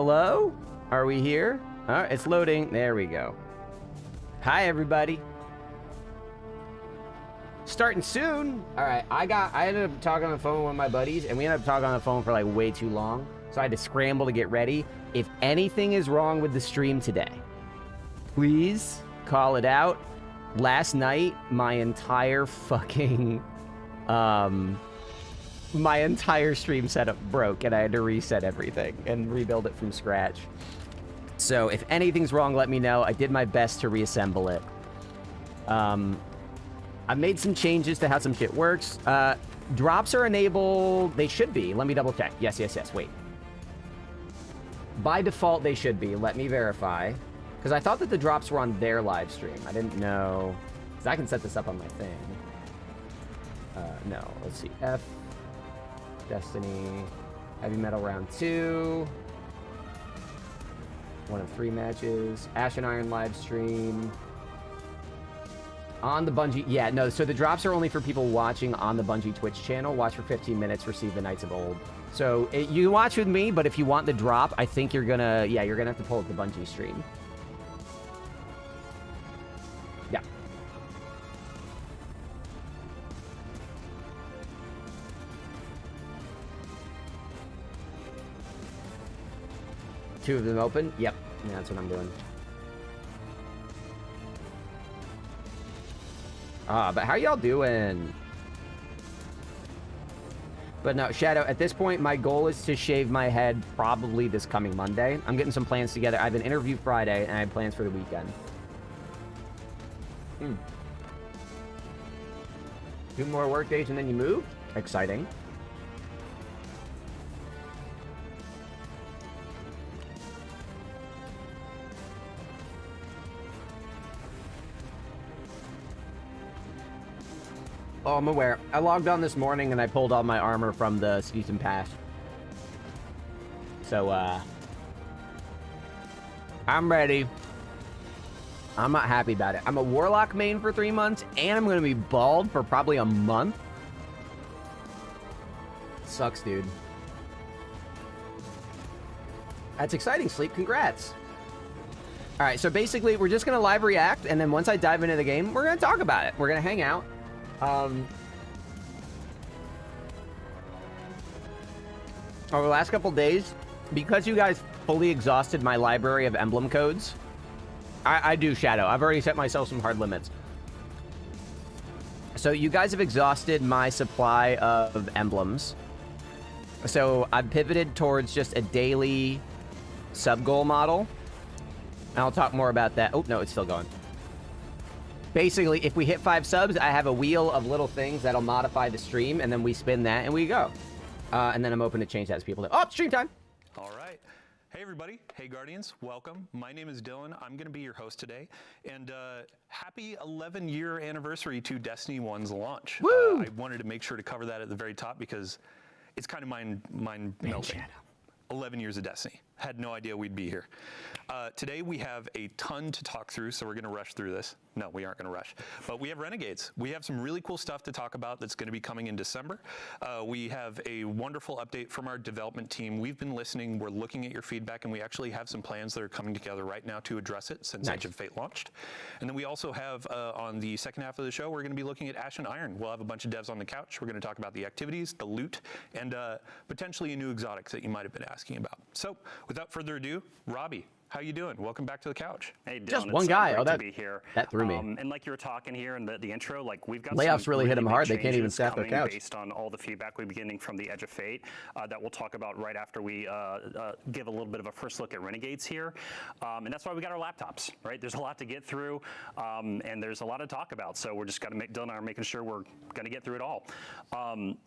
Hello? Are we here? It's loading. There we go. Hi, everybody. Starting soon. All right, I ended up talking on the phone with one of my buddies, and we ended up talking on the phone for like way too long. So I had to scramble to get ready. If anything is wrong with the stream today, please call it out. Last night, my entire fucking, my entire stream setup broke, and I had to reset everything and rebuild it from scratch. So if anything's wrong, let me know. I did my best to reassemble it. I made some changes to how some shit works. Drops are enabled. They should be. Let me double check. Yes, yes, yes. Wait. By default, they should be. Let me verify. Because I thought that the drops were on their live stream. I didn't know. Because I can set this up on my thing. No. Let's see. F. Destiny. Heavy Metal Round 2. 1 of 3 matches. Ash and Iron live stream. On the Bungie. Yeah, no. So the drops are only for people watching on the Bungie Twitch channel. Watch for 15 minutes. Receive the Knights of Old. So you watch with me, but if you want the drop, I think you're gonna, yeah, you're gonna have to pull up the Bungie stream. Yeah. Two of them open? Yep. Yeah, that's what I'm doing. But how y'all doing? But no, Shadow, at this point, my goal is to shave my head probably this coming Monday. I'm getting some plans together. I have an interview Friday, and I have plans for the weekend. 2 more work days, and then you move? Exciting. Oh, I'm aware. I logged on this morning and I pulled all my armor from the season pass. So, I'm ready. I'm not happy about it. I'm a Warlock main for 3 months, and I'm going to be bald for probably a month. Sucks, dude. That's exciting, Sleep. Congrats. All right, so basically, we're just going to live react, and then once I dive into the game, we're going to talk about it. We're going to hang out. Over the last couple days, because you guys fully exhausted my library of emblem codes, I do, Shadow. I've already set myself some hard limits. So you guys have exhausted my supply of emblems. So I've pivoted towards just a daily sub-goal model. And I'll talk more about that. Oh, no, it's still going. Basically, if we hit 5 subs, I have a wheel of little things that'll modify the stream, and then we spin that, and we go. And then I'm open to change that as people do. Oh, stream time! All right. Hey, everybody. Hey, Guardians. Welcome. My name is Dylan. I'm going to be your host today. And happy 11-year anniversary to Destiny 1's launch. Woo! I wanted to make sure to cover that at the very top because it's kind of mind-melting. 11 years of Destiny. Had no idea we'd be here. Today we have a ton to talk through, so we're going to rush through this. No, we aren't going to rush. But we have Renegades. We have some really cool stuff to talk about that's going to be coming in December. We have a wonderful update from our development team. We've been listening. We're looking at your feedback, and we actually have some plans that are coming together right now to address it since Edge of Fate launched. And then we also have, on the second half of the show, we're going to be looking at Ash and Iron. We'll have a bunch of devs on the couch. We're going to talk about the activities, the loot, and potentially a new exotic that you might have been asking about. So, without further ado, Robbie, how you doing? Welcome back to the couch. Hey, Dylan, just one guy. Great to be here. That threw me. And like you were talking here in the intro, like we've got layoffs some really hit them hard. They can't even staff their couch. Based on all the feedback we're getting from the Edge of Fate, that we'll talk about right after we give a little bit of a first look at Renegades here. And that's why we got our laptops, right? There's a lot to get through, and there's a lot to talk about. So we're just got to Dylan and I are making sure we're going to get through it all.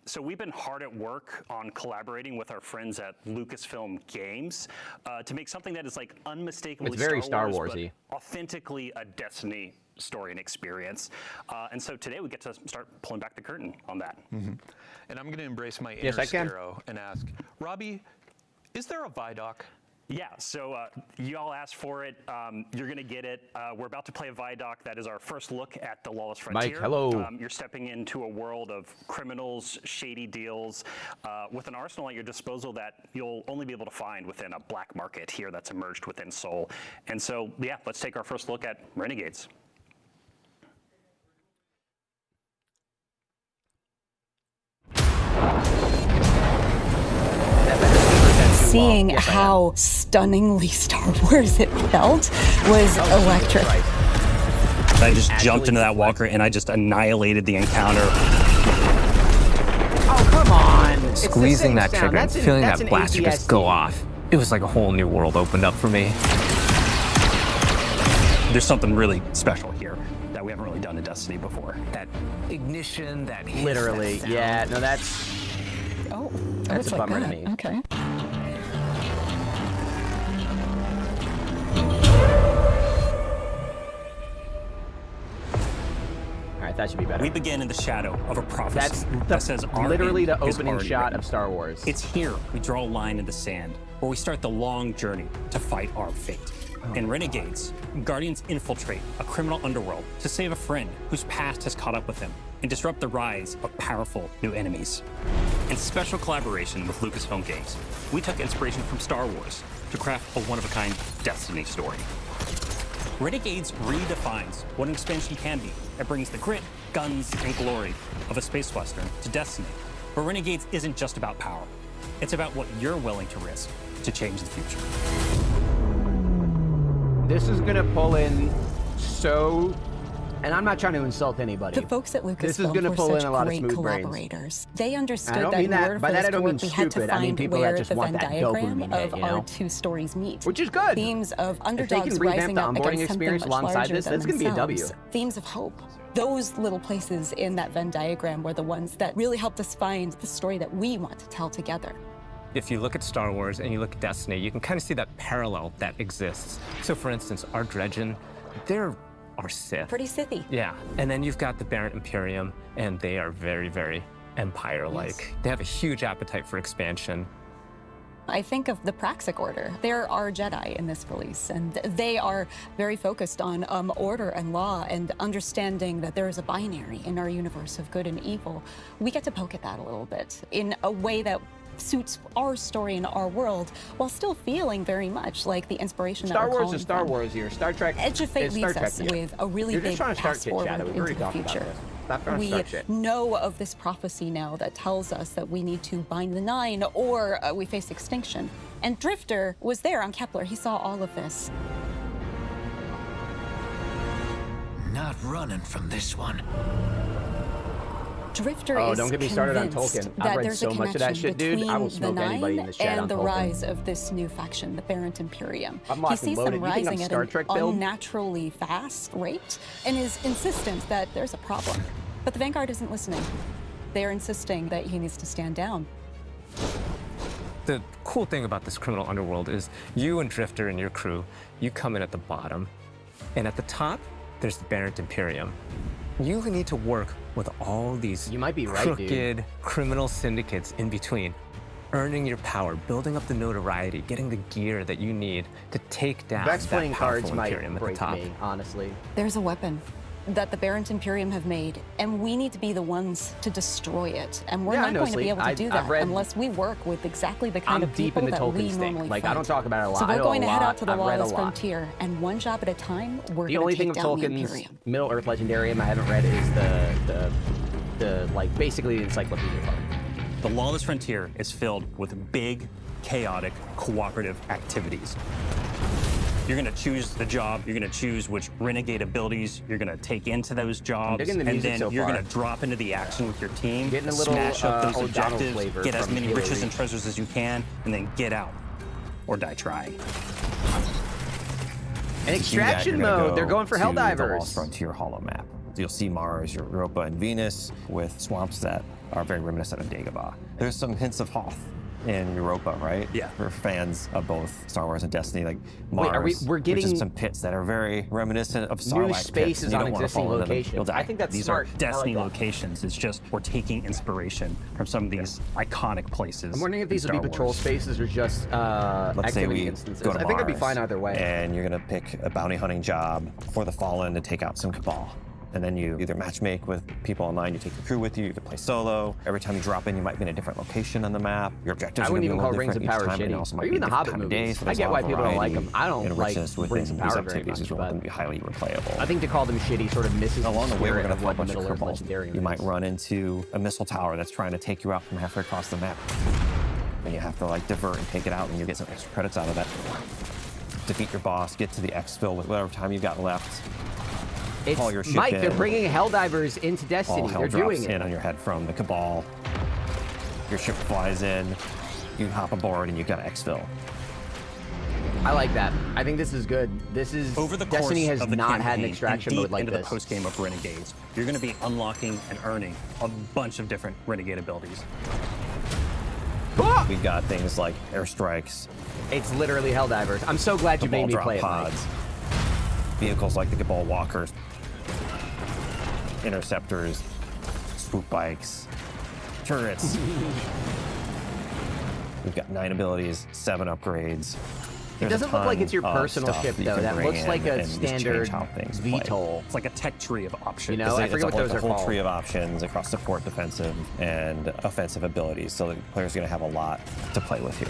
So we've been hard at work on collaborating with our friends at Lucasfilm Games to make something that is like unmistakably very Star Warsy, authentically a Destiny story and experience. And so today we get to start pulling back the curtain on that. Mm-hmm. And I'm going to embrace my inner Sparrow and ask, Robbie, is there a Vidoc? Yeah, so you all asked for it. You're going to get it. We're about to play a Vidoc. That is our first look at the Lawless Frontier. Mike, hello. You're stepping into a world of criminals, shady deals, with an arsenal at your disposal that you'll only be able to find within a black market here that's emerged within Seoul. And so, yeah, let's take our first look at Renegades. Seeing how stunningly Star Wars it felt was electric. I just jumped into that walker and I just annihilated the encounter. Oh, come on. Squeezing that trigger and feeling that blaster just go off. It was like a whole new world opened up for me. There's something really special here that we haven't really done in Destiny before. That ignition, that hiss, Literally, that sound. yeah. No, that's Oh, a bummer to me. Okay. All right. That should be better. We begin in the shadow of a prophecy That's that says our literally end the is opening already shot written. of Star Wars. It's here we draw a line in the sand where we start the long journey to fight our fate. In Renegades, Guardians infiltrate a criminal underworld to save a friend whose past has caught up with him and disrupt the rise of powerful new enemies. In special collaboration with Lucasfilm Games, we took inspiration from Star Wars to craft a one-of-a-kind Destiny story. Renegades redefines what an expansion can be. It brings the grit, guns, and glory of a space western to Destiny. But Renegades isn't just about power. It's about what you're willing to risk to change the future. This is gonna pull in so, and I'm not trying to insult anybody. The folks at This is Lucasfilm gonna were pull in such a lot of great smooth brains. collaborators. They understood I don't that mean in that- order by for that this I don't to work, mean we had to stupid. I mean find people that where just the want Venn that diagram dopamine hit, of you know? our two stories meet. Which is good. Themes of If they underdogs can revamp rising the up onboarding against something experience much alongside larger this, than that's gonna be a W. themselves. Themes of hope. Those little places in that Venn diagram were the ones that really helped us find the story that we want to tell together. If you look at Star Wars and you look at Destiny, you can kind of see that parallel that exists. So for instance, our Dredgen, they're our Sith. Pretty Sithy. Yeah, and then you've got the Barrett Imperium, and they are very, very Empire-like. Yes. They have a huge appetite for expansion. I think of the Praxic Order. There are Jedi in this release, and they are very focused on order and law and understanding that there is a binary in our universe of good and evil. We get to poke at that a little bit in a way that suits our story and our world, while still feeling very much like the inspiration Star that we're Wars calling is Star from. Wars here. Star Trek Edge of Fate is Star leaves Trek us here. with a really You're just big trying to start pass chit forward chat. We've into already the talked about future. this. Stop trying to We start shit. know of this prophecy now that tells us that we need to bind the Nine or we face extinction. And Drifter was there on Kepler. He saw all of this. Not running from this one. Drifter Oh, is don't get me started on convinced Tolkien. I've that read there's so a much of that connection shit, dude. I will between smoke the anybody in Nine this chat on and the Tolkien. rise of this new faction, the Barrett Imperium. I'm He locked and sees loaded. them You think I'm rising at Star an Trek build? unnaturally fast rate and is insistent that there's a problem. But the Vanguard isn't listening. They're insisting that he needs to stand down. The cool thing about this criminal underworld is you and Drifter and your crew, you come in at the bottom, and at the top, there's the Barrett Imperium. You need to work with all these You might be right, dude. crooked criminal syndicates in between, earning your power, building up the notoriety, getting the gear that you need to take down Vex that playing powerful cards might Imperium at the break top. me, honestly. There's a weapon that the Barrett Imperium have made, and we need to be the ones to destroy it. And we're Yeah, I not know, going to be Sleep. able to I- do I've that read- unless we work with exactly the kind I'm of deep people in the that we Tolkien stink. normally Like, I fight. don't talk about it a lot. So I we're know going a to head lot. out to the I've read a Lawless lot. Frontier, and one job at a time, we're The going only to thing take of down the Tolkien's Imperium. Middle Earth Legendarium I haven't read is the like basically the encyclopedia part. The Lawless Frontier is filled with big, chaotic, cooperative activities. You're going to choose the job, you're going to choose which renegade abilities you're going to take into those jobs, digging the and music then so you're far. going to drop into the action with your team, Getting a little, smash up those O'Donnell objectives, flavor get as from many Halo riches and Reach. treasures as you can, and then get out or die trying. And extraction you're gonna mode, they're going for to The Lost Helldivers. Frontier hollow map. You'll see Mars, Europa, and Venus with swamps that are very reminiscent of Dagobah. There's some hints of Hoth in Europa, right? Yeah. For fans of both Star Wars and Destiny, like Wait, Mars, we're which getting is some pits that are very reminiscent of new Sarlacc pits. spaces and you on don't wanna existing fall into them, locations. you'll die. I think that's These smart. are Destiny I like that. locations. It's just we're taking inspiration from some of these iconic places. I'm wondering if these in will be Star patrol Wars. spaces or just Let's say activity we instances. go to I think it'd be Mars, fine either way. And you're gonna pick a bounty hunting job for the Fallen to take out some Cabal. And then you either matchmake with people online, you take the crew with you, you can play solo. Every time you drop in, you might be in a different location on the map. Your objectives I are wouldn't gonna be even a call little Rings of different Power each time, and shitty. also Or might even be the different Hobbit time of movies. day, so I there's get a lot why of people don't like variety them. I don't and like richness within Rings of these Power very activities much, is what but can be highly replayable. I think to call them shitty sort of misses Along the way, we're spirit going of to what fight a bunch of Middle-earth cripples. Legendary You might is. run into a missile tower that's trying to take you out from halfway across the map. And you have to like divert and take it out, and you get some extra credits out of that. Defeat your boss, get to the exfil with whatever time you've got left. Call your ship Mike, in. they're bringing Helldivers into Destiny. All hell They're drops doing in it. on your head from the Cabal. Your ship flies in, you hop aboard, and you got to exfil. I like that. I think this is good. This is Over the Destiny course has of the not had an campaign extraction and deep mode like into this. the post game of Renegades, you're going to be unlocking and earning a bunch of different Renegade abilities. We got things like airstrikes, It's literally Helldivers. I'm so glad you Cabal made me drop play it, Mike. pods, vehicles like the Cabal walkers, interceptors, swoop bikes, turrets. We've got 9 abilities, 7 upgrades. It There's a doesn't look like ton it's your of personal stuff ship, you though. can That bring looks in like a and just change standard how things play. VTOL. It's like a tech tree of options. You know, I It's forget what those a are whole called. tree of options across support, defensive, and offensive abilities. So the player's going to have a lot to play with here.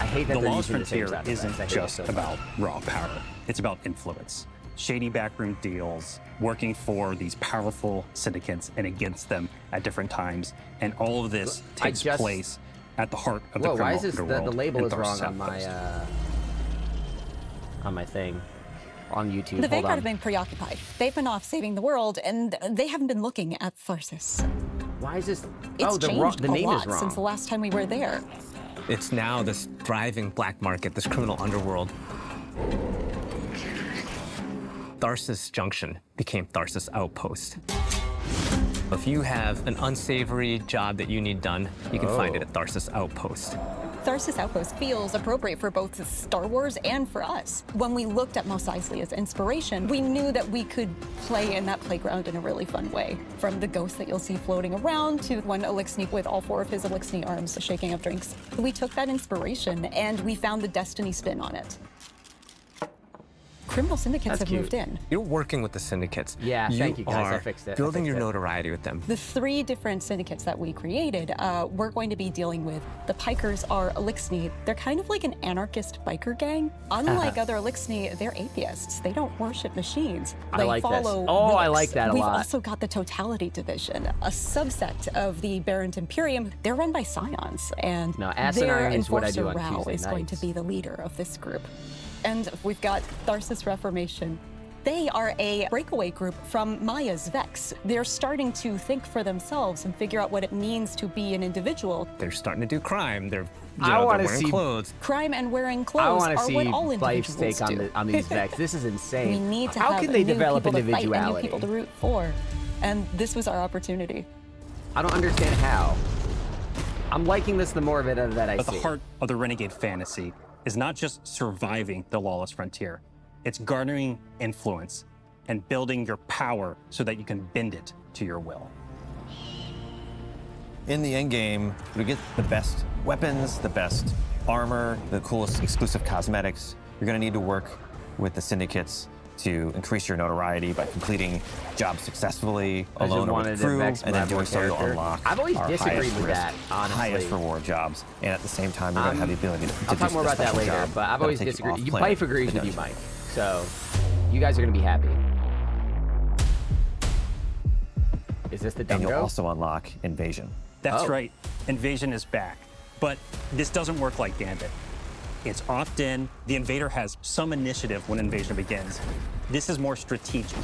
I hate that The they're Lost using the same Frontier sound isn't effects. I hate it just so much. about raw power. It's about influence. Shady backroom deals, working for these powerful syndicates and against them at different times. And all of this takes place at the heart of the Whoa, why criminal is this? The underworld label in is wrong Tharsis on my Outpost. on my thing on YouTube. The Hold Vanguard on. have been preoccupied. They've been off saving the world, and they haven't been looking at Tharsis. Why is this? It's the changed name a is lot wrong. since the last time we were there. It's now this thriving black market, this criminal underworld. Tharsis Junction became Tharsis Outpost. If you have an unsavory job that you need done, you can find it at Tharsis Outpost. Tharsis Outpost feels appropriate for both Star Wars and for us. When we looked at Mos Eisley as inspiration, we knew that we could play in that playground in a really fun way. From the ghosts that you'll see floating around to one Elixni with all 4 of his Elixni arms shaking up drinks. We took that inspiration and we found the Destiny spin on it. Criminal syndicates That's have cute. moved in. You're working with the syndicates. Yeah, thank you, guys. I are fixed it. I building fixed your it. notoriety with them. The 3 different syndicates that we created, we're going to be dealing with. The Pikers are Elixni. They're kind of like an anarchist biker gang. Unlike other Elixni, they're atheists. They don't worship machines. I They like this. follow Oh, I relics. like that a We've lot. also got the Totality Division, a subsect of the Barent Imperium. They're run by Scions, and No, Asinine their is what I enforcer do on Rao Tuesday is going to nights. be the leader of this group. And we've got Tharsis Reformation. They are a breakaway group from Maya's Vex. They're starting to think for themselves and figure out what it means to be an individual. They're starting to do crime. They're, I they're wanna wearing see- clothes. Crime and wearing I clothes want to are see what all Life's individuals take do. on these Vex. This is insane. We need to How have can they new develop people to fight and new individuality? people to root for. And this was our opportunity. I don't understand how. I'm liking this the more of it that I But see. the heart of the Renegade fantasy is not just surviving the lawless frontier. It's garnering influence and building your power so that you can bend it to your will. In the end game, to get the best weapons, the best armor, the coolest exclusive cosmetics, you're going to need to work with the syndicates to increase your notoriety by completing jobs successfully I just alone or wanted with the crew, Vex and then Lab doing so you'll character. unlock I've always our disagreed highest with risk, that, honestly. highest reward jobs, and at the same time you're going to have the ability to I'll do talk more the about that special later, job but I've that'll always take you disagreed. off You planet Life agrees to with you, dungeon. Mike. So you guys are going to be happy. Is this the And you'll Dungo? also unlock Invasion. That's Oh. right, Invasion is back. But this doesn't work like Gambit. It's opt-in. The invader has some initiative when invasion begins. This is more strategic.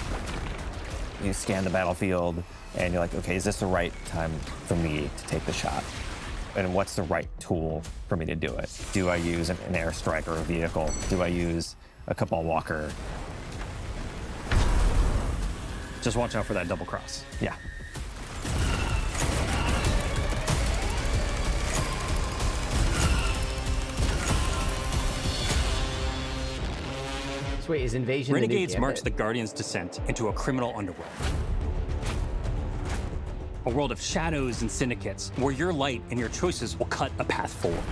You scan the battlefield, and you're like, okay, is this the right time for me to take the shot? And what's the right tool for me to do it? Do I use an airstrike or a vehicle? Do I use a Cabal walker? Just watch out for that double cross. Yeah. So wait, is Invasion the new Renegades march Gambit? the Guardian's descent into a criminal underworld. A world of shadows and syndicates, where your light and your choices will cut a path forward.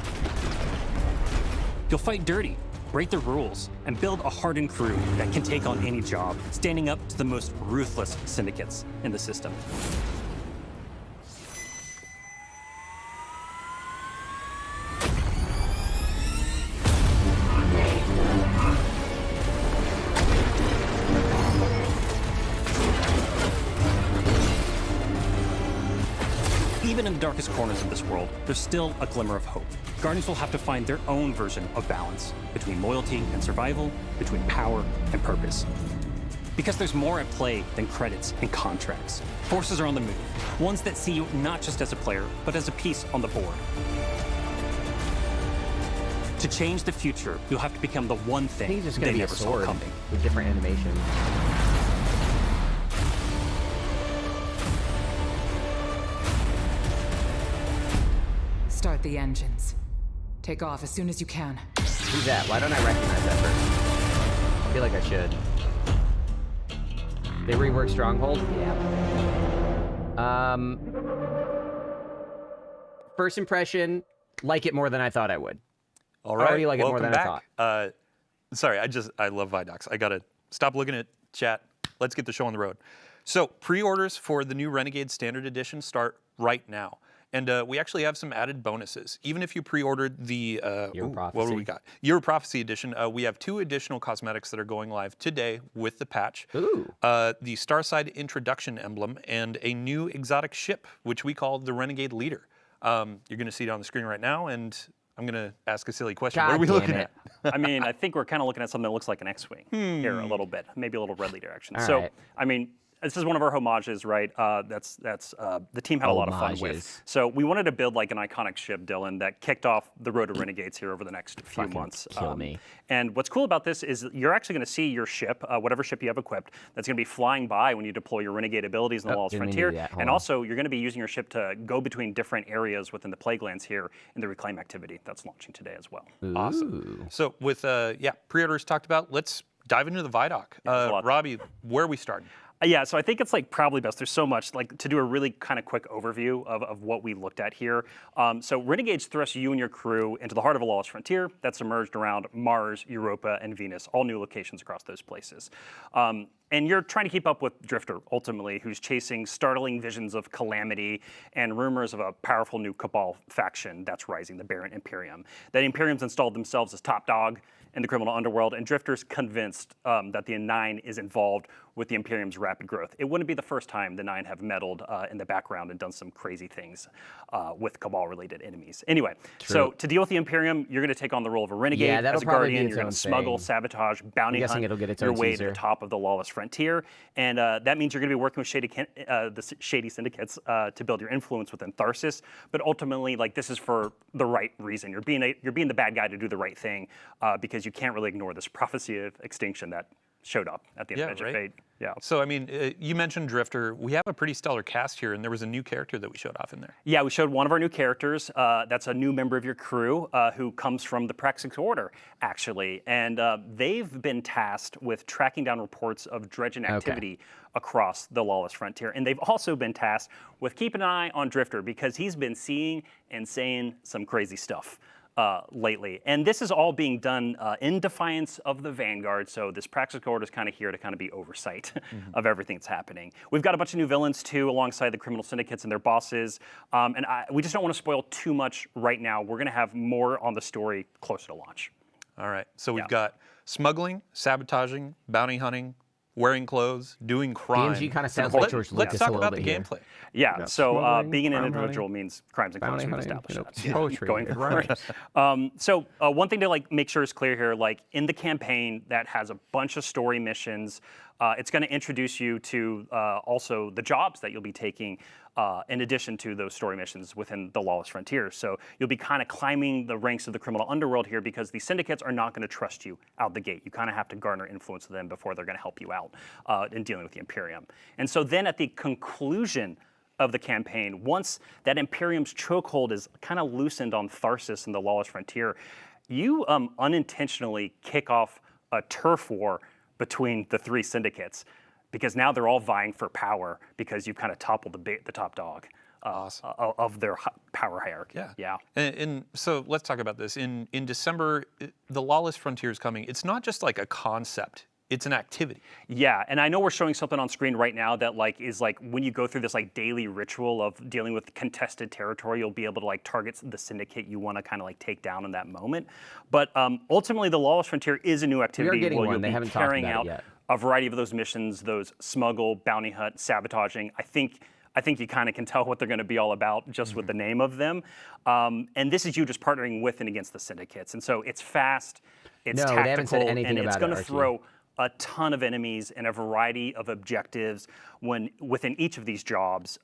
You'll fight dirty, break the rules, and build a hardened crew that can take on any job, standing up to the most ruthless syndicates in the system. Even in the darkest corners of this world, there's still a glimmer of hope. Guardians will have to find their own version of balance between loyalty and survival, between power and purpose. Because there's more at play than credits and contracts. Forces are on the move, ones that see you not just as a player, but as a piece on the board. To change the future, you'll have to become the one I think thing it's just they gonna be a never saw sword coming. with different animations. Start the engines. Take off as soon as you can. Who's that? Why don't I recognize that person? I feel like I should. They rework Stronghold? Yeah. First impression, like it more than I thought I would. All right, already like it more welcome than I back. Sorry, I love Vidocs. I gotta stop looking at chat. Let's get the show on the road. So pre-orders for the new Renegade Standard Edition start right now. And we actually have some added bonuses. Even if you pre-ordered the, what do we got? Year of Prophecy Edition, we have 2 additional cosmetics that are going live today with the patch. Ooh. The Starside Introduction Emblem and a new exotic ship, which we call the Renegade Leader. You're gonna see it on the screen right now, and I'm gonna ask a silly question. God what are we damn looking it. at? I mean, I think we're kind of looking at something that looks like an X-Wing here a little bit, maybe a little red leader action. All So, right. I mean, this is one of our homages, right? That's the team had a lot of fun with. Homages. So we wanted to build like an iconic ship, Dylan, that kicked off the road to Renegades here over the next few Fucking months. kill me. And what's cool about this is you're actually going to see your ship, whatever ship you have equipped, that's going to be flying by when you deploy your Renegade abilities in the Lawless didn't mean to Frontier. do that. Hold And on. also, you're going to be using your ship to go between different areas within the Plaguelands here in the Reclaim activity that's launching today as well. Awesome. So with pre-orders talked about, let's dive into the Vidoc. there's a lot. Robbie, where are we starting? Yeah, so I think it's like probably best. There's so much like to do a really kind of quick overview of what we looked at here. So Renegades thrust you and your crew into the heart of a lawless frontier that's emerged around Mars, Europa, and Venus, all new locations across those places. And you're trying to keep up with Drifter, ultimately, who's chasing startling visions of calamity and rumors of a powerful new Cabal faction that's rising, the Barren Imperium. That Imperium's installed themselves as top dog in the criminal underworld, and Drifter's convinced that the Nine is involved with the Imperium's rapid growth. It wouldn't be the first time the Nine have meddled in the background and done some crazy things with Cabal-related enemies. Anyway, so to deal with the Imperium, you're going to take on the role of a renegade. Yeah, that'll as a probably be guardian. its You're going own to smuggle, thing. sabotage, bounty I'm guessing hunt it'll get its your own way to Caesar. the top of the lawless frontier, and that means you're going to be working with the shady syndicates to build your influence within Tharsis. But ultimately, like this is for the right reason. You're being the bad guy to do the right thing because you can't really ignore this prophecy of extinction that showed up at the Edge of Fate. Yeah. So, I mean, you mentioned Drifter. We have a pretty stellar cast here, and there was a new character that we showed off in there. Yeah, we showed one of our new characters. That's a new member of your crew who comes from the Praxic Order, actually. And they've been tasked with tracking down reports of dredging activity across the lawless frontier. And they've also been tasked with keeping an eye on Drifter because he's been seeing and saying some crazy stuff lately. And this is all being done in defiance of the Vanguard. So this Praxic Order is kind of here to kind of be oversight of everything that's happening. We've got a bunch of new villains too, alongside the criminal syndicates and their bosses. And we just don't want to spoil too much right now. We're going to have more on the story closer to launch. All right. So we've got smuggling, sabotaging, bounty hunting, wearing clothes, doing crime. DMG kind of sounds like George Lucas Let's talk a little about the bit here. gameplay. Yeah, so smuggling, being an crime individual means crimes and bounty crimes we've hunting, established. you know, poetry, Going it forward. So one thing to like make sure is clear here, like in the campaign that has a bunch of story missions, it's going to introduce you to also the jobs that you'll be taking in addition to those story missions within the lawless frontier. So you'll be kind of climbing the ranks of the criminal underworld here because the syndicates are not going to trust you out the gate. You kind of have to garner influence with them before they're going to help you out in dealing with the Imperium. And so then at the conclusion of the campaign, once that Imperium's chokehold is kind of loosened on Tharsis and the lawless frontier, you unintentionally kick off a turf war between the 3 syndicates, because now they're all vying for power because you've kind of toppled the top dog of their power hierarchy. Yeah. And so let's talk about this. In December, the Lawless Frontier is coming. It's not just like a concept. It's an activity. Yeah, and I know we're showing something on screen right now that is when you go through this daily ritual of dealing with contested territory, you'll be able to target the syndicate you want to kind of take down in that moment. But ultimately, the Lawless Frontier is a new activity where you'll be carrying out a variety of those missions, those smuggle, bounty hunt, sabotaging. I think you kind of can tell what they're going to be all about just with the name of them. And this is you just partnering with and against the syndicates. And so it's fast, it's tactical, they haven't said anything and it's about going to throw a ton of enemies and a variety of objectives within each of these jobs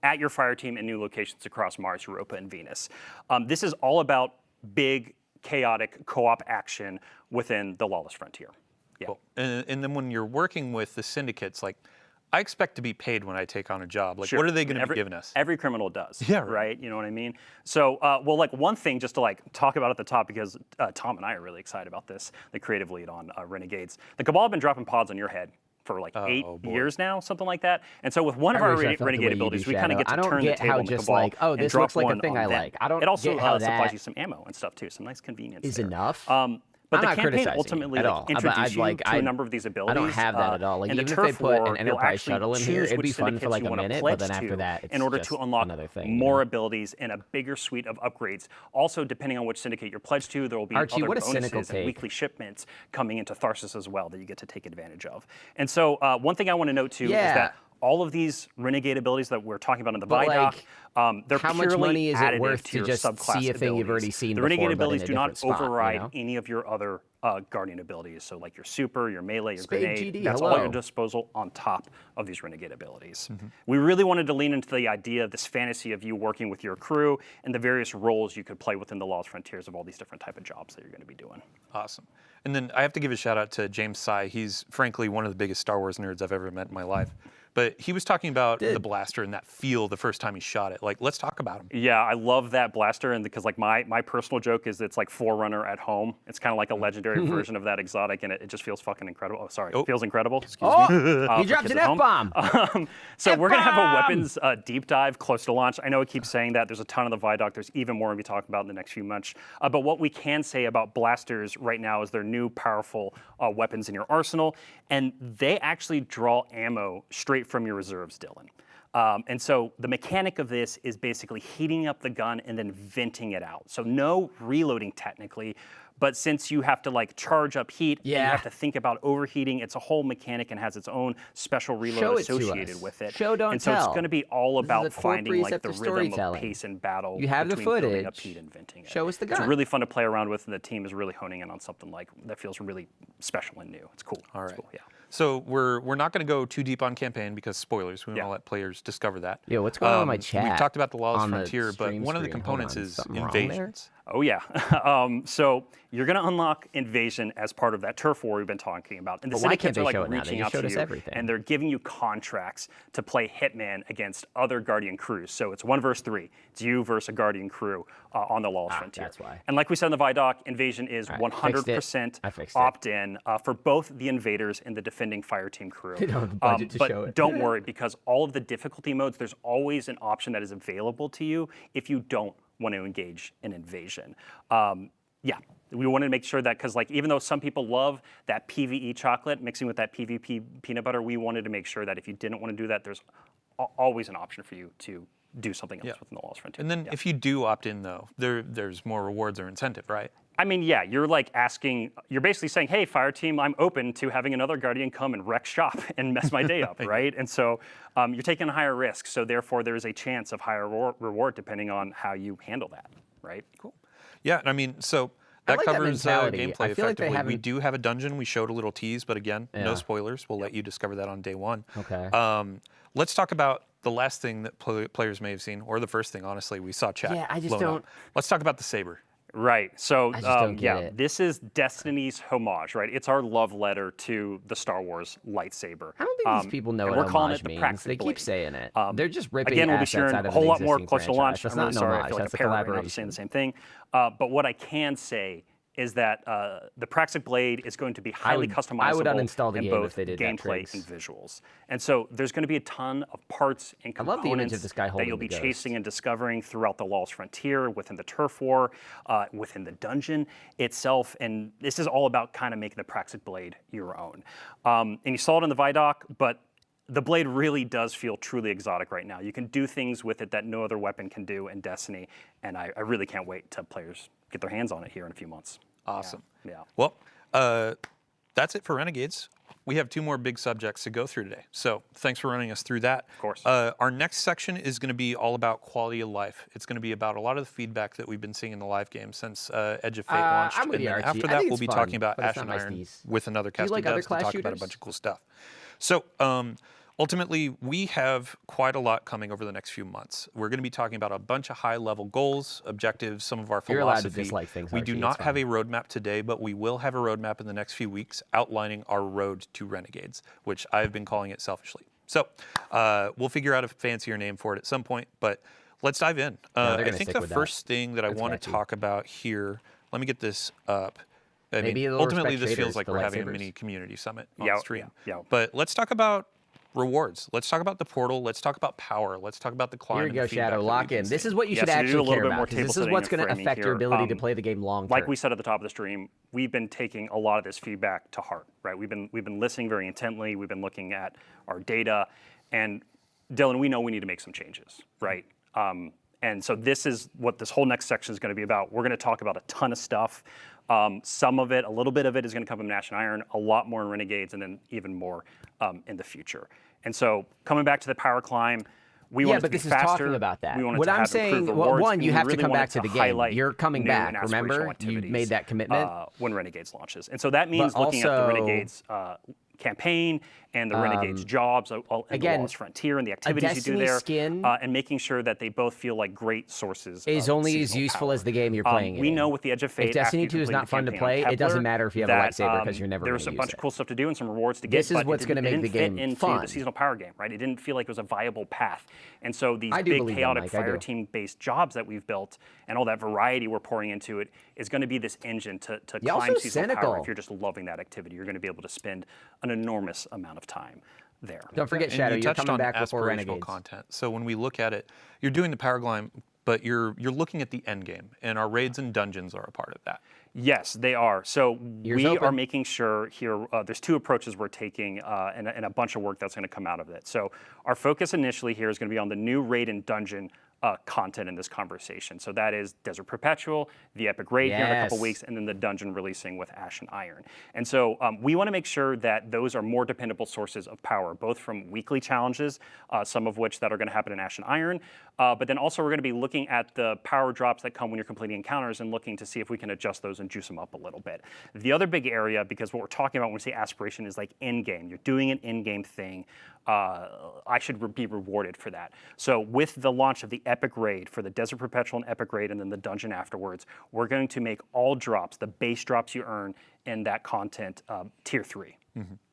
at your fire team in new locations across Mars, Europa, and Venus. This is all about big, chaotic co-op action within the Lawless Frontier. Yeah. Cool. And then when you're working with the syndicates, I expect to be paid when I take on a job. Sure. What are they going to be giving us? Every criminal does. Yeah, right. You know what I mean? So, one thing just to talk about at the top, because Tom and I are really excited about this, the creative lead on Renegades. The Cabal have been dropping pods on your head for 8 years now, something like that. And so with one of our Renegade abilities, we kind of get to turn the table on the Cabal and this drop looks like one a thing on I them. like. I don't It also get how supplies you some ammo and stuff too, some nice convenience. Is there. enough. But I'm the not campaign criticizing ultimately at all. introduces you to a number of these abilities. I don't have that at all. in Even the if they turf put war, an Enterprise you'll shuttle in here, choose it'd be which fun for syndicates like you a wanna minute, pledge but then after to that, it's in order just to unlock another thing. more abilities and a bigger suite of upgrades. Also, depending on which syndicate you're pledged to, there will be Archie, other what a bonuses cynical and take. weekly shipments coming into Tharsis as well that you get to take advantage of. And so, one thing I want to note too is that all of these Renegade abilities that we're talking about in the Vidoc, they're how purely much money is it additive worth to to your just subclass see a thing you've already abilities. seen The before, Renegade but in abilities a do not different spot, override any of your other Guardian abilities. So like your super, your melee, your Spade grenade, GD, that's all at hello. your disposal on top of these Renegade abilities. We really wanted to lean into the idea of this fantasy of you working with your crew and the various roles you could play within the Lawless Frontiers of all these different type of jobs that you're going to be doing. Awesome. And then I have to give a shout out to James Sy. He's frankly one of the biggest Star Wars nerds I've ever met in my life. But he was talking about the blaster and that feel the first time he shot it. Let's talk about him. Yeah, I love that blaster, and because my personal joke is it's like Forerunner at home. It's kind of like a legendary version of that exotic, and it just feels fucking incredible. Oh, sorry, it feels incredible. Excuse me. He dropped an F-bomb. So we're gonna have a weapons deep dive close to launch. I know I keep saying that. There's a ton of the Vidoc. There's even more we'll be talking about in the next few months. But what we can say about blasters right now is they're new, powerful weapons in your arsenal, and they actually draw ammo straight from your reserves, Dylan. And so the mechanic of this is basically heating up the gun and then venting it out. So no reloading technically, but since you have to charge up heat, and you have to think about overheating, it's a whole mechanic and has its own special reload associated with it. Show, don't and so tell. it's going to be all about finding the precept of rhythm of storytelling. pace and battle. You have the between building up footage. heat and venting it. Show us the gun. It's really fun to play around with, and the team is really honing in on something that feels really special and new. It's cool. All right. It's cool, yeah. So we're not going to go too deep on campaign because spoilers. We want to let players discover that. Yo, what's going on in my chat? We've talked about the Lawless on the Frontier, but stream one of the screen? components Hold on, is something wrong there? invasions. Oh yeah. So you're going to unlock invasion as part of that turf war we've been talking about. And the But why can't syndicates they are show it now? They reaching just out to showed us you, everything. and they're giving you contracts to play Hitman against other Guardian crews. So it's 1 versus 3. It's you versus a Guardian crew on the Lawless Frontier. That's why. And like we said in the Vidoc, invasion is right, 100% I fixed it. opt-in for both the invaders and the defending fire team crew. They don't have the budget to but show it. don't worry, because all of the difficulty modes, there's always an option that is available to you if you don't want to engage in invasion. Yeah, we wanted to make sure that, because even though some people love that PvE chocolate mixing with that PvP peanut butter, we wanted to make sure that if you didn't want to do that, there's always an option for you to do something else within the Lawless Frontier. And then if you do opt in, though, there's more rewards or incentive, right? I mean, yeah, you're you're basically saying, hey, fire team, I'm open to having another Guardian come and wreck shop and mess my day up, right? And so you're taking a higher risk, so therefore there's a chance of higher reward depending on how you handle that, right? Cool. Yeah, I mean, so that like that covers mentality. gameplay I feel like they effectively. We haven't- do have a dungeon. We showed a little tease, but again, no spoilers. We'll let you discover that on day one. Okay. Let's talk about the last thing that players may have seen, or the first thing, honestly. We saw chat. Yeah, I just blown up. don't- Let's talk about the saber. Right. So I just don't get it. this is Destiny's homage, right? It's our love letter to the Star Wars lightsaber. I don't think these people know and what we're calling homage it the means. Praxic They keep Blade. saying it. They're just ripping Again, we'll be assets sharing out a of whole an lot more existing close to franchise. launch. That's I'm not really an sorry. I homage. feel like That's a a parrot right now collaboration. just saying the same thing. But what I can say is that the Praxic Blade is going to be highly customizable I would uninstall the in game both if they did that, gameplay Triggs. and visuals. And so there's going to be a ton of parts and I love the image components of this guy that holding you'll the be ghost. chasing and discovering throughout the Lost Frontier, within the Turf War, within the dungeon itself. And this is all about kind of making the Praxic Blade your own. And you saw it in the Vidoc, but the blade really does feel truly exotic right now. You can do things with it that no other weapon can do in Destiny, and I really can't wait till players get their hands on it here in a few months. Awesome. Yeah. Well, that's it for Renegades. We have 2 more big subjects to go through today. So thanks for running us through that. Of course. Our next section is going to be all about quality of life. It's going to be about a lot of the feedback that we've been seeing in the live game since Edge of Fate launched. I'm with and you, then Archie. after I that, think we'll it's be fun, talking about but it's Ash not and my Iron steez. with another Do you cast like of other devs to class talk about a shooters? bunch of cool stuff. So ultimately, we have quite a lot coming over the next few months. We're going to be talking about a bunch of high-level goals, objectives, some of our You're allowed to philosophy. dislike things, We do Archie, not it's have a fine. roadmap today, but we will have a roadmap in the next few weeks outlining our road to Renegades, which I've been calling it selfishly. So we'll figure out a fancier name for it at some point, but let's dive in. they're I gonna think stick the with that. first thing that I That's want catchy. to talk about here, let me get this up. I Maybe mean, they'll ultimately, respect this feels traders, like the we're having a lightsabers. mini community summit on Yeah, stream. yeah. But let's talk about rewards. Let's talk about the portal. Let's talk about power. Let's talk about the climb. Here we and go, the feedback Shadow. that Lock we've been in. This seeing. is what you Yeah, should so to do a actually little care bit about, more because table this is setting what's and going to framing affect your here. ability to play the game long term. Like we said at the top of the stream, we've been taking a lot of this feedback to heart, right? We've been listening very intently. We've been looking at our data, and Dylan, we know we need to make some changes, right? And so this is what this whole next section is going to be about. We're going to talk about a ton of stuff. Some of it, a little bit of it, is going to come from Ash and Iron, a lot more in Renegades, and then even more in the future. And so coming back to the power climb, we want it to but be this is faster. talking about that. We want it What to I'm have saying, improved well, rewards, one, and you we have to really come want back it to the game. highlight You're coming new back, and aspirational remember? You activities, made that commitment. when Renegades launches. And so that means But looking at the also- Renegades campaign and the Renegades jobs, and again, the Lost Frontier, and the activities you do Destiny there, skin and making sure that they both feel like great sources is of only as seasonal useful power. as the game you're playing it We in. know with the Edge of Fate, If Destiny after 2 you is complete not the fun to campaign on play, it doesn't Kepler, matter if you have a that, lightsaber, 'cause you're never There's gonna a bunch use of it. cool stuff to do and some rewards to get. This is but what's it gonna didn't- make the it didn't game fit into fun. the seasonal power game, right? It didn't feel like it was a viable path. And so these I do big believe them, chaotic Mike, I fire do. team-based jobs that we've built and all that variety we're pouring into it is going to be this engine to You're climb also seasonal power. cynical. If you're just loving that activity, you're going to be able to spend an enormous amount of time there. Don't forget, And Shadow, you you're touched coming on back before aspirational Renegades. content. So when we look at it, you're doing the power climb, but you're looking at the end game, and our raids and dungeons are a part of that. Yes, they are. So Ears we open. are making sure here, there's 2 approaches we're taking and a bunch of work that's going to come out of it. So our focus initially here is going to be on the new raid and dungeon content in this conversation. So that is Desert Perpetual, the Epic Raid here in a couple Yes. weeks, and then the dungeon releasing with Ash and Iron. And so we want to make sure that those are more dependable sources of power, both from weekly challenges, some of which that are going to happen in Ash and Iron, but then also we're going to be looking at the power drops that come when you're completing encounters and looking to see if we can adjust those and juice them up a little bit. The other big area, because what we're talking about when we say aspiration is like in-game. You're doing an in-game thing. I should be rewarded for that. So with the launch of the Epic Raid for the Desert Perpetual and Epic Raid and then the dungeon afterwards, we're going to make all drops, the base drops you earn in that content, tier 3.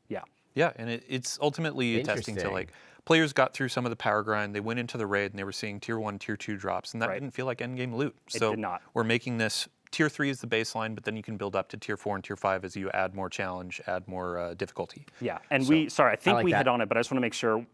Yeah. Yeah, and it's ultimately attesting to Interesting. like players got through some of the power grind, they went into the raid, and they were seeing tier 1, tier 2 drops, and that Right. didn't feel like endgame loot. It So did not. we're making this tier 3 is the baseline, but then you can build up to tier 4 and tier 5 as you add more challenge, add more difficulty. Yeah, and So- I think like we that. hit on it, but I just want to make sure.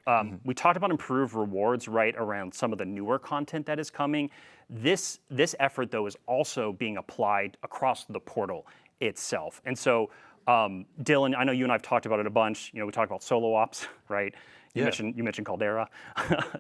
We talked about improved rewards, right, around some of the newer content that is coming. This effort, though, is also being applied across the portal itself. And so, Dylan, I know you and I have talked about it a bunch. You know, we talked about solo ops, right? You Yeah. mentioned Caldera.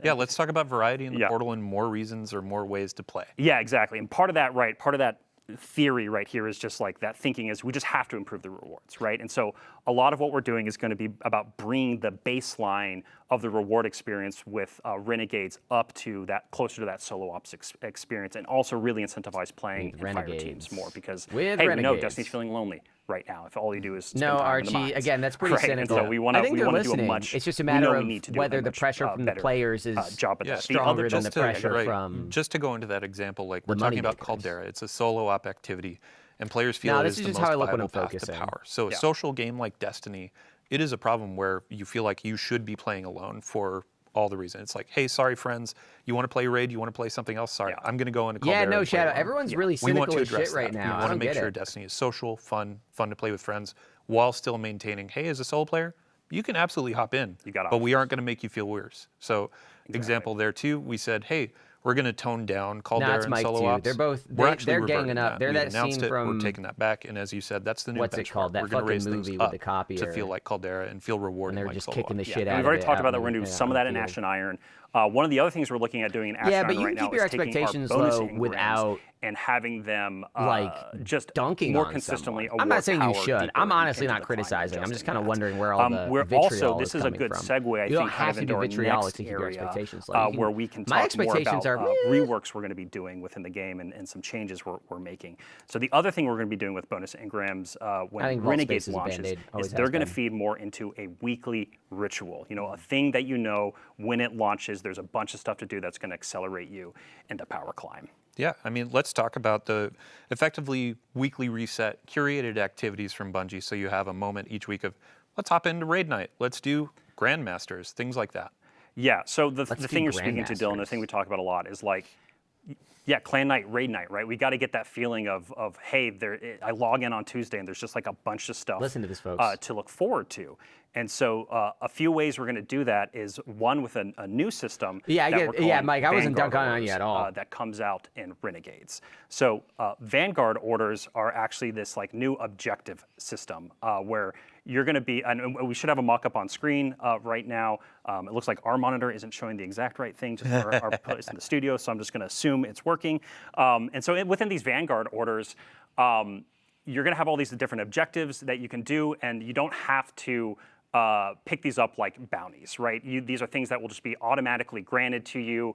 Yeah, let's talk about variety in the Yeah. portal and more reasons or more ways to play. Yeah, exactly. And part of that, right, part of that theory right here is just like that thinking is we just have to improve the rewards, right? And so a lot of what we're doing is going to be about bringing the baseline of the reward experience with Renegades up to that, closer to that solo ops experience, and also really incentivize playing With in fire Renegades. teams more because, With hey, we know Renegades. Destiny's feeling lonely right now if all you do is spend No, time in the Archie, mines, again, that's pretty right? cynical. And so we want I think they're to do a listening. much. It's just a we matter know we of need to do whether a the much, pressure from the better, players is job at Yeah, that. stronger than the just to- pressure right, from just to go into that example, like we're the talking about moneymakers. Caldera, it's a solo op activity, and players feel No, it this is is the just most how I look when viable I'm path to focusing. power. So a Yeah. social game like Destiny, it is a problem where you feel like you should be playing alone for all the reason. It's like, hey, sorry, friends, you want to play raid? You want to play something else? Sorry, I'm going to go into Caldera. Yeah, no, and play Shadow. alone. Everyone's really We want cynical to as address shit right that. now. We I want to don't make get sure it. Destiny is social, fun to play with friends, while still maintaining, hey, as a solo player, you can absolutely hop in, but we aren't going to make you feel worse. So, example there too, we said, hey, we're going to tone down Caldera That's and Mike solo too. ops. They're both We're actually they're reverting ganging up. that. They're We've that announced scene it. from We're taking that back, and as you said, that's the new what's benchmark. it called? That We're going to raise fucking things movie with up the copy to feel like Caldera and feel rewarding and they're like just solo kicking the ops. shit And out we've of already it talked out about in that. We're the- going to do yeah, some of on that the in field. Ash and Iron. One of the other things we're looking at doing in Ash Yeah, and but Iron you right can now keep your is taking our expectations bonus low engrams without, and having them like, just dunking more on consistently someone. I'm not award saying you power should. deeper I'm honestly into not the climb, criticizing. I'm just adjusting kind of that. wondering where all the We're vitriol also, is this is a coming good from. segue, I You don't think, have kind of to into be our vitriolic next to keep your area, expectations low. You can- where we can my talk more expectations about are meh. reworks we're going to be doing within the game and some changes we're making. So the other thing we're going to be doing with bonus engrams I when think Vault Renegades Space is a launches Band-Aid. is Always they're has going to been. feed more into a weekly ritual. A thing that when it launches, there's a bunch of stuff to do that's going to accelerate you into power climb. Yeah, I mean, let's talk about the effectively weekly reset, curated activities from Bungie. So you have a moment each week of, let's hop into raid night, let's do Grandmasters, things like that. Yeah, so the Let's thing do you're speaking to, Dylan, the thing we talk about a lot is like, yeah, clan night, raid night, right? We got to get that feeling of hey, I log in on Tuesday and there's just like a bunch of stuff Listen to this, folks. to look forward to. And so a few ways we're going to do that is one with a new system. Yeah, Mike, I wasn't Vanguard dunking on orders, you at all. that comes out in Renegades. So Vanguard orders are actually this like new objective system where you're going to be, and we should have a mock-up on screen right now. It looks like our monitor isn't showing the exact right thing just for our place in the studio, so I'm just going to assume it's working. And so within these Vanguard orders, you're going to have all these different objectives that you can do, and you don't have to pick these up like bounties, right? These are things that will just be automatically granted to you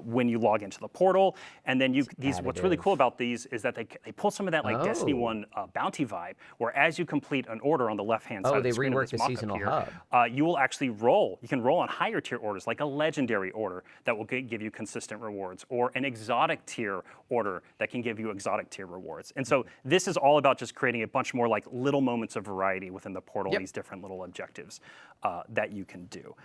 when you log into the portal. And then what's really cool about these is that they pull some of that like Destiny 1 bounty vibe, where as you complete an order on the left-hand side of the screen of reworked this the mock-up seasonal here, hub. you will actually roll. You can roll on higher tier orders, like a legendary order that will give you consistent rewards, or an exotic tier order that can give you exotic tier rewards. And so this is all about just creating a bunch more like little moments of variety within the portal, these different little objectives that you can do.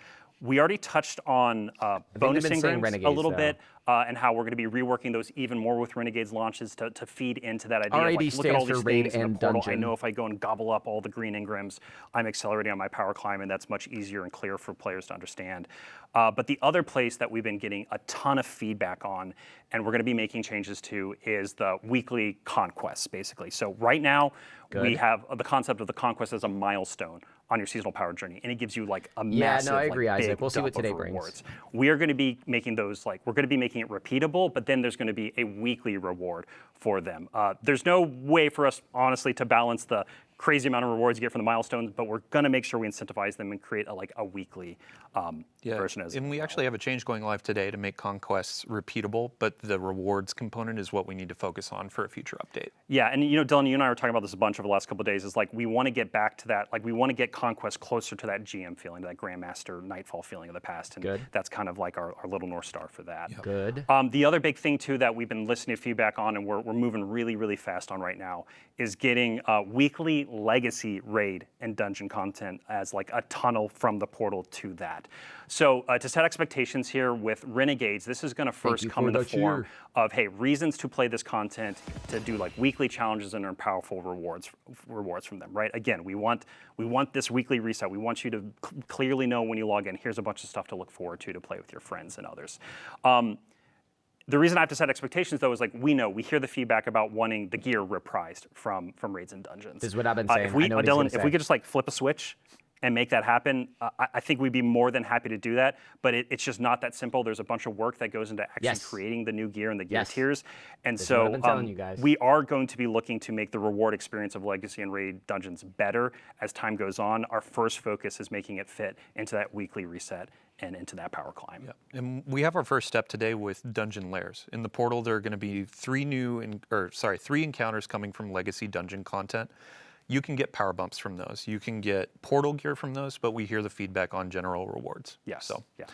We already touched on bonus engrams a little bit and how we're going to be reworking those even more with Renegades launches to feed into that idea of like, look at all these things in the portal. I know if I go and gobble up all the green engrams, I'm accelerating on my power climb, and that's much easier and clearer for players to understand. But the other place that we've been getting a ton of feedback on, and we're going to be making changes to, is the weekly conquests, basically. So right now, we have the concept of the conquest as a milestone on your seasonal power journey, and it gives you like a massive, I agree, like, Isaac. big We'll see what dump of today brings. rewards. We are going to be making those we're going to be making it repeatable, but then there's going to be a weekly reward for them. There's no way for us, honestly, to balance the crazy amount of rewards you get from the milestones, but we're going to make sure we incentivize them and create a weekly version as and we actually have a change going live today to make conquests repeatable, but the rewards component is what we need to focus on for a future update. Yeah, and Dylan, you and I were talking about this a bunch over the last couple of days. Is like we want to get back to that. Like we want to get conquest closer to that GM feeling, to that Grandmaster Nightfall feeling of the past, and that's kind of like our little North Star for that. Yep. Good. The other big thing too that we've been listening to feedback on, and we're moving really, really fast on right now, is getting weekly legacy raid and dungeon content as like a tunnel from the portal to that. So to set expectations here with Renegades, this is going to first come in the form of, hey, reasons to play this content, to do like weekly challenges and earn powerful rewards from them, right? Again, we want this weekly reset. We want you to clearly know when you log in, here's a bunch of stuff to look forward to play with your friends and others. The reason I have to set expectations, though, is like we hear the feedback about wanting the gear reprised from raids and dungeons. This is what I've been saying. If we, I know what he's gonna Dylan, if we say. could just like flip a switch and make that happen, I think we'd be more than happy to do that. But it's just not that simple. There's a bunch of work that goes into actually creating the new gear and the gear tiers. And This is what I've so been telling you guys. we are going to be looking to make the reward experience of Legacy and Raid Dungeons better as time goes on. Our first focus is making it fit into that weekly reset and into that power climb. Yep. And we have our first step today with dungeon lairs. In the portal, there are going to be three encounters coming from Legacy dungeon content. You can get power bumps from those. You can get portal gear from those, but we hear the feedback on general rewards. Yes. So, yeah.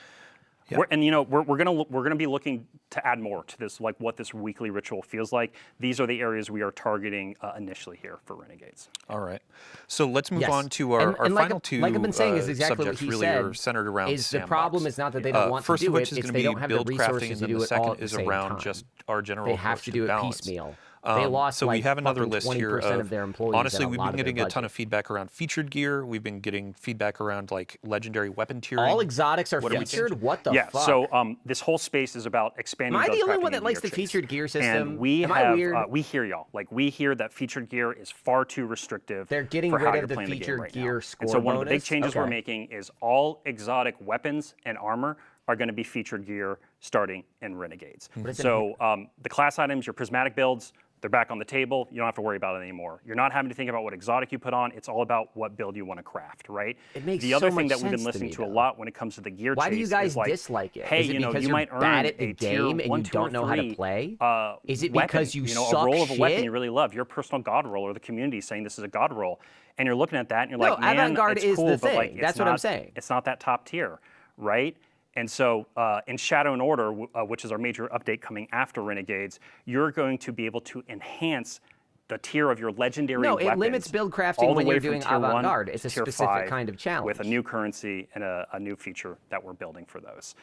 Yeah. We're gonna be looking to add more to this, like what this weekly ritual feels like. These are the areas we are targeting initially here for Renegades. All right. So let's move Yes. on to our And like, final two like I've been saying is exactly what subjects he really said, are centered around is the sandbox. problem is not that they don't want First to of do which it, is it's going they to don't be have the build crafting, resources and to then do the it all second at the is same around time. just our general They have approach to do it balance. piecemeal. They lost so like we have another fucking list here 20% of their employees. honestly, and a we've lot been of their getting a ton of budget. feedback around featured gear. We've been getting feedback around like legendary weapon tiering. All exotics are What are we featured? changing? What the Yeah. fuck? So this whole space is about expanding. Am I build the only crafting one that and likes gear the chase. featured gear system? And we Am I have weird? we hear y'all. Like we hear that featured gear is far too restrictive. They're getting for how rid you're of the playing game featured right gear now. score And so one of the big bonus? changes we're Okay. making is all exotic weapons and armor are going to be featured gear starting in Renegades. So the class items, your prismatic builds, they're back on the table. You don't have to worry about it anymore. You're not having to think about what exotic you put on. It's all about what build you want to craft, right? It makes the other so thing much that we've been sense to listening me, to a though. lot when it comes to the gear Why chase do you guys is like, dislike it? hey, Is it you know, because you you're might bad earn at the a tier game and 1, you 2, don't or know how to 3, play? Is it weapon, because you know, suck a roll of a weapon shit? you really love, your personal god roll, or the community saying this is a god roll, and you're looking at that and you're No, like, man, avant-garde it's is cool, the but like, thing. it's That's what I'm not- saying. It's not that top tier, right? And so in Shadow and Order, which is our major update coming after Renegades, you're going to be able to enhance the tier of your legendary No, weapons. it limits build crafting all the when way you're from doing tier 1 avant-garde. to It's a tier specific 5 kind of challenge. with a new currency and a new feature that we're building for those.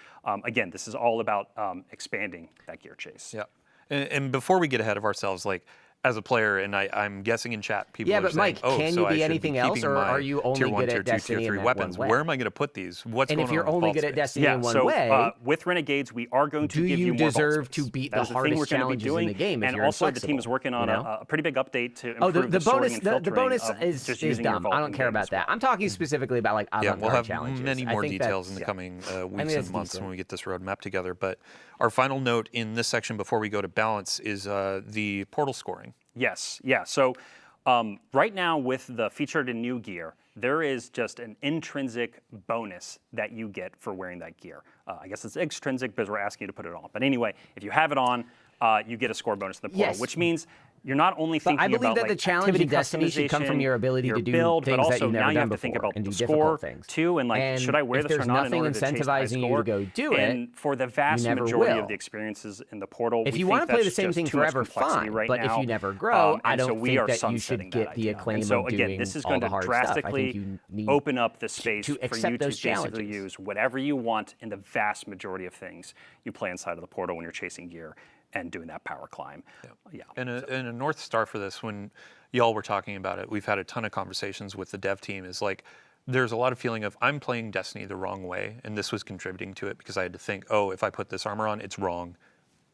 Again, this is all about expanding that gear chase. Yeah. And before we get ahead of ourselves, like as a player, and I'm guessing in chat, people Yeah, are but saying, Mike, "Oh, can so you I be should anything be else, keeping or my are you only tier 1, good tier at 2, Destiny tier in 3 that weapons? one way? Where am I going to put these? What's And going if on you're with only vault good at space?" Destiny Yeah, in one so way, with Renegades, we are going to do give you you more vault deserve space. to beat That the is thing hardest we're gonna be challenges in doing. the game if And you're also, the team is inflexible, working on you know? a pretty big update to Oh, improve the sorting bonus, and the filtering bonus of is just is using your dumb. vault I don't care in-game about as that. well. I'm talking specifically about like Yeah, avant-garde we'll have challenges. many I more think details in the that's- coming think weeks that's and months decent. when we get this roadmap together. But our final note in this section before we go to balance is the portal scoring. Yes, yeah. So right now with the featured and new gear, there is just an intrinsic bonus that you get for wearing that gear. I guess it's extrinsic because we're asking you to put it on. But anyway, if you have it on, you get a score bonus in the portal, Yes. which means you're not only But thinking I believe about that like the challenge activity in Destiny should come from customization, your ability your to do build, things but that also you've never now you done have to think before about and the do score difficult things. too, and like And should I wear if this or there's not in nothing order to chase the high incentivizing you score? to go do it, And for the vast never majority will. of the experiences in the portal, If we you think want to play the that's same just thing too much forever, complexity fine. right But now. if you never grow, I and so don't we think are that you sunsetting should that get the idea. acclaim And so of again, doing this is all going the to hard stuff. I think drastically you need open up the space to for accept you to those basically challenges. use whatever you want in the vast majority of things you play inside of the portal when you're chasing gear and doing that power climb. Yeah. And a North Star for this, when y'all were talking about it, we've had a ton of conversations with the dev team, is like, there's a lot of feeling of I'm playing Destiny the wrong way, and this was contributing to it because I had to think, oh, if I put this armor on, it's wrong.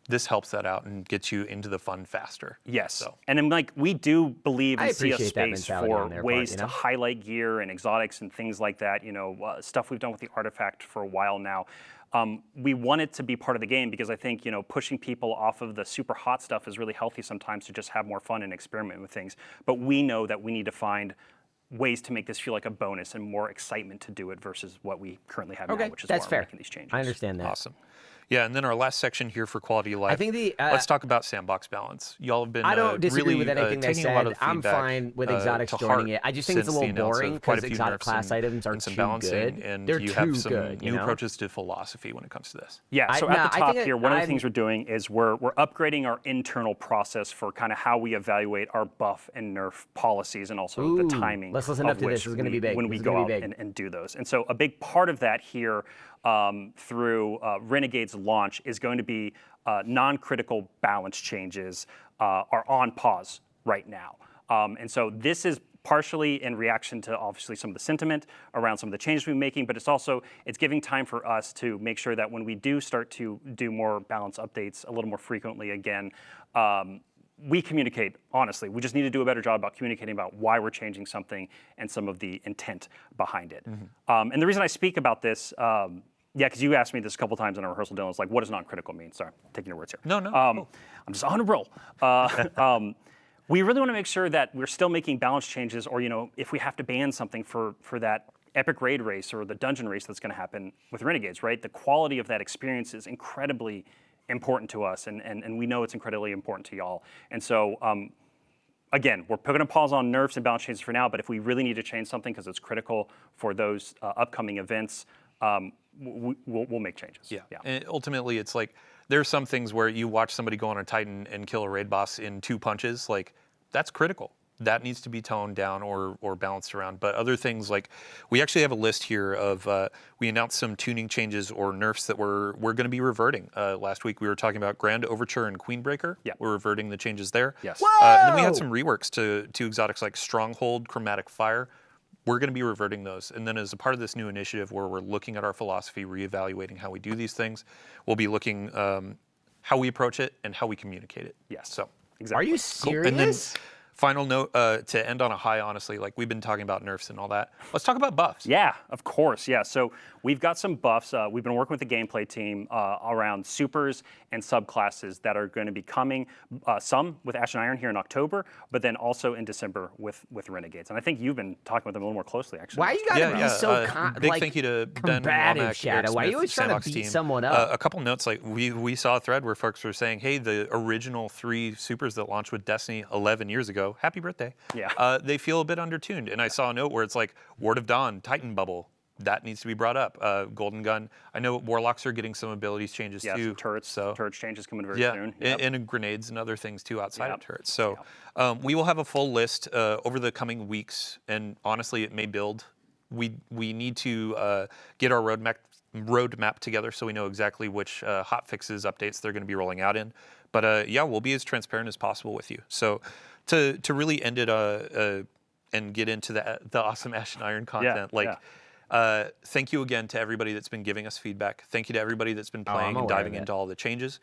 This helps that out and gets you into the fun faster. Yes, So. and then like we do believe I and see a appreciate that space mentality for on their part, ways you to know? highlight gear and exotics and things like that. You know, stuff we've done with the artifact for a while now. We want it to be part of the game because I think pushing people off of the super hot stuff is really healthy sometimes to just have more fun and experiment with things. But we know that we need to find ways to make this feel like a bonus and more excitement to do it versus what we currently have Okay, now, which is that's why we're fair. making these changes. I understand that. Awesome. Yeah, and then our last section here for quality of life. I think the let's talk about sandbox balance. Y'all have been I don't disagree really, with anything they taking a lot said. of I'm feedback, fine with exotics to joining heart it. I just think it's a since the little announce of boring quite a because few exotic nerfs class items are and some too balancing, good. and They're you too have some good. new approaches to philosophy when it comes to this. Yeah, so I at the top think here, one of the I'm- things we're doing is we're upgrading our internal process for kind of how we evaluate our buff and nerf policies and also the Ooh, timing. let's listen up of to this. which This is gonna be big. When This we is go gonna out be big. and do those. And so a big part of that here through Renegade's launch is going to be non-critical balance changes are on pause right now. And so this is partially in reaction to obviously some of the sentiment around some of the changes we're making, but it's giving time for us to make sure that when we do start to do more balance updates a little more frequently again, we communicate honestly. We just need to do a better job about communicating about why we're changing something and some of the intent behind it. And the reason I speak about this, because you asked me this a couple times in our rehearsal, Dylan, it's like, what does non-critical mean? Sorry, I'm taking your words here. No. I'm just on a roll. We really want to make sure that we're still making balance changes, or if we have to ban something for that epic raid race or the dungeon race that's going to happen with Renegades, right? The quality of that experience is incredibly important to us, and we know it's incredibly important to y'all. And so, again, we're putting a pause on nerfs and balance changes for now, but if we really need to change something because it's critical for those upcoming events, we'll make changes. Yeah. And ultimately, it's like there are some things where you watch somebody go on a Titan and kill a raid boss in 2 punches. Like that's critical. That needs to be toned down or balanced around. But other things like we actually have a list here of we announced some tuning changes or nerfs that we're going to be reverting. Last week we were talking about Grand Overture and Queenbreaker. Yeah. We're reverting the changes there. Yes. And then we had some reworks to exotics like Stronghold, Chromatic Fire. We're going to be reverting those. And then as a part of this new initiative where we're looking at our philosophy, reevaluating how we do these things, we'll be looking how we approach it and how we communicate it. Yes. So exactly. Are you serious? And then final note to end on a high, honestly, like we've been talking about nerfs and all that. Let's talk about buffs. Yeah, of course. Yeah, so we've got some buffs. We've been working with the gameplay team around supers and subclasses that are going to be coming, some with Ash and Iron here in October, but then also in December with Renegades. And I think you've been talking with them a little more closely, actually. Why you gotta be so big thank you to Ben combative, Womack, Shadow? Eric Why are you Smith, always trying to Sandbox beat team. someone up? A couple notes, like we saw a thread where folks were saying, hey, the original 3 supers that launched with Destiny 11 years ago, happy birthday. Yeah. They feel a bit undertuned. And I saw a note where it's like Ward of Dawn, Titan Bubble. That needs to be brought up. Golden Gun. I know Warlocks are getting some abilities changes too. Some turrets. So turrets changes coming very soon. And grenades and other things too outside of turrets. So we will have a full list over the coming weeks. And honestly, it may build. We need to get our roadmap together so we know exactly which hot fixes, updates they're going to be rolling out in. But yeah, we'll be as transparent as possible with you. So to really end it and get into the awesome Ash and Iron content, thank you again to everybody that's been giving us feedback. Thank you to everybody that's been playing and diving into all the changes.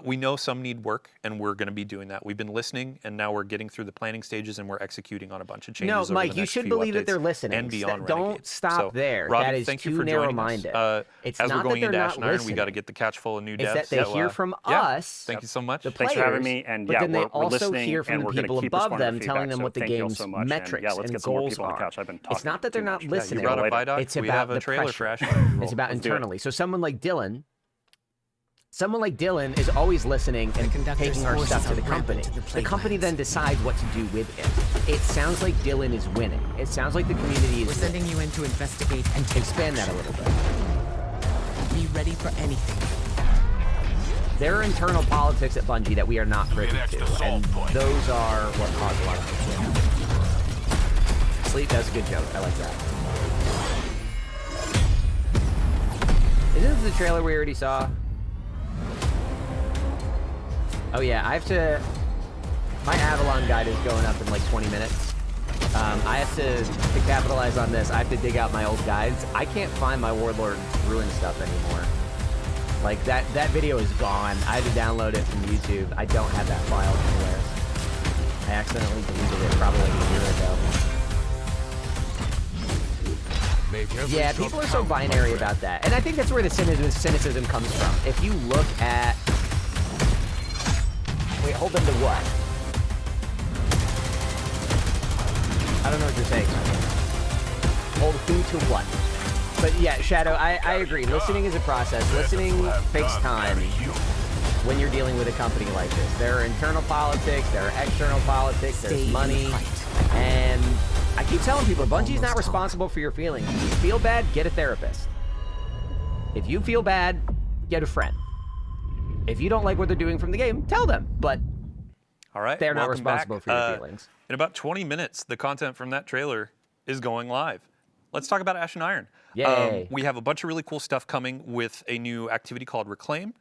We know some need work, and we're going to be doing that. We've been listening, and now we're getting through the planning stages, and we're executing on a bunch of changes. No, over Mike, the you next should few believe that updates they're listening. and beyond Don't Renegades. stop So, there. Robbie, That is thank you too for joining us. narrow-minded. It's as not we're going that into they're Ash and not Iron, we got to listening. get the catch full of new It's devs. that they hear from us. Thank you so much. The Thanks for having players, me. And but yeah, then they we're also listening, hear from and the we're going people to keep above responding them, to telling feedback. them So what the thank you all game's so much. metrics let's and get some more goals people on the are. couch. I've been talking It's not that they're too not much. listening. You brought up Vidoc. It's We about have a the trailer for pressure. Ash and Iron. It's about Let's do it. internally. So someone like Dylan. Someone like Dylan is always listening and taking our stuff to the company. The company then decides what to do with it. It sounds like Dylan is winning. It sounds like the community is We're sending you in to investigate and take Expand that a little bit. Be ready for anything. There are internal politics at Bungie that we are not privy to, and those are what cause a lot of this. Sleep, that's a good joke. I like that. Isn't this the trailer we already saw? Oh yeah, I have to... My Avalon guide is going up in like 20 minutes. I have to capitalize on this, I have to dig out my old guides. I can't find my Warlord Ruin stuff anymore. Like, that video is gone. I had to download it from YouTube. I don't have that file anywhere. I accidentally deleted it probably like a year ago. Yeah, people are so binary about that. And I think that's where the cynicism comes from. If you look at... Wait, hold them to what? I don't know what you're saying. Hold who to what? But yeah, Shadow, I agree. Listening is a process. Listening takes time when you're dealing with a company like this. There are internal politics, there are external politics, there's money, and I keep telling people, Bungie's not responsible for your feelings. If you feel bad, get a therapist. If you feel bad, get a friend. If you don't like what they're doing from the game, tell them, but all right, they're not welcome responsible back. for your feelings. In about 20 minutes, the content from that trailer is going live. Let's talk about Ash and Iron. Yay. We have a bunch of really cool stuff coming with a new activity called Reclaim.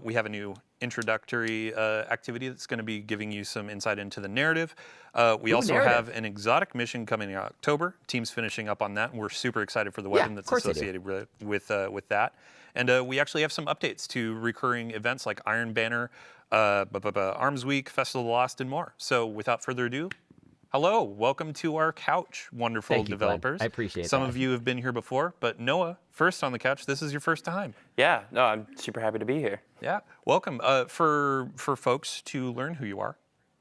We have a new introductory activity that's going to be giving you some insight into the narrative. We also have an exotic mission coming in October. Team's finishing up on that, and we're super excited for the weapon that's associated with that. And we actually have some updates to recurring events like Iron Banner, Arms Week, Festival of the Lost, and more. So without further ado, hello, welcome to our couch, wonderful developers. I appreciate Some that. of you have been here before, but Noah, first on the couch, this is your first time. Yeah, no, I'm super happy to be here. Yeah, welcome. For folks to learn who you are,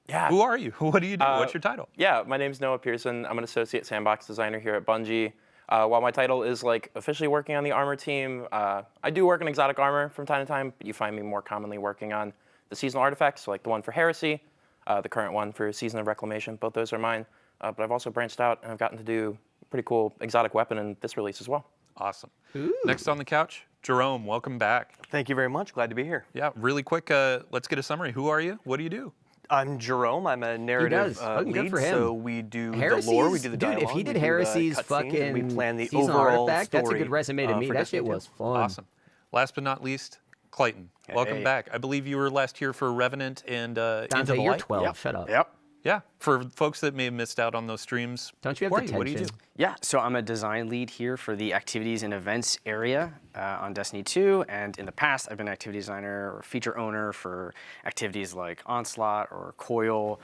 Yeah. who are you? What do you do? What's your title? Yeah, my name's Noah Pearson. I'm an associate sandbox designer here at Bungie. While my title is like officially working on the armor team, I do work in exotic armor from time to time, but you find me more commonly working on the seasonal artifacts, so like the one for Heresy, the current one for Season of Reclamation. Both those are mine. But I've also branched out and I've gotten to do a pretty cool exotic weapon in this release as well. Awesome. Next on the couch, Jerome, welcome back. Thank you very much. Glad to be here. Yeah, really quick, let's get a summary. Who are you? What do you do? I'm Jerome. I'm a narrative good lead, for him. so we do Heresies? the lore, we do the dialogue. Dude, if he we did do the Heresy's cutscenes, fucking and we plan the seasonal overall artifact, story. that's a good resume to me. for That Destiny shit 2. was fun. Awesome. Last but not least, Clayton. Welcome back. I believe you were last here for Revenant and Into Dante, the you're Light. 12. Shut up. Yep. Yeah, for folks that may have missed out on those streams. Don't you have who are detention? What do you do? Yeah, so I'm a design lead here for the activities and events area on Destiny 2, and in the past I've been activity designer or feature owner for activities like Onslaught or Coil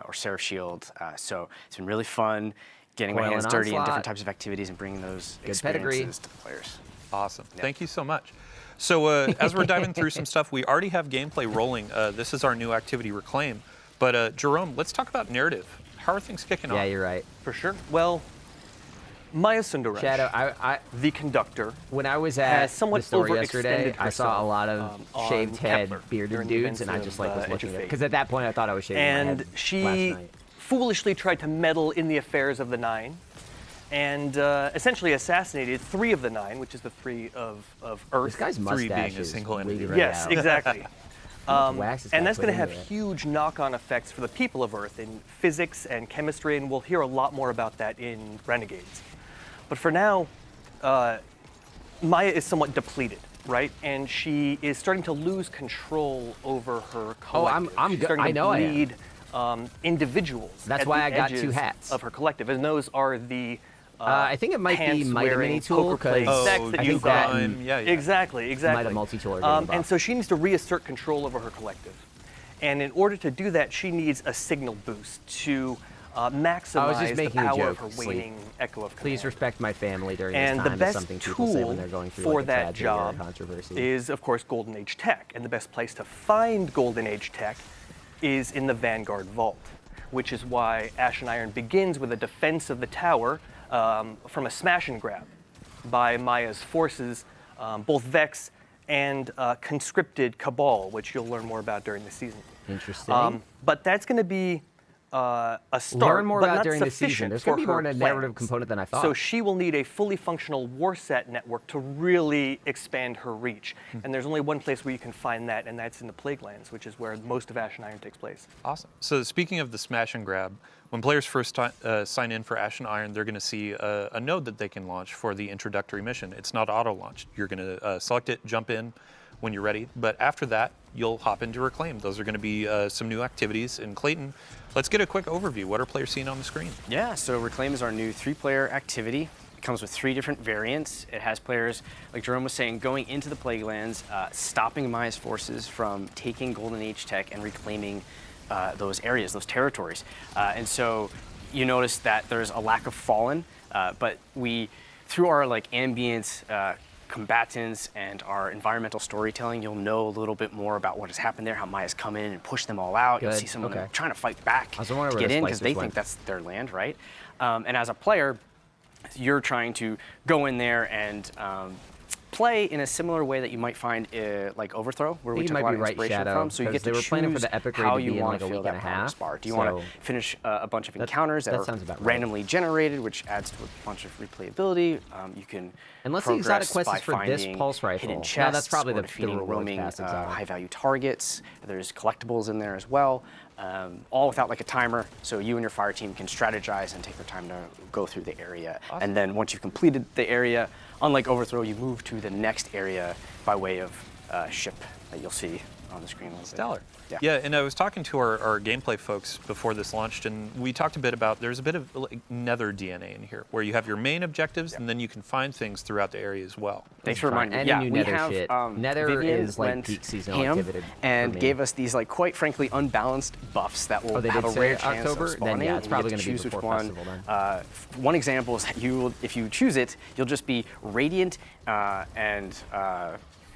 or Seraph Shield. So it's been really fun getting Coil my hands and dirty in Onslaught. different types of activities and bringing those Good pedigree. experiences to the players. Awesome. Thank you so much. So as we're diving through some stuff, we already have gameplay rolling. This is our new activity, Reclaim. But Jerome, let's talk about narrative. How are things kicking off? Yeah, you're right. For sure. Well, Maya Sundaresh, Shadow, the conductor, when I was has at somewhat the store yesterday, overextended I saw a lot of herself, on shaved head, Kepler bearded during the dudes, events and I just like of, was Edge looking of at it. Fate. Because at that point, I thought I was shaving my And head she last night. foolishly tried to meddle in the affairs of the Nine, and essentially assassinated 3 of the 9, which is the 3 of Earth. This guy's 3 mustache being a is single really entity. right Yes, out. exactly. wax this guy And that's put going to have into it. huge knock-on effects for the people of Earth in physics and chemistry, and we'll hear a lot more about that in Renegades. But for now, Maya is somewhat depleted, right? And she is starting to lose control over her collective. I'm She's good. starting I to know I am. bleed individuals. That's at why the I got 2 edges hats. of her collective, and those are the I think it might be pants-wearing, Might have Mini Tool, poker-playing because sex Oh, that I you think got. that yeah, yeah. Exactly. Might have multi-tool or getting and so she needs to reassert control over her collective. And in order to do that, she needs a signal boost to maximize the making a power joke, of her Sleep. waning echo of Please command. respect my family during And this the time. Is best something people say when tool they're going through for like a that tragedy or a job controversy. is, of course, Golden Age tech. And the best place to find Golden Age tech is in the Vanguard Vault, which is why Ash and Iron begins with a defense of the tower from a smash and grab by Maya's forces, both Vex and conscripted Cabal, which you'll learn more about during the season. Interesting. But that's going to be a start, Learn more but about not during the season. sufficient There's for going to be more her in a narrative plans. component than I thought. So she will need a fully functional war set network to really expand her reach. And there's only one place where you can find that, and that's in the Plaguelands, which is where most of Ash and Iron takes place. Awesome. So speaking of the smash and grab, when players first sign in for Ash and Iron, they're going to see a node that they can launch for the introductory mission. It's not auto-launched. You're going to select it, jump in when you're ready. But after that, you'll hop into Reclaim. Those are going to be some new activities. And Clayton, let's get a quick overview. What are players seeing on the screen? Yeah, so Reclaim is our new 3-player activity. It comes with 3 different variants. It has players, like Jerome was saying, going into the Plaguelands, stopping Maya's forces from taking Golden Age tech and reclaiming those areas, those territories. And so you notice that there's a lack of Fallen, but we, through our ambient combatants and our environmental storytelling, you'll know a little bit more about what has happened there, how Maya's come in and pushed them all out. You'll Good. see some of Okay. them trying to fight back I was wondering to where get the in because they splicers think went. that's their land, right? And as a player, you're trying to go in there and play in a similar way that you might find like Overthrow, where we You took might a lot be of right, inspiration Shadow, from. So you 'cause get to they were planning for choose the epic raid how to you be in, want like, to a feel week and that a half, progress bar. Do you want so- to finish a bunch of encounters that that are sounds about right. randomly generated, which adds to a bunch of replayability? You can Unless the exotic progress quest by is for this finding pulse rifle. hidden No, chests that's probably or the defeating rewards roaming past exotic. high-value targets. There's collectibles in there as well, all without like a timer, so you and your fire team can strategize and take your time to go through the area. Awesome. And then once you've completed the area, unlike Overthrow, you move to the next area by way of ship that you'll see on the screen. A little bit. Stellar. Yeah. Yeah, and I was talking to our gameplay folks before this launched, and we talked a bit about there's a bit of Nether DNA in here, where you have your main objectives, and then you can find things throughout the area as well. Thanks for reminding me. Any Yeah, new we Nether have shit. Nether Vivian is, like, went peak seasonal ham activity for and me. gave us these quite frankly unbalanced buffs that will Oh, they have did a say rare chance October? of Then, spawning. yeah, it's and probably you get gonna be to choose which before one. festival then. One example is that if you choose it, you'll just be radiant and.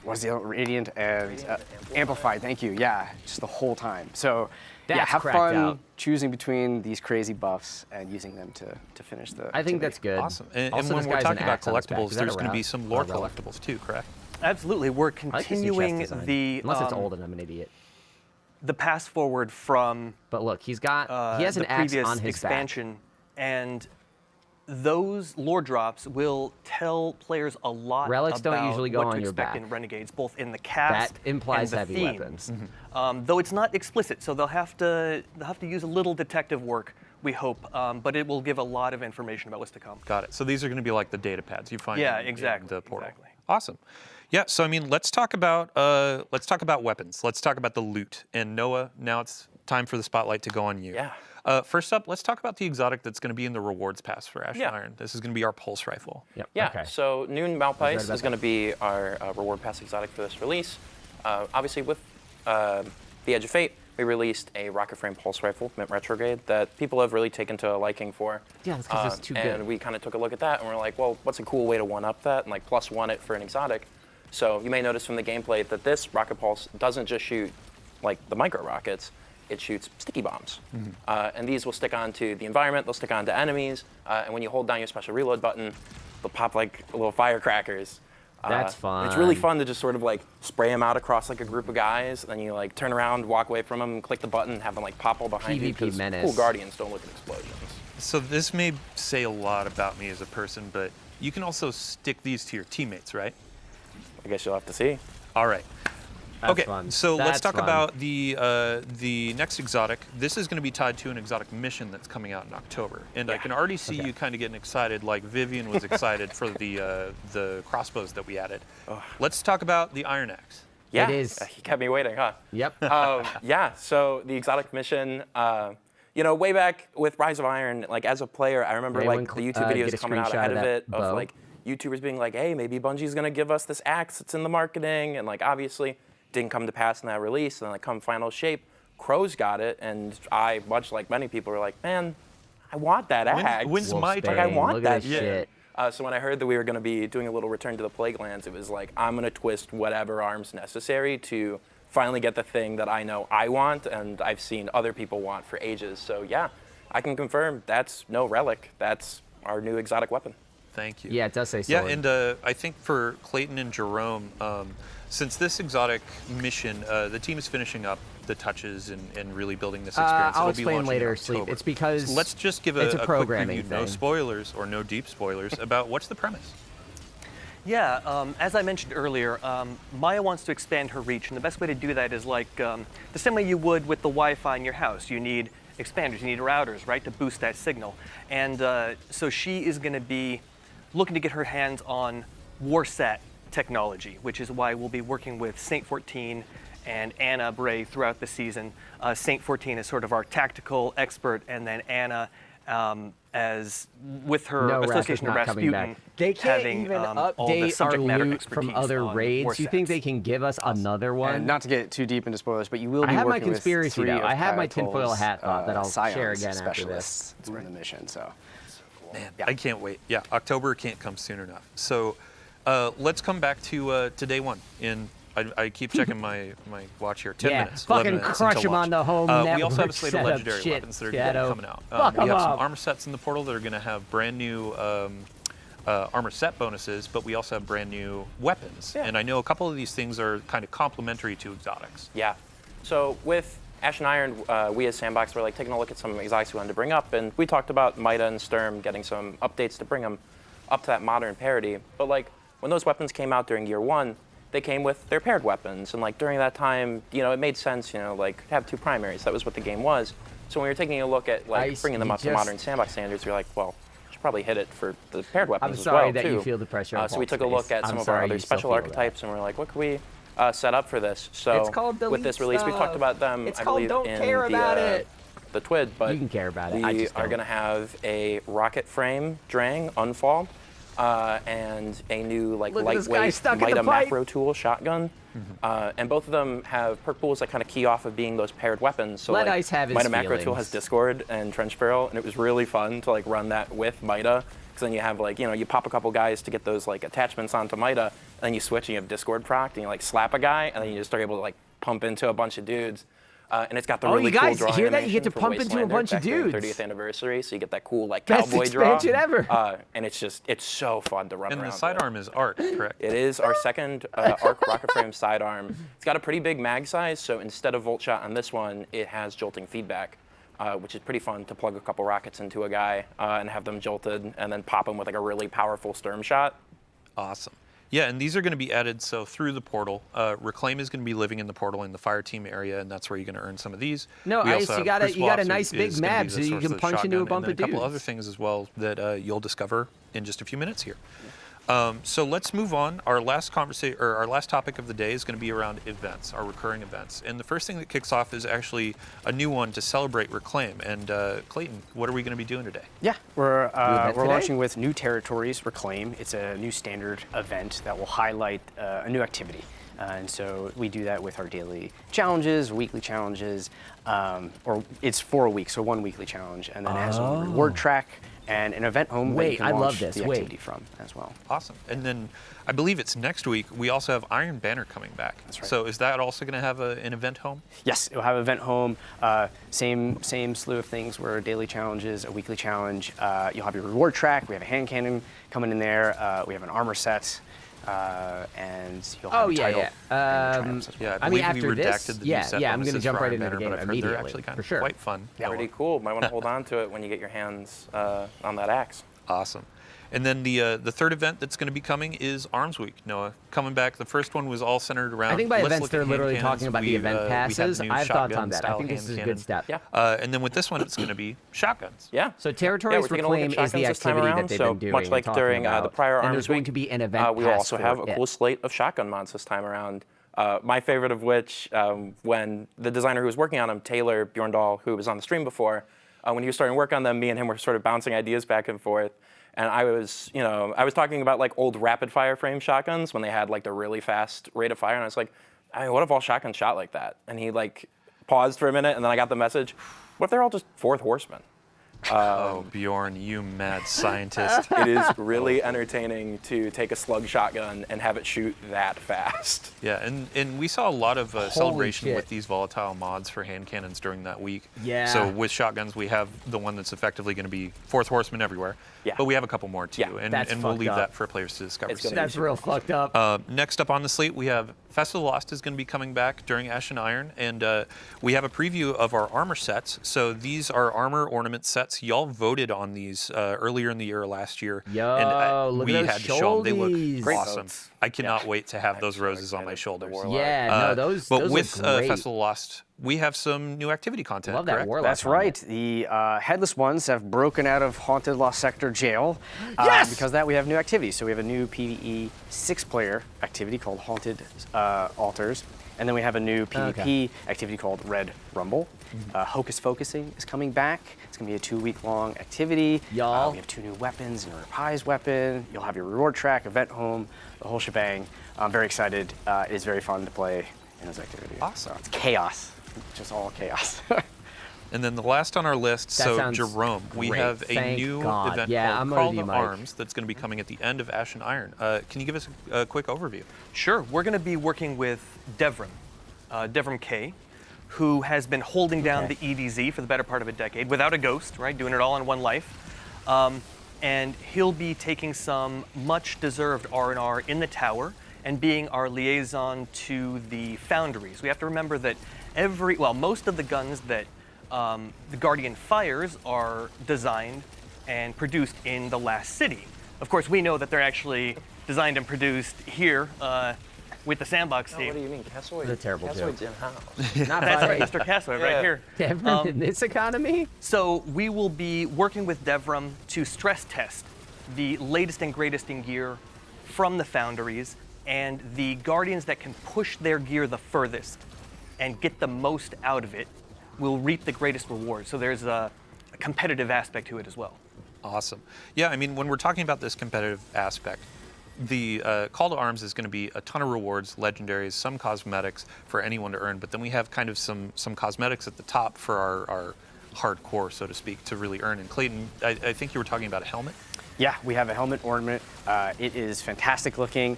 What's the other? Radiant and amplified. Thank you. Yeah, just the whole time. So, yeah, That's have cracked fun out. choosing between these crazy buffs and using them to finish the. I think activity. that's good. Awesome. And Also, when this we're guy's talking an about axe on his back. collectibles, Is that there's a going to be relic? some lore Or relic? collectibles too, correct? Absolutely. We're I like this new chest continuing design. the Unless it's old and I'm an idiot. the pass forward from But look, he has an the axe previous on his expansion, and those lore drops will tell players a lot Relics about don't usually go what on to your expect back. in Renegades, both in the cast That implies and the heavy themes. weapons. Though it's not explicit, so they'll have to use a little detective work, we hope, but it will give a lot of information about what's to come. Got it. So these are going to be like the data pads you find Yeah, in exactly, the portal. exactly. Awesome. Yeah, so I mean, let's talk about weapons. Let's talk about the loot. And Noah, now it's time for the spotlight to go on you. Yeah. First up, let's talk about the exotic that's going to be in the rewards pass for Ash and Iron. This is going to be our pulse rifle. Yep. Yeah, Okay. so Noon Malpice about is going to be our reward pass exotic for this release. Obviously, with the Edge of Fate, we released a rocket frame pulse rifle, Mint Retrograde, that people have really taken to a liking for. Yeah, that's because it's too good. And we kind of took a look at that, and we're like, well, what's a cool way to one-up that and like plus one it for an exotic? So you may notice from the gameplay that this rocket pulse doesn't just shoot like the micro rockets. It shoots sticky bombs. And these will stick onto the environment, they'll stick onto enemies, and when you hold down your special reload button, they'll pop like little firecrackers. That's fun. It's really fun to just sort of like spray them out across like a group of guys, then you like turn around, walk away from them, click the button, have them like pop all behind you, PvP because menace. cool Guardians don't look at explosions. So this may say a lot about me as a person, but you can also stick these to your teammates, right? I guess you'll have to see. All right. That's okay, fun. so let's That's talk fun. about the next exotic. This is going to be tied to an exotic mission that's coming out in October, and I can already see you kind of getting excited, like Vivian was excited for the crossbows that we added. Let's talk about the Iron Axe. Yeah, It is. He kept me waiting, huh? Yep. Yeah, so the exotic mission, you know, way back with Rise of Iron, like as a player, I remember Anyone like the YouTube videos get a coming out screenshot ahead of of that it, bow? of like YouTubers being like, hey, maybe Bungie's gonna give us this axe that's in the marketing, and like obviously didn't come to pass in that release, and like come final shape, Crow's got it, and I, much like many people, were like, man, I want that axe. When's my Like, I want Look at that this shit. shit. So when I heard that we were going to be doing a little Return to the Plaguelands, it was like, I'm going to twist whatever arms necessary to finally get the thing that I know I want and I've seen other people want for ages. So yeah, I can confirm that's no relic. That's our new exotic weapon. Thank you. Yeah, it does say Yeah, sword. and I think for Clayton and Jerome, since this exotic mission, the team is finishing up the touches and really building this experience. I'll It'll be explain launching in later, Sleep. October. It's because So let's just give it's a quick programming preview, no thing. spoilers or no deep spoilers, about what's the premise. Yeah, as I mentioned earlier, Maya wants to expand her reach, and the best way to do that is like the same way you would with the Wi-Fi in your house. You need expanders, you need routers, right, to boost that signal. And so she is going to be looking to get her hands on Warsat technology, which is why we'll be working with Saint 14 and Anna Bray throughout the season. Saint 14 is sort of our tactical expert, and then Anna, as with her No, Raph is association of not coming back. Rasputin, They can't having even all the update our subject matter loot from expertise other on raids. You think Warsats. they can give us another one? And not to get too deep into spoilers, but you will be I have my working with conspiracy, three though. of I have my Kyle tinfoil Toll's, hat thought that I'll share Scions again after this. specialists to run the mission. So, Man, I can't wait. Yeah, October can't come soon enough. So let's come back to day one. I keep checking my watch here. 10 Yeah, minutes. 11 fucking minutes crush until 'em on launch. the home We also have a network slate of setup legendary shit, weapons that are Shadow. coming out. Fuck We 'em have some up. armor sets in the portal that are going to have brand new armor set bonuses, but we also have brand new weapons. Yeah. And I know a couple of these things are kind of complementary to exotics. Yeah. So with Ash and Iron, we as Sandbox were like taking a look at some exotics we wanted to bring up, and we talked about Mida and Sturm getting some updates to bring them up to that modern parity. But like when those weapons came out during year one, they came with their paired weapons, and like during that time, you know, it made sense, you know, like have two primaries. That was what the game was. So when we were taking a look at like Ice, bringing them you up to just- modern Sandbox standards, we were like, well, we should probably hit it for the paired weapons I'm as sorry well that too. you feel the pressure on So we Paul's took a look face. at some I'm of our sorry other you still special feel that. archetypes, and we're like, what could we set up for this? So It's called with this delete release, we talked stuff. about them. It's I called believe don't in care about it. the TWID, but You can care about it. we I just are don't. going to have a rocket frame Drang Unfall and a new like Look at this guy lightweight stuck in the Mida pipe. macro tool shotgun. And both of them have perk pools that kind of key off of being those paired weapons. So Let like, Ice have his Mida macro tool feelings. has Discord and Trench Barrel, and it was really fun to like run that with Mida. Because then you have like, you know, you pop a couple guys to get those like attachments onto Mida, and then you switch and you have Discord proc, and you like slap a guy, and then you just are able to like pump into a bunch of dudes. And it's got the Oh, really you guys cool draw hear that? You get to animation for pump into a Wastelander bunch of back during dudes. 30th anniversary, so you get that cool like Best cowboy draw. expansion ever. And it's so fun to run And around. the with. sidearm is arc, correct? It is our second arc rocket frame sidearm. It's got a pretty big mag size, so instead of volt shot on this one, it has jolting feedback. which is pretty fun to plug a couple rockets into a guy and have them jolted and then pop him with like a really powerful Sturm shot. Awesome. Yeah, and these are going to be added so through the portal. Reclaim is going to be living in the portal in the fire team area, and that's where you're going to earn some of these. No, We Ice, also you have got a Crucible nice Officer big is gonna be map, the so you source can of the punch into a shotgun, bunch and of then a couple dudes. other things as well that you'll discover in just a few minutes here. So let's move on. Our last conversation, or our last topic of the day, is going to be around events, our recurring events. And the first thing that kicks off is actually a new one to celebrate Reclaim. And Clayton, what are we going to be doing today? Yeah, we're today? launching with New Territories Reclaim. It's a new standard event that will highlight a new activity. And so we do that with our daily challenges, weekly challenges, or it's for a week, so one weekly challenge. And then it has a reward track and an event home that you Wait, can I love launch this. the Wait. activity from as well. Awesome. And then I believe it's next week, we also have Iron Banner coming back. That's right. So is that also going to have an event home? Yes, it'll have event home, same slew of things where daily challenges, a weekly challenge. You'll have your reward track. We have a hand cannon coming in there. We have an armor set. And you'll have a title. Yeah, I I believe mean, we after redacted this, the new yeah, set yeah, I'm going to bonuses jump for right Iron into the Banner, game but I've heard they're immediately, actually kind for of sure. quite fun. Pretty cool. Might want to hold on to it when you get your hands on that axe. Awesome. And then the third event that's going to be coming is Arms Week. Noah, coming back. The first one was all centered around. I think by let's events look at they're hand literally cannons. talking about the event we have passes. new I have thoughts on that. I shotgun-style think this hand is a good cannons. step. Yeah. And then with this one, it's going to be shotguns. Yeah. So Yeah, Territories we're taking a look at Reclaim is the shotguns this time activity around, that they've so been doing. much and like talking during the about. prior and Arms there's going Week, to be an event we will pass also for have a it. cool slate of shotgun mods this time around. My favorite of which, when the designer who was working on them, Taylor Bjorndal, who was on the stream before, when he was starting to work on them, me and him were sort of bouncing ideas back and forth. And I was talking about like old rapid fire frame shotguns when they had like the really fast rate of fire, and I was like, I mean, what if all shotguns shot like that? And he like paused for a minute, and then I got the message, what if they're all just fourth horsemen? Oh, Bjorn, you mad scientist. It is really entertaining to take a slug shotgun and have it shoot that fast. Yeah, and we saw a lot of celebration shit. with these volatile mods for hand cannons during that week. Yeah. So with shotguns, we have the one that's effectively going to be fourth horseman everywhere. Yeah. But we have a couple more too, Yeah, and that's we'll fucked leave up. that for players to discover. It's gonna soon. be That's real fucked up. Next up on the slate, we have Festival Lost is going to be coming back during Ash and Iron, and we have a preview of our armor sets. So these are armor ornament sets. Y'all voted on these earlier in the year last year, Yo, and look we at those had to show them. They look shouldies. Great awesome. votes. I cannot wait to have those roses on my shoulders. Warlock. Yeah, no, those. But those with look great. Festival Lost, we have some new activity content. Love that correct? Warlock. That's helmet. right. The Headless Ones have broken out of Haunted Lost Sector jail. Yes! Because of that, we have new activities. So we have a new PvE 6-player activity called Haunted Altars. And then we have a new PvP activity called Red Rumble. Hocus Focusing is coming back. It's going to be a 2-week-long activity. Y'all. We have 2 new weapons, your prize weapon. You'll have your reward track, event home, the whole shebang. I'm very excited. It is very fun to play in those activities. Awesome. So it's chaos. Just all chaos. And then the last on our list, That so sounds Jerome, we great. have a Thank new God. event Yeah, called I'm Call with you, to Mike. Arms that's going to be coming at the end of Ash and Iron. Can you give us a quick overview? Sure. We're going to be working with Devrim K, who has been holding down the EDZ for the better part of a decade without a ghost, right? Doing it all in one life. And he'll be taking some much-deserved R&R in the tower and being our liaison to the foundries. We have to remember that most of the guns that the Guardian fires are designed and produced in the last city. Of course, we know that they're actually designed and produced here with the sandbox team. What do you mean? Castaway? That's a terrible joke. Castaway's in-house. Not That's by right, Mr. Castaway, right here. Devrim in this economy. So we will be working with Devrim to stress test the latest and greatest in gear from the foundries, and the Guardians that can push their gear the furthest and get the most out of it will reap the greatest reward. So there's a competitive aspect to it as well. Awesome. Yeah, I mean, when we're talking about this competitive aspect, the Call to Arms is going to be a ton of rewards, legendaries, some cosmetics for anyone to earn, but then we have kind of some cosmetics at the top for our hardcore, so to speak, to really earn. And Clayton, I think you were talking about a helmet? Yeah, we have a helmet ornament. It is fantastic looking.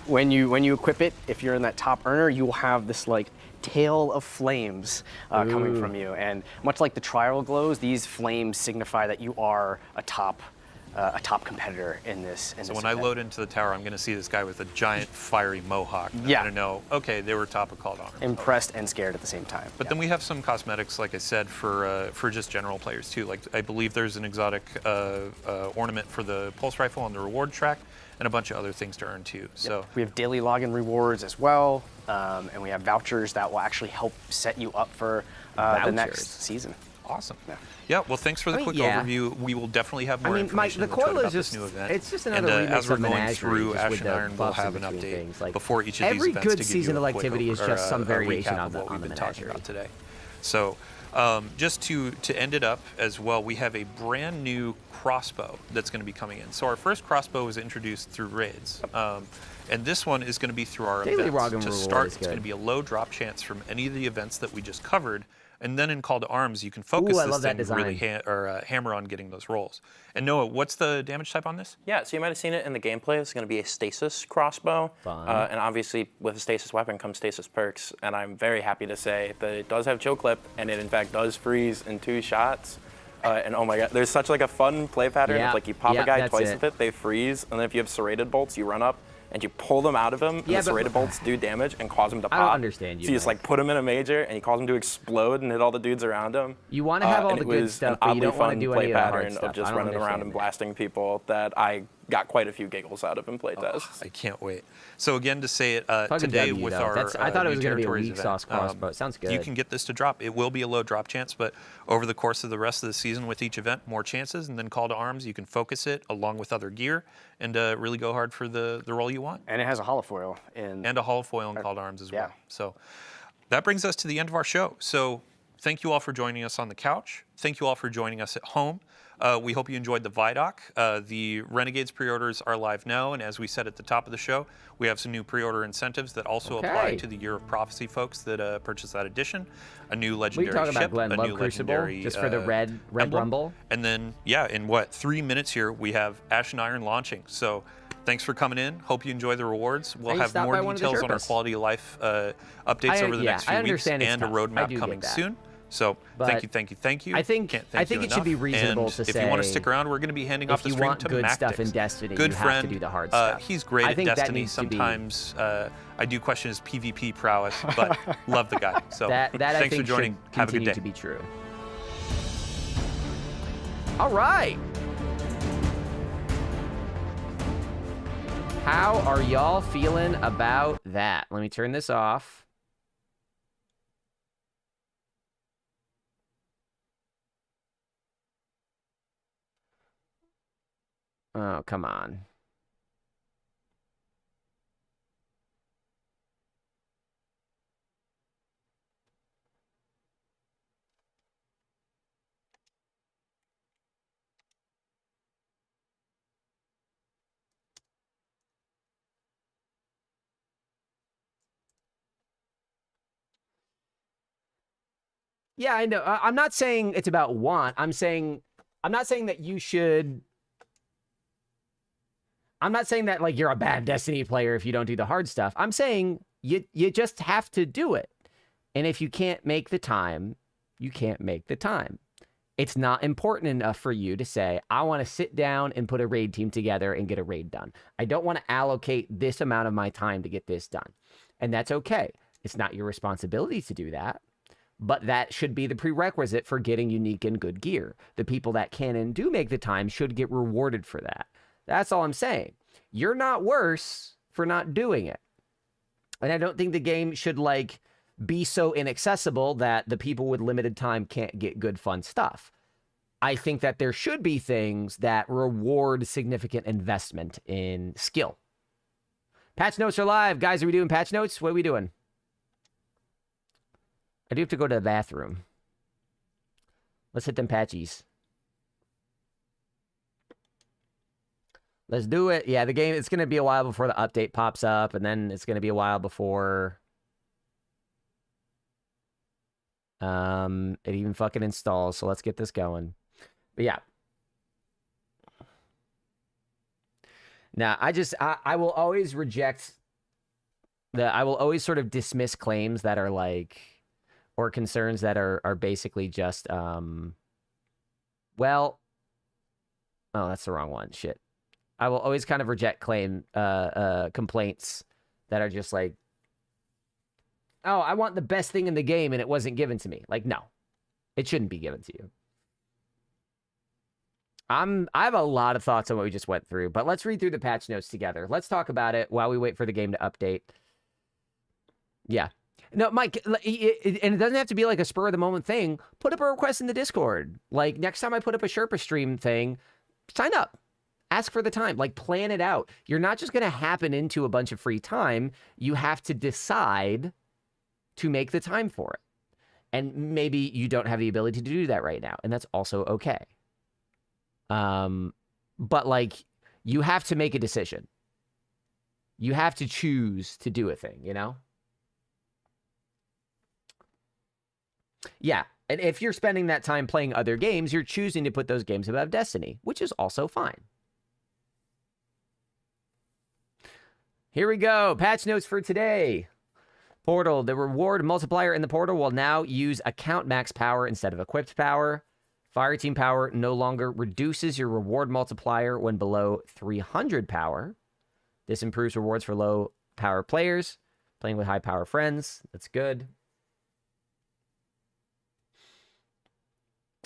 When you equip it, if you're in that top earner, you will have this like tail of flames coming from you. And much like the trial glows, these flames signify that you are a top a top competitor in this. So when I load into the tower, I'm going to see this guy with a giant fiery mohawk. Yeah. I'm going to know, okay, they were top of Called Arms. Impressed and scared at the same time. But then we have some cosmetics, like I said, for just general players too. Like I believe there's an exotic ornament for the pulse rifle on the reward track, and a bunch of other things to earn too. So we have daily login rewards as well, and we have vouchers that will actually help set you up for the next season. Awesome. Yeah. Well, thanks for the quick overview. We will definitely have more information the in the tweet Coil about is this just, new event. it's just another remix as we're of going Menagerie, through just Ash with and the Iron, we'll buffs have in an between update things. Like, before each of these every events good to give seasonal you a quick activity is just some a variation recap on of the what we've been talking Menagerie. about today. So just to end it up as well, we have a brand new crossbow that's going to be coming in. So our first crossbow was introduced through raids. And this one is going to be through our Daily events. Roggen To reward start, is it's going good. to be a low drop chance from any of the events that we just covered. And then in Call to Arms, you can focus I this love that thing design. really hammer on getting those rolls. And Noah, what's the damage type on this? Yeah, so you might have seen it in the gameplay. It's going to be a stasis crossbow. And obviously, with a stasis weapon comes stasis perks. And I'm very happy to say that it does have chill clip, and it in fact does freeze in 2 shots. And oh my god, there's such like a fun play pattern. Yeah. Of, like you pop Yeah, a guy that's twice it. with it, they freeze, and then if you have serrated bolts, you run up and you pull them out of him, and Yeah, the but- serrated bolts do damage and cause him to pop. I don't understand you, So you just Mike. like put him in a major, and you cause him to explode and hit all the dudes around him. You want to have all and the it good was stuff, an but you oddly don't want to fun do play any of the hard pattern stuff. of just I don't running around understand and that. blasting people that I got quite a few giggles out of in playtests. I can't wait. So again, to say it Fucking today W, with though. our I thought it new was gonna be a territories weak event, sauce crossbow. It sounds You good. can get this to drop. It will be a low drop chance, but over the course of the rest of the season with each event, more chances, and then Call to Arms, you can focus it along with other gear and really go hard for the role you want. And it has a holofoil in. And a holofoil in Call to Arms as well. Yeah. So that brings us to the end of our show. So thank you all for joining us on the couch. Thank you all for joining us at home. We hope you enjoyed the Vidoc. The Renegades pre-orders are live now, and as we said at the top of the show, we have some new pre-order incentives that also apply Okay. to the Year of Prophecy folks that purchase that edition. A new We legendary talk about ship, Glenn a Love new Crucible legendary just for the red emblem. rumble. And then, yeah, in what, 3 minutes here, we have Ash and Iron launching. So thanks for coming in. Hope you enjoy the rewards. We'll Hey, have stop more by one of the details on our Sherpas. quality of life updates over the next few I weeks understand it's and a tough. I roadmap do get coming that. soon. So But thank you. I think Can't thank you it should be enough. reasonable And to if you want to say stick around, we're going to be handing if off the you stream want to good Mactix. stuff in Destiny, Good you friend. have to do the hard stuff. He's great I at think that Destiny. needs to be- Sometimes I do question his PvP prowess, but love the guy. So that I thanks think for joining. should Have a good continue day. to be true. All right. How are y'all feeling about that? Let me turn this off. Oh, come on. Yeah, I know. I'm not saying it's about want. I'm not saying that you should. I'm not saying that like you're a bad Destiny player if you don't do the hard stuff. I'm saying you just have to do it. And if you can't make the time, you can't make the time. It's not important enough for you to say, I want to sit down and put a raid team together and get a raid done. I don't want to allocate this amount of my time to get this done. And that's okay. It's not your responsibility to do that. But that should be the prerequisite for getting unique and good gear. The people that can and do make the time should get rewarded for that. That's all I'm saying. You're not worse for not doing it. And I don't think the game should like be so inaccessible that the people with limited time can't get good, fun stuff. I think that there should be things that reward significant investment in skill. Patch notes are live. Guys, are we doing patch notes? What are we doing? I do have to go to the bathroom. Let's hit them patchies. Let's do it. Yeah, the game, it's going to be a while before the update pops up, and then it's going to be a while before it even fucking installs. So let's get this going. But yeah. Now, I will always reject I will always sort of dismiss claims that are like, or concerns that are basically just, well, Oh, that's the wrong one. Shit. I will always kind of reject complaints that are just like, oh, I want the best thing in the game and it wasn't given to me. Like, no, it shouldn't be given to you. I have a lot of thoughts on what we just went through, but let's read through the patch notes together. Let's talk about it while we wait for the game to update. Yeah. No, Mike, and it doesn't have to be like a spur of the moment thing. Put up a request in the Discord. Like, next time I put up a Sherpa stream thing, sign up. Ask for the time. Like, plan it out. You're not just going to happen into a bunch of free time. You have to decide to make the time for it. And maybe you don't have the ability to do that right now. And that's also okay. But, like, you have to make a decision. You have to choose to do a thing, you know? Yeah. And if you're spending that time playing other games, you're choosing to put those games above Destiny, which is also fine. Here we go. Patch notes for today. Portal. The reward multiplier in the portal will now use account max power instead of equipped power. Fireteam power no longer reduces your reward multiplier when below 300 power. This improves rewards for low power players playing with high power friends. That's good.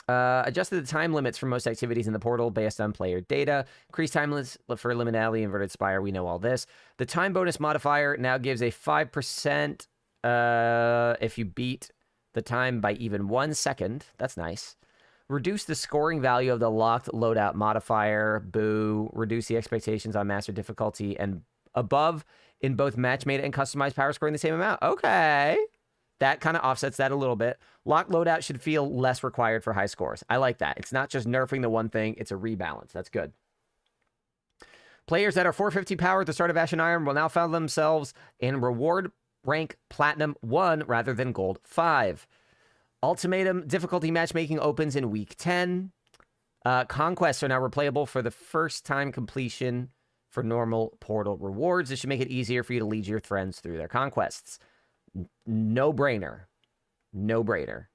Adjusted the time limits for most activities in the portal based on player data. Increased time limits for Liminality, Inverted Spire. We know all this. The time bonus modifier now gives a 5% if you beat the time by even 1 second. That's nice. Reduce the scoring value of the locked loadout modifier. Boo. Reduce the expectations on master difficulty and above in both match-made and customized power scoring the same amount. Okay. That kind of offsets that a little bit. Locked loadout should feel less required for high scores. I like that. It's not just nerfing the one thing. It's a rebalance. That's good. Players that are 450 power at the start of Ash and Iron will now find themselves in reward rank Platinum 1 rather than Gold 5. Ultimatum difficulty matchmaking opens in week 10. Conquests are now replayable for the first time completion for normal portal rewards. This should make it easier for you to lead your friends through their conquests. No brainer. No brainer.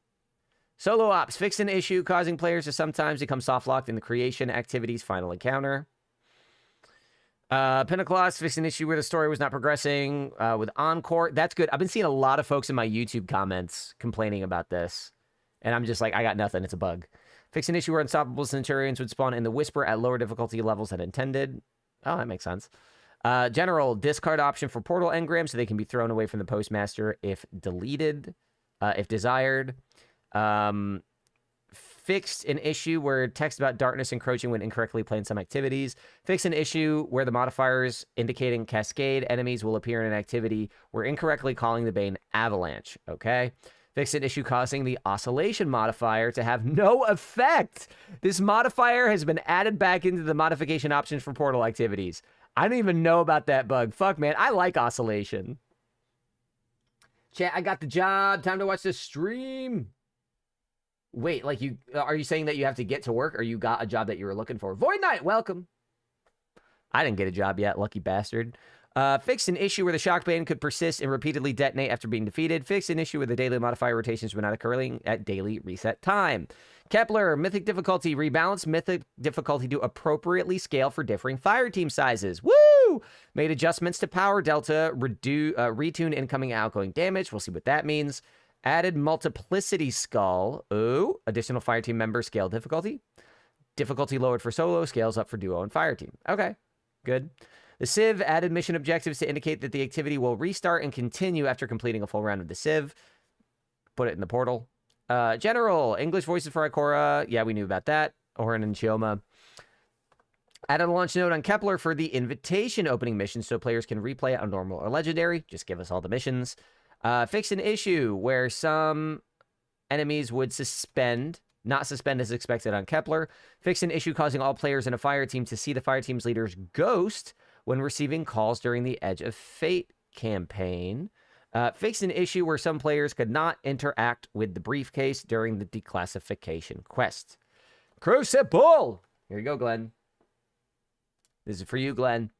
Solo ops. Fix an issue causing players to sometimes become soft locked in the creation activity's final encounter. Pinnacles. Fix an issue where the story was not progressing with Encore. That's good. I've been seeing a lot of folks in my YouTube comments complaining about this. And I'm just like, I got nothing. It's a bug. Fix an issue where unstoppable Centurions would spawn in the Whisper at lower difficulty levels than intended. Oh, that makes sense. General, discard option for portal engrams so they can be thrown away from the postmaster if deleted, if desired. Fixed an issue where text about darkness encroaching when incorrectly playing some activities. Fix an issue where the modifiers indicating cascade enemies will appear in an activity where incorrectly calling the Bane avalanche. Okay. Fix an issue causing the oscillation modifier to have no effect. This modifier has been added back into the modification options for portal activities. I don't even know about that bug. Fuck, man. I like oscillation. Chat, I got the job. Time to watch the stream. Wait, like are you saying that you have to get to work or you got a job that you were looking for? Void Knight, welcome. I didn't get a job yet, lucky bastard. Fix an issue where the shock band could persist and repeatedly detonate after being defeated. Fix an issue where the daily modifier rotations were not occurring at daily reset time. Kepler, mythic difficulty. Rebalance mythic difficulty to appropriately scale for differing fire team sizes. Woo! Made adjustments to power delta. Retune incoming and outgoing damage. We'll see what that means. Added multiplicity skull. Ooh. Additional fire team member scale difficulty. Difficulty lowered for solo. Scales up for duo and fire team. Okay. Good. The Civ added mission objectives to indicate that the activity will restart and continue after completing a full round of the Civ. Put it in the portal. General, English voices for Ikora. Yeah, we knew about that. Orin and Chioma. Added a launch note on Kepler for the invitation opening missions so players can replay it on normal or legendary. Just give us all the missions. Fix an issue where some enemies would not suspend as expected on Kepler. Fix an issue causing all players in a fire team to see the fire team's leader's ghost when receiving calls during the Edge of Fate campaign. Fix an issue where some players could not interact with the briefcase during the declassification quest. Crucible! Here you go, Glenn. This is for you, Glenn.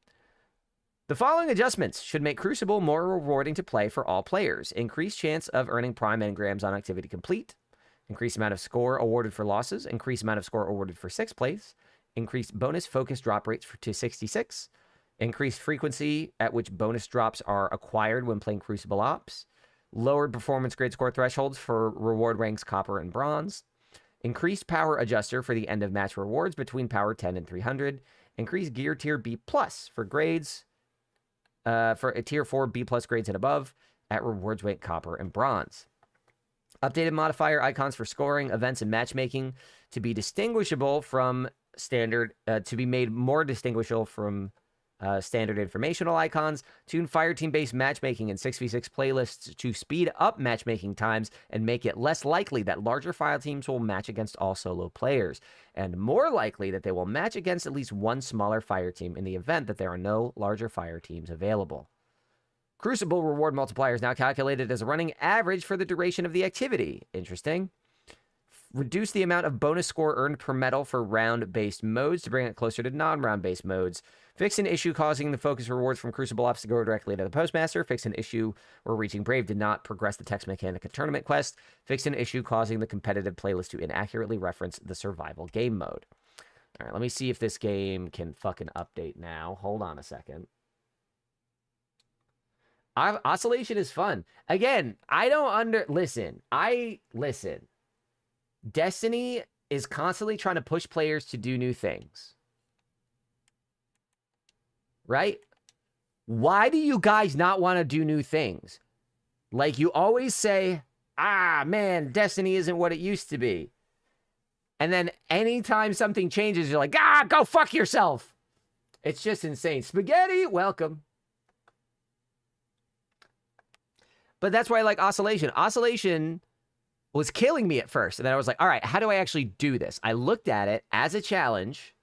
The following adjustments should make Crucible more rewarding to play for all players. Increased chance of earning prime engrams on activity complete. Increased amount of score awarded for losses. Increased amount of score awarded for 6th place. increased bonus focus drop rates to 66, increased frequency at which bonus drops are acquired when playing Crucible Ops, lowered performance grade score thresholds for reward ranks Copper and Bronze, increased power adjuster for the end of match rewards between power 10 and 300, increased gear tier B plus for grades, for a tier 4 B plus grades and above at rewards weight Copper and Bronze. Updated modifier icons for scoring, events, and matchmaking to be distinguishable from standard, to be made more distinguishable from standard informational icons. Tune fireteam-based matchmaking and 6v6 playlists to speed up matchmaking times and make it less likely that larger fire teams will match against all solo players, and more likely that they will match against at least one smaller fire team in the event that there are no larger fire teams available. Crucible reward multiplier is now calculated as a running average for the duration of the activity. Interesting. Reduce the amount of bonus score earned per medal for round-based modes to bring it closer to non-round-based modes. Fix an issue causing the focus rewards from Crucible Ops to go directly to the Postmaster. Fix an issue where Reaching Brave did not progress the text mechanic of tournament quest. Fix an issue causing the competitive playlist to inaccurately reference the survival game mode. All right, let me see if this game can fucking update now. Hold on a second. Oscillation is fun. Again, I don't listen. Destiny is constantly trying to push players to do new things. Right? Why do you guys not want to do new things? Like, you always say, ah, man, Destiny isn't what it used to be. And then anytime something changes, you're like, ah, go fuck yourself. It's just insane. Spaghetti, welcome. But that's why I like Oscillation. Oscillation was killing me at first. And then I was like, all right, how do I actually do this? I looked at it as a challenge.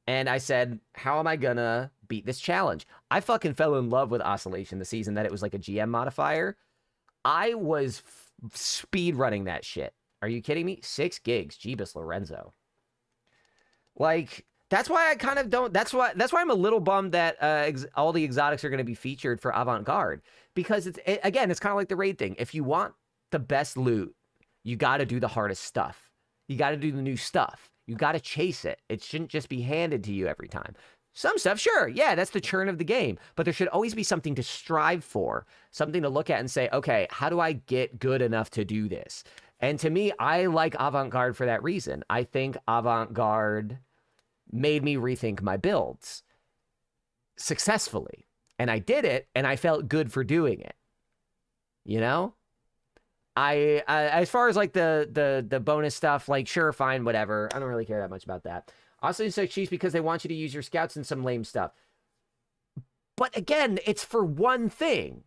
And I said, how am I gonna beat this challenge? I fucking fell in love with Oscillation the season that it was like a GM modifier. I was speed running that shit. Are you kidding me? 6 gigs, Jeebus Lorenzo. Like, that's why I kind of don't, that's why I'm a little bummed that all the exotics are going to be featured for Avant-Garde. Because again, it's kind of like the raid thing. If you want the best loot, you got to do the hardest stuff. You got to do the new stuff. You got to chase it. It shouldn't just be handed to you every time. Some stuff, sure, yeah, that's the churn of the game. But there should always be something to strive for, something to look at and say, okay, how do I get good enough to do this? And to me, I like Avant-Garde for that reason. I think Avant-Garde made me rethink my builds successfully. And I did it, and I felt good for doing it. You know? I as far as like the bonus stuff, like, sure, fine, whatever. I don't really care that much about that. Also, it's like cheese because they want you to use your scouts and some lame stuff. But again, it's for one thing.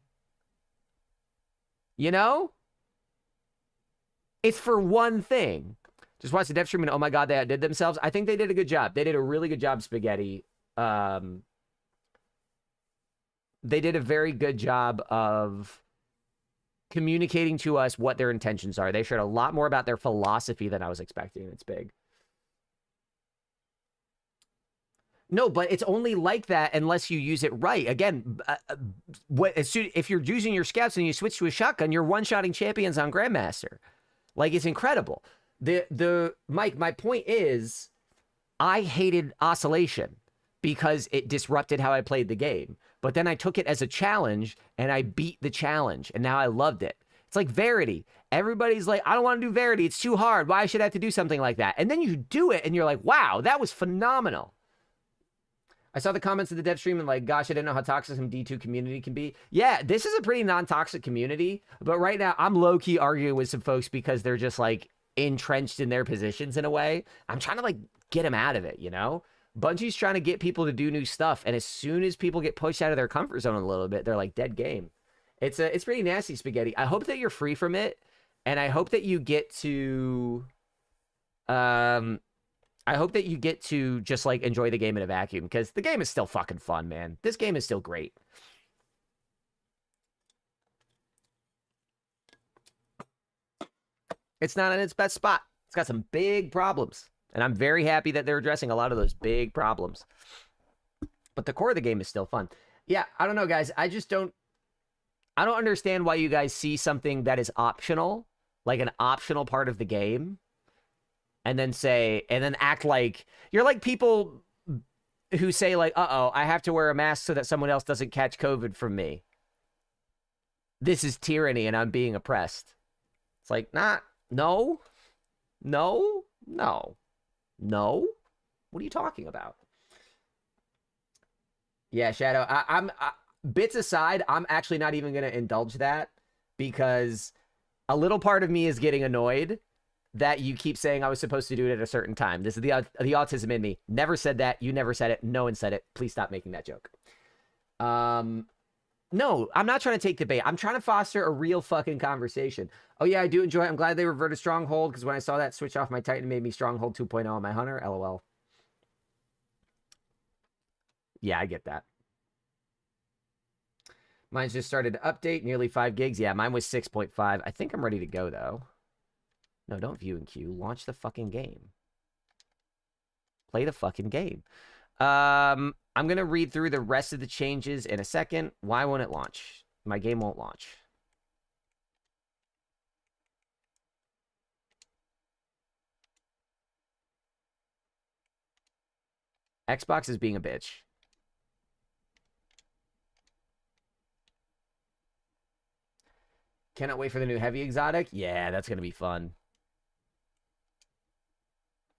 You know? It's for one thing. Just watch the dev stream and oh my god, they outdid themselves. I think they did a good job. They did a really good job, Spaghetti. They did a very good job of communicating to us what their intentions are. They shared a lot more about their philosophy than I was expecting. It's big. No, but it's only like that unless you use it right. Again, if you're using your scouts and you switch to a shotgun, you're one-shotting champions on Grandmaster. Like, it's incredible. Mike, my point is, I hated Oscillation because it disrupted how I played the game. But then I took it as a challenge, and I beat the challenge, and now I loved it. It's like Verity. Everybody's like, I don't want to do Verity. It's too hard. Why should I have to do something like that? And then you do it, and you're like, wow, that was phenomenal. I saw the comments of the dev stream and like, gosh, I didn't know how toxic some D2 community can be. Yeah, this is a pretty non-toxic community. But right now, I'm low-key arguing with some folks because they're just like entrenched in their positions in a way. I'm trying to like get them out of it, you know? Bungie's trying to get people to do new stuff. And as soon as people get pushed out of their comfort zone a little bit, they're like, dead game. It's pretty nasty, Spaghetti. I hope that you're free from it. And I hope that you get to... I hope that you get to just, like, enjoy the game in a vacuum, because the game is still fucking fun, man. This game is still great. It's not in its best spot. It's got some big problems, and I'm very happy that they're addressing a lot of those big problems. But the core of the game is still fun. Yeah, I don't know, guys. I don't understand why you guys see something that is optional, like an optional part of the game, and then act like you're like people who say like, uh-oh, I have to wear a mask so that someone else doesn't catch COVID from me. This is tyranny and I'm being oppressed. It's like, no. What are you talking about? Yeah, Shadow, I'm bits aside, I'm actually not even going to indulge that because a little part of me is getting annoyed that you keep saying I was supposed to do it at a certain time. This is the autism in me. Never said that. You never said it. No one said it. Please stop making that joke. No, I'm not trying to take the bait. I'm trying to foster a real fucking conversation. Oh yeah, I do enjoy it. I'm glad they reverted Stronghold because when I saw that switch off my Titan, it made me Stronghold 2.0 on my Hunter. LOL. Yeah, I get that. Mine's just started to update, nearly 5 gigs. Yeah, mine was 6.5. I think I'm ready to go, though. No, don't view and queue. Launch the fucking game. Play the fucking game. I'm going to read through the rest of the changes in a second. Why won't it launch? My game won't launch. Xbox is being a bitch. Cannot wait for the new heavy exotic. Yeah, that's going to be fun.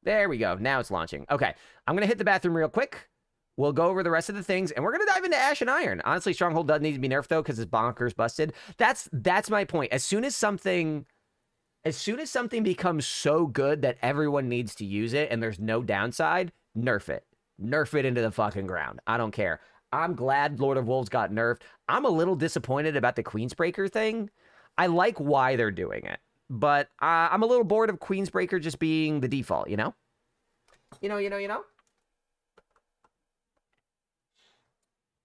There we go. Now it's launching. Okay. I'm going to hit the bathroom real quick. We'll go over the rest of the things, and we're going to dive into Ash and Iron. Honestly, Stronghold doesn't need to be nerfed, though, because his bonker's busted. That's my point. As soon as something becomes so good that everyone needs to use it and there's no downside, nerf it. Nerf it into the fucking ground. I don't care. I'm glad Lord of Wolves got nerfed. I'm a little disappointed about the Queensbreaker thing. I like why they're doing it, but I'm a little bored of Queensbreaker just being the default, you know? You know?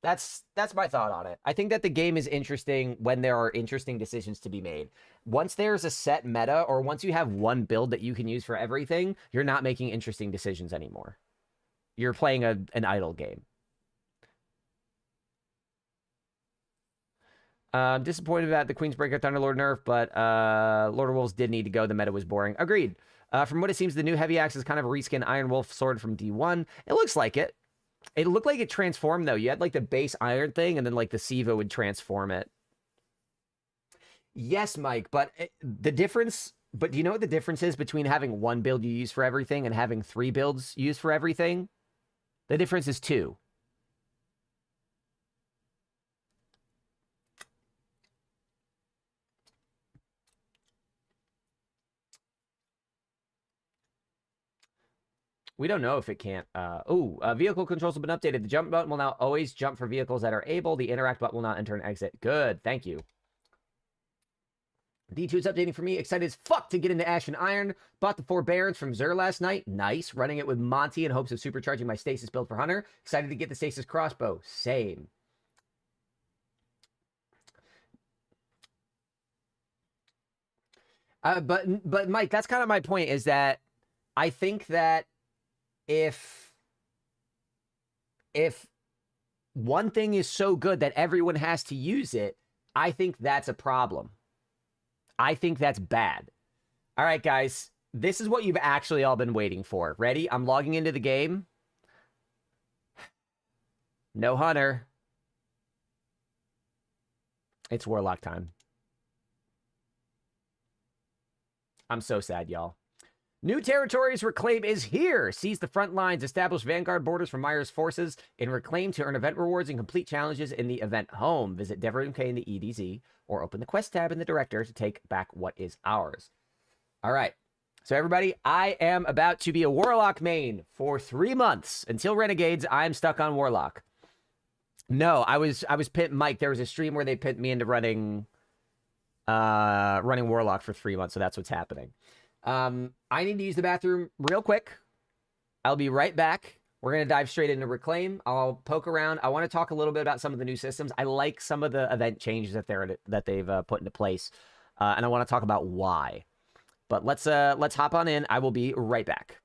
That's my thought on it. I think that the game is interesting when there are interesting decisions to be made. Once there's a set meta, or once you have one build that you can use for everything, you're not making interesting decisions anymore. You're playing an idle game. Disappointed about the Queensbreaker Thunderlord nerf, but Lord of Wolves did need to go. The meta was boring. Agreed. From what it seems, the new heavy axe is kind of a reskin Iron Wolf sword from D1. It looks like it. It looked like it transformed, though. You had, like, the base iron thing, and then, like, the Siva would transform it. Yes, Mike, but the difference... But do you know what the difference is between having one build you use for everything and having 3 builds used for everything? The difference is 2. We don't know if it can't. Vehicle controls have been updated. The jump button will now always jump for vehicles that are able. The interact button will not enter and exit. Good. Thank you. D2 is updating for me. Excited as fuck to get into Ash and Iron. Bought the 4 Barons from Xur last night. Nice. Running it with Monty in hopes of supercharging my stasis build for Hunter. Excited to get the stasis crossbow. Same. But Mike, that's kind of my point, is that I think that if one thing is so good that everyone has to use it, I think that's a problem. I think that's bad. All right, guys, this is what you've actually all been waiting for. Ready? I'm logging into the game. No Hunter. It's Warlock time. I'm so sad, y'all. New territories Reclaim is here. Seize the front lines, establish Vanguard borders for Myra's forces, and Reclaim to earn event rewards and complete challenges in the event home. Visit Dever MK in the EDZ, or open the quest tab in the director to take back what is ours. All right. So everybody, I am about to be a Warlock main for 3 months. Until Renegades, I'm stuck on Warlock. No, I was pinned, Mike, there was a stream where they pinned me into running Warlock for 3 months, so that's what's happening. I need to use the bathroom real quick. I'll be right back. We're going to dive straight into Reclaim. I'll poke around. I want to talk a little bit about some of the new systems. I like some of the event changes that they've put into place, and I want to talk about why. But let's hop on in. I will be right back.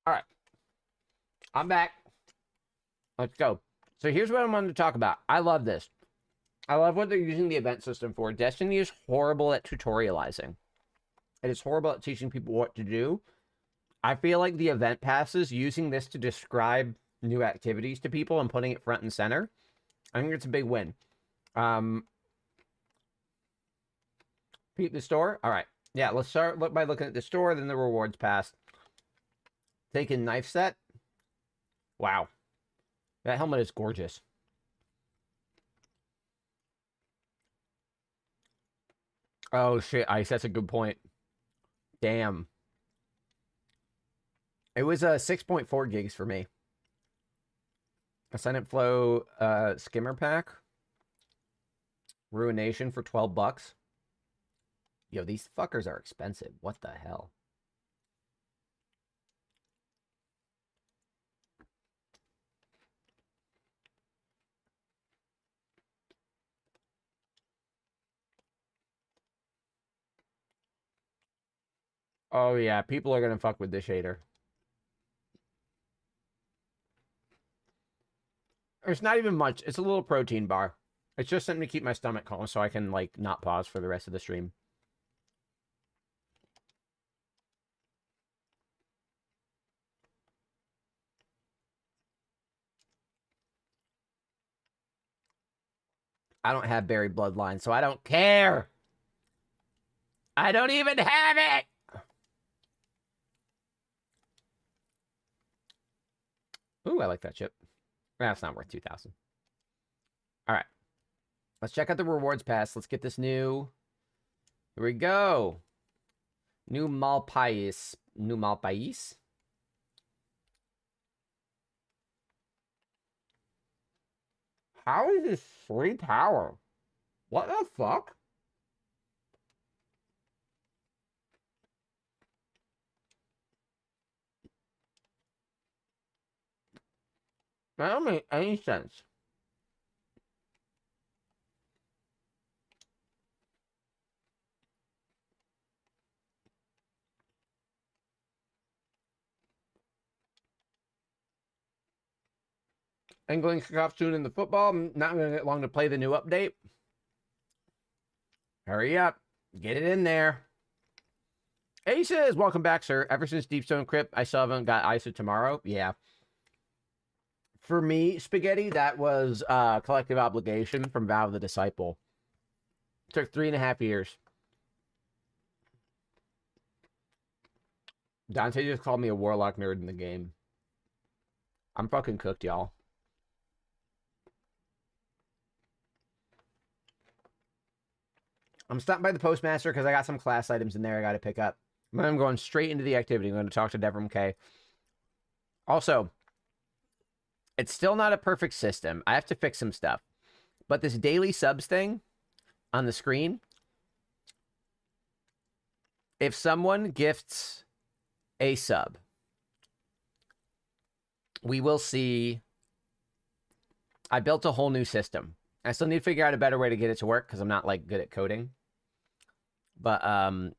All right. I'm back. Let's go. So here's what I wanted to talk about. I love this. I love what they're using the event system for. Destiny is horrible at tutorializing. It is horrible at teaching people what to do. I feel like the event passes, using this to describe new activities to people and putting it front and center, I think it's a big win. Peep the store. All right. Yeah, let's start by looking at the store, then the rewards pass. Taking knife set. Wow. That helmet is gorgeous. Oh, shit. Ice, that's a good point. Damn. It was 6.4 gigs for me. A Silent Flow skimmer pack. Ruination for 12 bucks. Yo, these fuckers are expensive. What the hell? Oh, yeah. People are going to fuck with this shader. It's not even much. It's a little protein bar. It's just something to keep my stomach calm so I can, like, not pause for the rest of the stream. I don't have buried bloodline, so I don't care. I don't even have it. Ooh, I like that chip. That's not worth 2,000. All right. Let's check out the rewards pass. Let's get this new. Here we go. New Malpais. New Malpais. How is this 3 power? What the fuck? That don't make any sense. Angling kickoff soon in the football. I'm not going to get long to play the new update. Hurry up. Get it in there. Aces, welcome back, sir. Ever since Deepstone Crypt, I still haven't got ISO tomorrow. Yeah. For me, Spaghetti, that was collective obligation from Vow the Disciple. It took 3.5 years. Dante just called me a Warlock nerd in the game. I'm fucking cooked, y'all. I'm stopping by the Postmaster because I got some class items in there I got to pick up. I'm going straight into the activity. I'm going to talk to Devram K. Also, it's still not a perfect system. I have to fix some stuff. But this daily subs thing on the screen, if someone gifts a sub, we will see. I built a whole new system. I still need to figure out a better way to get it to work because I'm not like good at coding. But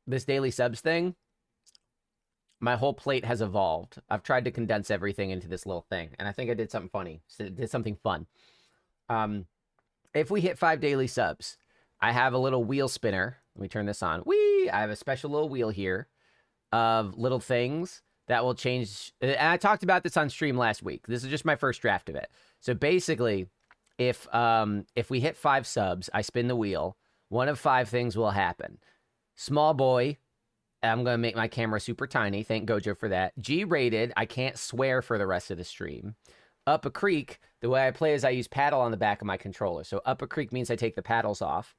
this daily subs thing, my whole plate has evolved. I've tried to condense everything into this little thing, and I think I did something funny. Did something fun. If we hit 5 daily subs, I have a little wheel spinner. Let me turn this on. Whee! I have a special little wheel here of little things that will change. And I talked about this on stream last week. This is just my first draft of it. So basically, if we hit 5 subs, I spin the wheel. One of 5 things will happen. Small boy, I'm going to make my camera super tiny. Thank Gojo for that. G-rated, I can't swear for the rest of the stream. Up a creek, the way I play is I use paddle on the back of my controller. So up a creek means I take the paddles off.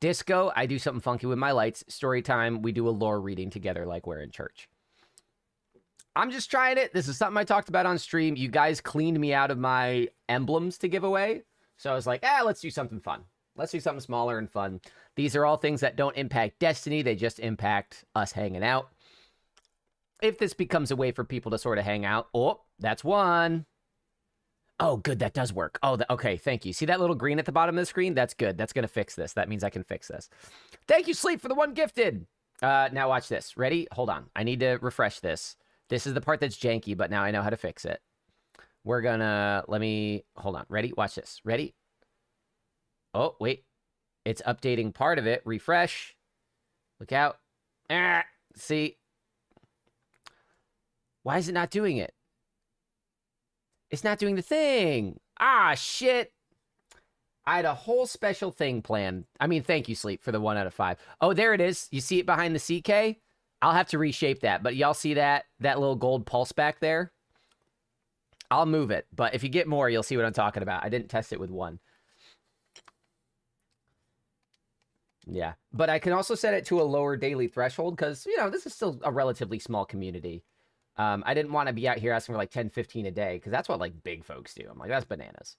Disco, I do something funky with my lights. Story time, we do a lore reading together like we're in church. I'm just trying it. This is something I talked about on stream. You guys cleaned me out of my emblems to give away. So I was like, let's do something fun. Let's do something smaller and fun. These are all things that don't impact Destiny. They just impact us hanging out. If this becomes a way for people to sort of hang out. Oh, that's one. Oh, good. That does work. Oh, okay. Thank you. See that little green at the bottom of the screen? That's good. That's going to fix this. That means I can fix this. Thank you, Sleep, for the 1 gifted. Now watch this. Ready? Hold on. I need to refresh this. This is the part that's janky, but now I know how to fix it. We're gonna, hold on. Ready? Watch this. Ready? Oh, wait. It's updating part of it. Refresh. Look out. See? Why is it not doing it? It's not doing the thing. Ah, shit. I had a whole special thing planned. I mean, thank you, Sleep, for the 1 out of 5. Oh, there it is. You see it behind the CK? I'll have to reshape that. But y'all see that little gold pulse back there? I'll move it. But if you get more, you'll see what I'm talking about. I didn't test it with 1. Yeah. But I can also set it to a lower daily threshold because, you know, this is still a relatively small community. I didn't want to be out here asking for like 10, 15 a day because that's what like big folks do. I'm like, that's bananas.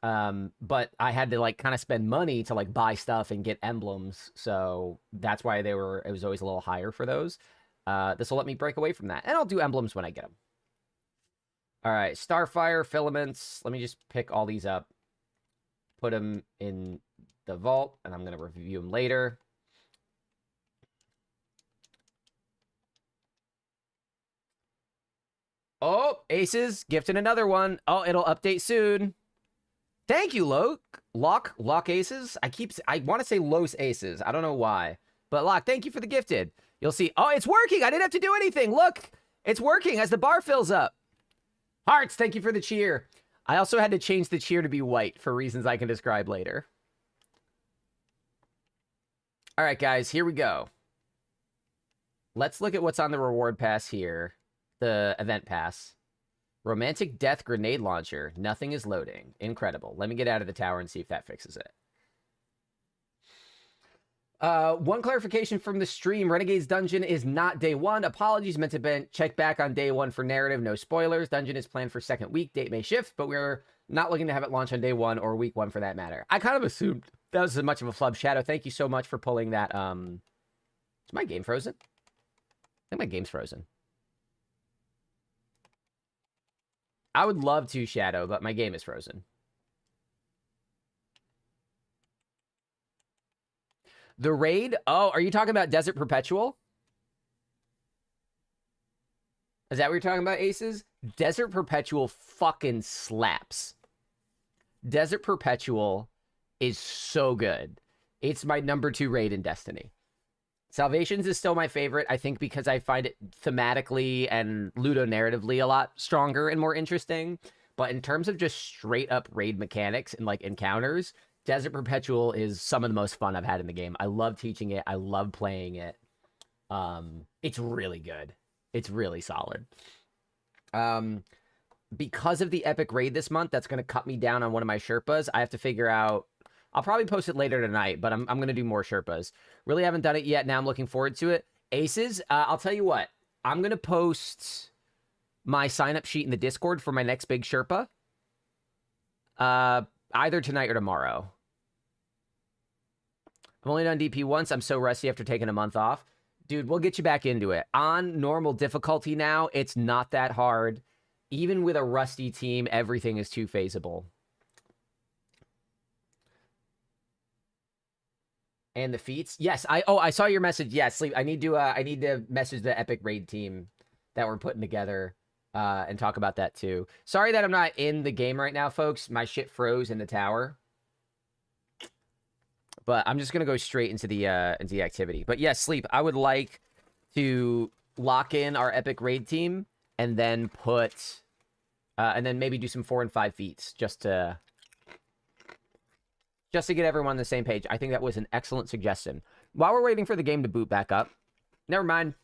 But I had to like kind of spend money to like buy stuff and get emblems. So that's why it was always a little higher for those. This will let me break away from that. And I'll do emblems when I get them. All right. Starfire, filaments. Let me just pick all these up. Put them in the vault. And I'm going to review them later. Oh, Aces. Gifted another one. Oh, it'll update soon. Thank you, Lock Aces. I want to say Los Aces. I don't know why. But Lock, thank you for the gifted. You'll see. Oh, it's working. I didn't have to do anything. Look, it's working as the bar fills up. Hearts, thank you for the cheer. I also had to change the cheer to be white for reasons I can describe later. All right, guys, here we go. Let's look at what's on the reward pass here. The event pass. Romantic Death Grenade Launcher. Nothing is loading. Incredible. Let me get out of the tower and see if that fixes it. One clarification from the stream. Renegades Dungeon is not day 1. Apologies. Meant to check back on day 1 for narrative. No spoilers. Dungeon is planned for second week. Date may shift, but we're not looking to have it launch on day 1 or week 1 for that matter. I kind of assumed that was as much of a flub. Shadow, thank you so much for pulling that. Is my game frozen? I think my game's frozen. I would love to, Shadow, but my game is frozen. The raid? Oh, are you talking about Desert Perpetual? Is that what you're talking about, Aces? Desert Perpetual fucking slaps. Desert Perpetual is so good. It's my number 2 raid in Destiny. Salvations is still my favorite, I think, because I find it thematically and ludonarratively a lot stronger and more interesting. But in terms of just straight up raid mechanics and like encounters, Desert Perpetual is some of the most fun I've had in the game. I love teaching it. I love playing it. It's really good. It's really solid. Because of the epic raid this month, that's going to cut me down on one of my Sherpas. I have to figure out... I'll probably post it later tonight, but I'm going to do more Sherpas. Really haven't done it yet. Now I'm looking forward to it. Aces, I'll tell you what. I'm going to post my sign-up sheet in the Discord for my next big Sherpa. Either tonight or tomorrow. I've only done DP once. I'm so rusty after taking a month off. Dude, we'll get you back into it. On normal difficulty now, it's not that hard. Even with a rusty team, everything is too phaseable. And the feats? Yes, I saw your message. Yes, Sleep. I need to message the Epic Raid team that we're putting together and talk about that too. Sorry that I'm not in the game right now, folks. My shit froze in the tower. But I'm just gonna go straight into the activity. But yes, Sleep. I would like to lock in our Epic Raid team and then maybe do some 4 and 5 feats just to get everyone on the same page. I think that was an excellent suggestion. While we're waiting for the game to boot back up, never mind.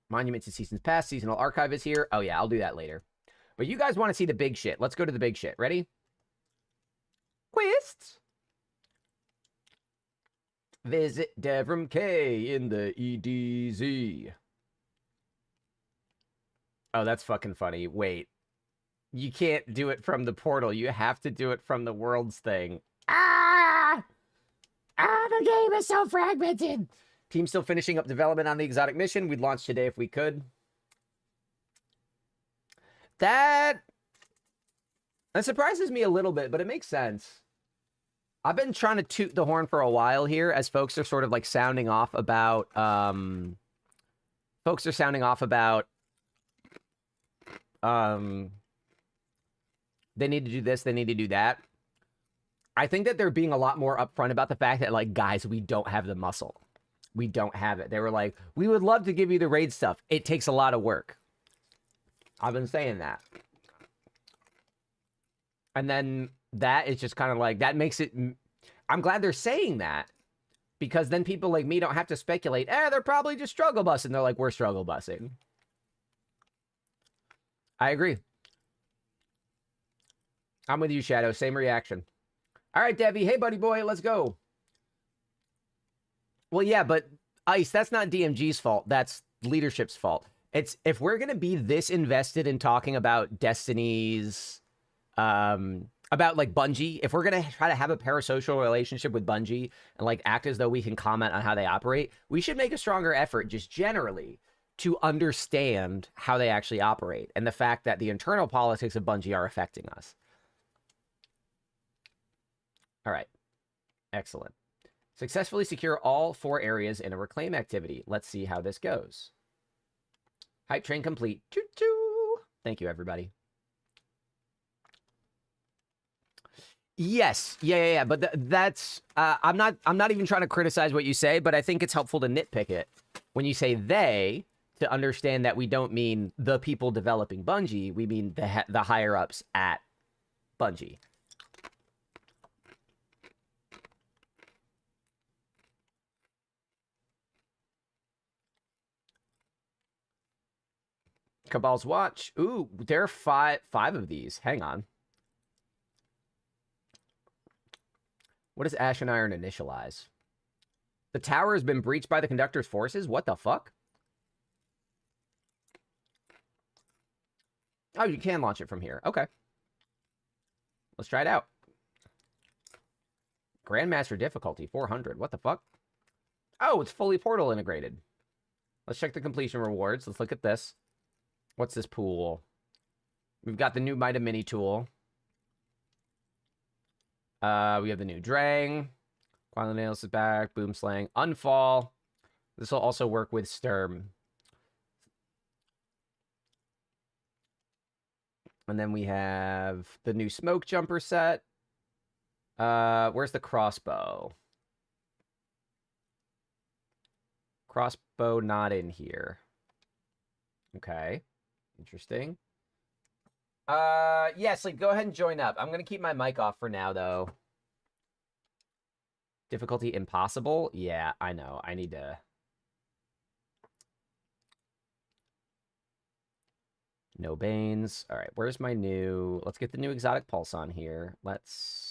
Monument to Seasons Past, Seasonal Archive is here. Oh yeah, I'll do that later. But you guys want to see the big shit. Let's go to the big shit. Ready? Quests. Visit Devram K in the EDZ. Oh, that's fucking funny. Wait. You can't do it from the portal. You have to do it from the worlds thing. The game is so fragmented. Team still finishing up development on the exotic mission. We'd launch today if we could. That surprises me a little bit, but it makes sense. I've been trying to toot the horn for a while here as folks are sort of like sounding off about, folks are sounding off about, they need to do this, they need to do that. I think that they're being a lot more upfront about the fact that, like, guys, we don't have the muscle. We don't have it. They were like, we would love to give you the raid stuff. It takes a lot of work. I've been saying that. And then that is just kind of like, that makes it... I'm glad they're saying that. Because then people like me don't have to speculate, they're probably just struggle busing. They're like, we're struggle busing. I agree. I'm with you, Shadow. Same reaction. All right, Debbie. Hey, buddy boy, let's go. Well, yeah, but Ice, that's not DMG's fault. That's leadership's fault. It's if we're going to be this invested in talking about Destiny's, about like Bungie, if we're going to try to have a parasocial relationship with Bungie and like act as though we can comment on how they operate, we should make a stronger effort just generally to understand how they actually operate and the fact that the internal politics of Bungie are affecting us. All right. Excellent. Successfully secure all 4 areas in a reclaim activity. Let's see how this goes. Hype train complete. Choo-choo. Thank you, everybody. Yes. Yeah. But that's... I'm not even trying to criticize what you say, but I think it's helpful to nitpick it. When you say they, to understand that we don't mean the people developing Bungie. We mean the higher-ups at Bungie. Cabal's Watch. Ooh, there are five of these. Hang on. What does Ash and Iron initialize? The tower has been breached by the conductor's forces? What the fuck? Oh, you can launch it from here. Okay. Let's try it out. Grandmaster difficulty, 400. What the fuck? Oh, it's fully portal integrated. Let's check the completion rewards. Let's look at this. What's this pool? We've got the new Mida Mini tool. We have the new Drang. Quantum Nails is back. Boom Slang. Unfall. This will also work with Sturm. And then we have the new Smoke Jumper set. Where's the crossbow? Crossbow not in here. Okay. Interesting. Yeah, Sleep, go ahead and join up. I'm going to keep my mic off for now, though. Difficulty impossible? Yeah, I know. I need to... No Banes. All right, where's my new... Let's get the new Exotic Pulse on here. Let's...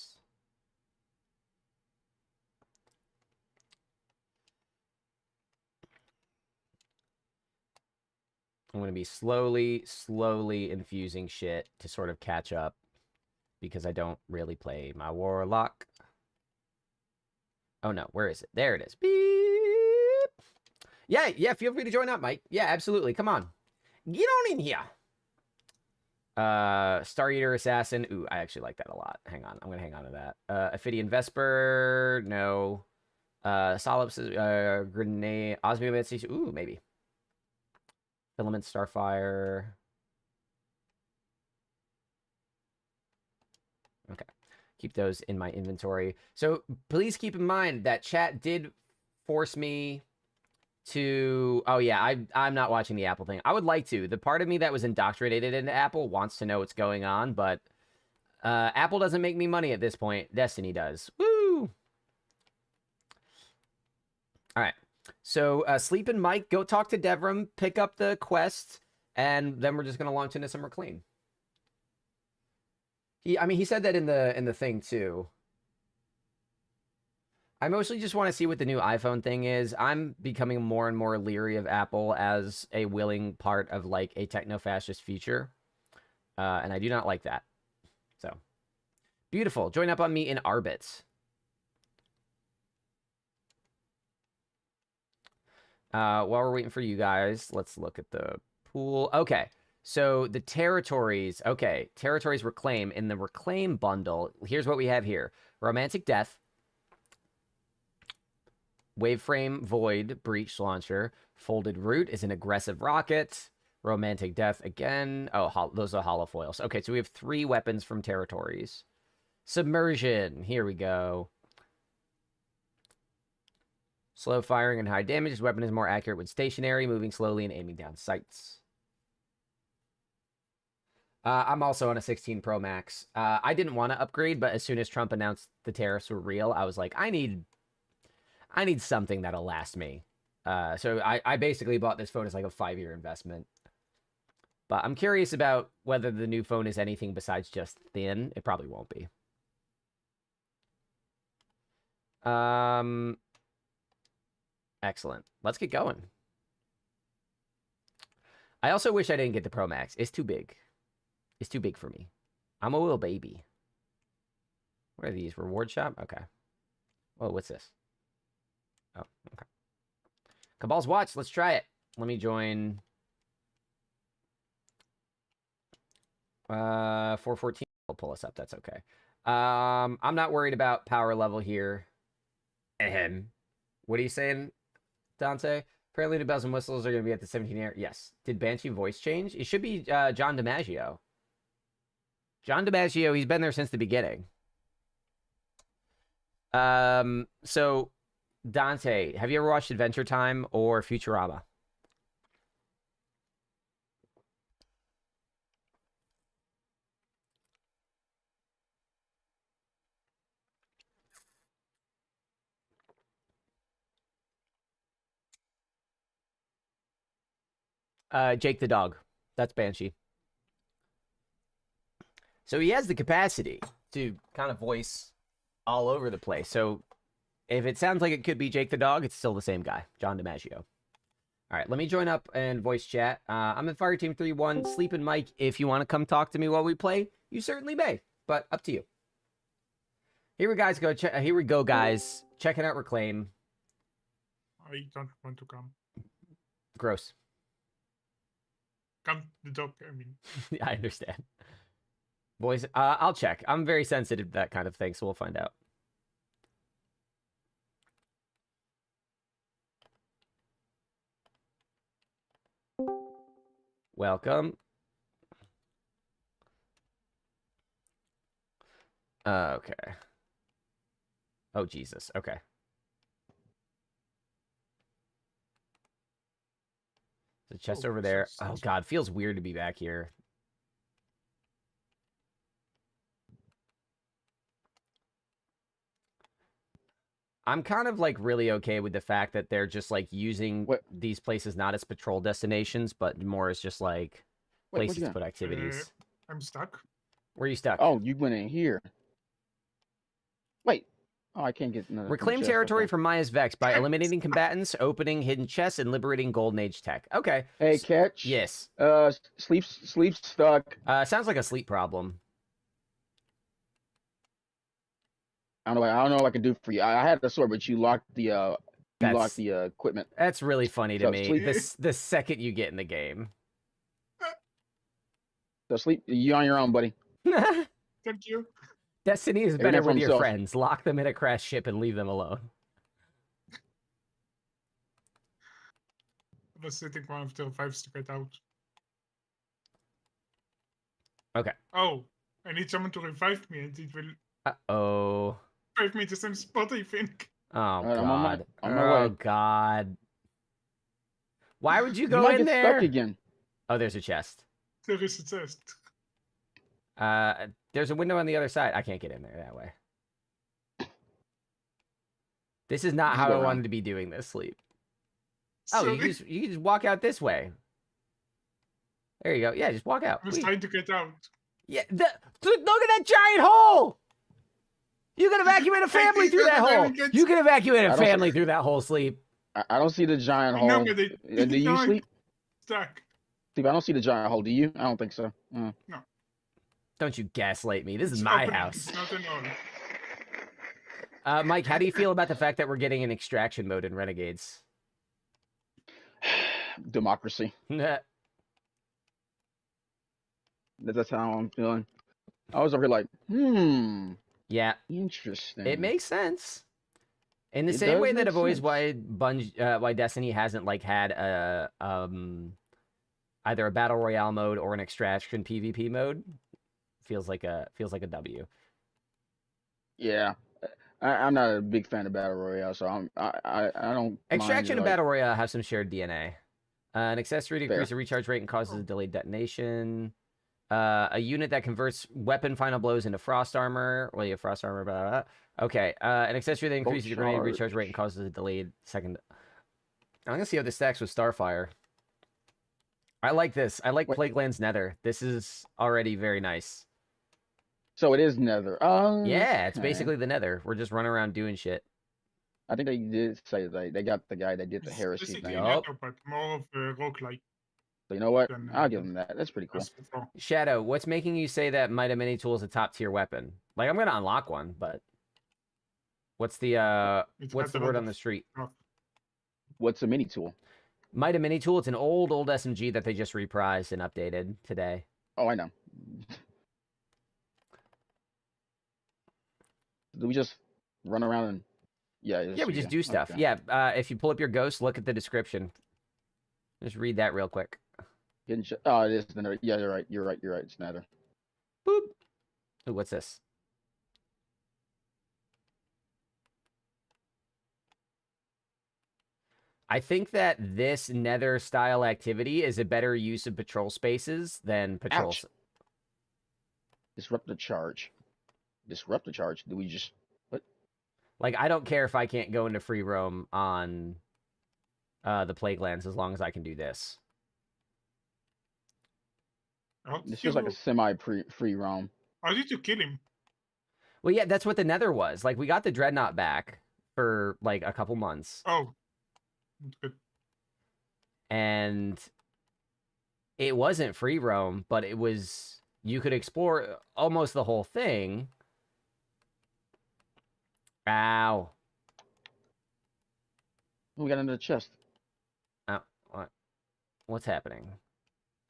I'm going to be slowly infusing shit to sort of catch up because I don't really play my Warlock. Oh, no. Where is it? There it is. Beep. Yeah. Feel free to join up, Mike. Yeah, absolutely. Come on. Get on in here. Star Eater Assassin. Ooh, I actually like that a lot. Hang on. I'm going to hang on to that. Ophidian Vesper. No. Solops. Grenade. Osmiomancy. Ooh, maybe. Filament Starfire. Okay. Keep those in my inventory. So please keep in mind that chat did force me to... Oh, yeah, I'm not watching the Apple thing. I would like to. The part of me that was indoctrinated into Apple wants to know what's going on, but Apple doesn't make me money at this point. Destiny does. Woo! All right. So, Sleep and Mike, go talk to Devram, pick up the quest, and then we're just going to launch into some Reclaim. He said that in the thing, too. I mostly just want to see what the new iPhone thing is. I'm becoming more and more leery of Apple as a willing part of, like, a techno-fascist feature. And I do not like that. So, beautiful. Join up on me in Arbits. While we're waiting for you guys, let's look at the pool. Okay, so the territories. Okay, territories reclaim. In the reclaim bundle, here's what we have here. Romantic Death, Waveframe, Void, Breach Launcher. Folded Root is an aggressive rocket. Romantic Death again. Oh, those are holofoils. Okay, so we have 3 weapons from territories. Submersion. Here we go. Slow firing and high damage. This weapon is more accurate when stationary, moving slowly and aiming down sights. I'm also on a 16 Pro Max. I didn't want to upgrade, but as soon as Trump announced the tariffs were real, I was like, I need something that'll last me. So I basically bought this phone as like a 5-year investment. But I'm curious about whether the new phone is anything besides just thin. It probably won't be. Excellent. Let's get going. I also wish I didn't get the Pro Max. It's too big. It's too big for me. I'm a little baby. What are these? Reward shop? Okay. Oh, what's this? Oh, okay. Cabal's Watch. Let's try it. Let me join. 414 will pull us up. That's okay. I'm not worried about power level here. Ahem. What are you saying, Dante? Apparently the bells and whistles are going to be at the 17 air. Yes. Did Banshee voice change? It should be John DiMaggio. John DiMaggio, he's been there since the beginning. So, Dante, have you ever watched Adventure Time or Futurama? Jake the dog. That's Banshee. So he has the capacity to kind of voice all over the place. So if it sounds like it could be Jake the dog, it's still the same guy, John DiMaggio. All right, let me join up and voice chat. I'm in Fireteam 3-1. Sleeping Mike, if you want to come talk to me while we play, you certainly may, but up to you. Here we go, guys. Checking out Reclaim. I don't want to come. Gross. Come the dog, I mean. I understand. Boys, I'll check. I'm very sensitive to that kind of thing, so we'll find out. Welcome. Okay. Oh, Jesus. Okay. The chest over there. Oh, God. Feels weird to be back here. I'm kind of like really okay with the fact that they're just like using these places not as patrol destinations, but more as just like places to put activities. I'm stuck. Where are you stuck? Oh, you went in here. Wait. Oh, I can't get another. Reclaim territory from Maya's Vex by eliminating combatants, opening hidden chests, and liberating Golden Age tech. Okay. Hey, Catch. Yes. Sleep stuck. Sounds like a sleep problem. I don't know what I can do for you. I had the sword, but you locked the equipment. That's really funny to me. The second you get in the game. So sleep. You on your own, buddy. Thank you. Destiny is better with your friends. Lock them in a crashed ship and leave them alone. I was sitting one of the 5s to get out. Okay. Oh, I need someone to revive me, and it will. Uh-oh. Revive me to the same spot, I think. Oh, right, God. I'm on my way. God. Why would you go might in get there? Stuck again. Oh, there's a chest. There is a chest. There's a window on the other side. I can't get in there that way. This is not how I wanted to be doing this sleep. Oh, you can just walk out this way. There you go. Yeah, just walk out. I was trying to get out. Yeah, look at that giant hole! You can evacuate a family through that hole. You can evacuate a family through that hole, Sleep. I don't see the giant hole. No, but do you sleep? Stuck. Sleep. I don't see the giant hole. Do you? I don't think so. No. Don't you gaslight me. This is my house. It's not an all. Mike, how do you feel about the fact that we're getting an extraction mode in Renegades? Democracy. That's how I'm feeling. I was over here like, Yeah. interesting. It makes sense. In the It same does way that make I've always sense. why Destiny hasn't like had a either a battle royale mode or an extraction PvP mode, feels like a W. Yeah, I'm not a big fan of battle royale, so I don't mind Extraction it, and like battle royale have some shared DNA. An accessory to increase fair. the recharge rate and causes a delayed detonation. A unit that converts weapon final blows into frost armor. Well, you have frost armor, blah, blah, blah. Okay. An accessory that Bolt increases your grenade recharge rate and charge. causes a delayed second. I'm gonna see how this stacks with Starfire. I like this. I like Wait, Plaguelands Nether. This is already very nice. so it is Nether. Yeah, it's Okay. basically the Nether. We're just running around doing shit. I think they did say they got the guy that did the It's heresy basically thing. Yup. Nether, but more of a roguelike So you know what? than I'll give them that. That's pretty cool. as before. Shadow, what's making you say that Might of Mini Tool is a top tier weapon? Like, I'm gonna unlock one, but what's the It what's has the a word lot on the of street? stuff. What's a mini tool? Might of Mini Tool. It's an old SMG that they just reprised and updated today. Oh, I know. Do we just run around and Yeah, we just do stuff. Okay. Yeah, if you pull up your ghost, look at the description. Just read that real quick. Oh, it is the Nether. Yeah, you're right. You're right. You're right. It's Nether. Boop. Ooh, what's this? I think that this Nether style activity is a better use of patrol spaces than patrols. Ouch. Disrupt the charge. Disrupt the charge. Do we just what? Like, I don't care if I can't go into free roam on the Plaguelands as long as I can do this. This feels like a semi-free roam. How did you kill him? Well, yeah, that's what the Nether was. Like, we got the Dreadnought back for like a couple months. Oh, good. And it wasn't free roam, but it was, you could explore almost the whole thing. Ow. We got into the chest. Oh, what? What's happening?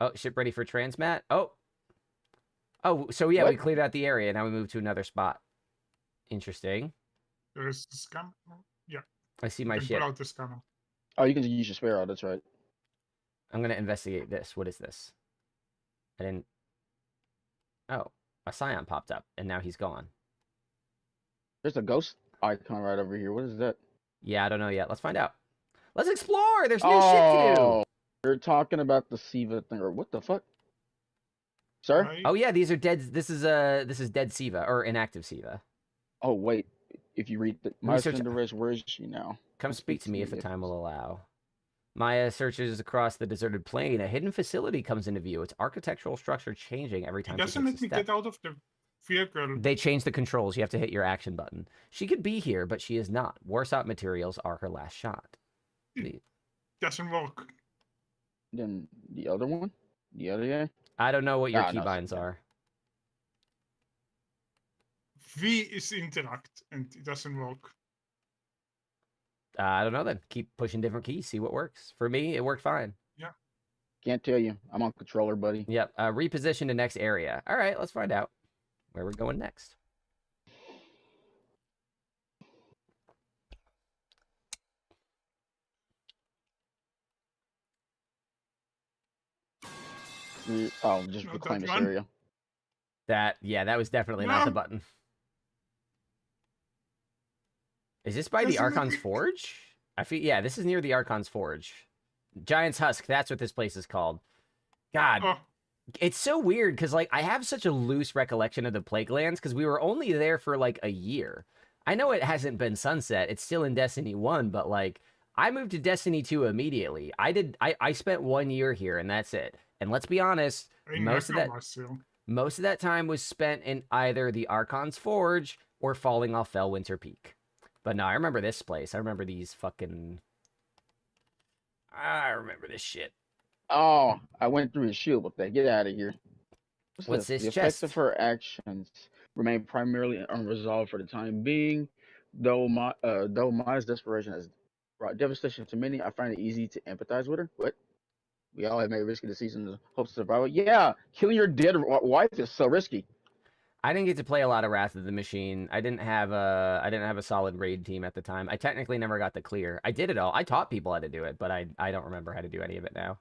Oh, ship ready for transmat? Oh. Oh, so yeah, we cleared out the area. Now we move to another spot. Interesting. There's the scam. Yeah. I see my You can ship. pull out the scammer. Oh, you can use your sparrow. That's right. I'm going to investigate this. What is this? I didn't... Oh, a Scion popped up, and now he's gone. There's a ghost icon right over here. What is that? Yeah, I don't know yet. Let's find out. Let's explore! There's new shit to do! You're talking about the Siva thing, or what the fuck? Sir? Oh yeah, these are dead. This is dead Siva or inactive Siva. Oh wait, if you read the my Research- Cinderella, where is she now? Come speak to me if the time will allow. Maya searches across the deserted plain. A hidden facility comes into view. Its architectural structure changing every time she Doesn't takes let a me step. get out of the vehicle. They changed the controls. You have to hit your action button. She could be here, but she is not. Warsop materials are her last shot. Doesn't work. Then the other one, the other guy. I don't know what your Ah, no, keybinds are. V is interact, and it doesn't work. I don't know then. Keep pushing different keys. See what works. For me, it worked fine. Yeah. Can't tell you. I'm on controller, buddy. Yep. Reposition to next area. All right, let's find out where we're going next. Oh, just No, reclaim that this one? area. That was definitely not the No. button. Is this by the Doesn't Archon's it- Forge? I feel yeah, this is near the Archon's Forge. Giant's Husk, that's what this place is called. God, Oh, it's so weird because like I have such a loose recollection of the Plaguelands because we were only there for like a year. I know it hasn't been sunset; it's still in Destiny 1, but like I moved to Destiny 2 immediately. I spent 1 year here and that's it. And let's be honest, in most of that Necromar still. most of that time was spent in either the Archon's Forge or falling off Fellwinter Peak. But no, I remember this place. I remember these fucking... I remember this shit. Oh, I went through his shield with that. Get out of here. What's this The effects chest? of her actions remain primarily unresolved for the time being. Though Maya's desperation has brought devastation to many, I find it easy to empathize with her. What? We all have made risky decisions in hopes of survival. Yeah, killing your dead wife is so risky. I didn't get to play a lot of Wrath of the Machine. I didn't have a solid raid team at the time. I technically never got the clear. I did it all. I taught people how to do it, but I don't remember how to do any of it now.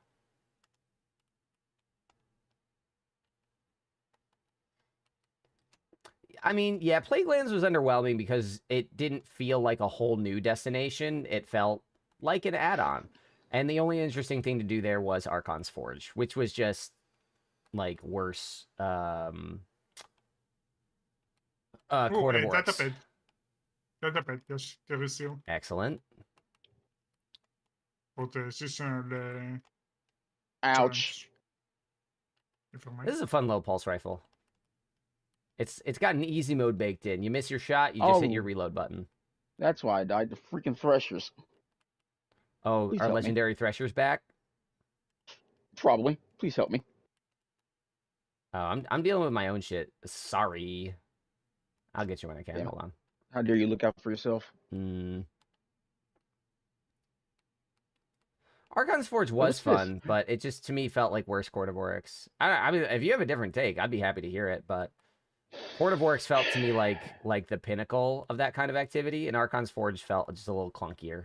I mean, yeah, Plaguelands was underwhelming because it didn't feel like a whole new destination. It felt like an add-on. And the only interesting thing to do there was Archon's Forge, which was just like worse Court of Orcs. Datapad, yes, there is still. Excellent. But seasonal Ouch. This is a fun low pulse rifle. It's got an easy mode baked in. You miss your shot, you just hit your reload button. That's why I died. The freaking Threshers. Oh, Please our help me. legendary Thresher's back? Probably. Please help me. Oh, I'm dealing with my own shit. Sorry. I'll get you when I can. Damn. Hold on. How dare you look out for yourself? Archon's Forge was fun, but it just, to me, felt like worse Court of Oryx. I mean, if you have a different take, I'd be happy to hear it, but Court of Oryx felt to me like the pinnacle of that kind of activity, and Archon's Forge felt just a little clunkier.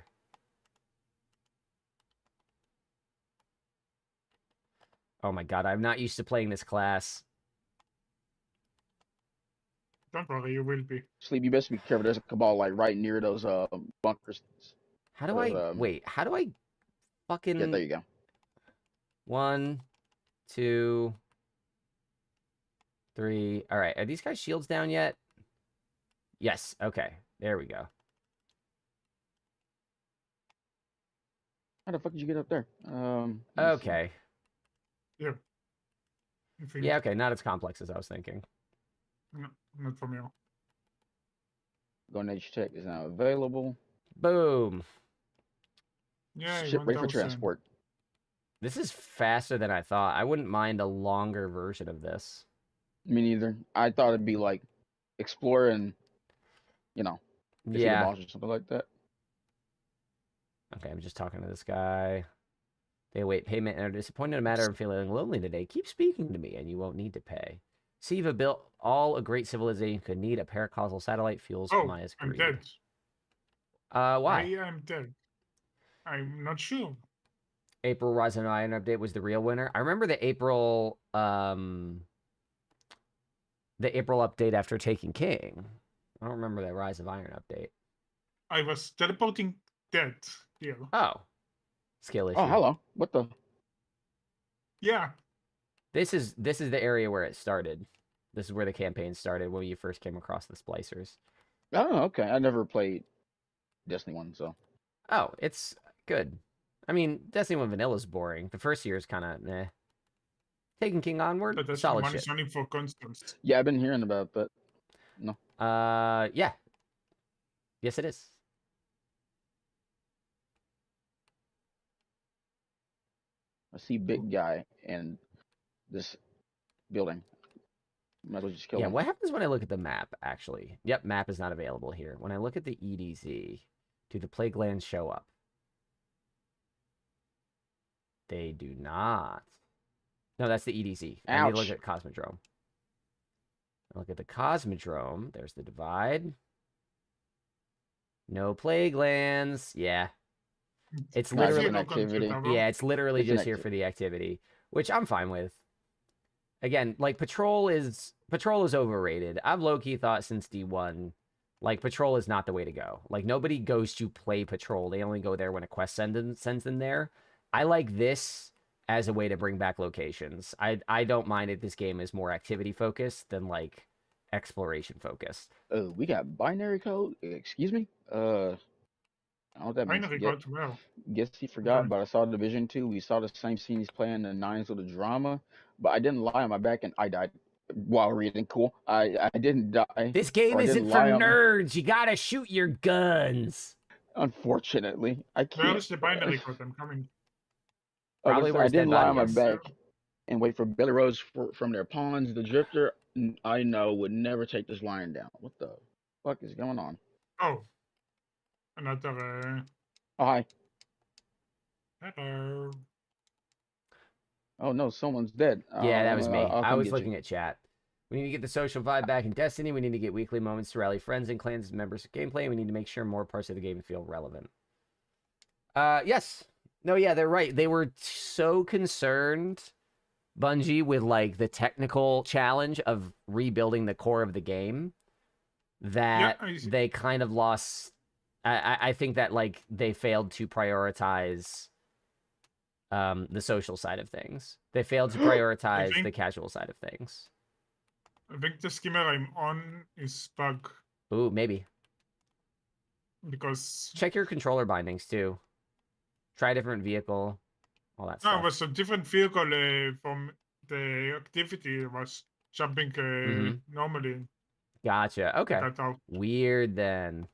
Oh my god, I'm not used to playing this class. Don't worry, you will be. Sleep, you best be careful. There's a cabal like right near those bunkers. How do I wait? How do I fucking? Yeah, there you go. 1, 2, 3. All right, are these guys' shields down yet? Yes. Okay, there we go. How the fuck did you get up there? Okay. Yeah. Yeah. Okay. Not as complex as I was thinking. No, not from you. Golden Age Tech is now available. Boom. Yeah. Ship ready for transport. This is faster than I thought. I wouldn't mind a longer version of this. Me neither. I thought it'd be like explore and, defeat a boss or something like that. Okay, I'm just talking to this guy. They await payment and are disappointed in a matter of feeling lonely today. Keep speaking to me and you won't need to pay. Siva built all a great civilization could need. A paracausal satellite fuels Maya's greed. I'm dead. Why? I am dead. I'm not sure. April Rise of Iron update was the real winner. I remember the April update after taking King. I don't remember the Rise of Iron update. I was teleporting dead here. Oh. Skill issue. Oh, hello. What the? Yeah. This is the area where it started. This is where the campaign started when you first came across the splicers. Oh, okay. I never played Destiny 1, so. Oh, it's good. I mean, Destiny 1 Vanilla is boring. The first year is kind of meh. Taking King onward, But that's solid money shit. only for constants. Yeah, I've been hearing about that. No. Yeah. Yes, it is. I see big guy in this building. Might as well just kill him. What happens when I look at the map, actually? Yep, map is not available here. When I look at the EDZ, do the plague lands show up? They do not. No, that's the EDZ. I need to look at Cosmodrome. I look at the Cosmodrome. There's the divide. No plague lands. Yeah. It's literally an activity. Yeah, it's literally just here for the activity, which I'm fine with. Again, like Patrol is overrated. I've low-key thought since D1, like Patrol is not the way to go. Like nobody goes to play Patrol. They only go there when a quest sends them there. I like this as a way to bring back locations. I don't mind if this game is more activity focused than like exploration focused. Oh, we got binary code. Excuse me. I don't know what that Binary means. code, well. Guess he forgot, but I saw Division 2. We saw the same scene he's playing the 9s with the drama, but I didn't lie on my back and I died while reading. Cool. I didn't die. This game isn't for nerds. You gotta shoot your guns. Unfortunately, I can't. Where is the binary code? I'm coming. Probably where I didn't lie on my body is. back and wait for Billy Rose from their pawns. The Drifter, I know, would never take this lion down. What the fuck is going on? Oh. Another. Oh, hi. Hello. Oh no, someone's dead. Yeah, that was me. I was get looking you. at chat. We need to get the social vibe back in Destiny. We need to get weekly moments to rally friends and clans and members of gameplay. We need to make sure more parts of the game feel relevant. Yes. No, yeah, they're right. They were so concerned, Bungie, with like the technical challenge of rebuilding the core of the game that they kind of lost. I think that like they failed to prioritize the social side of things. They failed to prioritize the casual side of things. I think the skimmer I'm on is bug. Ooh, maybe. Because check your controller bindings too. Try a different vehicle, all that no, stuff. it was a different vehicle from the activity. It was jumping normally. Gotcha. Okay. Weird then.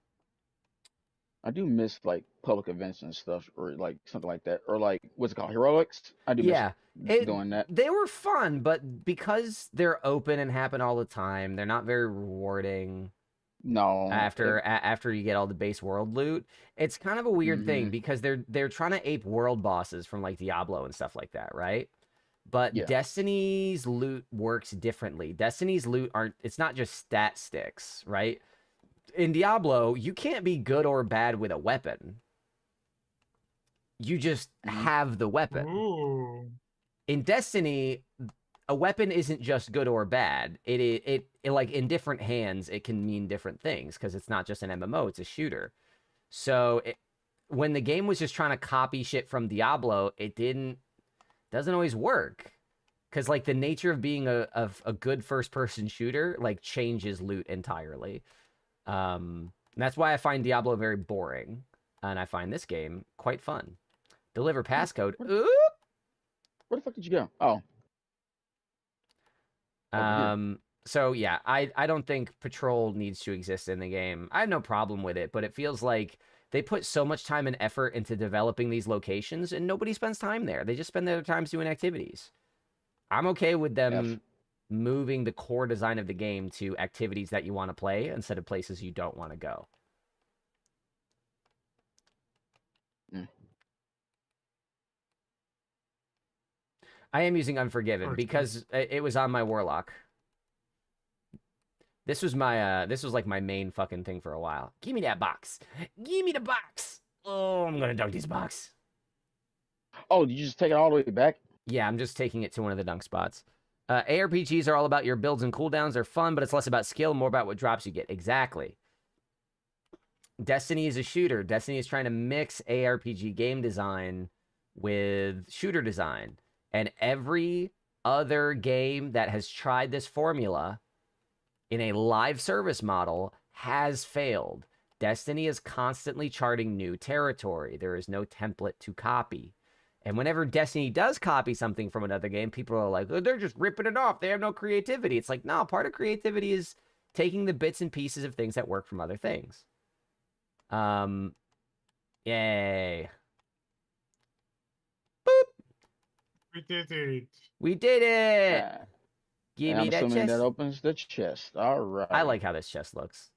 I do miss like public events and stuff, or like something like that, or like what's it called, heroics. I do miss doing that. They were fun, but because they're open and happen all the time, they're not very rewarding. No. After you get all the base world loot, it's kind of a weird thing because they're trying to ape world bosses from like Diablo and stuff like that, right? But Destiny's loot works differently. Destiny's loot it's not just stat sticks, right? In Diablo, you can't be good or bad with a weapon. You just have the weapon. Ooh. In Destiny, a weapon isn't just good or bad. It like in different hands, it can mean different things because it's not just an MMO, it's a shooter. So when the game was just trying to copy shit from Diablo, it doesn't always work. Because like the nature of being a good first-person shooter like changes loot entirely. That's why I find Diablo very boring, and I find this game quite fun. Deliver passcode. Oop! Where the fuck did you go? Oh. So yeah, I don't think patrol needs to exist in the game. I have no problem with it, but it feels like they put so much time and effort into developing these locations, and nobody spends time there. They just spend their time doing activities. I'm okay with them moving the core design of the game to activities that you want to play instead of places you don't want to go. I am using Unforgiven because it was on my Warlock. This was like my main fucking thing for a while. Give me that box. Give me the box. Oh, I'm gonna dunk this box. Oh, did you just take it all the way back? Yeah, I'm just taking it to one of the dunk spots. ARPGs are all about your builds and cooldowns. They're fun, but it's less about skill, more about what drops you get. Exactly. Destiny is a shooter. Destiny is trying to mix ARPG game design with shooter design. And every other game that has tried this formula in a live service model has failed. Destiny is constantly charting new territory. There is no template to copy. And whenever Destiny does copy something from another game, people are like, oh, they're just ripping it off. They have no creativity. It's like, no, part of creativity is taking the bits and pieces of things that work from other things. Yay. Boop. We did it. We did it. Give me that chest. I'm assuming that opens the chest. All right. I like how this chest looks.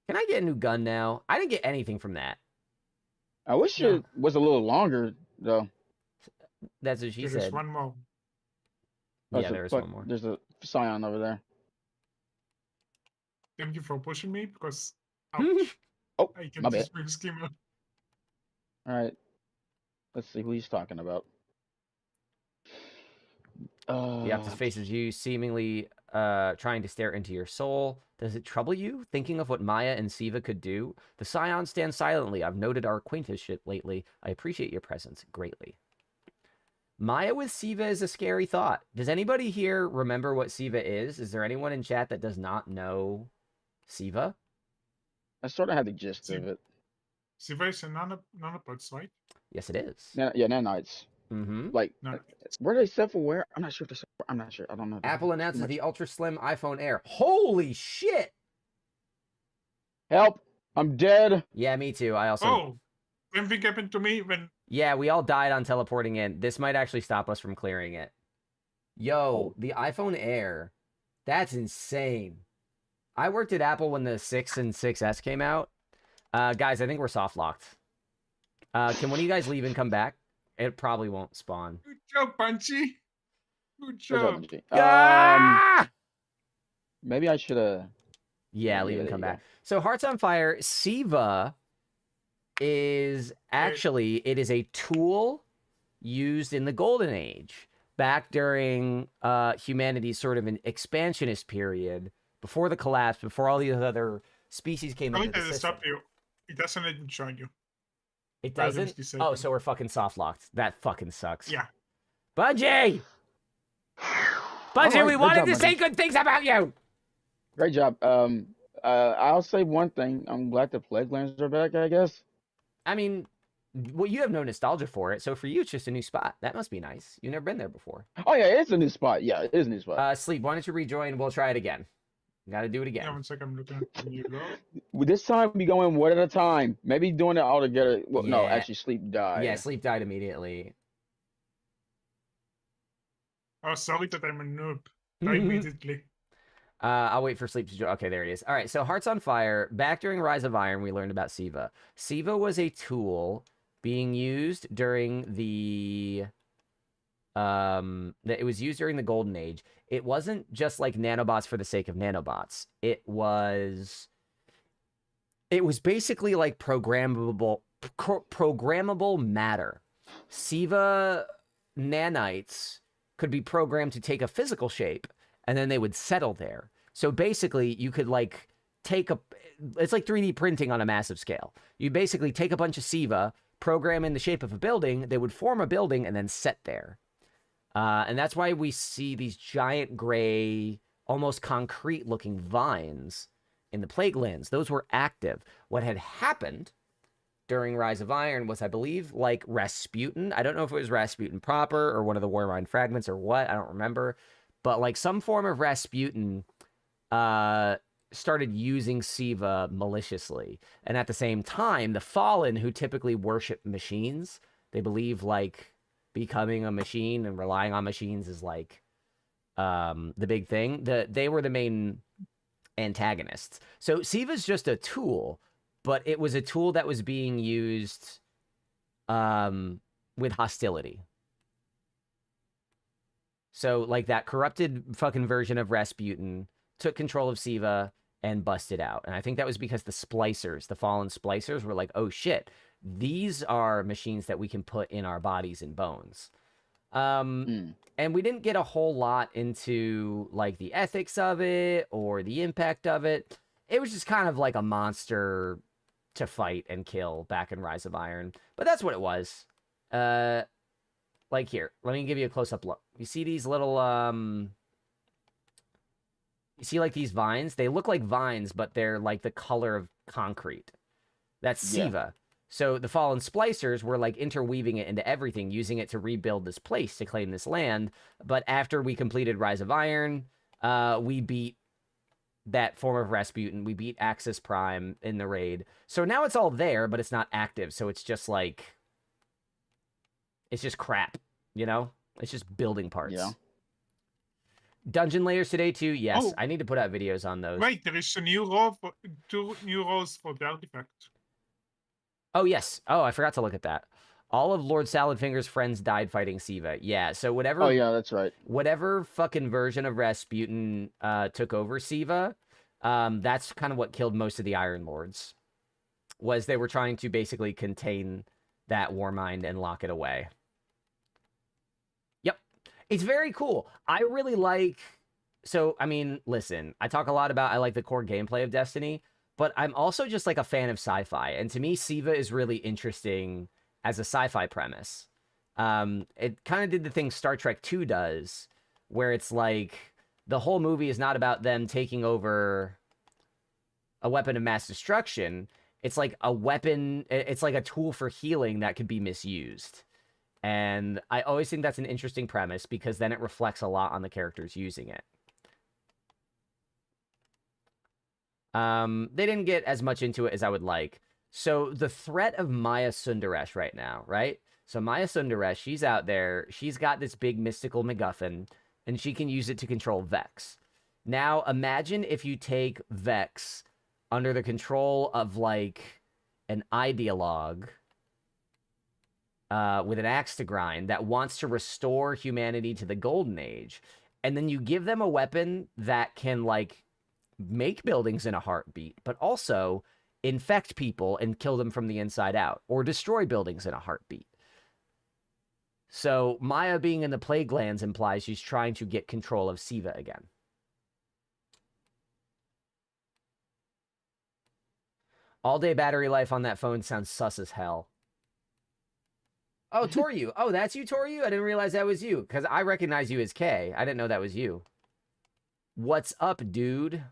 Can I get a new gun now? I didn't get anything from that. I wish it was a little longer, though. That's what she said. There's one more. Yeah, there's one more. There's a Scion over there. Thank you for pushing me, because ouch. Oh, I can my bad. just bring skimmer. All right. Let's see who he's talking about. The Optus faces you, seemingly trying to stare into your soul. Does it trouble you, thinking of what Maya and Siva could do? The Scion stands silently. I've noted our acquaintanceship lately. I appreciate your presence greatly. Maya with Siva is a scary thought. Does anybody here remember what Siva is? Is there anyone in chat that does not know Siva? I sort of had the gist of it. Siva is a nanobots, right? Yes, it is. Yeah, nanites. Mm-hmm. Like, where they self-aware? I'm not sure if they're I'm not sure. I don't know. Apple announces the ultra slim iPhone Air. Holy shit! Help! I'm dead. Yeah, me too. I also. Oh, same thing happened to me when. Yeah, we all died on teleporting in. This might actually stop us from clearing it. Yo, the iPhone Air. That's insane. I worked at Apple when the 6 and 6S came out. Guys, I think we're soft locked. Can one of you guys leave and come back? It probably won't spawn. Good job, Punchy. Good job. Maybe I should have. Yeah, leave and come back. So Hearts on Fire, Siva is actually, it is a tool used in the Golden Age, back during humanity's sort of an expansionist period, before the collapse, before all these other species came into the system. Stop you. It doesn't even join you. It doesn't? Oh, so we're fucking soft locked. That fucking sucks. Yeah. Bungie! Bungie, Alright, we good wanted job, to say Bungie. good things about you! Great job. I'll say one thing. I'm glad the plague lands are back, I guess. I mean, well, you have no nostalgia for it, so for you, it's just a new spot. That must be nice. You've never been there before. Oh, yeah, it's a new spot. Yeah, it is a new spot. Sleep, why don't you rejoin? We'll try it again. Gotta do it again. Yeah, one second. I'm looking at the new logo. This time, we going one at a time. Maybe doing it all together. Well, no, Yeah. actually, Sleep died. Yeah, Sleep died immediately. Oh, sorry that I'm a noob. Die immediately. I'll wait for Sleep to join. Okay, there it is. All right, so Hearts on Fire. Back during Rise of Iron, we learned about Siva. Siva was a tool being used during the... it was used during the Golden Age. It wasn't just like nanobots for the sake of nanobots. It was basically like programmable matter. Siva nanites could be programmed to take a physical shape, and then they would settle there. So basically, you could like it's like 3D printing on a massive scale. You basically take a bunch of Siva, program in the shape of a building, they would form a building and then set there. And that's why we see these giant gray, almost concrete-looking vines in the Plague Lands. Those were active. What had happened during Rise of Iron was, I believe, like Rasputin. I don't know if it was Rasputin proper or one of the Warmind fragments or what. I don't remember. But like some form of Rasputin started using Siva maliciously. And at the same time, the Fallen, who typically worship machines, they believe like becoming a machine and relying on machines is like the big thing. They were the main antagonists. So Siva's just a tool, but it was a tool that was being used with hostility. So like that corrupted fucking version of Rasputin took control of Siva and busted out. And I think that was because the splicers, the fallen splicers, were like, oh shit, these are machines that we can put in our bodies and bones. And we didn't get a whole lot into like the ethics of it or the impact of it. It was just kind of like a monster to fight and kill back in Rise of Iron. But that's what it was. Like here, let me give you a close-up look. You see these little, you see like these vines? They look like vines, but they're like the color of concrete. That's Siva. So the fallen splicers were like interweaving it into everything, using it to rebuild this place, to claim this land. But after we completed Rise of Iron, we beat that form of Rasputin. We beat Axis Prime in the raid. So now it's all there, but it's not active. So it's just like, it's just crap, you know? It's just building parts. Yeah. Dungeon layers today too? Yes. Oh. I need to put out videos on those. Wait, there is a new role for 2 new roles for the artifact. Oh, yes. Oh, I forgot to look at that. All of Lord Saladfinger's friends died fighting Siva. Yeah, so whatever... Oh, yeah, that's right. Whatever fucking version of Rasputin took over Siva, that's kind of what killed most of the Iron Lords. Was they were trying to basically contain that Warmind and lock it away. Yep. It's very cool. I really like... So, I mean, listen, I talk a lot about I like the core gameplay of Destiny, but I'm also just like a fan of sci-fi. And to me, Siva is really interesting as a sci-fi premise. It kind of did the thing Star Trek 2 does, where it's like the whole movie is not about them taking over a weapon of mass destruction. It's like a weapon, it's like a tool for healing that could be misused. And I always think that's an interesting premise because then it reflects a lot on the characters using it. They didn't get as much into it as I would like. So the threat of Maya Sundaresh right now, right? So Maya Sundaresh, she's out there. She's got this big mystical MacGuffin, and she can use it to control Vex. Now, imagine if you take Vex under the control of, like, an ideologue with an axe to grind that wants to restore humanity to the Golden Age, and then you give them a weapon that can, like, make buildings in a heartbeat, but also infect people and kill them from the inside out, or destroy buildings in a heartbeat. So Maya being in the plague lands implies she's trying to get control of Siva again. All-day battery life on that phone sounds sus as hell. Oh, Toryu. Oh, that's you, Toryu? I didn't realize that was you, because I recognize you as K. I didn't know that was you. What's up, dude?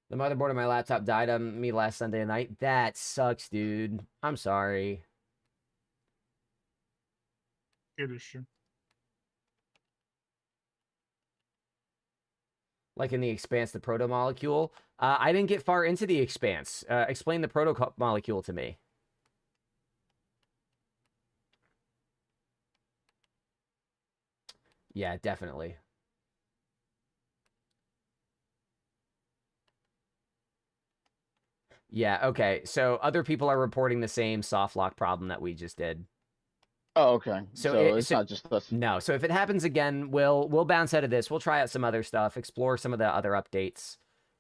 The motherboard of my laptop died on me last Sunday night. That sucks, dude. I'm sorry. Good issue. Like in The Expanse, the proto-molecule. I didn't get far into The Expanse. Explain the proto-molecule to me. Yeah, definitely. Yeah, okay. So other people are reporting the same soft lock problem that we just did. Oh, okay. So it's not just us. No. So if it happens again, we'll bounce out of this. We'll try out some other stuff, explore some of the other updates.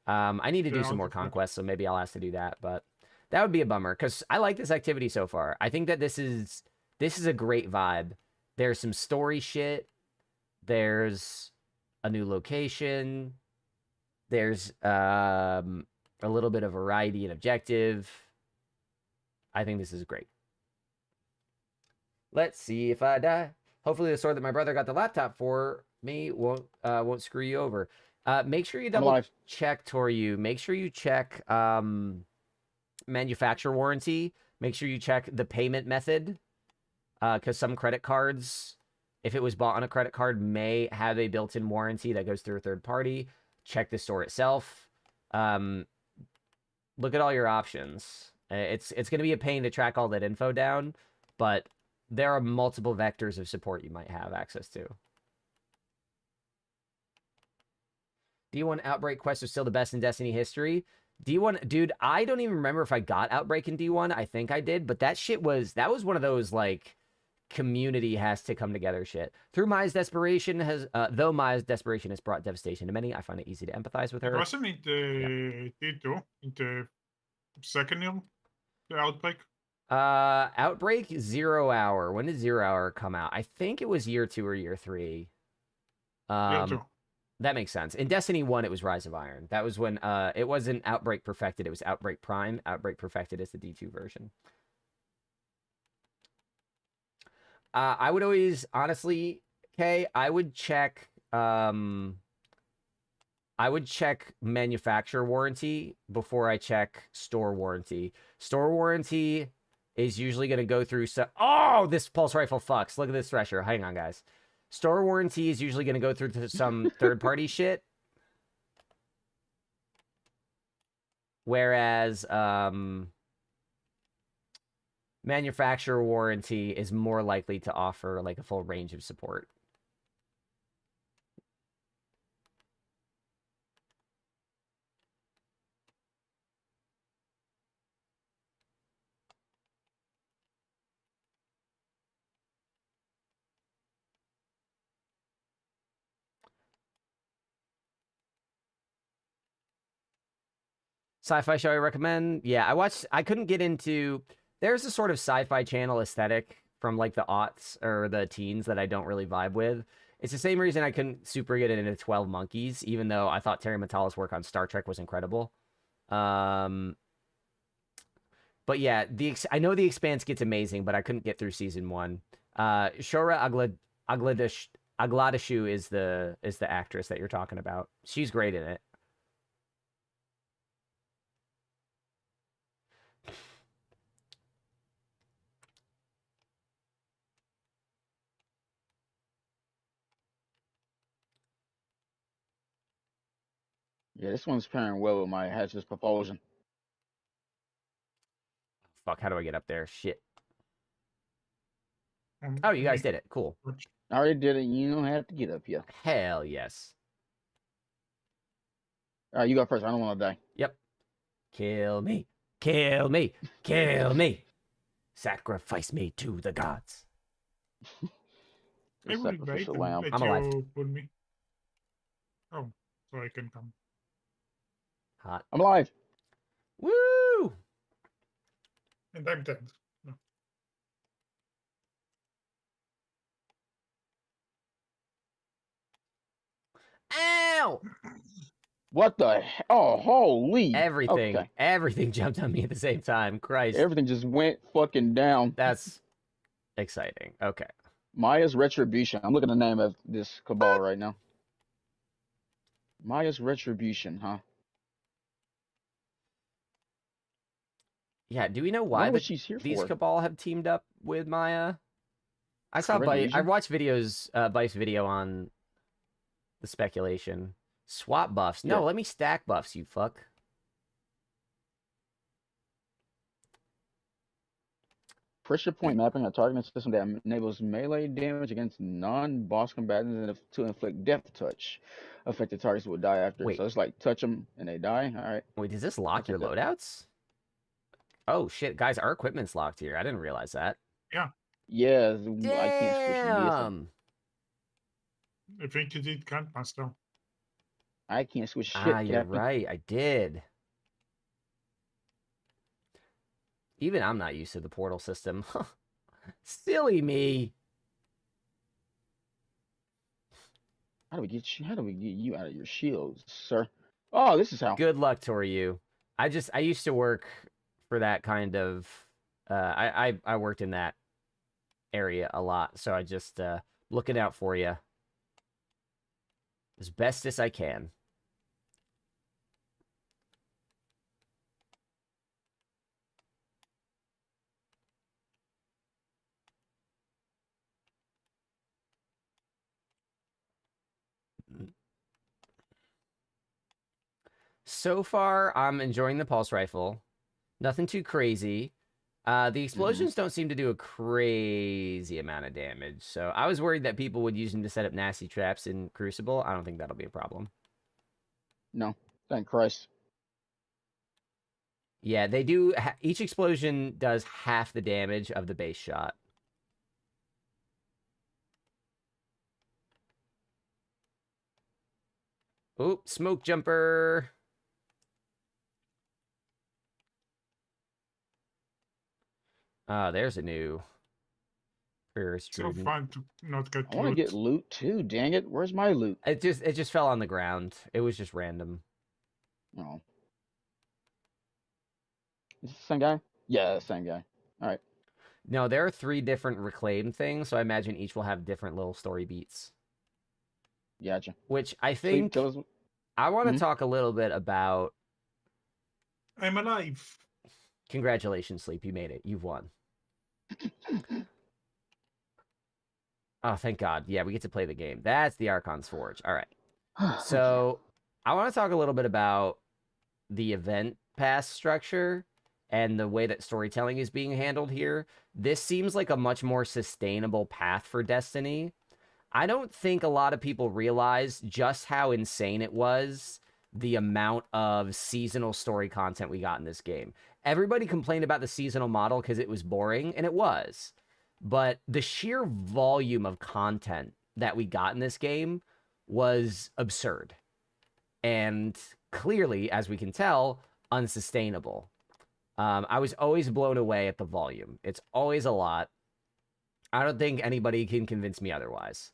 I need to do some more conquests, so maybe I'll ask to do that. But that would be a bummer because I like this activity so far. I think that this is a great vibe. There's some story shit. There's a new location. There's a little bit of variety and objective. I think this is great. Let's see if I die. Hopefully the sword that my brother got the laptop for me won't screw you over. Make sure you double check, Toryu. Make sure you check manufacturer warranty. Make sure you check the payment method. Because some credit cards, if it was bought on a credit card, may have a built-in warranty that goes through a third party. Check the store itself. Look at all your options. It's going to be a pain to track all that info down, but there are multiple vectors of support you might have access to. D1 Outbreak quest is still the best in Destiny history. D1, dude, I don't even remember if I got Outbreak in D1. I think I did, but that was one of those, like, community has to come together shit. Though Maya's desperation has brought devastation to many, I find it easy to empathize with her. It wasn't in the D2, in the second year, the Outbreak. Outbreak 0 Hour. When did 0 Hour come out? I think it was year 2 or year 3. Year 2. That makes sense. In Destiny 1, it was Rise of Iron. That was when it wasn't Outbreak Perfected, it was Outbreak Prime. Outbreak Perfected is the D2 version. I would always, honestly, Kay, I would check manufacturer warranty before I check store warranty. Store warranty is usually going to go through oh, this pulse rifle fucks. Look at this thresher. Hang on, guys. Store warranty is usually going to go through some third-party shit. Whereas manufacturer warranty is more likely to offer like a full range of support. Sci-fi show I recommend? Yeah, I couldn't get into... There's a sort of sci-fi channel aesthetic from like the aughts or the teens that I don't really vibe with. It's the same reason I couldn't super get into 12 Monkeys, even though I thought Terry Matalla's work on Star Trek was incredible. But yeah, I know The Expanse gets amazing, but I couldn't get through season 1. Shora Agladishu is the actress that you're talking about. She's great in it. Yeah, this one's pairing well with my Hatch's propulsion. Fuck, how do I get up there? Shit. Oh, you guys did it. Cool. I already did it. You don't have to get up here. Hell yes. All right, you go first. I don't want to die. Yep. Kill me. Kill me. Kill me. Sacrifice me to the gods. I The will wait sacrificial and lamb. let I'm alive. you pull me. Oh, so I can come. Hot. I'm alive. Woo! And I'm dead. No. Ow! What the? Oh, holy. Everything, Okay. everything jumped on me at the same time. Christ. Everything just went fucking down. That's exciting. Okay. Maya's Retribution. I'm looking at the name of this cabal right now. Maya's Retribution, huh? Yeah, do we know I why wonder what she's here these for. Cabal have teamed up with Maya? I saw Red I Legion? watched videos, Bife's video on the speculation. Swap buffs. No, Yeah. let me stack buffs, you fuck. Pressure point mapping, a targeting system that enables melee damage against non-boss combatants and to inflict death touch. Affected targets will die after. Wait. So it's like touch them and they die. All right. Wait, does this lock your take that. loadouts? Oh shit, guys, our equipment's locked here. I didn't realize that. Yeah. Yeah, I can't switch from this. Damn. I think you did can't master. I can't switch shit. Ah, you're Captain. right. I did. Even I'm not used to the portal system. Silly me. How do we get you? How do we get you out of your shields, sir? Oh, this is how. Good luck, Toryu. I used to work for that kind of. I worked in that area a lot, so I just looking out for you as best as I can. So far, I'm enjoying the pulse rifle. Nothing too crazy. The explosions don't seem to do a crazy amount of damage. So I was worried that people would use them to set up nasty traps in Crucible. I don't think that'll be a problem. No, thank Christ. Yeah, they do. Each explosion does half the damage of the base shot. Oop, smoke jumper. Ah, there's a new first. So fun to not get I want to get loot too. Dang it! Where's my loot? It just fell on the ground. It was just random. Oh. Is this the same guy? Yeah, the same guy. All right. No, there are 3 different reclaim things, so I imagine each will have different little story beats. Gotcha. Which I think I want to talk a little bit about. I'm alive. Congratulations, Sleep. You made it. You've won. Oh, thank God. Yeah, we get to play the game. That's the Archon's Forge. All right. So I want to talk a little bit about the event pass structure and the way that storytelling is being handled here. This seems like a much more sustainable path for Destiny. I don't think a lot of people realize just how insane it was, the amount of seasonal story content we got in this game. Everybody complained about the seasonal model because it was boring, and it was. But the sheer volume of content that we got in this game was absurd. And clearly, as we can tell, unsustainable. I was always blown away at the volume. It's always a lot. I don't think anybody can convince me otherwise.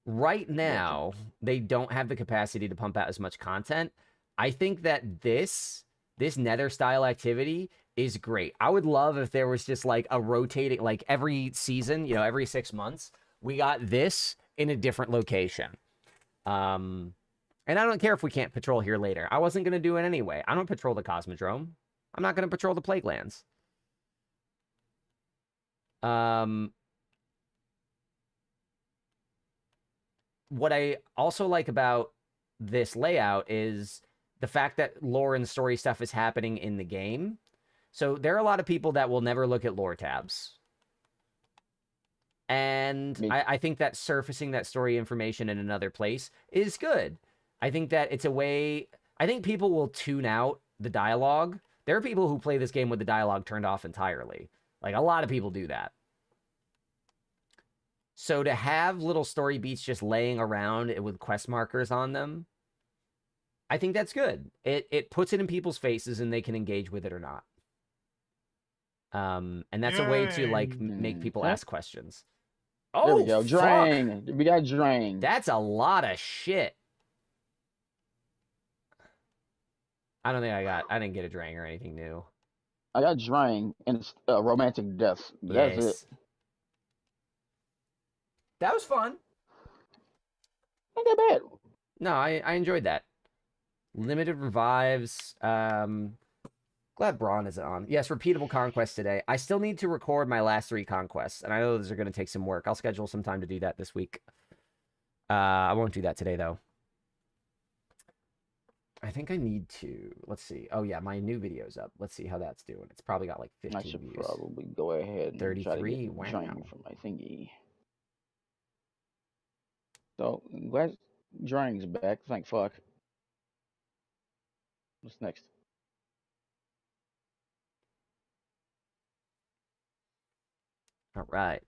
Right now, they don't have the capacity to pump out as much content. I think that this Nether style activity is great. I would love if there was just like a rotating, like every season, you know, every 6 months, we got this in a different location. And I don't care if we can't patrol here later. I wasn't going to do it anyway. I don't patrol the Cosmodrome. I'm not going to patrol the Plague Lands. What I also like about this layout is the fact that lore and story stuff is happening in the game. So there are a lot of people that will never look at lore tabs. And I think that surfacing that story information in another place is good. I think that it's a way... I think people will tune out the dialogue. There are people who play this game with the dialogue turned off entirely. Like, a lot of people do that. So to have little story beats just laying around with quest markers on them, I think that's good. It puts it in people's faces and they can engage with it or not. And that's a way to like make people ask questions. Oh, there we go. fuck. Drang. We got Drang. That's a lot of shit. I don't think I didn't get a Drang or anything new. I got Drang and it's romantic death. That's it. That was fun. Not that bad. No, I enjoyed that. Limited revives. Glad Braun isn't on. Yes, repeatable conquest today. I still need to record my last 3 conquests, and I know those are going to take some work. I'll schedule some time to do that this week. I won't do that today, though. I think I need to. Let's see. Oh, yeah, my new video's up. Let's see how that's doing. It's probably got like 15 I should views. probably go ahead and 33. try to get Wow. Drang from my thingy. So, I'm glad Drang's back. Thank fuck. What's next? All right.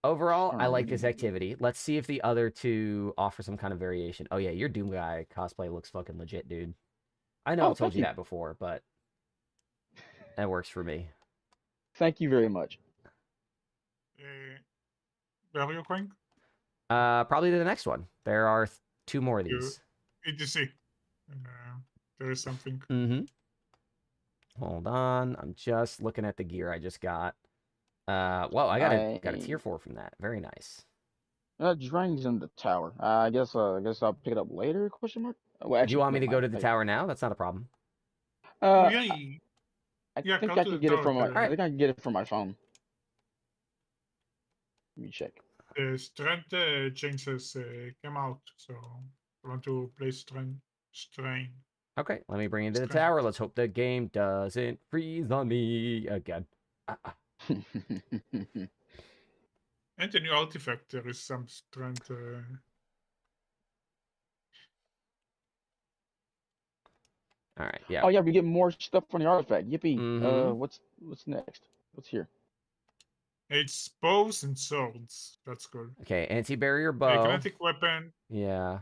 Overall, I like this activity. Let's see if the other 2 offer some kind of variation. Oh, yeah, your Doom Guy cosplay looks fucking legit, dude. I know I've told you that before, but that works for me. Thank you very much. Where are you going? Probably to the next one. There are 2 more of these. ETC. There is something. Mm-hmm. Hold on. I'm just looking at the gear I just got. Whoa, I got a tier 4 from that. Very nice. Drang's in the tower. I guess I'll pick it up later, question mark? Well, Do you want me to go to the tower now? That's not a problem. I think I can get it from my I think I can get it from my phone. Let me check. The strength changes came out, so I want to play strain. Okay, let me bring you to the tower. Let's hope the game doesn't freeze on me again. And the new artifact, there is some strength. All right, yeah. Oh yeah, we get more stuff from the artifact. Yippee! What's next? What's here? It's bows and swords. That's good. Okay, anti-barrier bow. Kinetic weapon. Yeah.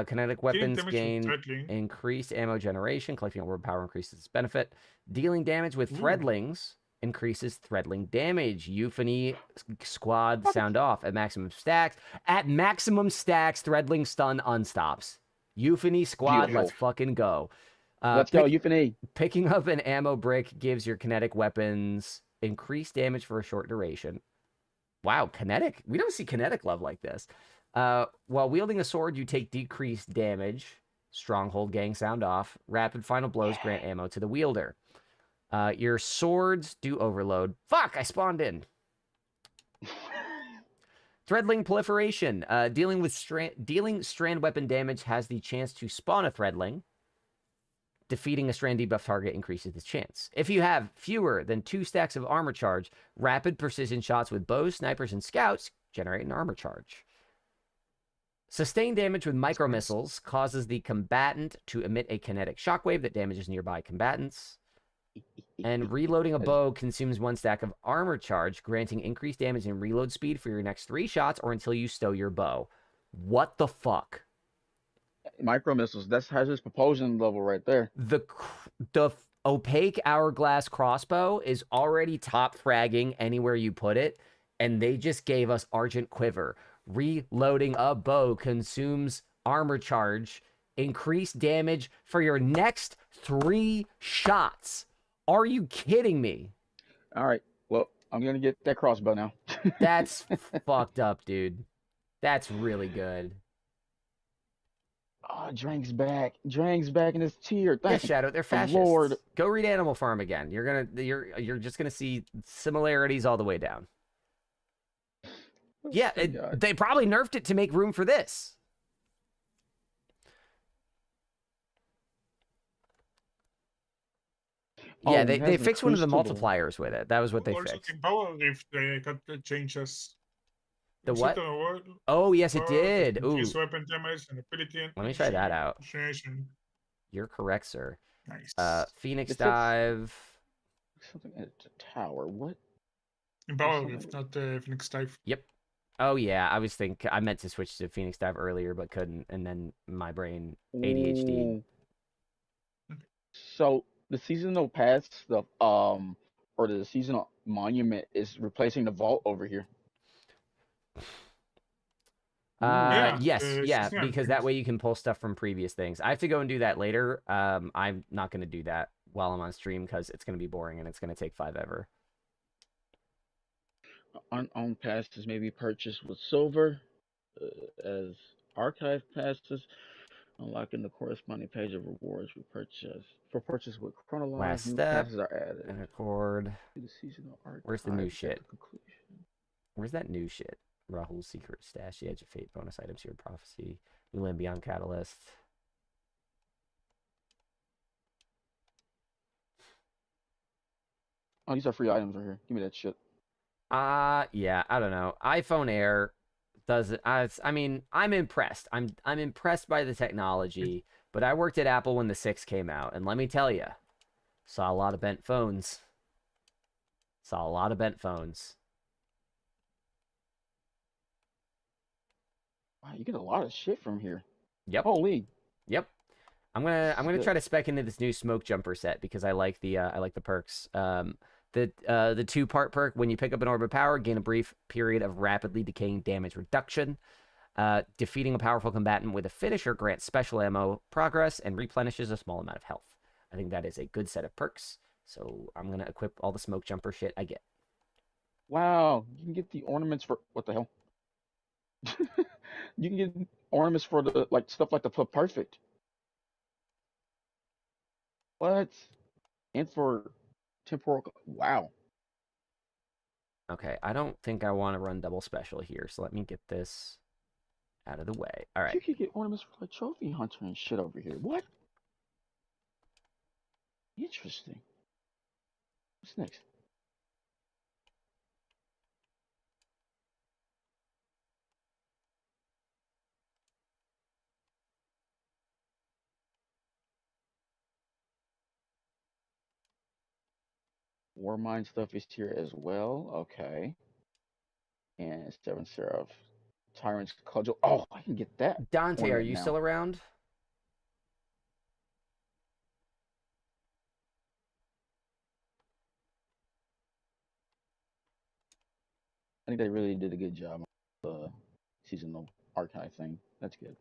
Kinetic weapons gain increased ammo generation. Collecting word power increases its benefit. Dealing damage with threadlings increases threadling damage. Euphony squad sound off at maximum stacks. At maximum stacks, threadling stun unstops. Euphony squad, let's fucking go. Let's go, Euphony. Picking up an ammo brick gives your kinetic weapons increased damage for a short duration. Wow, kinetic. We don't see kinetic love like this. While wielding a sword, you take decreased damage. Stronghold gang sound off. Rapid final blows grant ammo to the wielder. Your swords do overload. Fuck, I spawned in. Threadling proliferation. Dealing strand weapon damage has the chance to spawn a threadling. Defeating a strand debuff target increases the chance. If you have fewer than 2 stacks of armor charge, rapid precision shots with bows, snipers, and scouts generate an armor charge. Sustained damage with micro missiles causes the combatant to emit a kinetic shockwave that damages nearby combatants. And reloading a bow consumes 1 stack of armor charge, granting increased damage and reload speed for your next 3 shots or until you stow your bow. What the fuck? Micro missiles. That's hazardous propulsion level right there. The opaque hourglass crossbow is already top fragging anywhere you put it, and they just gave us Argent Quiver. Reloading a bow consumes armor charge, increased damage for your next 3 shots. Are you kidding me? All right. Well, I'm going to get that crossbow now. That's fucked up, dude. That's really good. Oh, Drang's back. Drang's back in his tier. Thank Shadow, they're fascists. Lord. Go read Animal Farm again. You're just gonna see similarities all the way down. Yeah, they probably nerfed it to make room for this. Yeah, they fixed one of the multipliers with it. That was what they fixed. In Power Rift, they got the changes. The what? Oh, yes, it did. Ooh. Weapon damage and ability. Let me try that out. You're correct, sir. Nice. Phoenix Dive. Something at the tower. What? In Power Rift, not Phoenix Dive. Yep. Oh yeah, I meant to switch to Phoenix Dive earlier, but couldn't, and then my brain ADHD. Ooh. So the seasonal pass stuff, or the seasonal monument is replacing the vault over here. Yes, yeah, seasonal because that way you can pull stuff from previous things. I have to go and do that later. I'm not going to do that while I'm on stream because it's going to be boring and it's going to take 5 ever. Unowned passes may be purchased with silver as archive passes. Unlocking the corresponding page of rewards we purchase. For purchase with chronology, Last new step. passes are added. And record. The seasonal archive. Where's the new shit? Conclusion. Where's that new shit? Rahul's Secret Stash, the Edge of Fate, bonus items, Seared Prophecy, New Land Beyond Catalyst. Oh, these are free items right here. Give me that shit. Yeah, I don't know. iPhone Air does it. I mean, I'm impressed. I'm impressed by the technology, but I worked at Apple when the 6 came out, and let me tell you, saw a lot of bent phones. Saw a lot of bent phones. Wow, you get a lot of shit from here. Yep. Holy. Yep. I'm gonna try to spec into this new smoke jumper set because I like the perks. The 2-part perk, when you pick up an orb of power, gain a brief period of rapidly decaying damage reduction. Defeating a powerful combatant with a finisher grants special ammo progress and replenishes a small amount of health. I think that is a good set of perks. So I'm gonna equip all the smoke jumper shit I get. Wow, you can get the ornaments for what the hell? You can get ornaments for the stuff like the perfect. What? And for temporal. Wow. Okay, I don't think I want to run double special here, so let me get this out of the way. All right. You can get ornaments for like trophy hunter and shit over here. What? Interesting. What's next? Warmind stuff is here as well. Okay. And Seven Seraph. Tyrant's Cudgel. Oh, I can get that. Dante, are you now. still around? I think they really did a good job on the seasonal archive thing. That's good.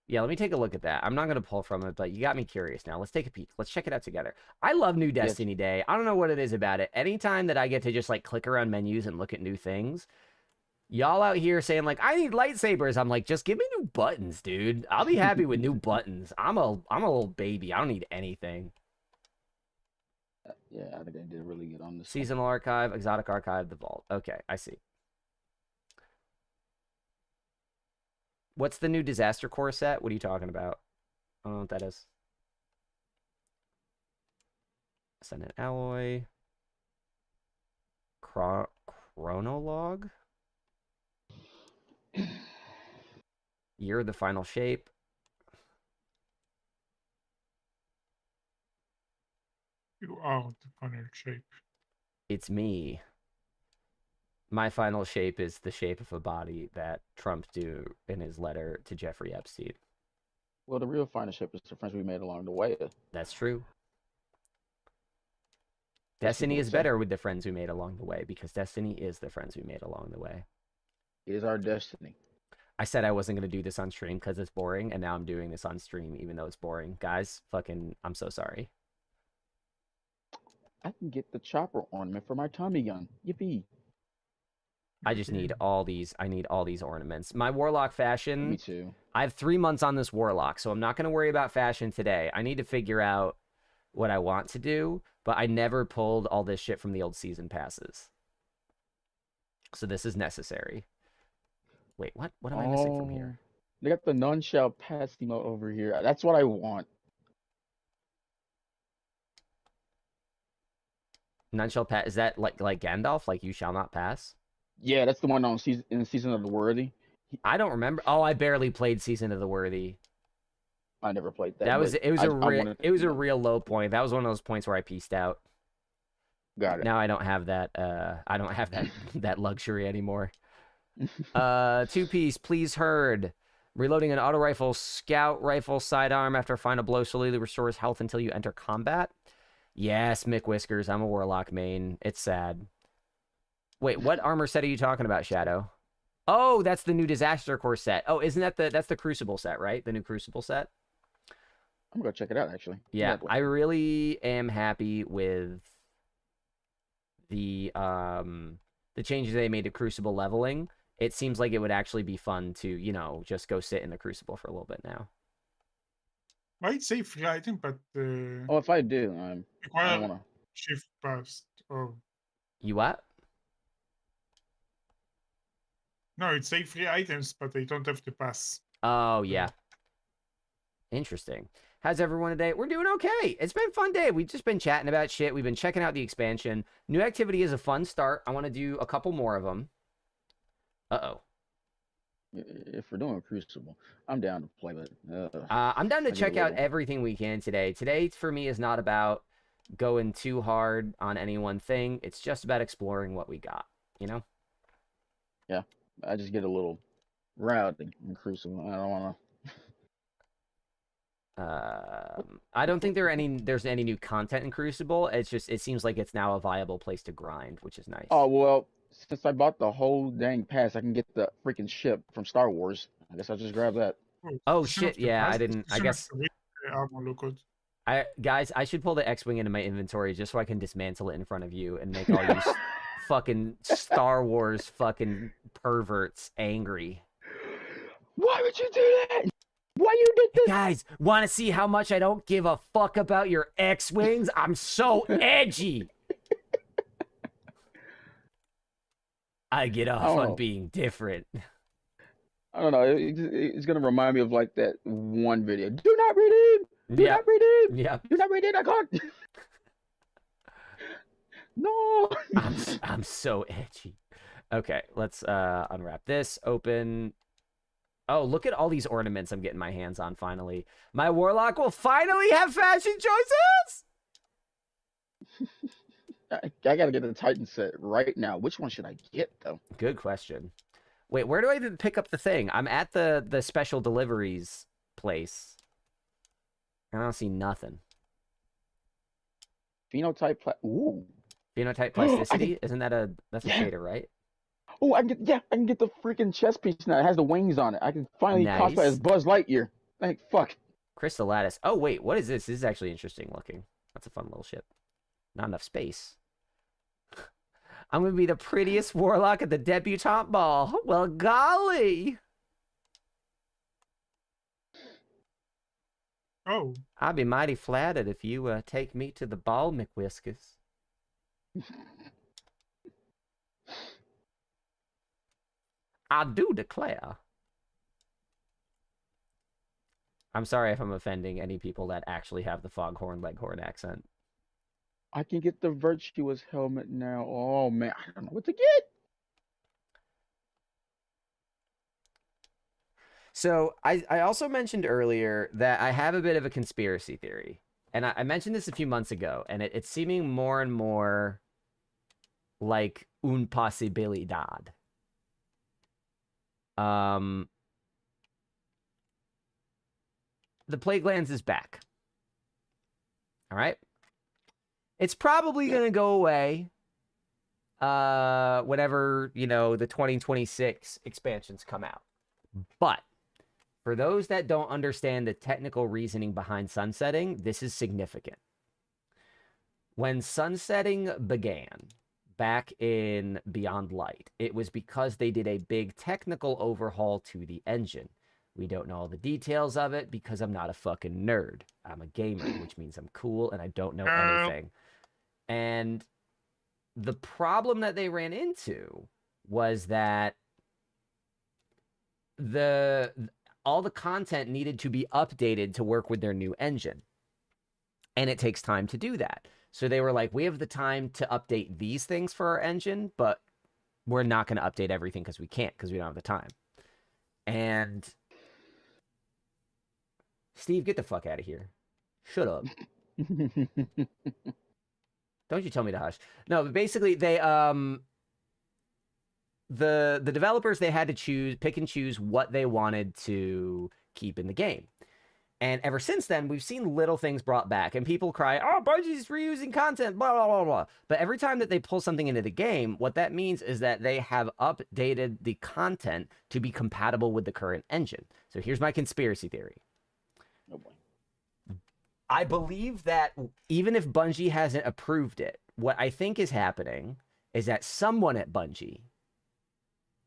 Yeah, let me take a look at that. I'm not going to pull from it, but you got me curious now. Let's take a peek. Let's check it out together. I love New Destiny Day. I don't know what it is about it. Anytime that I get to just like click around menus and look at new things, y'all out here saying like, I need lightsabers. I'm like, just give me new buttons, dude. I'll be happy with new buttons. I'm a little baby. I don't need anything. Yeah, I think they did really good on this. Seasonal archive, exotic archive, the vault. Okay, I see. What's the new disaster core set? What are you talking about? I don't know what that is. Ascendant alloy. Chronologue. Year of the final shape. You are the final shape. It's me. My final shape is the shape of a body that Trump do in his letter to Jeffrey Epstein. Well, the real final shape is the friends we made along the way. That's true. Destiny is better with the friends we made along the way because Destiny is the friends we made along the way. It is our destiny. I said I wasn't going to do this on stream because it's boring, and now I'm doing this on stream even though it's boring. Guys, I'm so sorry. I can get the chopper ornament for my Tommy gun. Yippee. I just need all these. I need all these ornaments. My Warlock fashion. Me too. I have 3 months on this Warlock, so I'm not going to worry about fashion today. I need to figure out what I want to do, but I never pulled all this shit from the old season passes. So this is necessary. Wait, what? What am I missing from here? They got the none shall pass emote over here. That's what I want. None shall pass. Is that like Gandalf? Like you shall not pass? Yeah, that's the one on Season of the Worthy. I don't remember. Oh, I barely played Season of the Worthy. I never played that. It was a real low point. That was one of those points where I pieced out. Got it. Now I don't have that. I don't have that that luxury anymore. Two-piece, please heard. Reloading an auto rifle, scout rifle, sidearm after a final blow slowly restores health until you enter combat. Yes, Mick Whiskers. I'm a Warlock main. It's sad. Wait, what armor set are you talking about, Shadow? Oh, that's the new Disaster Core set. Oh, isn't that that's the Crucible set, right? The new Crucible set? I'm gonna check it out actually. Yeah, I really am happy with the changes they made to Crucible leveling. It seems like it would actually be fun to, you know, just go sit in the Crucible for a little bit now. Might say free item, but Oh, if I do, I don't require wanna. shift past. Oh You what? no, it say free items, but they don't have to pass. Oh, yeah. Interesting. How's everyone today? We're doing okay. It's been a fun day. We've just been chatting about shit. We've been checking out the expansion. New activity is a fun start. I want to do a couple more of them. Uh-oh. If we're doing Crucible, I'm down to play it. I'm down to I get a check out little- everything we can today. Today, for me, is not about going too hard on any one thing. It's just about exploring what we got, you know? Yeah, I just get a little rowdy in Crucible. I don't wanna. I don't think there's any new content in Crucible. It's just, it seems like it's now a viable place to grind, which is nice. Oh well, since I bought the whole dang pass, I can get the freaking ship from Star Wars. I guess I'll just grab that. Oh shit, yeah, I didn't, I guess... Guys, I should pull the X-Wing into my inventory just so I can dismantle it in front of you and make all you fucking Star Wars fucking perverts angry. Why would you do that? Why you did this? Guys, want to see how much I don't give a fuck about your X-Wings? I'm so edgy! I get off on being different. I don't know. It's gonna remind me of like that one video. Do not redeem. Do not redeem. Yeah. Do not redeem. I can't. No. I'm so edgy. Okay, let's unwrap this. Open. Oh, look at all these ornaments I'm getting my hands on finally. My Warlock will finally have fashion choices! I gotta get the Titan set right now. Which one should I get though? Good question. Wait, where do I even pick up the thing? I'm at the special deliveries place. I don't see nothing. Phenotype. Ooh. Phenotype plasticity? Isn't that that's a shader, right? Oh, I can get the freaking chest piece now. It has the wings on it. I can finally cosplay as Buzz Lightyear. Thank fuck. Crystal lattice. Oh wait, what is this? This is actually interesting looking. That's a fun little ship. Not enough space. I'm gonna be the prettiest Warlock at the debutante ball. Well, golly. Oh. I'd be mighty flattered if you take me to the ball, McWhiskers. I do declare. I'm sorry if I'm offending any people that actually have the Foghorn Leghorn accent. I can get the Virtuous helmet now. Oh man, I don't know what to get. So I also mentioned earlier that I have a bit of a conspiracy theory. And I mentioned this a few months ago, and it's seeming more and more like un posibilidad. The Plague Lands is back. All right? It's probably going to go away whenever, you know, the 2026 expansions come out. But for those that don't understand the technical reasoning behind sunsetting, this is significant. When sunsetting began back in Beyond Light, it was because they did a big technical overhaul to the engine. We don't know all the details of it because I'm not a fucking nerd. I'm a gamer, which means I'm cool and I don't know anything. And the problem that they ran into was that all the content needed to be updated to work with their new engine. And it takes time to do that. So they were like, we have the time to update these things for our engine, but we're not going to update everything because we can't, because we don't have the time. And Steve, get the fuck out of here. Shut up. Don't you tell me to hush. No, but basically they the developers, they had to pick and choose what they wanted to keep in the game. And ever since then, we've seen little things brought back, and people cry, "Oh, Bungie's reusing content, blah blah blah blah." But every time that they pull something into the game, what that means is that they have updated the content to be compatible with the current engine. So here's my conspiracy theory. Oh boy. I believe that even if Bungie hasn't approved it, what I think is happening is that someone at Bungie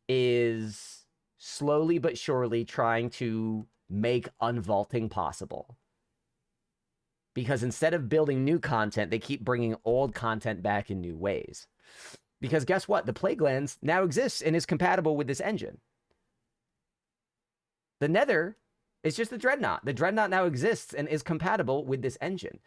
is slowly but surely trying to make unvaulting possible. Because instead of building new content, they keep bringing old content back in new ways. Because guess what? The Plaguelands now exists and is compatible with this engine. The Nether is just the Dreadnought. The Dreadnought now exists and is compatible with this engine.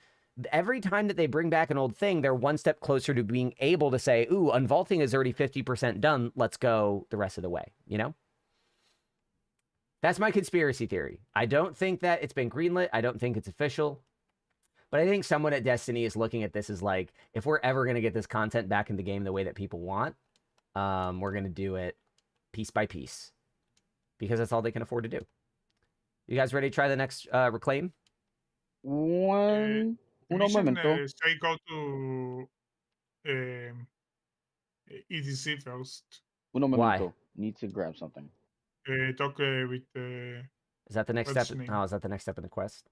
Every time that they bring back an old thing, they're one step closer to being able to say, ooh, unvaulting is already 50% done. Let's go the rest of the way, you know? That's my conspiracy theory. I don't think that it's been greenlit. I don't think it's official. But I think someone at Destiny is looking at this as like, if we're ever going to get this content back in the game the way that people want, we're going to do it piece by piece. Because that's all they can afford to do. You guys ready to try the next Reclaim? Uno momento. Say go to EDC first. Uno momento. Why? Need to grab something. Talk with. Is that the next step? Oh, is that the next step in the quest?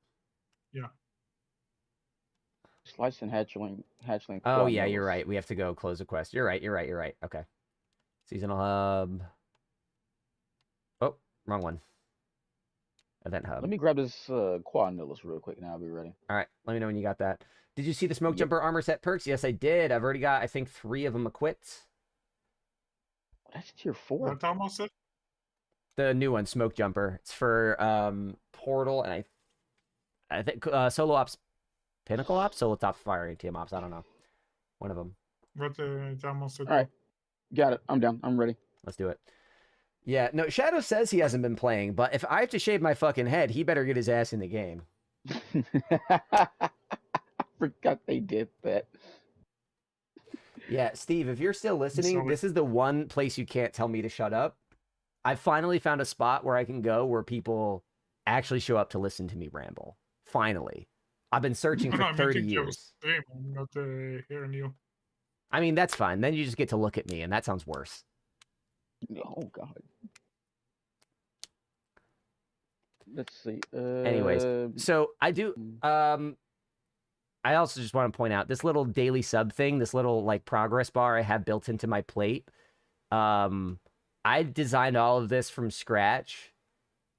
Yeah. Slice and hatchling. Oh yeah, you're right. We have to go close the quest. You're right. Okay. Seasonal hub. Oh, wrong one. Event hub. Let me grab this quad nihilus real quick and I'll be ready. All right. Let me know when you got that. Did you see the smoke jumper armor set perks? Yes, I did. I've already got, I think, 3 of them equipped. That's tier 4. What armor set? The new one, smoke jumper. It's for Portal and I think Solo Ops, Pinnacle Ops, Solo Top Fire Team Ops. I don't know. One of them. What armor set? All right. Got it. I'm down. I'm ready. Let's do it. Yeah, no, Shadow says he hasn't been playing, but if I have to shave my fucking head, he better get his ass in the game. I forgot they did that. Yeah, Steve, if you're still listening, this is the one place you can't tell me to shut up. I finally found a spot where I can go where people actually show up to listen to me ramble. Finally. I've been searching for 30 years. Stream. I'm not hearing you. I mean, that's fine. Then you just get to look at me, and that sounds worse. Oh, God. Let's see. Anyways, so I do... I also just want to point out this little daily sub thing, this little like progress bar I have built into my plate. I designed all of this from scratch,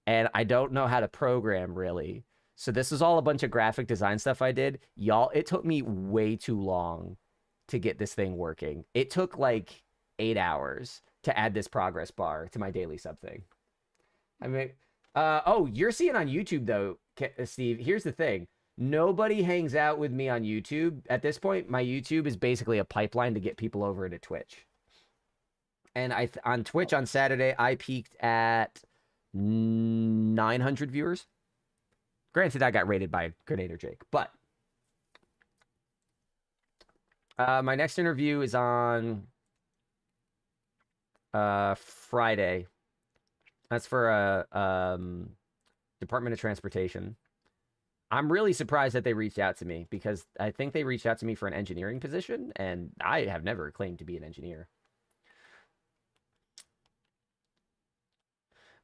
and I don't know how to program really. So this is all a bunch of graphic design stuff I did. Y'all, it took me way too long to get this thing working. It took like 8 hours to add this progress bar to my daily sub thing. I mean, oh, you're seeing on YouTube though, Steve. Here's the thing. Nobody hangs out with me on YouTube. At this point, my YouTube is basically a pipeline to get people over to Twitch. And on Twitch on Saturday, I peaked at 900 viewers. Granted, I got rated by Grenader Jake, but my next interview is on Friday. That's for a Department of Transportation. I'm really surprised that they reached out to me because I think they reached out to me for an engineering position, and I have never claimed to be an engineer.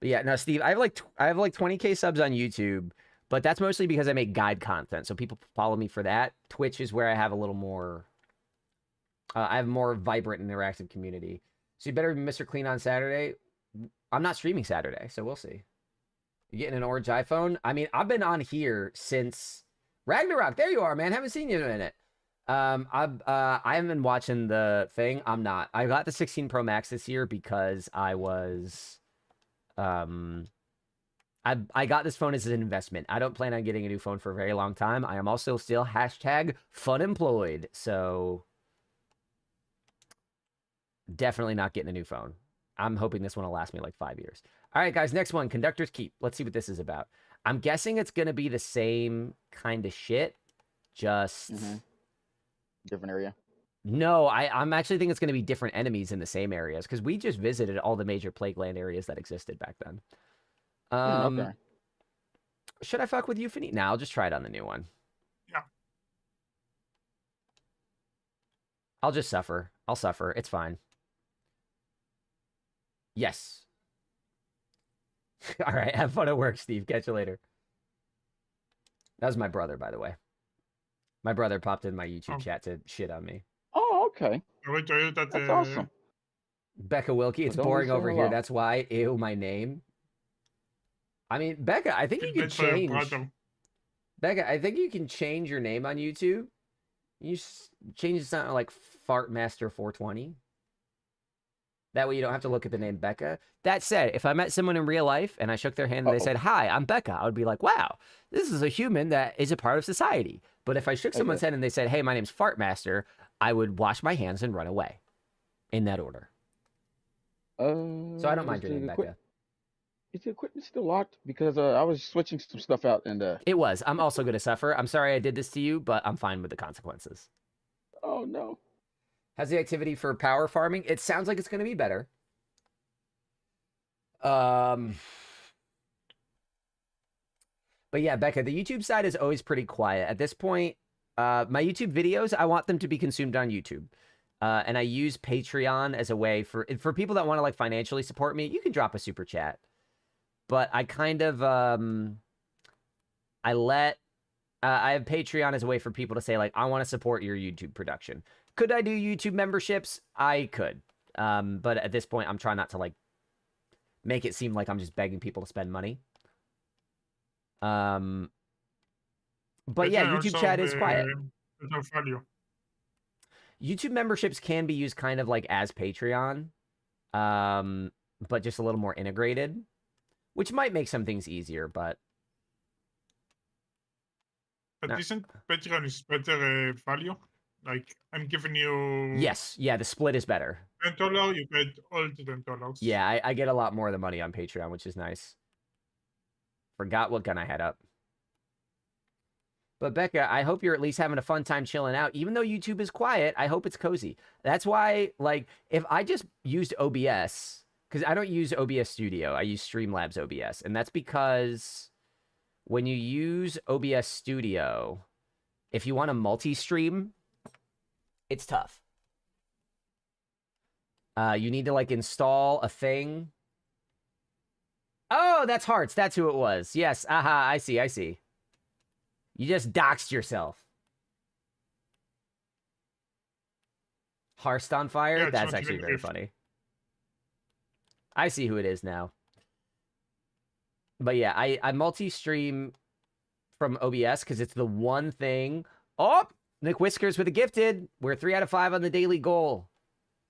But yeah, now Steve, I have like 20K subs on YouTube, but that's mostly because I make guide content, so people follow me for that. Twitch is where I have a little more. I have a more vibrant and interactive community. So you better be Mr. Clean on Saturday. I'm not streaming Saturday, so we'll see. You getting an orange iPhone? I mean, I've been on here since Ragnarok. There you are, man. Haven't seen you in a minute. I haven't been watching the thing. I'm not. I got the 16 Pro Max this year because I was, I got this phone as an investment. I don't plan on getting a new phone for a very long time. I am also still #funemployed. So definitely not getting a new phone. I'm hoping this one will last me like 5 years. All right, guys, next one, Conductor's Keep. Let's see what this is about. I'm guessing it's going to be the same kind of shit, just... Different area. No, I'm actually think it's going to be different enemies in the same areas because we just visited all the major plague land areas that existed back then. Okay. Should I fuck with Euphony? Nah, I'll just try it on the new one. Yeah. I'll just suffer. I'll suffer. It's fine. Yes. All right. Have fun at work, Steve. Catch you later. That was my brother, by the way. My brother popped in my YouTube chat to shit on me. Oh, okay. That's That's awesome. Becca Wilkie, it's Don't boring say over here. hello. That's why. Ew, my name. I mean, Becca, I think you can change. Becca, I think you can change your name on YouTube. You change it to like Fartmaster420. That way you don't have to look at the name Becca. That said, if I met someone in real life and I shook their hand and they said, "Hi, I'm Becca," I would be like, "Wow, this is a human that is a part of society." But if I shook someone's hand and they said, "Hey, my name's Fartmaster," I would wash my hands and run away. In that order. So I don't mind your name, Becca. Is the equipment still locked? Because I was switching some stuff out and It was. I'm also going to suffer. I'm sorry I did this to you, but I'm fine with the consequences. Oh no. How's the activity for power farming? It sounds like it's going to be better. But yeah, Becca, the YouTube side is always pretty quiet. At this point, my YouTube videos, I want them to be consumed on YouTube. And I use Patreon as a way for people that want to like financially support me. You can drop a super chat. But I kind of, I have Patreon as a way for people to say, like, I want to support your YouTube production. Could I do YouTube memberships? I could. But at this point, I'm trying not to, like, make it seem like I'm just begging people to spend money. But yeah, YouTube chat is quiet. YouTube memberships can be used kind of like as Patreon, but just a little more integrated. Which might make some things easier, but... But isn't Patreon is better value? Like, I'm giving you... Yes, yeah, the split is better. $10, you get all the $10. Yeah, I get a lot more of the money on Patreon, which is nice. Forgot what gun I had up. But Becca, I hope you're at least having a fun time chilling out. Even though YouTube is quiet, I hope it's cozy. That's why, like, if I just used OBS... Because I don't use OBS Studio. I use Streamlabs OBS. And that's because when you use OBS Studio, if you want to multi-stream, it's tough. You need to, like, install a thing. Oh, that's Hearts. That's who it was. Yes. Aha, I see. You just doxed yourself. Hearst on fire? Yeah, that's actually very funny. I see who it is now. But yeah, I multi-stream from OBS because it's the one thing... Oh! Nick Whiskers with a gifted. We're 3 out of 5 on the daily goal.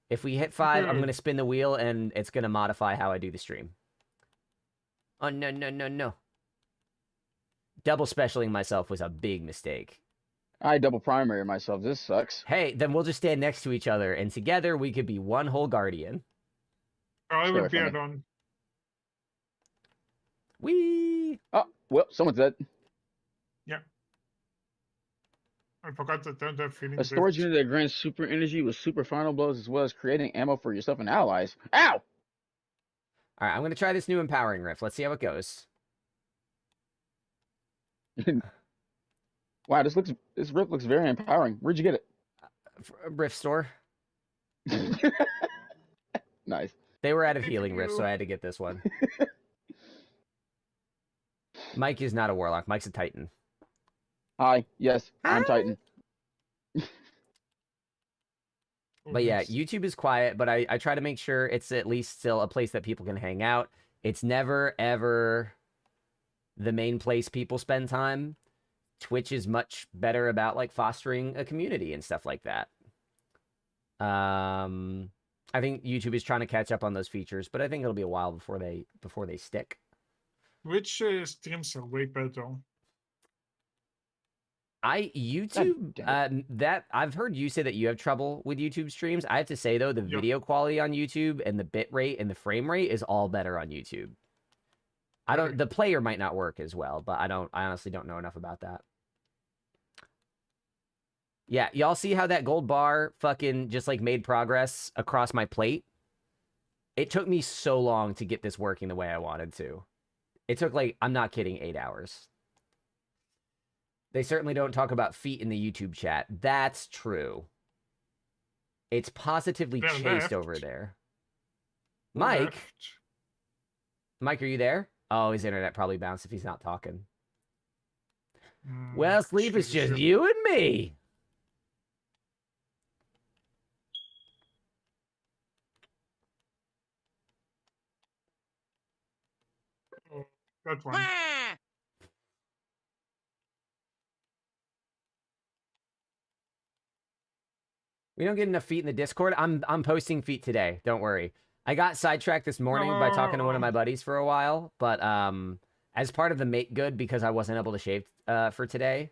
If we hit 5, I'm going to spin the wheel and it's going to modify how I do the stream. Oh, no. Double specialing myself was a big mistake. I double primary myself. This sucks. Hey, then we'll just stand next to each other and together we could be one whole guardian. I would be alone. Whee! Oh, well, someone's dead. Yeah. I forgot to turn that feeling. A storage unit that grants super energy with super final blows as well as creating ammo for yourself and allies. Ow! Alright, I'm going to try this new empowering rift. Let's see how it goes. Wow, this rift looks very empowering. Where'd you get it? Rift store. Nice. They were out of healing rifts, so I had to get this one. Mike is not a warlock. Mike's a titan. Hi. Yes, I'm Titan. But yeah, YouTube is quiet, but I try to make sure it's at least still a place that people can hang out. It's never, ever the main place people spend time. Twitch is much better about, like, fostering a community and stuff like that. I think YouTube is trying to catch up on those features, but I think it'll be a while before they stick. Which streams are way better? YouTube that I've heard you say that you have trouble with YouTube streams. I have to say though, the video quality on YouTube and the bit rate and the frame rate is all better on YouTube. The player might not work as well, but I honestly don't know enough about that. Yeah, y'all see how that gold bar fucking just like made progress across my plate? It took me so long to get this working the way I wanted to. It took like, I'm not kidding, 8 hours. They certainly don't talk about feet in the YouTube chat. That's true. It's positively They're chased left. over there. They're Mike? left. Mike, are you there? Oh, his internet probably bounced if he's not talking. Mm, Well, Sleep, it's just shit. you and me. Oh, that one. We don't get enough feet in the Discord. I'm posting feet today. Don't worry. I got sidetracked this morning by talking to one of my buddies for a while, but as part of the make good because I wasn't able to shave for today,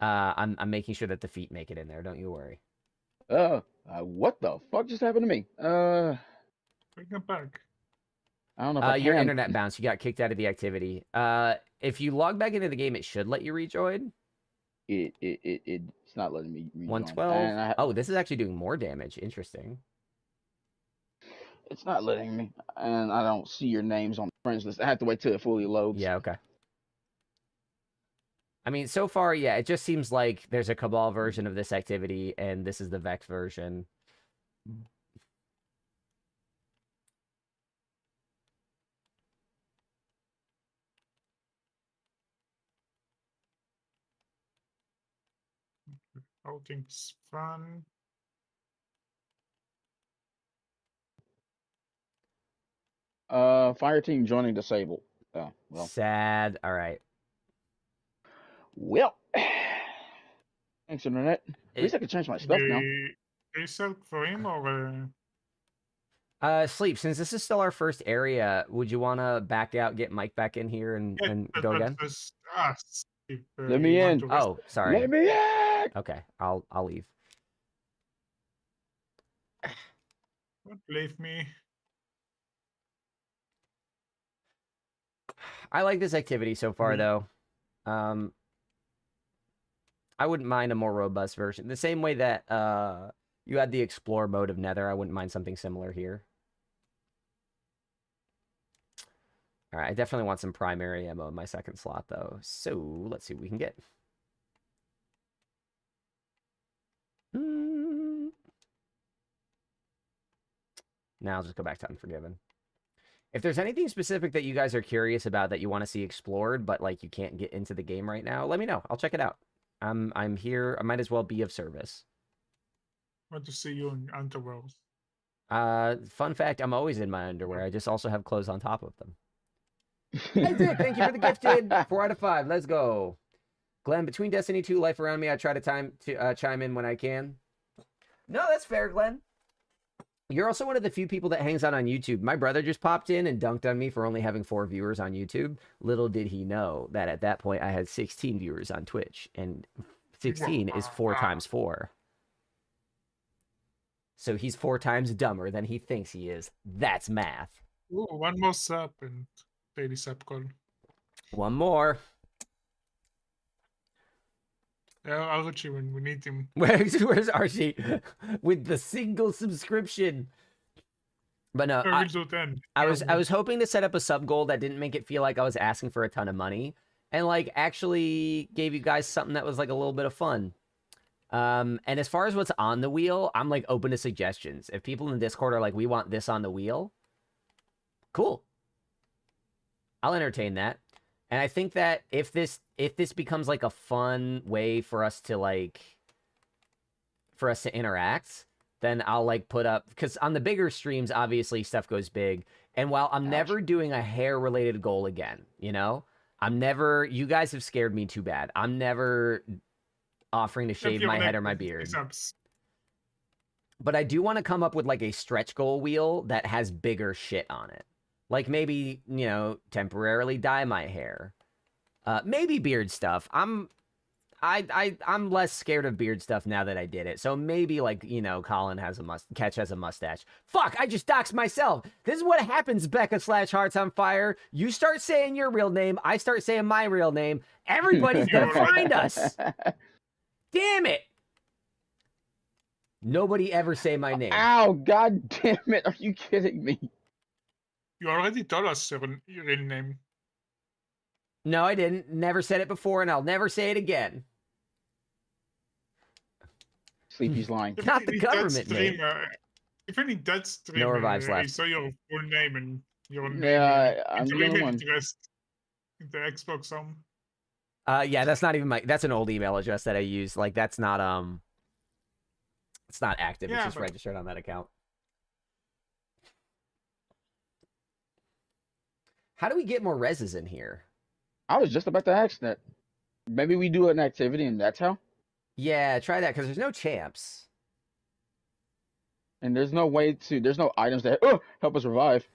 I'm making sure that the feet make it in there. Don't you worry. What the fuck just happened to me? Bring them back. I don't know if I Your can. internet bounced. You got kicked out of the activity. If you log back into the game, it should let you rejoin. It's not letting me rejoin. 112. Oh, this is actually doing more damage. Interesting. It's not letting me, and I don't see your names on the friends list. I have to wait till it fully loads. Yeah, okay. I mean, so far, yeah, it just seems like there's a Cabal version of this activity, and this is the Vex version. Outing's fun. Fire team joining disabled. Oh, well. Sad. All right. Well, thanks, internet. At least I can change my stuff now. They sell for him or? Sleep, since this is still our first area, would you want to back out, get Mike back in here, and go again? Let me in. Oh, sorry. Let me in. Okay, I'll leave. Don't leave me. I like this activity so far, though. I wouldn't mind a more robust version. The same way that you had the explore mode of Nether, I wouldn't mind something similar here. All right, I definitely want some primary ammo in my second slot, though. So let's see what we can get. Now I'll just go back to Unforgiven. If there's anything specific that you guys are curious about that you want to see explored, but like you can't get into the game right now, let me know. I'll check it out. I'm here. I might as well be of service. Want to see you in underworld. Fun fact, I'm always in my underwear. I just also have clothes on top of them. That's it. Thank you for the gifted. 4 out of 5. Let's go. Glenn, between Destiny 2, Life Around Me, I try to chime in when I can. No, that's fair, Glenn. You're also one of the few people that hangs out on YouTube. My brother just popped in and dunked on me for only having 4 viewers on YouTube. Little did he know that at that point I had 16 viewers on Twitch, and 16 is 4 times 4. So he's 4 times dumber than he thinks he is. That's math. Ooh, one more sub and daily sub call. One more. Yeah, Archie when we need him. Where's Archie? With the single subscription. But no, I was hoping to set up a sub goal that didn't make it feel like I was asking for a ton of money, and like actually gave you guys something that was like a little bit of fun. And as far as what's on the wheel, I'm like open to suggestions. If people in the Discord are like, we want this on the wheel, cool. I'll entertain that. And I think that if this becomes like a fun way for us to interact, then I'll like put up, because on the bigger streams, obviously stuff goes big. And while I'm never doing a hair related goal again, you know, you guys have scared me too bad. I'm never offering to shave my head or my beard. But I do want to come up with like a stretch goal wheel that has bigger shit on it. Like maybe, you know, temporarily dye my hair. Maybe beard stuff. I'm less scared of beard stuff now that I did it. So maybe like, you know, Colin has a mustache. Fuck, I just doxed myself. This is what happens, Becca/Hearts on Fire. You start saying your real name. I start saying my real name. Everybody's gonna find us. Damn it. Nobody ever say my name. Ow, god damn it. Are you kidding me? You already told us your real name. No, I didn't. Never said it before, and I'll never say it again. Sleepy's lying. Not the government, man. Even in that stream, No revives I left. saw your full name and your name. Yeah, I'm your the only email one. address in the Xbox Home. Yeah, that's not even that's an old email address that I use. Like, that's not, it's not active. Yeah, it's just but- registered on that account. How do we get more reses in here? I was just about to ask that. Maybe we do an activity and that's how? Yeah, try that, because there's no champs. And there's no way to, there's no items that help us revive.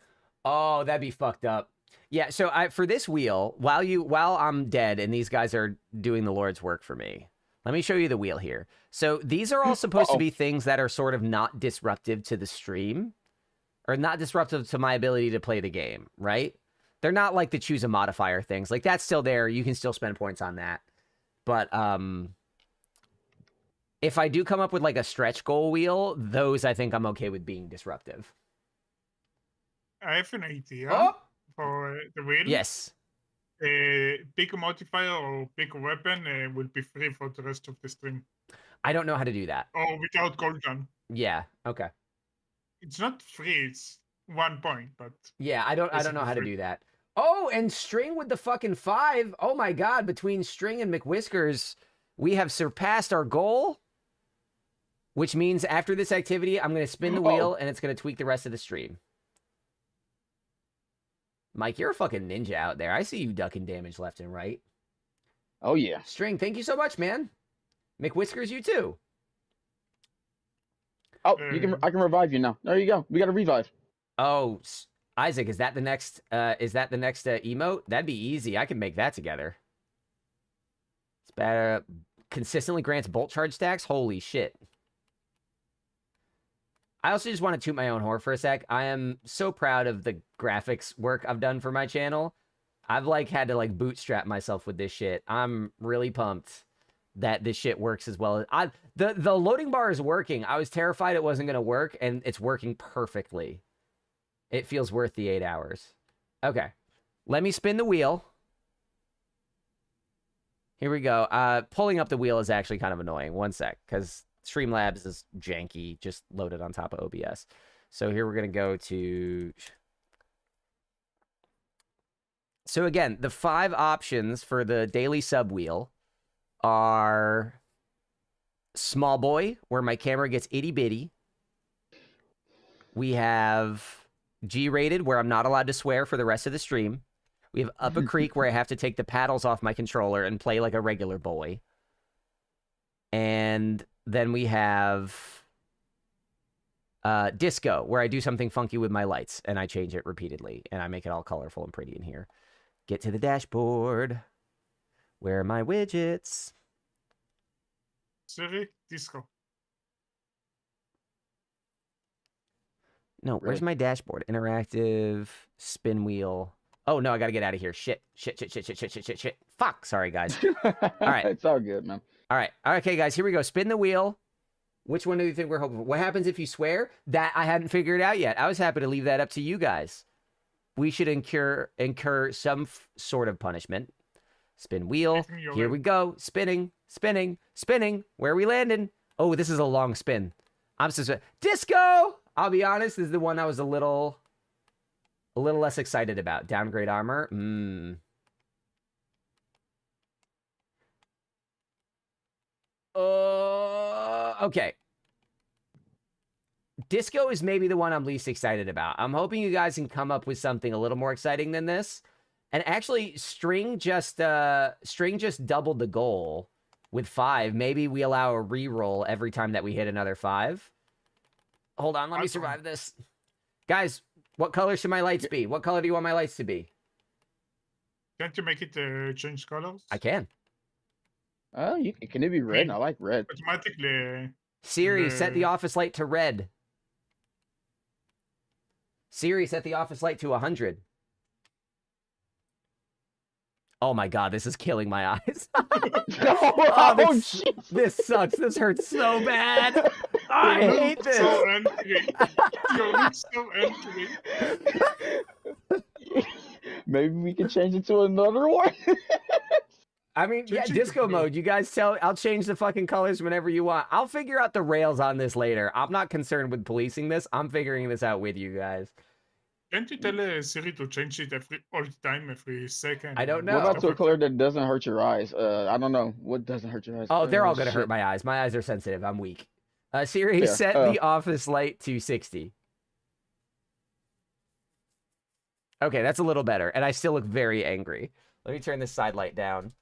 Oh, that'd be fucked up. Yeah, so for this wheel, while I'm dead and these guys are doing the Lord's work for me, let me show you the wheel here. So these are all supposed to be things that are sort of not disruptive to the stream, or not disruptive to my ability to play the game, right? They're not like the choose a modifier things. Like, that's still there. You can still spend points on that. But if I do come up with like a stretch goal wheel, those I think I'm okay with being disruptive. I have an idea Oh! for the wheel. Yes. Pick a modifier or pick a weapon will be free for the rest of the stream. I don't know how to do that. Or without gold gun. Yeah, okay. It's not free, it's 1 point, but... Yeah, I don't know how to do that. Oh, and String with the fucking 5. Oh my god, between String and McWhiskers, we have surpassed our goal. Which means after this activity, I'm going to spin the wheel and it's going to tweak the rest of the stream. Mike, you're a fucking ninja out there. I see you ducking damage left and right. Oh, yeah. String, thank you so much, man. McWhiskers, you too. Oh, I can revive you now. There you go. We got a revive. Oh, Isaac, is that the next emote? That'd be easy. I can make that together. It's better. Consistently grants bolt charge stacks. Holy shit. I also just want to toot my own horn for a sec. I am so proud of the graphics work I've done for my channel. I've like had to like bootstrap myself with this shit. I'm really pumped that this shit works as well as the loading bar is working. I was terrified it wasn't going to work, and it's working perfectly. It feels worth the 8 hours. Okay. Let me spin the wheel. Here we go. Pulling up the wheel is actually kind of annoying. One sec, because Streamlabs is janky, just loaded on top of OBS. So here we're going to go to... So again, the 5 options for the daily sub wheel are Small Boy, where my camera gets itty bitty. We have G-rated, where I'm not allowed to swear for the rest of the stream. We have Up a Creek, where I have to take the paddles off my controller and play like a regular boy. And then we have Disco, where I do something funky with my lights, and I change it repeatedly, and I make it all colorful and pretty in here. Get to the dashboard. Where are my widgets? Sorry, Disco. No, where's my dashboard? Interactive, spin wheel. Oh, no, I got to get out of here. Shit. Fuck. Sorry, guys. All right. It's all good, man. All right. Okay, guys, here we go. Spin the wheel. Which one do you think we're hoping for? What happens if you swear? That I hadn't figured out yet. I was happy to leave that up to you guys. We should incur some sort of punishment. Spin wheel. Here we go. Spinning. Where are we landing? Oh, this is a long spin. I'm so Disco! I'll be honest, this is the one I was a little less excited about. Downgrade armor. Okay. Disco is maybe the one I'm least excited about. I'm hoping you guys can come up with something a little more exciting than this. And actually, String just doubled the goal with 5. Maybe we allow a reroll every time that we hit another 5. Hold on, let me survive this. Guys, what color should my lights be? What color do you want my lights to be? Can't you make it change colors? I can. Oh, can it be red? I like red. Automatically. Siri, set the office light to red. Siri, set the office light to 100. Oh my god, this is killing my eyes. Oh, this sucks. This hurts so bad. I You hate look this. so angry. You look so angry. Maybe we can change it to another one. I mean, yeah, disco mode. You guys I'll change the fucking colors whenever you want. I'll figure out the rails on this later. I'm not concerned with policing this. I'm figuring this out with you guys. Can't you tell Siri to change it all the time, every second? I don't What know. about to a color that doesn't hurt your eyes? I don't know. What doesn't hurt your eyes? Oh, they're all gonna hurt shit. my eyes. My eyes are sensitive. I'm weak. Siri, Fair. set the office light to 60. Okay, that's a little better. And I still look very angry. Let me turn this side light down.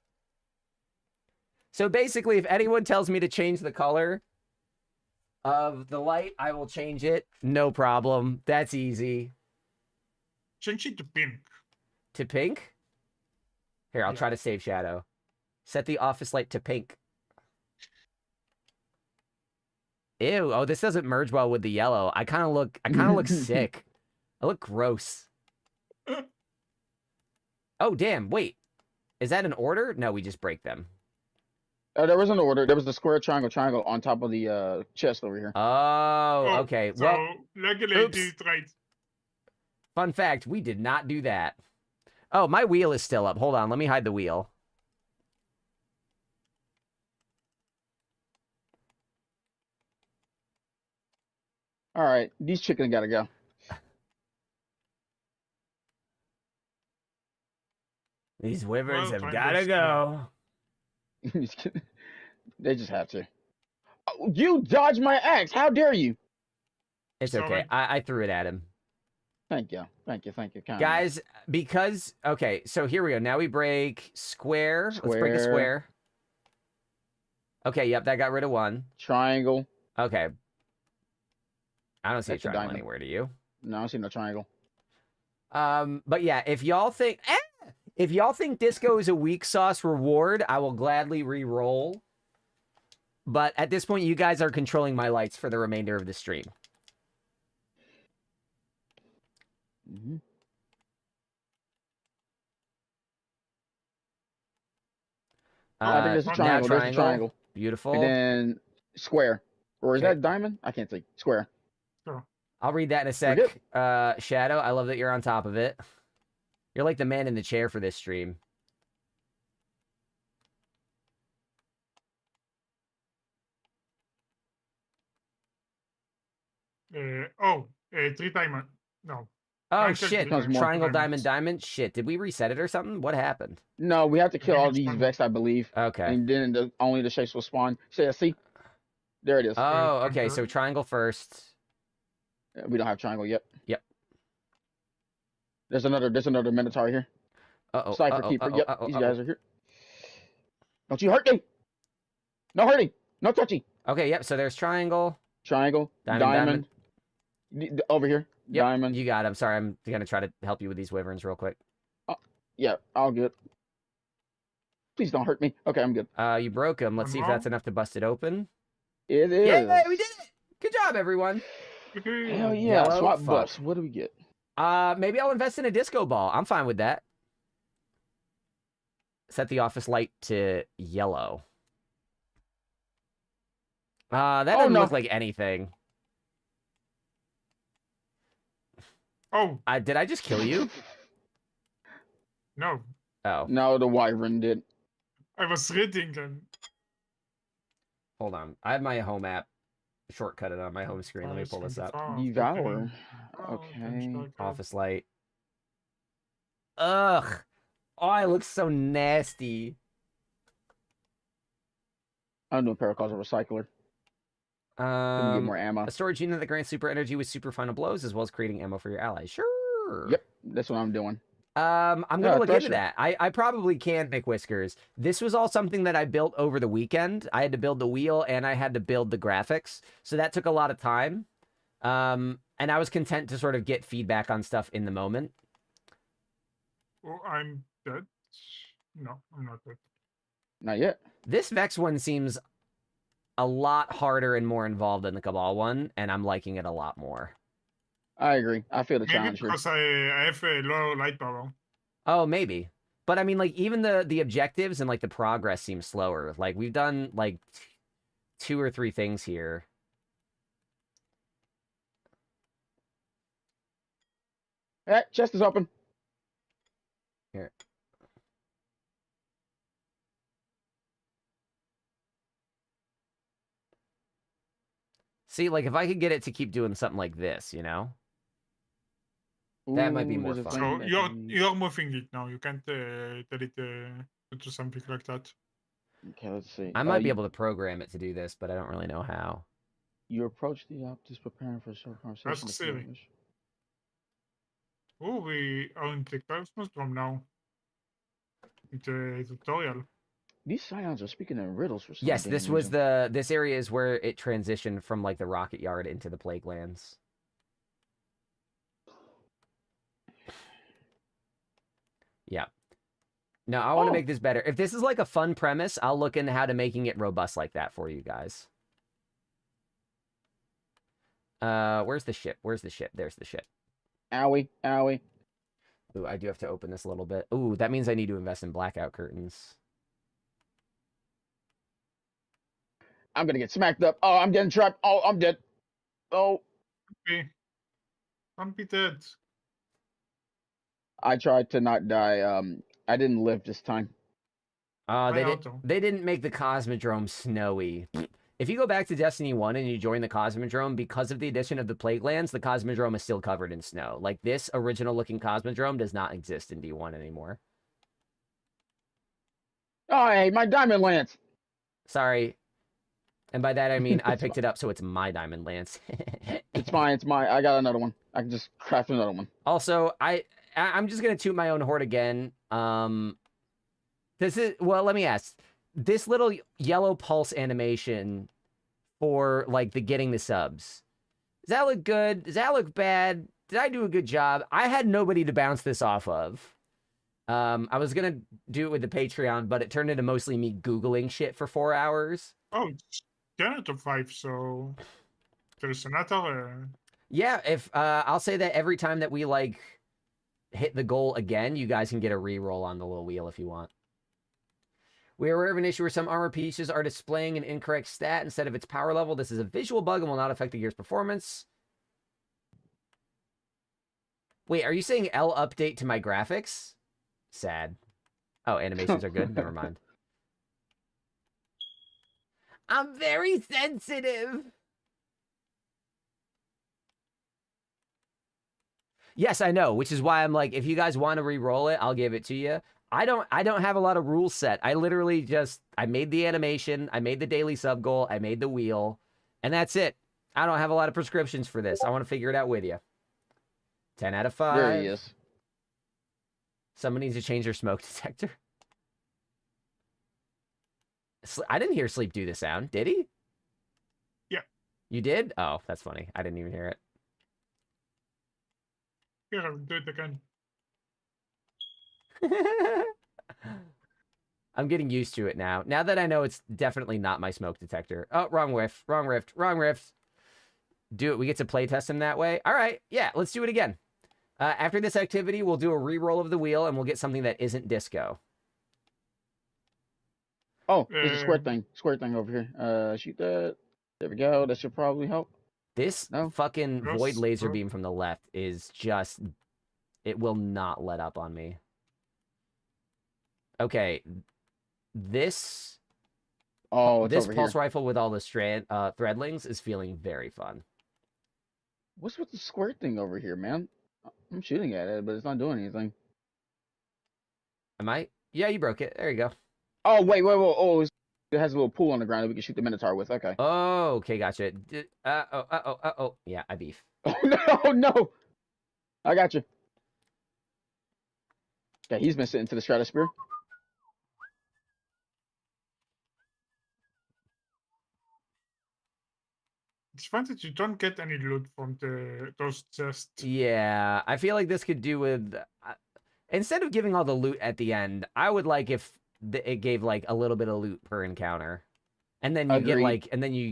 So basically, if anyone tells me to change the color of the light, I will change it. No problem. That's easy. Change it to pink. To pink? Here, I'll try to save shadow. Set the office light to pink. Ew, oh, this doesn't merge well with the yellow. I kind of look sick. I look gross. Oh, damn, wait. Is that an order? No, we just break them. There was an order. There was the square triangle on top of the chest over here. Oh, okay. So, Well, luckily oops. did it right. Fun fact, we did not do that. Oh, my wheel is still up. Hold on, let me hide the wheel. All right, these chickens gotta go. These wyverns Well, have gotta go. They just have to. Oh, you dodged my axe. How dare you? It's Sorry. okay. I threw it at him. Thank you. Thank you. Thank you. Kind Guys, because... Okay, so here we go. Now we break square. Let's break a Square. square. Okay, yep, that got rid of one. Triangle. Okay. I don't see That's a a triangle diamond. anywhere, do you? No, I don't see no triangle. But yeah, if y'all think... If y'all think disco is a weak sauce reward, I will gladly re-roll. But at this point, you guys are controlling my lights for the remainder of the stream. Mm-hmm. I think there's a Now triangle. There's a triangle. Beautiful. And then square. Or is Okay. that diamond? I can't see. Square. I'll read that in a sec. Shadow, I love that you're on top of it. You're like the man in the chair for this stream. Three diamond. No. Oh, Triangle, shit. three Triangle, diamonds. diamond, diamond. Shit. Did we reset it or something? What happened? No, we have to kill think all it's these one. Vex, I believe. Okay. And then only the shapes will spawn. See? There it is. Oh, okay. So triangle first. We don't have triangle yet. Yep. There's another Minotaur here. Uh-oh. Cypher uh-oh, Keeper. uh-oh, Yep, uh-oh, these uh-oh. guys are here. Don't you hurt me! No hurting! No touchy! Okay, yep. So there's triangle. Triangle. Diamond. Over here. Yep, Diamond. you got him. Sorry, I'm going to try to help you with these wyverns real quick. Yeah, all good. Please don't hurt me. Okay, I'm good. You broke him. Let's see if that's enough to bust it open. It is. Yeah, we did it! Good job, everyone. Hell yeah. Yellow, Swap fuck. buffs. What do we get? Maybe I'll invest in a disco ball. I'm fine with that. Set the office light to yellow. That doesn't look like anything. Oh. Did I just kill you? No. Oh. No, the wyvern did. I was reading and... Hold on. I have my home app shortcutted on my home screen. Let me pull this up. Devour. Okay. Office light. Ugh. Oh, it looks so nasty. I'm doing Paracause a recycler. Let me get more ammo. A storage unit that grants super energy with super final blows, as well as creating ammo for your allies. Sure. Yep, that's what I'm doing. I'm gonna look into Thresher. that. I probably can make whiskers. This was all something that I built over the weekend. I had to build the wheel and I had to build the graphics, so that took a lot of time. And I was content to sort of get feedback on stuff in the moment. Oh, I'm dead. No, I'm not dead. Not yet. This Vex one seems a lot harder and more involved than the Cabal one, and I'm liking it a lot more. I agree. I feel the Maybe challenge here. because I have a low light power. Oh, maybe. But I mean, like, even the objectives and like the progress seem slower. Like, we've done like 2 or 3 things here. Hey, chest is open. Here. See, like, if I could get it to keep doing something like this, you know? That might be more there's a fun. thing So that can be- you're moving it now. You can't tell it to do something like that. Okay, let's see. I might be able to program it to do this, but I don't really know how. You approach the optics preparing for a short conversation. Ask with Siri. viewers. Oh, we are in the Cosmodrome now. In the tutorial. These scions are speaking in riddles for some Yes, damn this was reason. this area is where it transitioned from like the rocket yard into the plague lands. Yeah. No, I want to make this better. If this is like a fun premise, I'll look into how to making it robust like that for you guys. Where's the ship? Where's the ship? There's the ship. Owie, owie. Ooh, I do have to open this a little bit. Ooh, that means I need to invest in blackout curtains. I'm gonna get smacked up. Oh, I'm getting trapped. Oh, I'm dead. Oh. Okay. I'm be dead. I tried to not die. I didn't live this time. They didn't make the Cosmodrome snowy. If you go back to Destiny 1 and you join the Cosmodrome, because of the addition of the Plague Lands, the Cosmodrome is still covered in snow. Like, this original-looking Cosmodrome does not exist in D1 anymore. Oh, hey, my diamond lance. Sorry. And by that, I mean I picked it up, so it's my diamond lance. It's mine. It's mine. I got another one. I can just craft another one. Also, I'm just going to toot my own horn again. This is, well, let me ask. This little yellow pulse animation for, like, the getting the subs. Does that look good? Does that look bad? Did I do a good job? I had nobody to bounce this off of. I was going to do it with the Patreon, but it turned into mostly me Googling shit for 4 hours. Oh, it's 10 out of 5, so there's another... Yeah, if I'll say that every time that we, like, hit the goal again, you guys can get a reroll on the little wheel if you want. We are aware of an issue where some armor pieces are displaying an incorrect stat instead of its power level. This is a visual bug and will not affect the gear's performance. Wait, are you saying L update to my graphics? Sad. Oh, animations are good? Never mind. I'm very sensitive. Yes, I know, which is why I'm like, if you guys want to re-roll it, I'll give it to you. I don't have a lot of rules set. I literally just, I made the animation, I made the daily sub goal, I made the wheel, and that's it. I don't have a lot of prescriptions for this. I want to figure it out with you. 10 out of 5. There he is. Someone needs to change their smoke detector. I didn't hear Sleep do the sound, did he? Yeah. You did? Oh, that's funny. I didn't even hear it. Here, I'll do it again. I'm getting used to it now. Now that I know it's definitely not my smoke detector. Oh, wrong whiff. Wrong rift. Wrong rift. Do it. We get to play test him that way. All right. Yeah, let's do it again. After this activity, we'll do a re-roll of the wheel, and we'll get something that isn't disco. Oh, there's a square thing. Square thing over here. Shoot that. There we go. That should probably help. This fucking void laser beam from the left is just... It will not let up on me. Okay. This... Oh, it's this over pulse here. rifle with all the threadlings is feeling very fun. What's with the square thing over here, man? I'm shooting at it, but it's not doing anything. Am I? Yeah, you broke it. There you go. Oh, wait. Oh, it has a little pool on the ground that we can shoot the Minotaur with. Okay. Oh, okay, gotcha. Yeah, I beef. Oh, no. I got you. Okay, he's been sitting to the stratosphere. It's fun that you don't get any loot from those chests. Yeah, I feel like this could do with... instead of giving all the loot at the end, I would like if it gave, like, a little bit of loot per encounter. And then you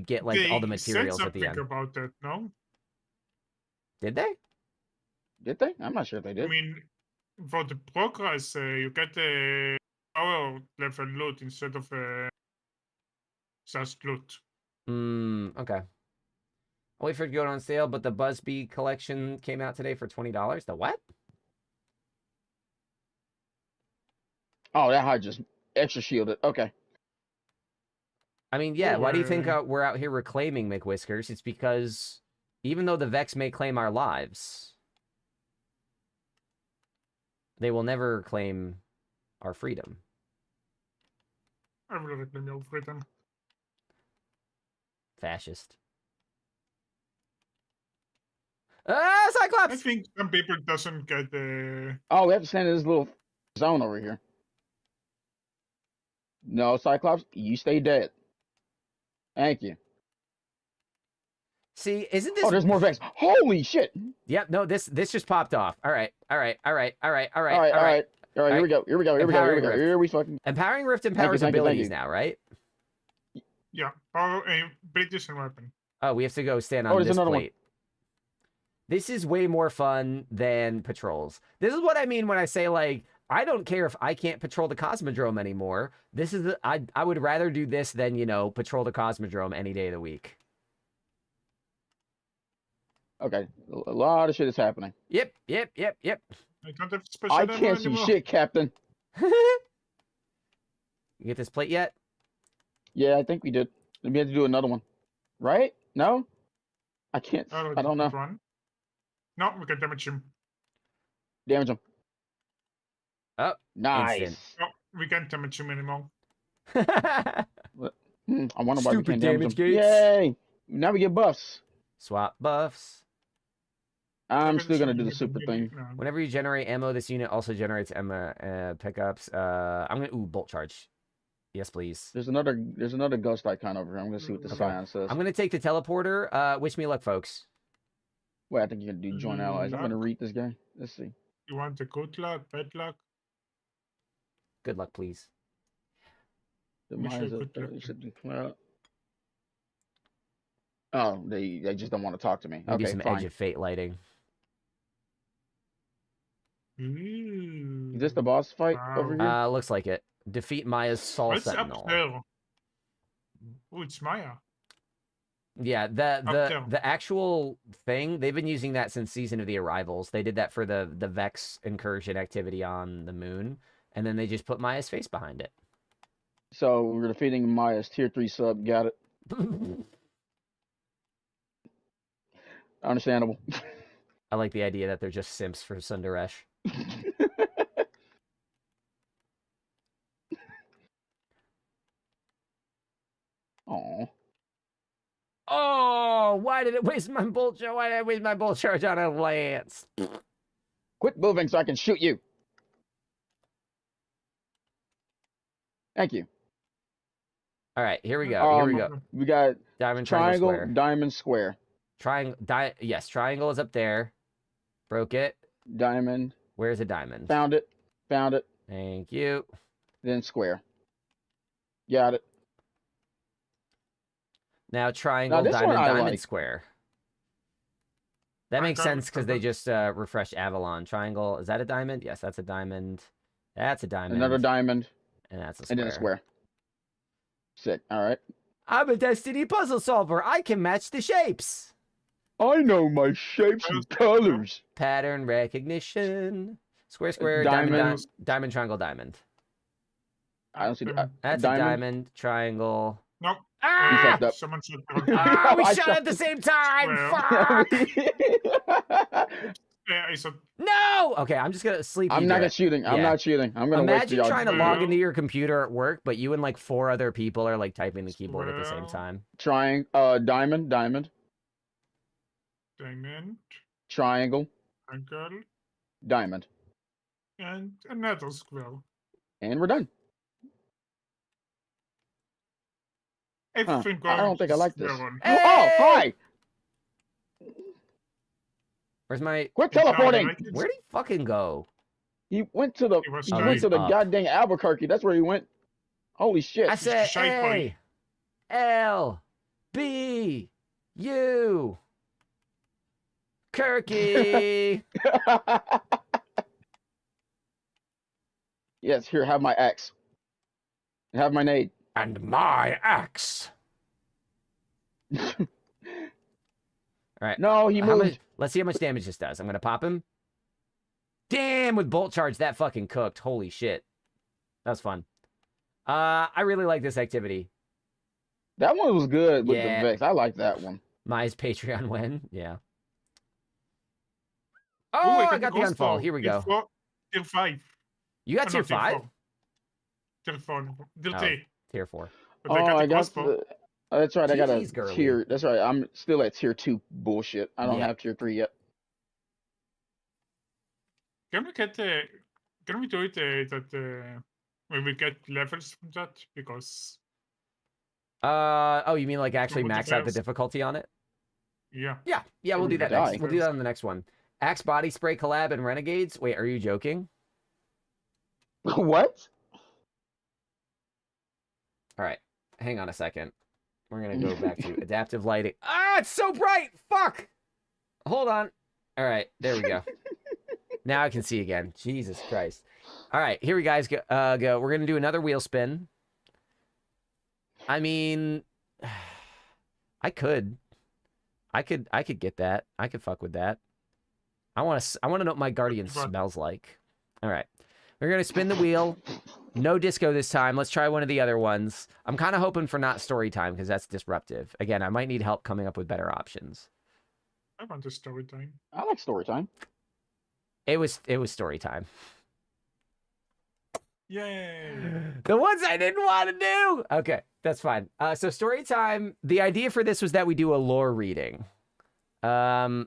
get, like, all the materials at the end. They said something about that, no? Did they? Did they? I'm not sure if they did. I mean, For the progress, you get a power level loot instead of just loot. Okay. I'll wait for it to go on sale, but the Buzzbee collection came out today for $20. The what? Oh, that hide just extra shielded. Okay. I mean, yeah, why do you think Oh, we're out here reclaiming McWhiskers? It's because even though the Vex may claim our lives, they will never claim our freedom. I will reclaim your freedom. Fascist. Ah, Cyclops! I think some people doesn't get the... Oh, we have to stand in this little zone over here. No, Cyclops, you stay dead. Thank you. See, isn't this... Oh, there's more Vex. Holy shit! Yep, no, this just popped off. All right. Here we go. Here we fucking... Empowering Rift empowers thank you. abilities now, right? Yeah, power abilities and weapon. Oh, we have to go stand on there's this another one. plate. This is way more fun than patrols. This is what I mean when I say, like, I don't care if I can't patrol the Cosmodrome anymore. This is I would rather do this than, you know, patrol the Cosmodrome any day of the week. Okay, a lot of shit is happening. Yep. I don't have special I ammo can't see anymore. shit, Captain. You get this plate yet? Yeah, I think we did. We had to do another one. Right? No? I can't. I don't know. One. No, we can damage him. Damage him. Oh, nice. instant. No, we can't damage him anymore. I wonder why we Stupid can't damage damage him. gates. Yay! Now we get buffs. Swap buffs. I'm still gonna do the super thing. Whenever you generate ammo, this unit also generates ammo pickups. I'm gonna bolt charge. Yes, please. There's another ghost icon over here. I'm gonna see what the science says. I'm gonna take the teleporter. Wish me luck, folks. Wait, I think you can do join allies. I'm gonna read this guy. Let's see. You want the good luck, bad luck? Good luck, please. The Wish you minds good luck. should be cloud. Oh, they just don't want to talk to me. Maybe Okay, some fine. Edge of Fate lighting. Is this the boss fight over here? Looks like it. Defeat Maya's Soul What's Sentinel. up there? Oh, it's Maya. Yeah, there. the actual thing, they've been using that since Season of the Arrivals. They did that for the Vex incursion activity on the moon, and then they just put Maya's face behind it. So we're defeating Maya's tier 3 sub. Got it. Understandable. I like the idea that they're just simps for Sundaresh. Aww. Oh, why did it waste my bolt charge? Why did I waste my bolt charge on a lance? Quit moving so I can shoot you. Thank you. All right, here we go. Here we go. We got diamond, triangle, square. diamond, square. Yes, triangle is up there. Broke it. Diamond. Where's a diamond? Found it. Found it. Thank you. Then square. Got it. Now triangle, this diamond, one I diamond, like. square. That makes sense because they just refreshed Avalon. Triangle, is that a diamond? Yes, that's a diamond. That's a diamond. Another diamond. And that's a square. And then a square. Sick. All right. I'm a Destiny puzzle solver. I can match the shapes. I know my shapes and colors. Pattern recognition. Square, square, Diamond. diamond, triangle, diamond. I don't see the That's diamond. a diamond, triangle. Nope. Ah! Someone should We shot at the same time. Fuck! Yeah, I said. No. Okay, I'm just gonna sleep. I'm not shooting. I'm not shooting. I'm gonna wait for Imagine y'all. trying to log into your computer at work, but you and like 4 other people are like typing the keyboard at the same time. Diamond. Diamond. Triangle. Triangle. Diamond. And another square. And we're done. Everything I don't think I like this. square one. Hey! Oh, hi! Where's my? Quit teleporting! Where'd he fucking go? He went to the. He was He went to the up. goddamn Albuquerque. That's where he went. Holy shit! I said shy boy. A, L, B, U, Kirky. Yes, here, have my axe. Have my nade. And my axe. All right. No, he moved. Let's see how much damage this does. I'm gonna pop him. Damn, with bolt charge, that fucking cooked. Holy shit. That was fun. I really like this activity. That one was good with Yeah. the Vex. I like that one. Maya's Patreon win. Yeah. Ooh, Oh, I got got the unfall. Here we go. Tier 5. You got Oh, tier no, 5? Tier 4. Tier Oh, 3. tier 4. But Oh, I I got got the crossbow. that's right. I got a Jeez, girly. tier. That's right. I'm still at tier 2 bullshit. I don't Yeah. have tier 3 yet. Can we get can we do it that when we get levels from that? Because Oh, you mean like actually max out the multiplayers? difficulty on it? yeah. Yeah, we'll do that Die. next. We'll do that on the next one. Axe body spray collab and Renegades. Wait, are you joking? What? All right, hang on a second. We're gonna go back to adaptive lighting. Ah, it's so bright. Fuck. Hold on. All right, there we go. Now I can see again. Jesus Christ. All right, here we guys go. We're gonna do another wheel spin. I mean, I could get that. I could fuck with that. I want to know what my guardian smells like. All right, we're gonna spin the wheel. No disco this time. Let's try one of the other ones. I'm kind of hoping for not story time because that's disruptive. Again, I might need help coming up with better options. I want the story time. I like story time. It was story time. Yay! The ones I didn't want to do. Okay, that's fine. So story time. The idea for this was that we do a lore reading. Does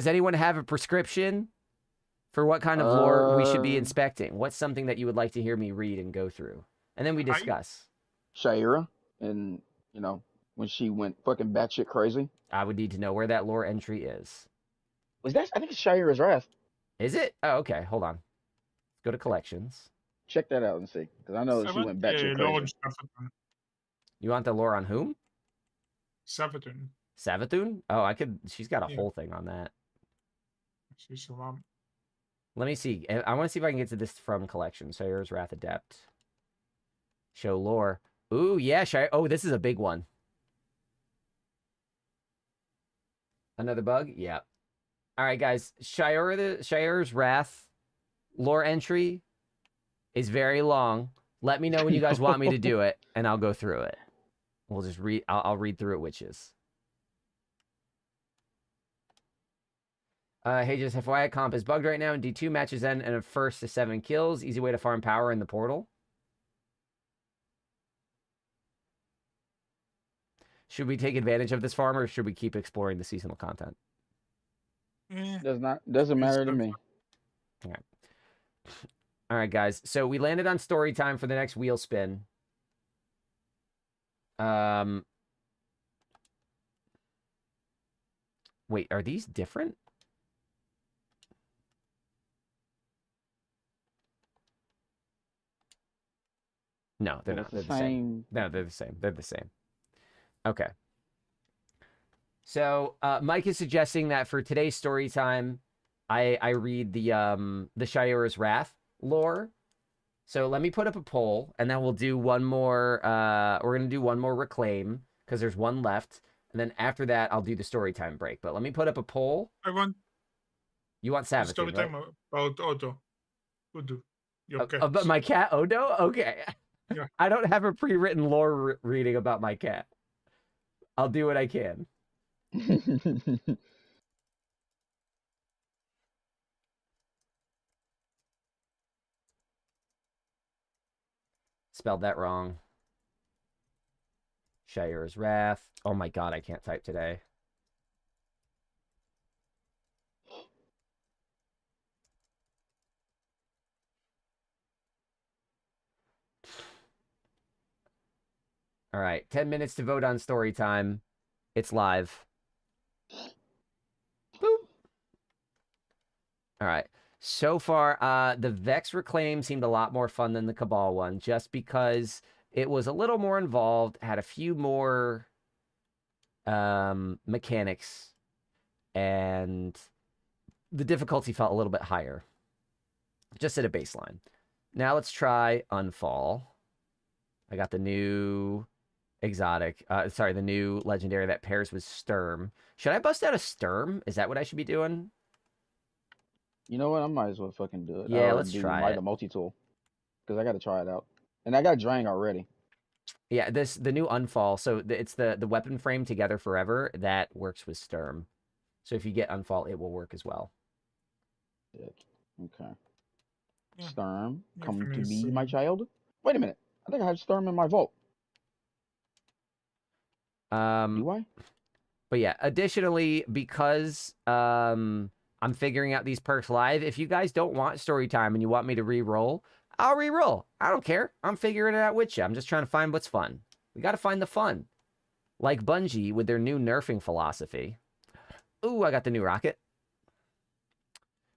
anyone have a prescription for what kind of lore we should be inspecting? What's something that you would like to hear me read and go through? And then we discuss. Shaira, and when she went fucking batshit crazy. I would need to know where that lore entry is. Was that? I think it's Shaira's Wrath. Is it? Oh, okay. Hold on. Let's go to collections. Check that out and see, because I know that she went batshit crazy. You want the lore on whom? Savathun. Savathun? Oh, I could. She's got a whole thing on that. She's around. Let me see. I want to see if I can get to this from collection. Shaira's Wrath Adept. Show lore. Ooh, yeah. Oh, this is a big one. Another bug? Yeah. All right, guys. Shaira's Wrath lore entry is very long. Let me know when you guys want me to do it, and I'll go through it. We'll just read. I'll read through it, witches. Hey, just FYI, comp is bugged right now. In D2 matches end and a first to 7 kills. Easy way to farm power in the portal. Should we take advantage of this farm, or should we keep exploring the seasonal content? Doesn't matter to me. All right. All right, guys. So we landed on story time for the next wheel spin. Wait, are these different? No, they're not. They're the same. No, they're the same. They're the same. Okay. So Mike is suggesting that for today's story time, I read the Shaira's Wrath lore. So let me put up a poll, and then we'll do one more. We're gonna do one more reclaim because there's one left, and then after that I'll do the story time break. But let me put up a poll. I want. You want Savage? Story time about Odo. Udo. Your cat. About my cat Odo? Okay. Yeah. I don't have a pre-written lore reading about my cat. I'll do what I can. Spelled that wrong. Shaira's Wrath. Oh my god, I can't type today. All right, 10 minutes to vote on story time. It's live. Boop. All right. So far, the Vex Reclaim seemed a lot more fun than the Cabal one, just because it was a little more involved, had a few more mechanics, and the difficulty felt a little bit higher. Just at a baseline. Now let's try Unfall. I got the new exotic, the new legendary that pairs with Sturm. Should I bust out a Sturm? Is that what I should be doing? You know what? I might as well fucking do it. Yeah, Or let's do try it. the multi-tool. Because I got to try it out. And I got Drang already. Yeah, the new Unfall. So it's the weapon frame Together Forever that works with Sturm. So if you get Unfall, it will work as well. Okay. Yeah. Sturm, come to Definitely me, my child. Wait a minute. I think I have Sturm in my vault. Do I? But yeah, additionally, because I'm figuring out these perks live, if you guys don't want story time and you want me to re-roll, I'll re-roll. I don't care. I'm figuring it out with you. I'm just trying to find what's fun. We got to find the fun. Like Bungie with their new nerfing philosophy. Ooh, I got the new rocket.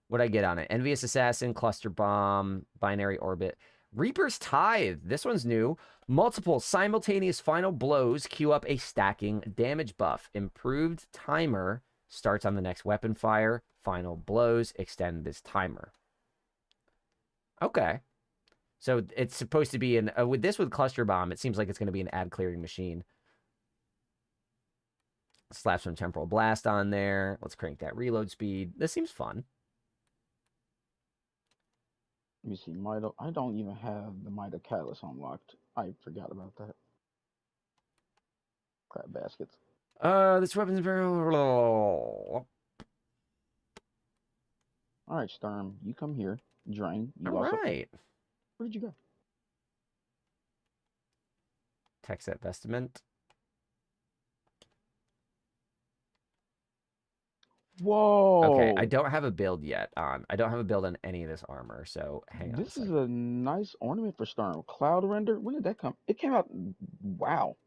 What'd I get on it? Envious Assassin, Cluster Bomb, Binary Orbit. Reaper's Tithe. This one's new. Multiple simultaneous final blows queue up a stacking damage buff. Improved timer starts on the next weapon fire. Final blows extend this timer. Okay. So it's supposed to be an... with Cluster Bomb, it seems like it's going to be an ad clearing machine. Slap some Temporal Blast on there. Let's crank that reload speed. This seems fun. Let me see. Mida. I don't even have the Mida Catalyst unlocked. I forgot about that. Crap baskets. This weapon's very... All right, Sturm. You come here. Drain. You All also... right. Where did you go? Tech set vestment. Whoa. Okay, I don't have a build yet on. I don't have a build on any of this armor, so hang on a This second. is a nice ornament for Sturm. Cloud render. When did that come? It came out. Wow.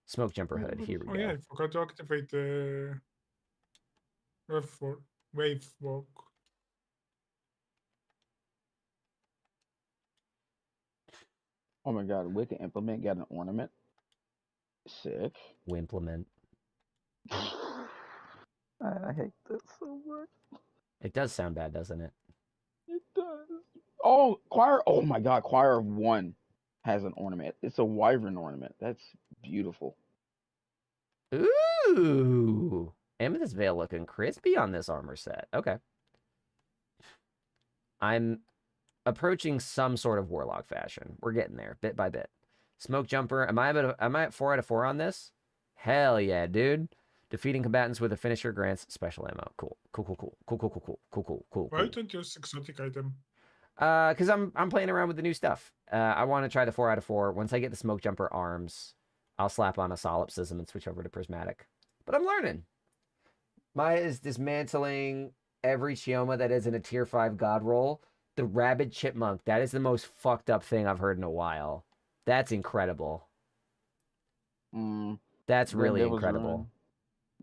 Smoke Jumper Hood. Here we Oh go. yeah, I forgot to activate the wave walk. Oh my god, Wicked Implement got an ornament. Sick. Wimplement. I hate that so much. It does sound bad, doesn't it? It does. Oh, Choir. Oh my god, Choir of One has an ornament. It's a wyvern ornament. That's beautiful. Ooh. Amethyst Veil looking crispy on this armor set. Okay. I'm approaching some sort of Warlock fashion. We're getting there, bit by bit. Smoke Jumper. Am I at 4 out of 4 on this? Hell yeah, dude. Defeating combatants with a finisher grants special ammo. Cool. Cool. Why don't you use exotic item? Because I'm playing around with the new stuff. I want to try the 4 out of 4. Once I get the Smoke Jumper arms, I'll slap on a Solipsism and switch over to Prismatic. But I'm learning. Maya is dismantling every Chioma that is in a tier 5 god roll. The Rabid Chipmunk, that is the most fucked up thing I've heard in a while. That's incredible. That's really incredible.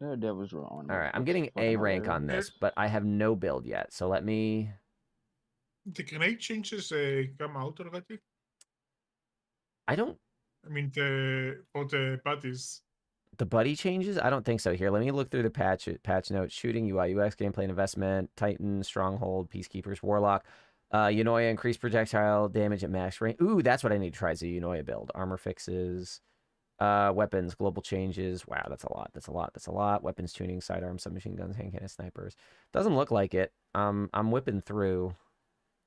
Devil's Run ornament. All right, I'm getting A rank on this, but I have no build yet. So let me... The grenade changes come out already? I don't... I mean, for the buddies. The buddy changes? I don't think so. Here, let me look through the patch notes. Shooting, UI, UX, gameplay, and investment, Titan, Stronghold, Peacekeepers, Warlock. Eunoia, increased projectile damage at max range. Ooh, that's what I need to try as a Eunoia build. Armor fixes, weapons, global changes. Wow, that's a lot. Weapons tuning, sidearms, submachine guns, hand cannon, snipers. Doesn't look like it. I'm whipping through.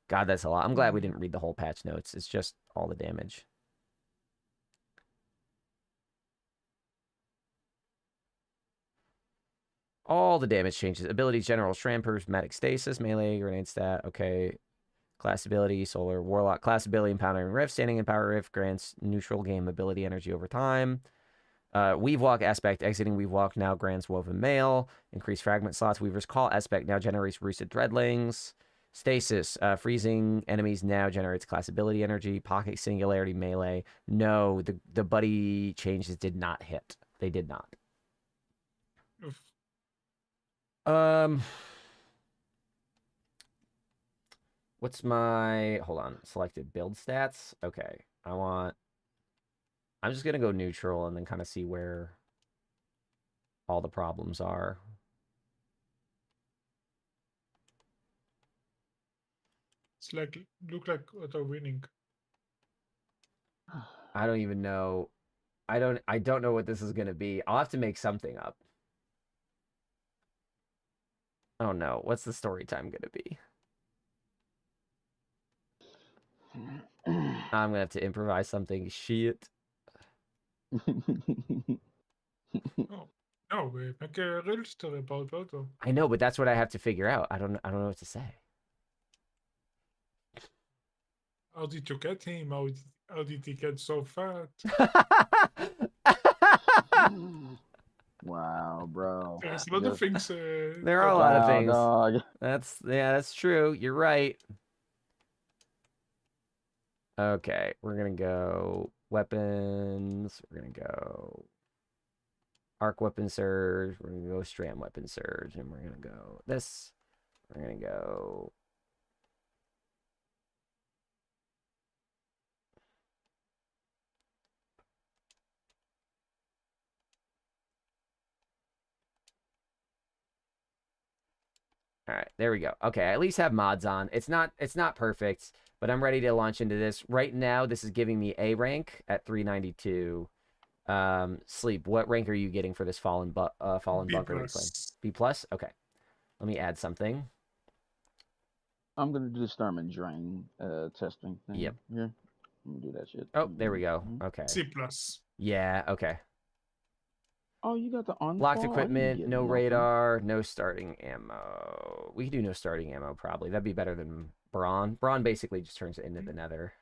God, that's a lot. I'm glad we didn't read the whole patch notes. It's just all the damage. All the damage changes. Abilities, General, Shrampers, Medic Stasis, Melee, Grenade Stat. Okay. Class ability, Solar, Warlock. Class ability, Empowering Rift. Standing in Power Rift grants neutral game ability energy over time. Weave Walk Aspect. Exiting Weave Walk now grants Woven Mail. Increased Fragment slots. Weaver's Call Aspect now generates Roosted Dreadlings. Stasis. Freezing enemies now generates class ability energy. Pocket Singularity, Melee. No, the buddy changes did not hit. They did not. Oof. What's my... Hold on. Selected build stats. Okay. I'm just going to go neutral and then kind of see where all the problems are. It's like look like auto winning. I don't even know. I don't know what this is gonna be. I'll have to make something up. Oh no, what's the story time gonna be? I'm gonna have to improvise something. Shit. Oh no, we make a real story about auto. I know, but that's what I have to figure out. I don't know what to say. How did you get him? How did he get so fat? Wow, bro. There's a lot of things. There are a lot of things. Dog. That's true. You're right. Okay, we're gonna go weapons. We're gonna go arc weapon surge. We're gonna go strand weapon surge, and we're gonna go this. We're gonna go. All right, there we go. Okay, I at least have mods on. It's not perfect, but I'm ready to launch into this. Right now, this is giving me A rank at 392. Sleep, what rank are you getting for this fallen bunker reclaim? B plus? Okay. Let me add something. I'm gonna do the storm and drain testing thing. Yep. Yeah. I'm gonna do that shit. Oh, there we go. Okay. C plus. Yeah, okay. Oh, you got the on Locked equipment, no radar, no starting ammo. We could do no starting ammo, probably. That'd be better than Brawn. Brawn basically just turns it into the nether.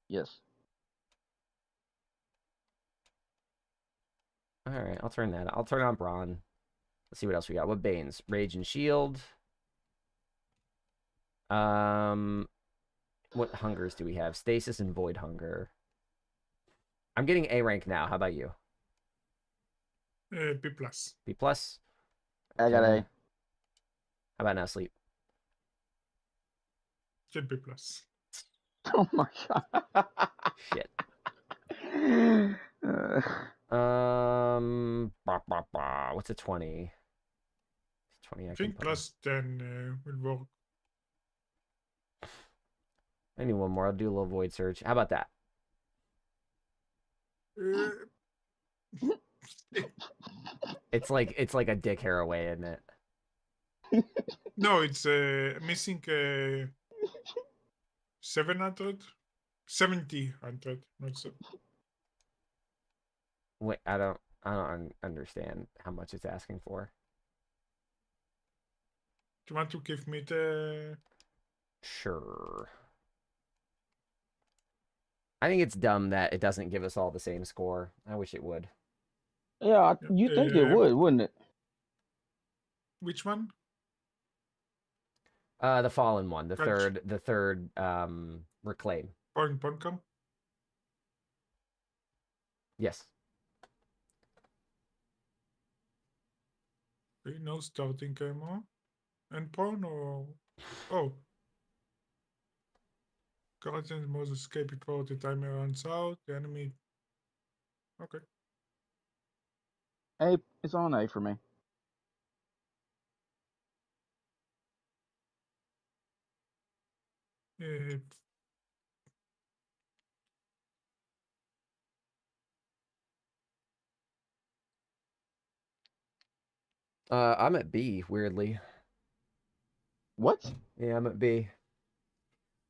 Yes. Alright, I'll turn that. I'll turn on Brawn. Let's see what else we got. What Banes? Rage and Shield. What hungers do we have? Stasis and Void Hunger. I'm getting A rank now. How about you? B plus. B plus? I got A. How about now, Sleep? Still B plus. Oh my god. Shit. What's a 20? 20 I think plus 10 will work. I need one more. I'll do a little void search. How about that? It's like a dick hair away, isn't it? No, it's missing 700, 70, not so. Wait, I don't understand how much it's asking for. Do you want to give me the? Sure. I think it's dumb that it doesn't give us all the same score. I wish it would. Yeah, you think it would, wouldn't it? Which one? The fallen one, the Gotcha. third reclaim. Porncom? Yes. Okay, no starting ammo. And porn or oh. Current must escape before the timer runs out. The enemy. Okay. A, it's on A for me. I'm at B, weirdly. What? Yeah, I'm at B.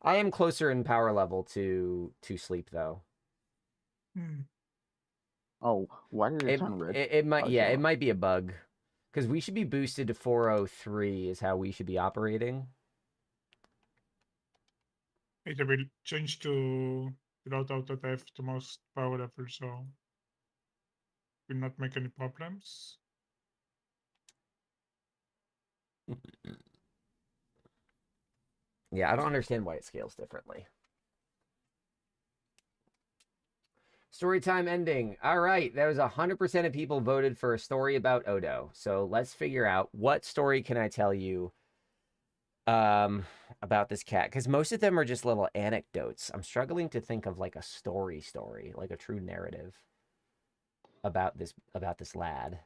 I am closer in power level to Sleep though. Oh, why did it turn red? It might, Oh, yeah, sure. it might be a bug. Because we should be boosted to 403 is how we should be operating. It will change to without auto have the most power level, so will not make any problems. Yeah, I don't understand why it scales differently. Story time ending. All right, there was 100% of people voted for a story about Odo. So let's figure out what story can I tell you about this cat, because most of them are just little anecdotes. I'm struggling to think of like a story, like a true narrative about this lad.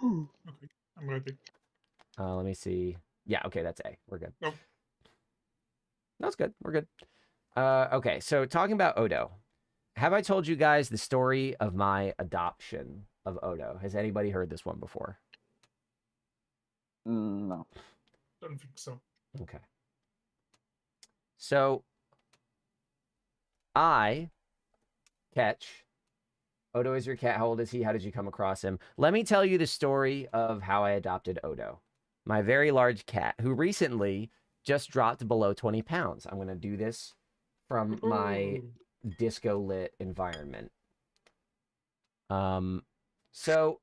Okay, I'm ready. Let me see. Yeah, okay, that's A. We're good. Nope. That's good. We're good. Okay, so talking about Odo. Have I told you guys the story of my adoption of Odo? Has anybody heard this one before? No. Don't think so. Okay. So, Odo is your cat. How old is he? How did you come across him? Let me tell you the story of how I adopted Odo, my very large cat, who recently just dropped below 20 pounds. I'm going to do this from my disco lit environment. So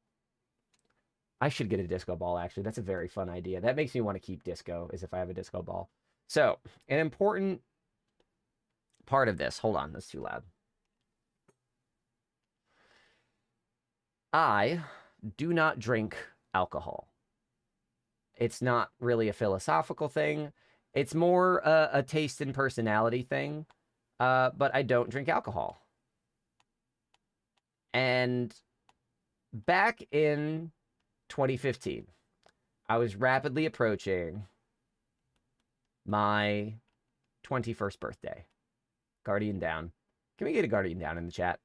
I should get a disco ball, actually. That's a very fun idea. That makes me want to keep disco, as if I have a disco ball. So, an important part of this. Hold on, that's too loud. I do not drink alcohol. It's not really a philosophical thing. It's more a taste and personality thing. But I don't drink alcohol. And back in 2015, I was rapidly approaching my 21st birthday. Guardian down. Can we get a guardian down in the chat?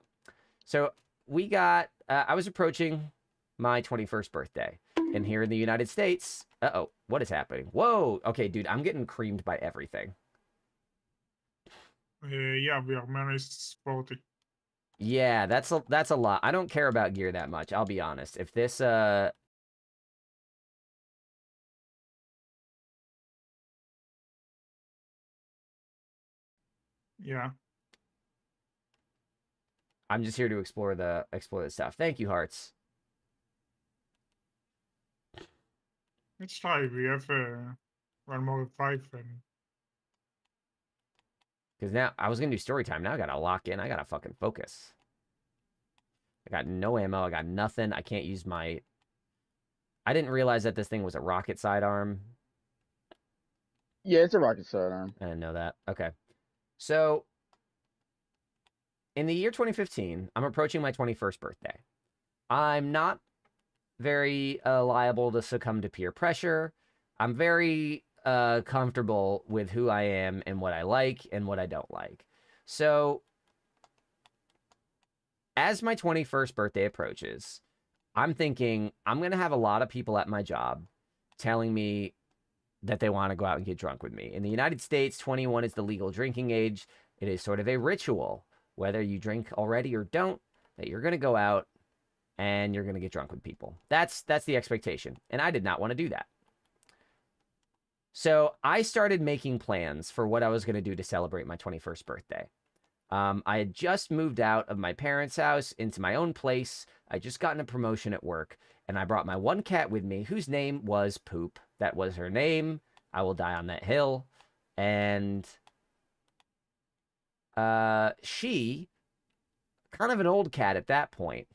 So we got, I was approaching my 21st birthday. And here in the United States, uh-oh, what is happening? Whoa, okay, dude, I'm getting creamed by everything. Yeah, we are minus 40. Yeah, that's a lot. I don't care about gear that much, I'll be honest. If this, Yeah. I'm just here to explore the stuff. Thank you, Hearts. Let's try. We have one more 5 and... Because now, I was going to do story time. Now I got to lock in. I got to fucking focus. I got no ammo. I got nothing. I can't use my... I didn't realize that this thing was a rocket sidearm. Yeah, it's a rocket sidearm. I didn't know that. Okay. So, in the year 2015, I'm approaching my 21st birthday. I'm not very liable to succumb to peer pressure. I'm very comfortable with who I am and what I like and what I don't like. So, as my 21st birthday approaches, I'm thinking I'm going to have a lot of people at my job telling me that they want to go out and get drunk with me. In the United States, 21 is the legal drinking age. It is sort of a ritual, whether you drink already or don't, that you're going to go out and you're going to get drunk with people. That's the expectation. And I did not want to do that. So I started making plans for what I was going to do to celebrate my 21st birthday. I had just moved out of my parents' house into my own place. I just gotten a promotion at work, and I brought my one cat with me, whose name was Poop. That was her name. I will die on that hill. And she, kind of an old cat at that point,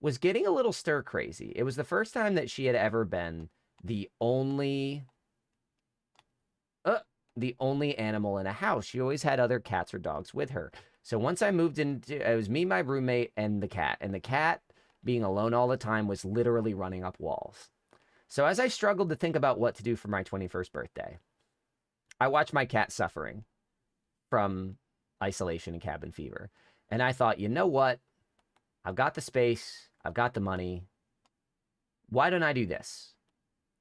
was getting a little stir crazy. It was the first time that she had ever been the only animal in a house. She always had other cats or dogs with her. So once I moved into, it was me, my roommate, and the cat. And the cat, being alone all the time, was literally running up walls. So as I struggled to think about what to do for my 21st birthday, I watched my cat suffering from isolation and cabin fever. And I thought, you know what? I've got the space. I've got the money. Why don't I do this?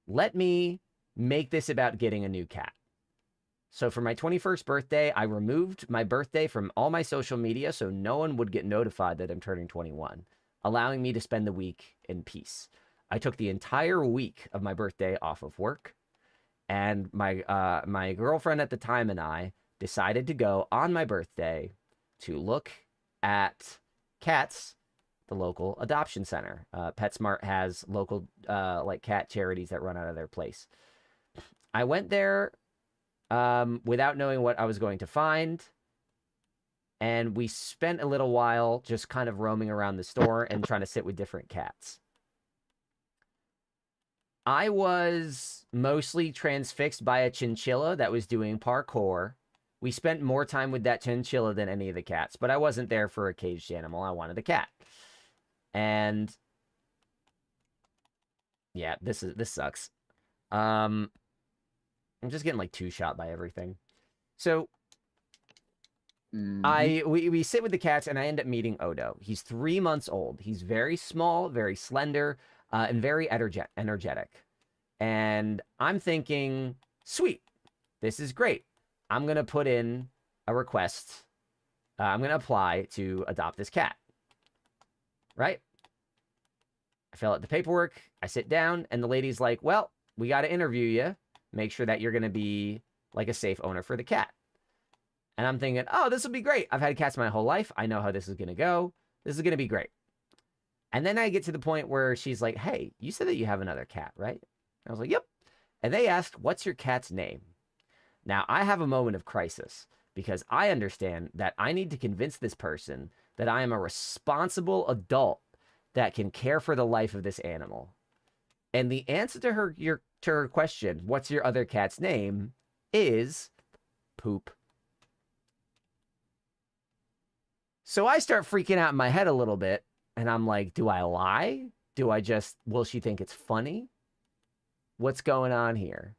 Let me make this about getting a new cat. So for my 21st birthday, I removed my birthday from all my social media so no one would get notified that I'm turning 21, allowing me to spend the week in peace. I took the entire week of my birthday off of work, and my girlfriend at the time and I decided to go on my birthday to look at cats, the local adoption center. PetSmart has local like cat charities that run out of their place. I went there without knowing what I was going to find. And we spent a little while just kind of roaming around the store and trying to sit with different cats. I was mostly transfixed by a chinchilla that was doing parkour. We spent more time with that chinchilla than any of the cats, but I wasn't there for a caged animal. I wanted a cat. And yeah, this sucks. I'm just getting like two-shot by everything. So Mm-hmm. we sit with the cats, and I end up meeting Odo. He's 3 months old. He's very small, very slender, and very energetic. And I'm thinking, sweet, this is great. I'm gonna put in a request. I'm gonna apply to adopt this cat. Right? I fill out the paperwork. I sit down, and the lady's like, "Well, we got to interview you. Make sure that you're gonna be like a safe owner for the cat." And I'm thinking, oh, this will be great. I've had cats my whole life. I know how this is going to go. This is going to be great. And then I get to the point where she's like, hey, you said that you have another cat, right? I was like, yep. And they asked, what's your cat's name? Now, I have a moment of crisis because I understand that I need to convince this person that I am a responsible adult that can care for the life of this animal. And the answer to her question, what's your other cat's name, is Poop. So I start freaking out in my head a little bit, and I'm like, do I lie? Will she think it's funny? What's going on here?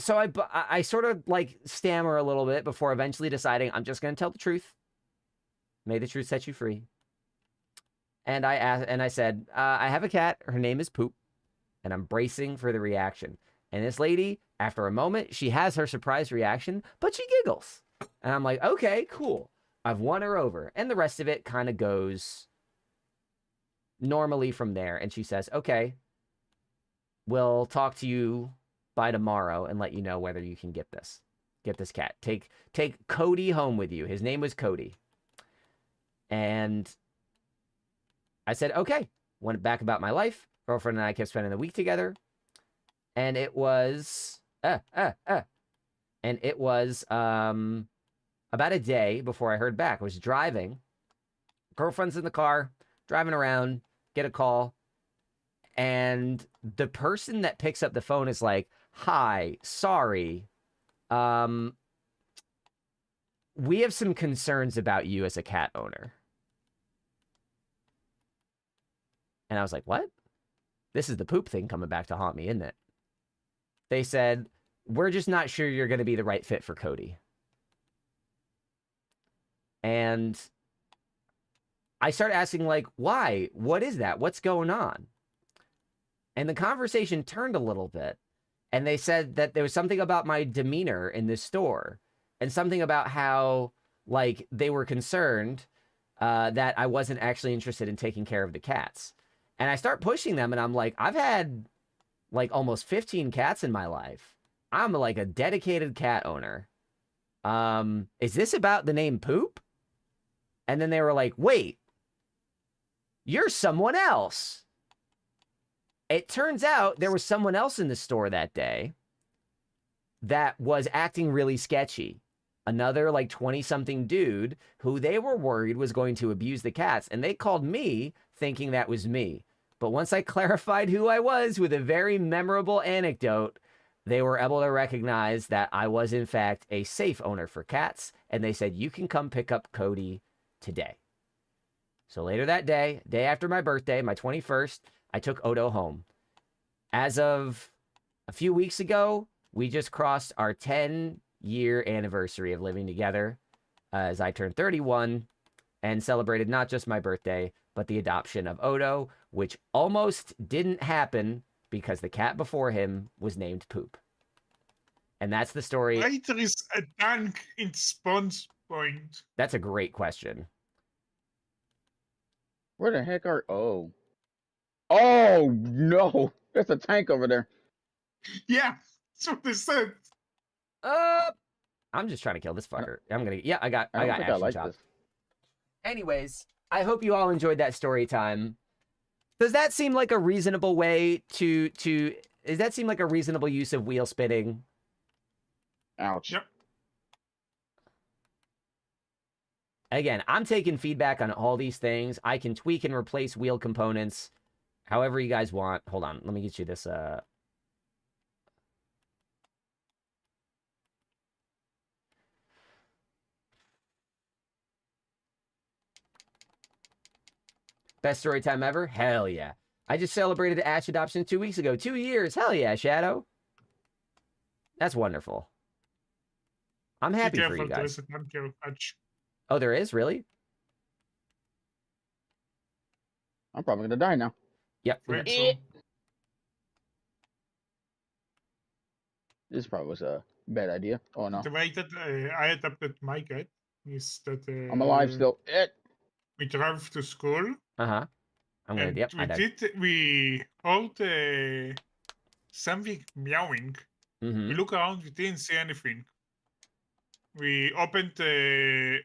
So I sort of like stammer a little bit before eventually deciding I'm just going to tell the truth. May the truth set you free. And I said, I have a cat. Her name is Poop, and I'm bracing for the reaction. And this lady, after a moment, she has her surprise reaction, but she giggles. And I'm like, okay, cool. I've won her over. And the rest of it kind of goes normally from there. And she says, okay, we'll talk to you by tomorrow and let you know whether you can get this cat. Take Cody home with you. His name was Cody. And I said, okay. Went back about my life. Girlfriend and I kept spending the week together. And it was, and it was, about a day before I heard back. I was driving. Girlfriend's in the car, driving around, get a call. And the person that picks up the phone is like, hi, sorry. We have some concerns about you as a cat owner. And I was like, what? This is the Poop thing coming back to haunt me, isn't it? They said, we're just not sure you're going to be the right fit for Cody. And I started asking, like, why? What is that? What's going on? And the conversation turned a little bit. And they said that there was something about my demeanor in this store. And something about how, like, they were concerned that I wasn't actually interested in taking care of the cats. And I start pushing them, and I'm like, I've had, like, almost 15 cats in my life. I'm, like, a dedicated cat owner. Is this about the name Poop? And then they were like, wait, you're someone else. It turns out there was someone else in the store that day that was acting really sketchy. Another like 20-something dude who they were worried was going to abuse the cats. And they called me thinking that was me. But once I clarified who I was with a very memorable anecdote, they were able to recognize that I was in fact a safe owner for cats. And they said, you can come pick up Cody today. So later that day after my birthday, my 21st, I took Odo home. As of a few weeks ago, we just crossed our 10-year anniversary of living together as I turned 31 and celebrated not just my birthday, but the adoption of Odo, which almost didn't happen because the cat before him was named Poop. And that's the story. Why there is a tank in spawn point? That's a great question. Where the heck are... Oh no, there's a tank over there. Yeah, that's what they said. I'm just trying to kill this fucker. I got action chopped. Anyways, I hope you all enjoyed that story time. Does that seem like a reasonable way does that seem like a reasonable use of wheel spinning? Ouch. Yep. Again, I'm taking feedback on all these things. I can tweak and replace wheel components however you guys want. Hold on. Let me get you this. Best story time ever? Hell yeah. I just celebrated Ash adoption 2 weeks ago. 2 years. Hell yeah, Shadow. That's wonderful. I'm Be happy for careful, you there guys. is a tank Ash. Oh, there is? Really? I'm probably gonna die now. Yep. Afraid so. This probably was a bad idea. Oh no, The way that I adapted my cat is that I'm alive still. we drove to school. Uh-huh. I'm gonna, And yep, I died. we heard something meowing. Mm-hmm. We look around, we didn't see anything. We opened the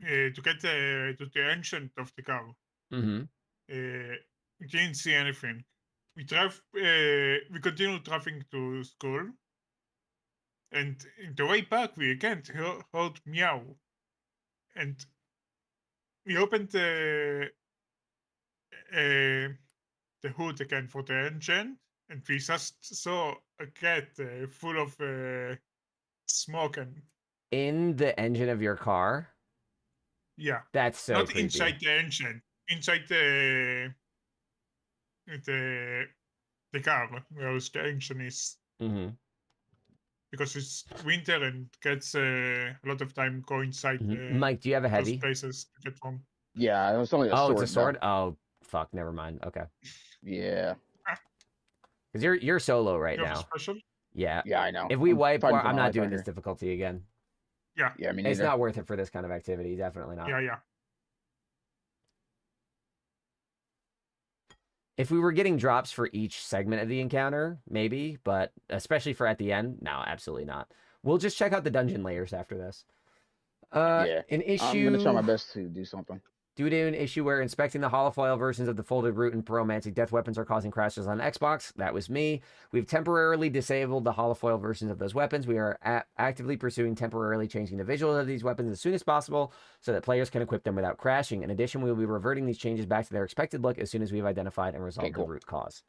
to get to the engine of the car. Mm-hmm. We didn't see anything. We drive. We continued driving to school, and in the way back, we again heard meow, and we opened the hood again for the engine, and we just saw a cat full of smoke and In the engine of your car? yeah. That's so Not creepy. inside the engine, inside the car where the engine is. Mm-hmm. Because it's winter and gets a lot of time go inside Mike, do you have a those heavy? places to get home. Yeah, it was only a Oh, sword. it's a sword? Though. Oh, fuck, never mind. Okay. Yeah. Because you're solo right You have a now. special? Yeah. Yeah, I know. If we I'm wipe, fighting well, for I'm my not life doing out this here. difficulty again. Yeah. Yeah, me It's neither. not worth it for this kind of activity. Definitely not. Yeah. If we were getting drops for each segment of the encounter, maybe, but especially for at the end, no, absolutely not. We'll just check out the dungeon layers after this. Yeah. An issue. I'm gonna try my best to do something. Due to an issue where inspecting the holofoil versions of the folded root and romantic death weapons are causing crashes on Xbox. That was me. We've temporarily disabled the holofoil versions of those weapons. We are actively pursuing temporarily changing the visuals of these weapons as soon as possible so that players can equip them without crashing. In addition, we will be reverting these changes back to their expected look as soon as we've identified and resolved the root cause.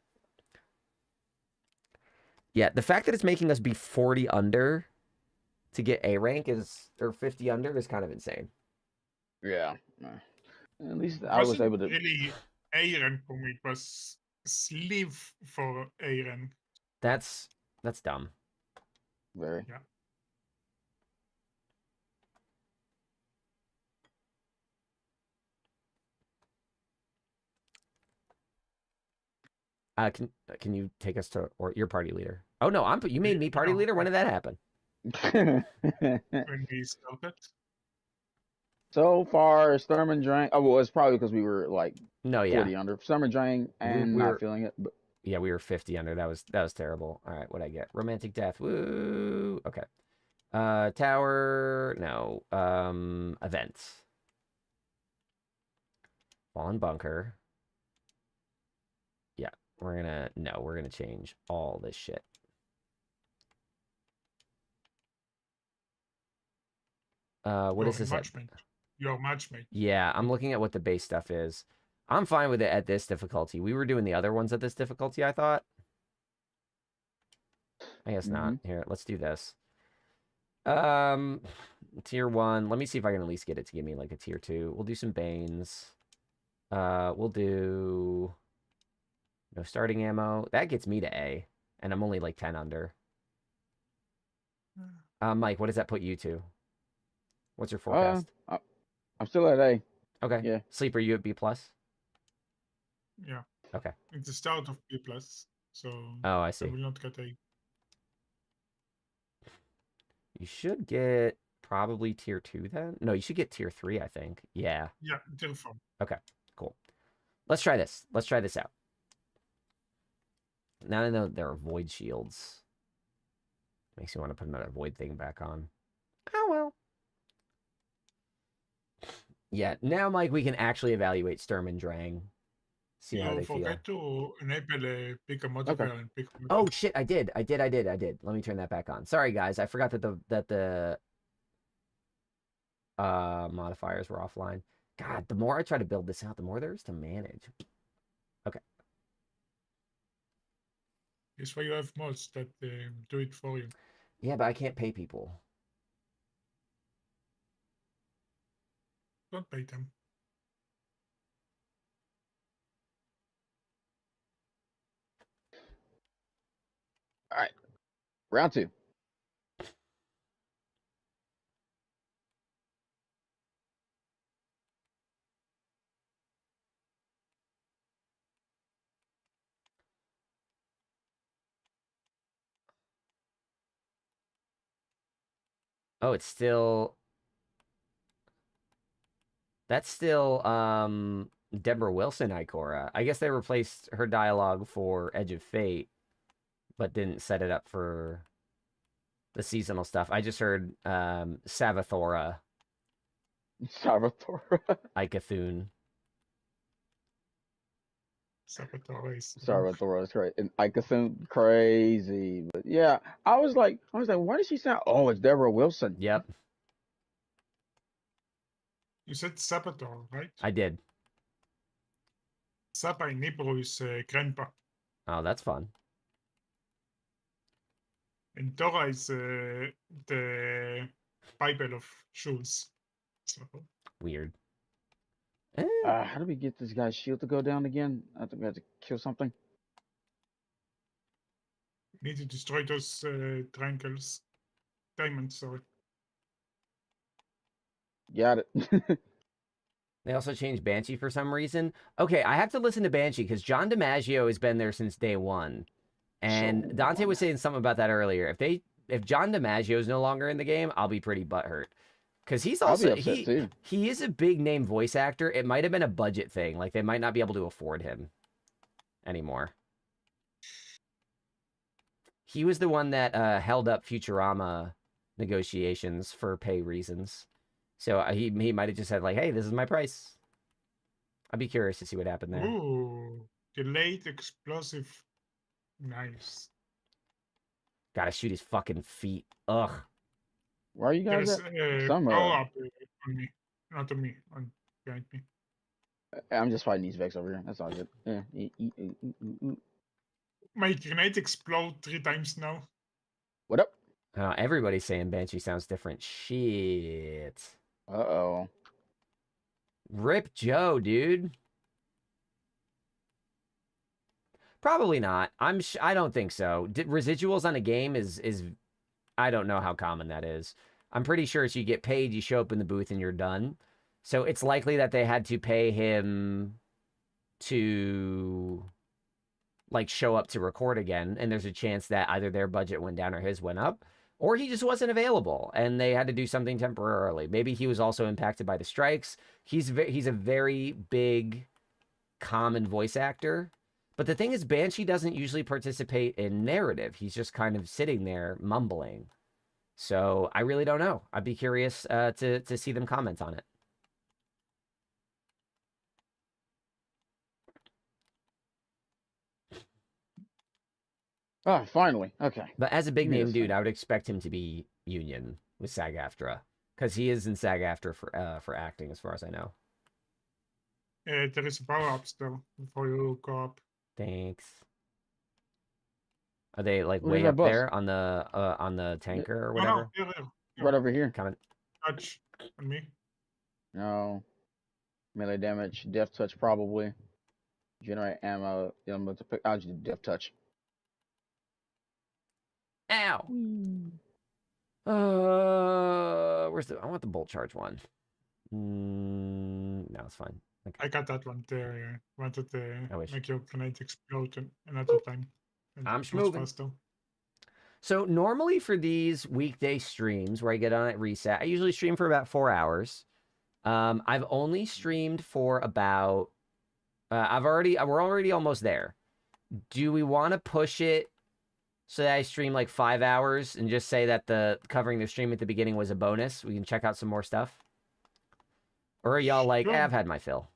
Yeah, the fact that it's making us be 40 under to get A rank is, or 50 under, is kind of insane. Yeah. At least I was able to. Really A rank for me. It was sleeve for A rank. That's dumb. Very. Yeah. Can you take us to, or your party leader? Oh no, you made me party leader. When did that happen? When we started. So far, Storm and Drain. Oh, well, it's probably because we were like 40 yeah. under. Storm and Drain and we not were, feeling it. But yeah, we were 50 under. That was terrible. All right, what'd I get? Romantic death. Woo. Okay. Tower. No. Events. Fallen bunker. Yeah, we're gonna change all this shit. What is this? Your matchmate. Yeah, I'm looking at what the base stuff is. I'm fine with it at this difficulty. We were doing the other ones at this difficulty, I thought. I guess not. Here, let's do this. Tier 1. Let me see if I can at least get it to give me like a tier 2. We'll do some Banes. We'll do no starting ammo. That gets me to A, and I'm only like 10 under. Mike, what does that put you to? What's your forecast? I'm still at A. Okay. Yeah. Sleeper, you at B+? Yeah. Okay. It's the start of B+, so oh, I see. I will not get A. You should get probably tier 2 then? No, you should get tier 3, I think. Yeah. Yeah, tier 4. Okay, cool. Let's try this. Let's try this out. Now I know there are void shields. Makes me want to put another void thing back on. Oh, well. Yeah, now, Mike, we can actually evaluate Sturm and Drang. See how they feel. Forget to enable pick a modifier and pick a Oh, shit, I did. Let me turn that back on. Sorry, guys. I forgot that the modifiers were offline. God, the more I try to build this out, the more there is to manage. Okay. It's why you have mods that do it for you. Yeah, but I can't pay people. Don't pay them. All right, round 2. Oh, it's still... That's still Deborah Wilson Ikora. I guess they replaced her dialogue for Edge of Fate, but didn't set it up for the seasonal stuff. I just heard Savathora Salvatore. Ikathun. Salvatore is great. And Icosum, crazy. But yeah, I was like, why does she sound? Oh, it's Deborah Wilson. Yep, You said Sabator, right? I did. Sapa in Hebrew is grandpa, Oh, that's fun. and Torah is the Bible of Jews. So Weird. How do we get this guy's shield to go down again? I think we have to kill something. need to destroy those triangles. Diamonds, sorry. Got it. They also changed Banshee for some reason. Okay, I have to listen to Banshee because John DiMaggio has been there since day one. And Dante was saying something about that earlier. If John DiMaggio is no longer in the game, I'll be pretty butthurt. Because he's also he is a big name voice actor. It might have been a budget thing. Like they might not be able to afford him anymore. He was the one that held up Futurama negotiations for pay reasons. So he might have just said like, "Hey, this is my price." I'd be curious to see what happened there. Ooh, delayed explosive. Nice. Gotta shoot his fucking feet. Ugh. Why are you guys There's at? Some power up on me, not on me, on behind me. I'm just fighting these Vex over here. That's all good. Yeah. My grenade explode 3 times now. What up? Everybody's saying Banshee sounds different. Shit. Uh-oh. Rip Joe, dude. Probably not. I don't think so. Residuals on a game is I don't know how common that is. I'm pretty sure as you get paid, you show up in the booth and you're done. So it's likely that they had to pay him to like show up to record again, and there's a chance that either their budget went down or his went up, or he just wasn't available and they had to do something temporarily. Maybe he was also impacted by the strikes. He's a very big, common voice actor. But the thing is, Banshee doesn't usually participate in narrative. He's just kind of sitting there mumbling. So I really don't know. I'd be curious to see them comment on it. Oh, finally. Okay. But as a big name dude, I would expect him to be union with SAG-AFTRA because he is in SAG-AFTRA for acting, as far as I know. There is a power up still before you go up. Thanks. Are they like way up there on the tanker or whatever? No, here. Right over here. Coming. Touch on me. No. Melee damage. Death touch probably. Generate ammo. I'm going to pick. I'll just do death touch. Ow. Where's the? I want the bolt charge one. No, it's fine. Okay. I got that one there. Wanted to I wish. make your grenade explode another time. I'm schmoovin'. So normally for these weekday streams where I get on at reset, I usually stream for about 4 hours. I've only streamed for about. We're already almost there. Do we want to push it so that I stream like 5 hours and just say that the covering the stream at the beginning was a bonus? We can check out some more stuff. Or are y'all like, I've had my fill?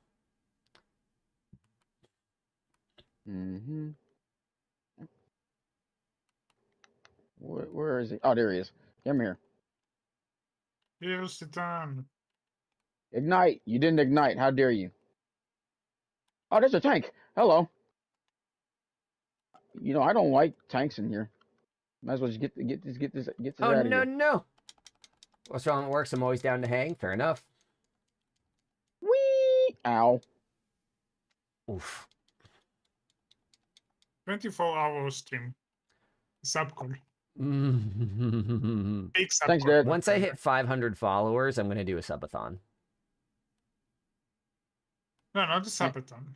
Mm-hmm. Where is he? Oh, there he is. Come here. Here's the time. Ignite. You didn't ignite. How dare you? Oh, there's a tank. Hello. You know, I don't like tanks in here. Might as well just get this Oh, out of no, here. no. What's wrong? It works. I'm always down to hang. Fair enough. Whee! Ow. Oof. 24-hour stream. Sub call. Once Big sub Thanks, call. Dad. I hit 500 followers, I'm going to do a subathon. No, not a subathon.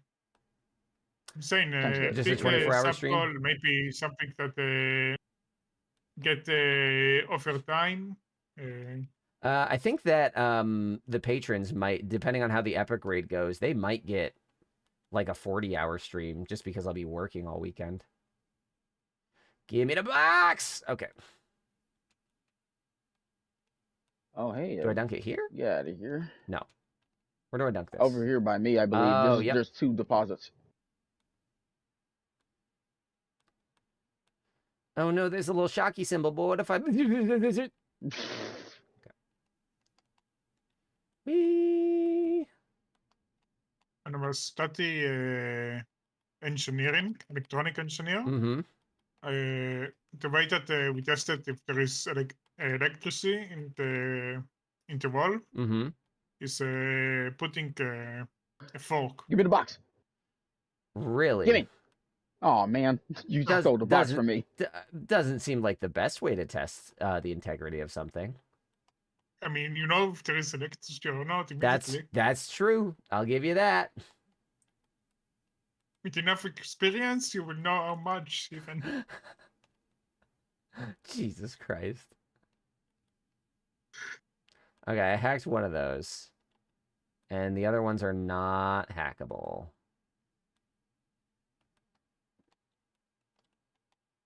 I'm saying Thanks, Dad. Just a big 24-hour sub stream? call, maybe something that get overtime. I think that the patrons might, depending on how the epic raid goes, they might get like a 40-hour stream just because I'll be working all weekend. Give me the box! Okay. Oh, hey. Do I dunk it here? Get out of here. No. Where do I dunk this? Over here by me, I believe. Oh, yep. There's 2 deposits. Oh no, there's a little shocky symbol, but what if I... Okay. Whee! And I was study engineering, electronic engineer. Mm-hmm. The way that we tested if there is electricity in the wall Mm-hmm. is putting a fork. Give me the box. Really? Give me. Oh, man. You stole the box from me. Doesn't seem like the best way to test the integrity of something. I mean, you know if there is electricity or not immediately. That's true. I'll give you that. With enough experience, you will know how much even. Jesus Christ. Okay, I hacked one of those. And the other ones are not hackable.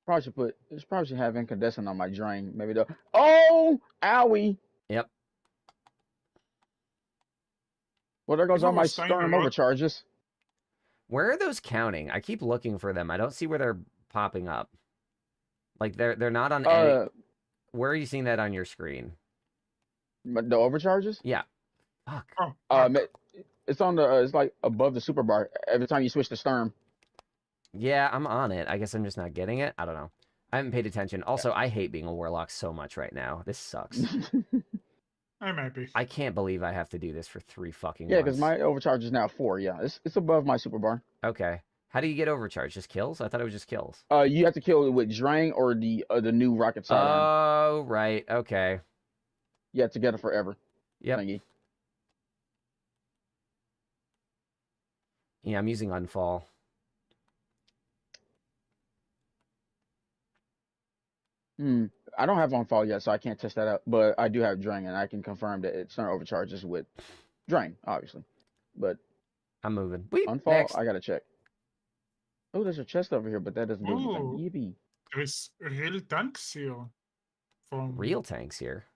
Probably should have incandescent on my drain. Maybe the. Oh! Owie! Yep. Well, there goes People all my were saying storm a lot- overcharges. Where are those counting? I keep looking for them. I don't see where they're popping up. Like they're not on any. Where are you seeing that on your screen? The overcharges? Yeah. Fuck. It's on the. It's like above the super bar. Every time you switch to Sturm. Yeah, I'm on it. I guess I'm just not getting it. I don't know. I haven't paid attention. Also, I hate being a warlock so much right now. This sucks. I'm happy. I can't believe I have to do this for 3 fucking Yeah, months. because my overcharge is now 4. Yeah, it's above my super bar. Okay. How do you get overcharged? Just kills? I thought it was just kills. You have to kill it with drain or the new rocket sidearm. Oh, right. Okay. You have to get it forever. Yep. Thingy. Yeah, I'm using unfall. I don't have unfall yet, so I can't test that out. But I do have drain, and I can confirm that it's not overcharges with drain, obviously. But I'm moving. Wait, unfall, next. I gotta check. Oh, there's a chest over here, but that doesn't do anything. Ooh. Yippee. There is real tanks here. From Real tanks here.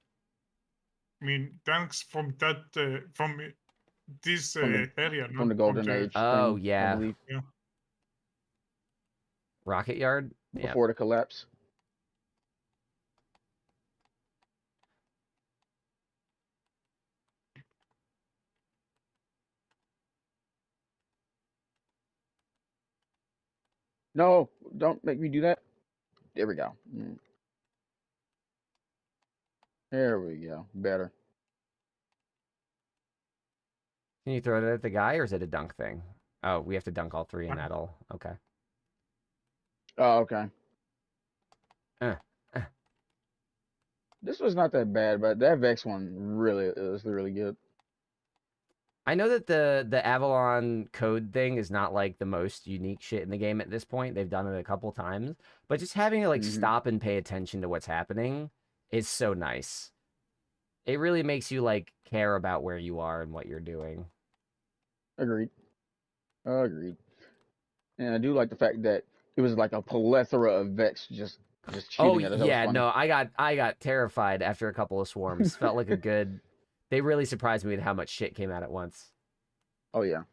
I mean, tanks from that from this area. From the Golden Age. Oh, thing, yeah. I believe, Yeah. Rocket yard? Yeah. before the collapse. No, don't make me do that. There we go. There we go. Better. Can you throw it at the guy, or is it a dunk thing? Oh, we have to dunk all 3 in that all. Okay. Oh, okay. This was not that bad, but that Vex one really is really good. I know that the Avalon code thing is not like the most unique shit in the game at this point. They've done it a couple times, but just having to like stop and pay attention to what's happening is so nice. It really makes you like care about where you are and what you're doing. Agreed. Agreed. And I do like the fact that it was like a plethora of Vex just shooting at us. That was yeah, funny. no, I got terrified after a couple of swarms. Felt like a good. They really surprised me with how much shit came out at once. Oh yeah.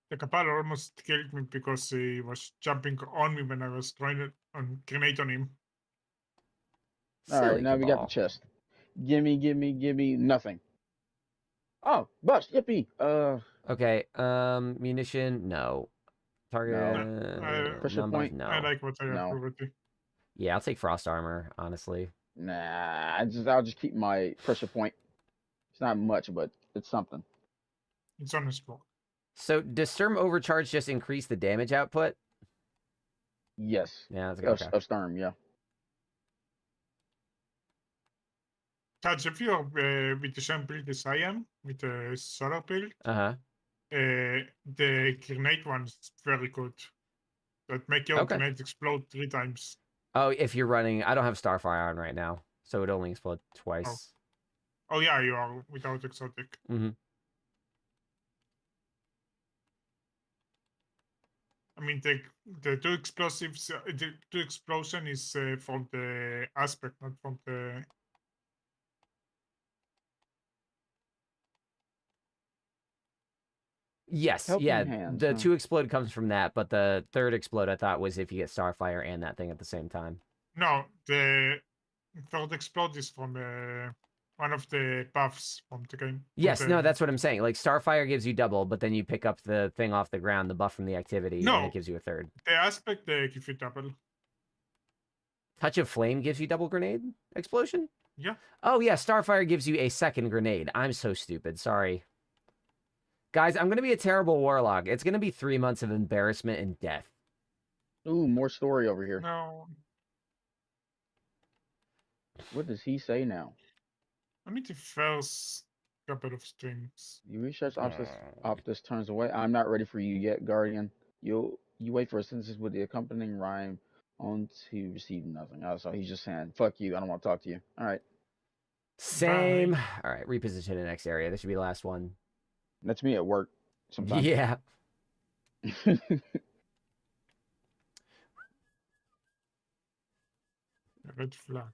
The Kapal almost killed me because he was jumping on me when I was trying to grenade on him. All right, now we got the chest. Gimme nothing. Oh, bust, yippee. Okay, munition, no. Target, Pressure numbers, point? no. I like what I have No. already. Yeah, I'll take frost armor, honestly. Nah, I'll just keep my pressure point. It's not much, but it's something. It's on the spot. So does Sturm Overcharge just increase the damage output? Yes. Yeah, that's Of, okay. of Sturm, yeah. Touch, if you're with the same build as I am, with the solar build, Uh-huh. the grenade one's very good. That make your Okay. grenades explode 3 times. Oh, if you're running... I don't have Starfire on right now, so it only explode twice. Oh yeah, you are without exotic. Mm-hmm. I mean, the 2 explosives, the 2 explosion is from the aspect, not from the... Yes, Helping yeah. hands, The huh? 2 explode comes from that, but the 3rd explode I thought was if you get Starfire and that thing at the same time. No, the 3rd explode is from one of the buffs from the game. Yes, no, that's what I'm saying. Like, Starfire gives you double, but then you pick up the thing off the ground, the buff from the activity, and it gives you a 3rd. The aspect give you double. Touch of Flame gives you double grenade explosion? Yeah. Oh, yeah, Starfire gives you a 2nd grenade. I'm so stupid. Sorry. Guys, I'm going to be a terrible Warlock. It's going to be 3 months of embarrassment and death. Ooh, more story over here. No. What does he say now? I need the first couple of strings. You research Optus turns away. I'm not ready for you yet, Guardian. You wait for a sentence with the accompanying rhyme on to receive nothing. Oh, so he's just saying, fuck you, I don't want to talk to you. All right. Same. All right, reposition the next area. This should be the last one. That's me at work sometimes. Yeah. Red flag.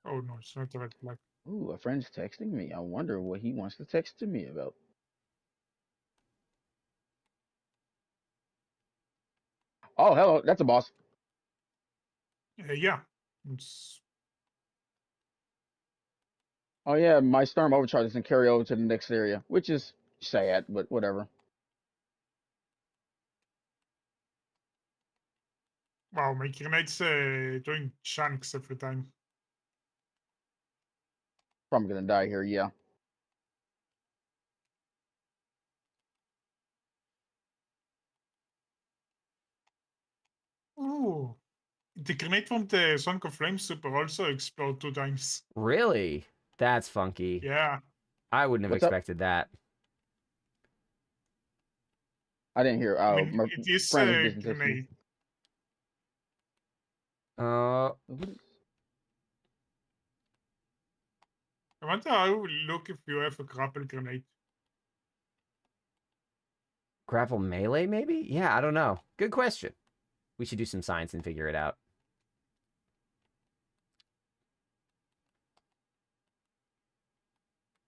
Oh no, it's not a red flag. Ooh, a friend's texting me. I wonder what he wants to text to me about. Oh, hello. That's a boss. Yeah. It's... Oh, yeah. My Storm Overcharge doesn't carry over to the next area, which is sad, but whatever. Wow, my grenades doing chunks every time. Probably gonna die here, yeah. Ooh. The grenade from the Song of Flame super also explode 2 times. Really? That's funky. Yeah. I wouldn't have What's up? expected that. I didn't hear. I Oh, mean, my it is friend a was busy texting me. grenade. I wonder how it will look if you have a grapple grenade. Grapple melee, maybe? Yeah, I don't know. Good question. We should do some science and figure it out.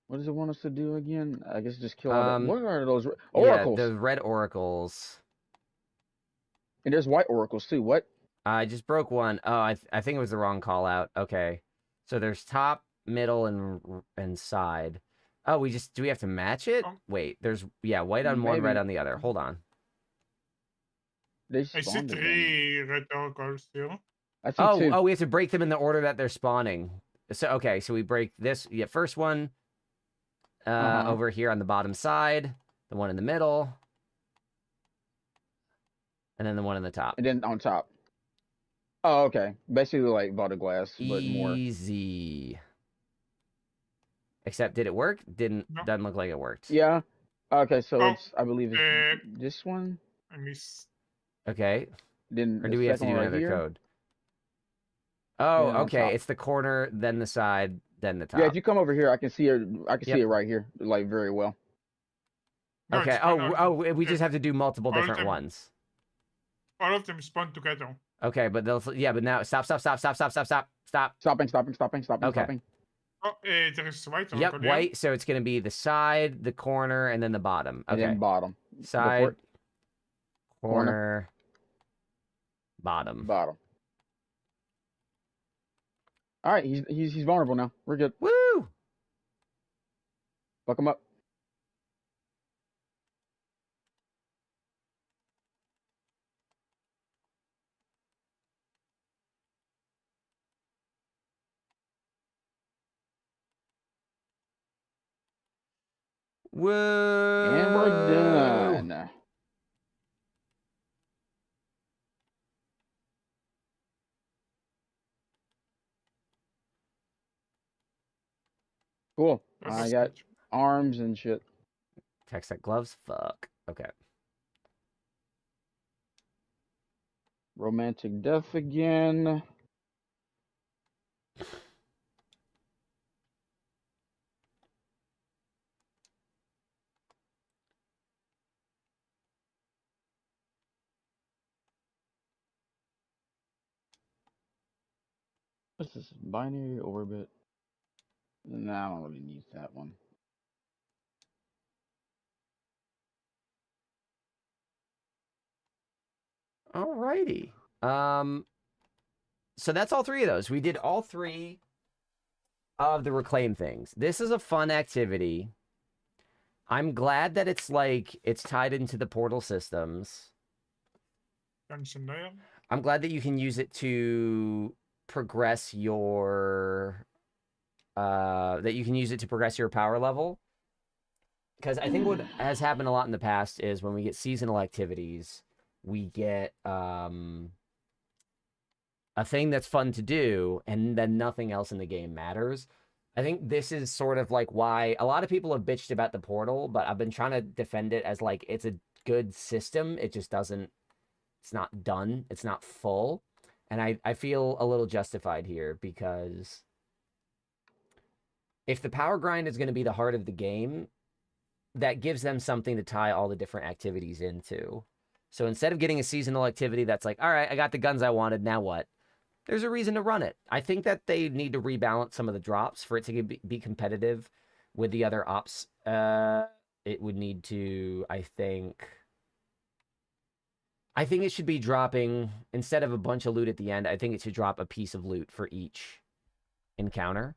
What does it want us to do again? I guess just kill all the... What are those oracles? oracles? Yeah, the red oracles. And there's white oracles too. What? I just broke one. Oh, I think it was the wrong call out. Okay. So there's top, middle, and side. Oh, do we have to match it? Wait, there's, white on one, red on the other. Hold on. They I see 3 red oracles here. I see 2. Oh, we have to break them in the order that they're spawning. So, okay, so we break this. Yeah, first one over here on the bottom side, the one in the middle, and then the one in the top. And then on top. Oh, okay. Basically like Vault of Glass, but more. Easy. Except, did it work? Doesn't look like it worked. Yeah. Okay, so it's, I believe it's this one. I miss. Okay. Then or do we have to do another code? Oh, okay. It's the corner, then the side, then the top. Yeah, if you come over here, I can see it. I can see it right here, like very well. No, okay. We just have to do multiple different ones. All of them spawn together. Okay, but but now stop. Stopping. Okay. Oh, there is white. Yep, white. So it's going to be the side, the corner, and then the bottom. Okay. And then bottom. Side, corner, bottom. Bottom. All right, he's vulnerable now. We're good. Woo! Fuck him up. Woo! And we're done. Cool. That's I got good. arms and shit. Tech set gloves. Fuck. Okay. Romantic death again. What's this? Binary orbit. Nah, I don't really need that one. Alrighty. So that's all three of those. We did all three of the reclaim things. This is a fun activity. I'm glad that it's like it's tied into the portal systems. Dungeon Layer. I'm glad that you can use it to progress your power level. Because I think what has happened a lot in the past is when we get seasonal activities, we get a thing that's fun to do, and then nothing else in the game matters. I think this is sort of like why a lot of people have bitched about the portal, but I've been trying to defend it as like it's a good system. It just doesn't, it's not done. It's not full. And I feel a little justified here because if the power grind is going to be the heart of the game, that gives them something to tie all the different activities into. So instead of getting a seasonal activity that's like, all right, I got the guns I wanted, now what? There's a reason to run it. I think that they need to rebalance some of the drops for it to be competitive with the other ops. It would need to, I think it should be dropping, instead of a bunch of loot at the end, I think it should drop a piece of loot for each encounter.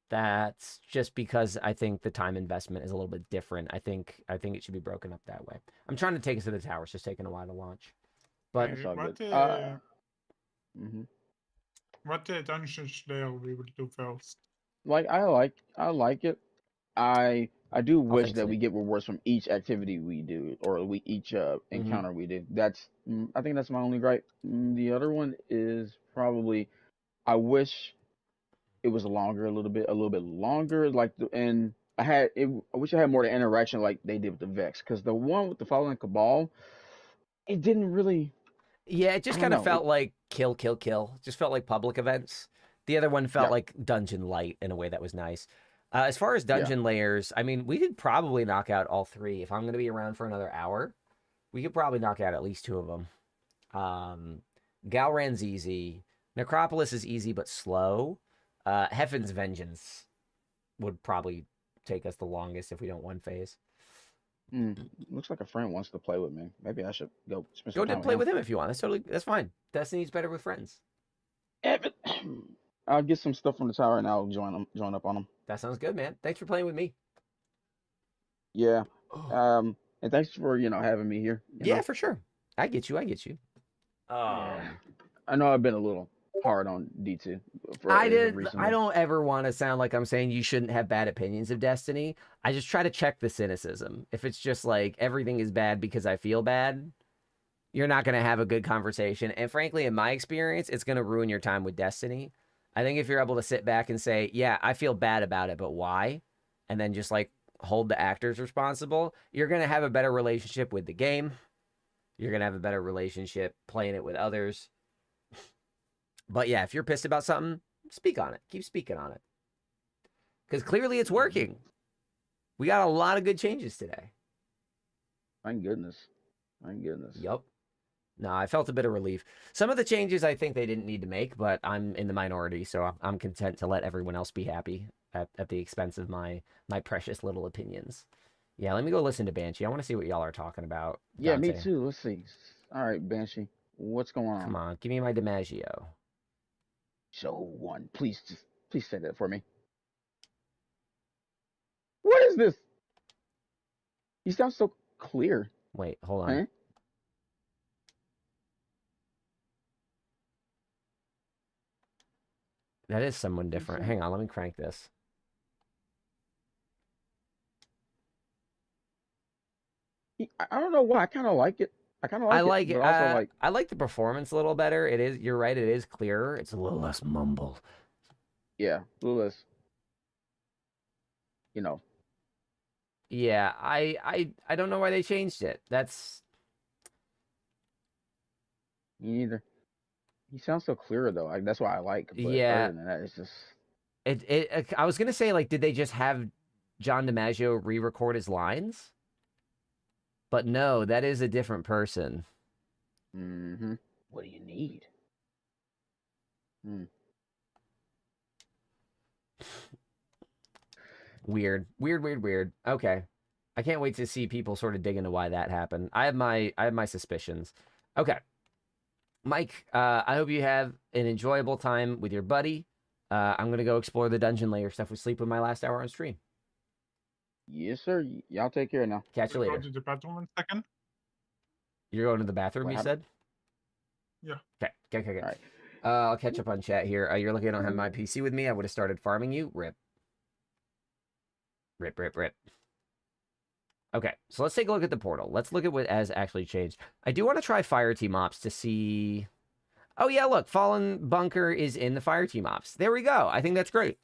That's just because I think the time investment is a little bit different. I think it should be broken up that way. I'm trying to take us to the tower. It's just taking a while to launch. But It's all What good. what Dungeon Slayer we will do first? Like I like it. I do wish fix that it. we get rewards from each activity we do, or each encounter we do. That's I think that's my only gripe. The other one is probably I wish it was a little bit longer. Like I wish I had more interaction like they did with the Vex, because the one with the Fallen Cabal, it didn't really. yeah, it just I don't kind of know. felt like kill. It just felt like public events. The other one felt Yeah. like dungeon light in a way that was nice. As far as Yeah. dungeon layers, I mean, we could probably knock out all three. If I'm going to be around for another hour, we could probably knock out at least two of them. Galran's easy. Necropolis is easy but slow. Heffin's Vengeance would probably take us the longest if we don't one phase. Looks like a friend wants to play with me. Maybe I should go spend Go some time play with with him if you want. That's fine. Destiny's better with friends. Evan. I'll get some stuff from the tower and I'll join up on them. That sounds good, man. Thanks for playing with me. Yeah. And thanks for having me here. you know? For sure. I get you. I know I've been a little hard on D2. I recently. don't ever want to sound like I'm saying you shouldn't have bad opinions of Destiny. I just try to check the cynicism. If it's just like everything is bad because I feel bad, you're not going to have a good conversation. And frankly, in my experience, it's going to ruin your time with Destiny. I think if you're able to sit back and say, yeah, I feel bad about it, but why? And then just like hold the actors responsible, you're going to have a better relationship with the game. You're going to have a better relationship playing it with others. But yeah, if you're pissed about something, speak on it. Keep speaking on it. Because clearly it's working. We got a lot of good changes today. Thank goodness. Yup. No, I felt a bit of relief. Some of the changes I think they didn't need to make, but I'm in the minority, so I'm content to let everyone else be happy at the expense of my precious little opinions. Yeah, let me go listen to Banshee. I want to see what y'all are talking about. Yeah, me Dante. too. Let's see. All right, Banshee. What's going on? Come on, give me my DiMaggio. Show one. Please say that for me. What is this? He sounds so clear. Wait, hold on. Huh? That is someone different. Hang on, let me crank this. I don't know why. I kind of like it. I like it. But also I like the performance a little better. It is. You're right. It is clearer. It's a little less mumble. Yeah, a little less. You know. Yeah, I don't know why they changed it. That's Me neither. He sounds so clear though. Like that's what I like. But other yeah. than that, it's just I was gonna say like, did they just have John DiMaggio re-record his lines? But no, that is a different person. mm-hmm. What do you need? Hmm. Weird. Weird. Okay. I can't wait to see people sort of dig into why that happened. I have my suspicions. Okay. Mike, I hope you have an enjoyable time with your buddy. I'm gonna go explore the dungeon layer stuff with Sleep with my last hour on stream. Yes, sir. Y'all take care now. Catch you Go later. to the bathroom one second. You're going to the bathroom, What you happened? said? Yeah. Okay. All right. I'll catch up on chat here. You're lucky I don't have my PC with me. I would have started farming you. Rip. Okay, so let's take a look at the portal. Let's look at what has actually changed. I do want to try fire team ops to see... Oh yeah, look, Fallen Bunker is in the fire team ops. There we go. I think that's great.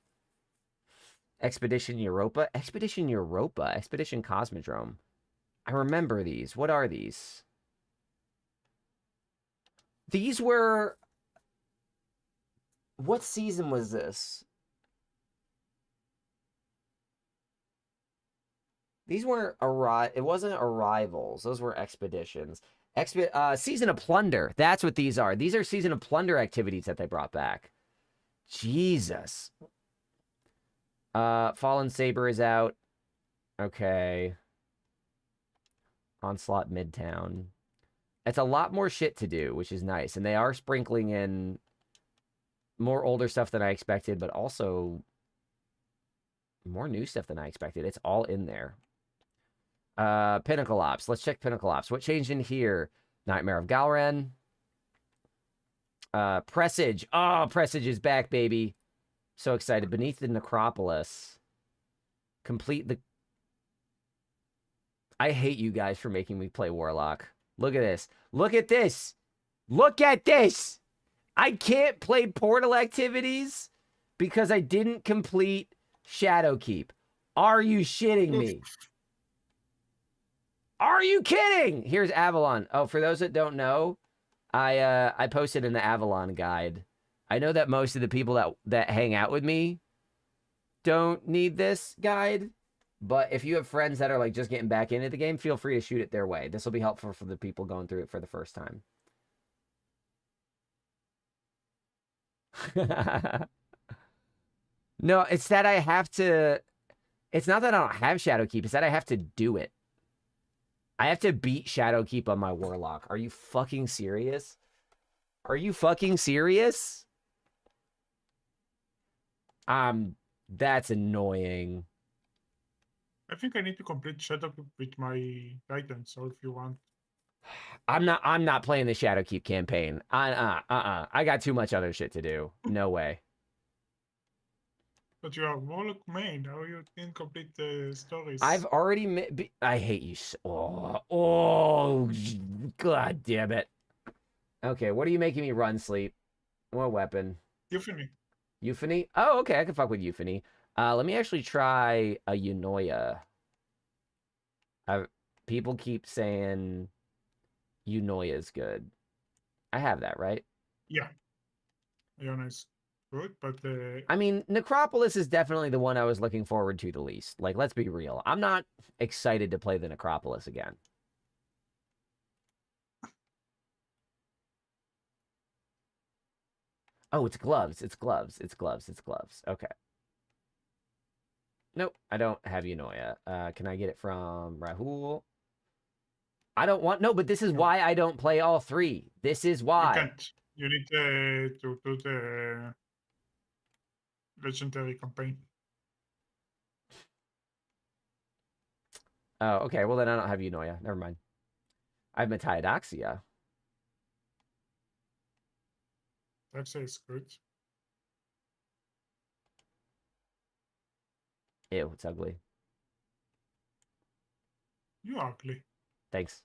Expedition Europa. Expedition Cosmodrome. I remember these. What are these? These were... What season was this? These weren't it wasn't arrivals. Those were expeditions. Season of Plunder. That's what these are. These are Season of Plunder activities that they brought back. Jesus. Fallen Saber is out. Okay. Onslaught Midtown. It's a lot more shit to do, which is nice. And they are sprinkling in more older stuff than I expected, but also more new stuff than I expected. It's all in there. Pinnacle Ops. Let's check Pinnacle Ops. What changed in here? Nightmare of Galran. Presage. Oh, Presage is back, baby. So excited. Beneath the Necropolis. Complete the... I hate you guys for making me play Warlock. Look at this. Look at this. Look at this. I can't play portal activities because I didn't complete Shadowkeep. Are you shitting me? Are you kidding? Here's Avalon. Oh, for those that don't know, I posted in the Avalon guide. I know that most of the people that hang out with me don't need this guide, but if you have friends that are like just getting back into the game, feel free to shoot it their way. This will be helpful for the people going through it for the first time. No, it's that I have to... It's not that I don't have Shadowkeep. It's that I have to do it. I have to beat Shadowkeep on my Warlock. Are you fucking serious? Are you fucking serious? That's annoying. I think I need to complete Shadowkeep with my Titans, so if you want. I'm not playing the Shadowkeep campaign. I got too much other shit to do. No way. But you are Warlock main. How you can complete the stories? I've already... I hate you so... Oh, god damn it. Okay, what are you making me run, Sleep? What weapon? Euphony. Euphony? Oh, okay, I can fuck with Euphony. Let me actually try a Eunoia. People keep saying Eunoia is good. I have that, right? Yeah. Iona is good, but... I mean, Necropolis is definitely the one I was looking forward to the least. Like, let's be real. I'm not excited to play the Necropolis again. Oh, it's gloves. It's gloves. It's gloves. It's gloves. Okay. Nope, I don't have Eunoia. Can I get it from Rahul? I don't want... No, but this is why I don't play all three. This is why. You can't. You need to do the legendary campaign. Oh, okay. Well, then I don't have Eunoia. Never mind. I have Metaidoxia. That says good. Ew, it's ugly. You ugly. Thanks.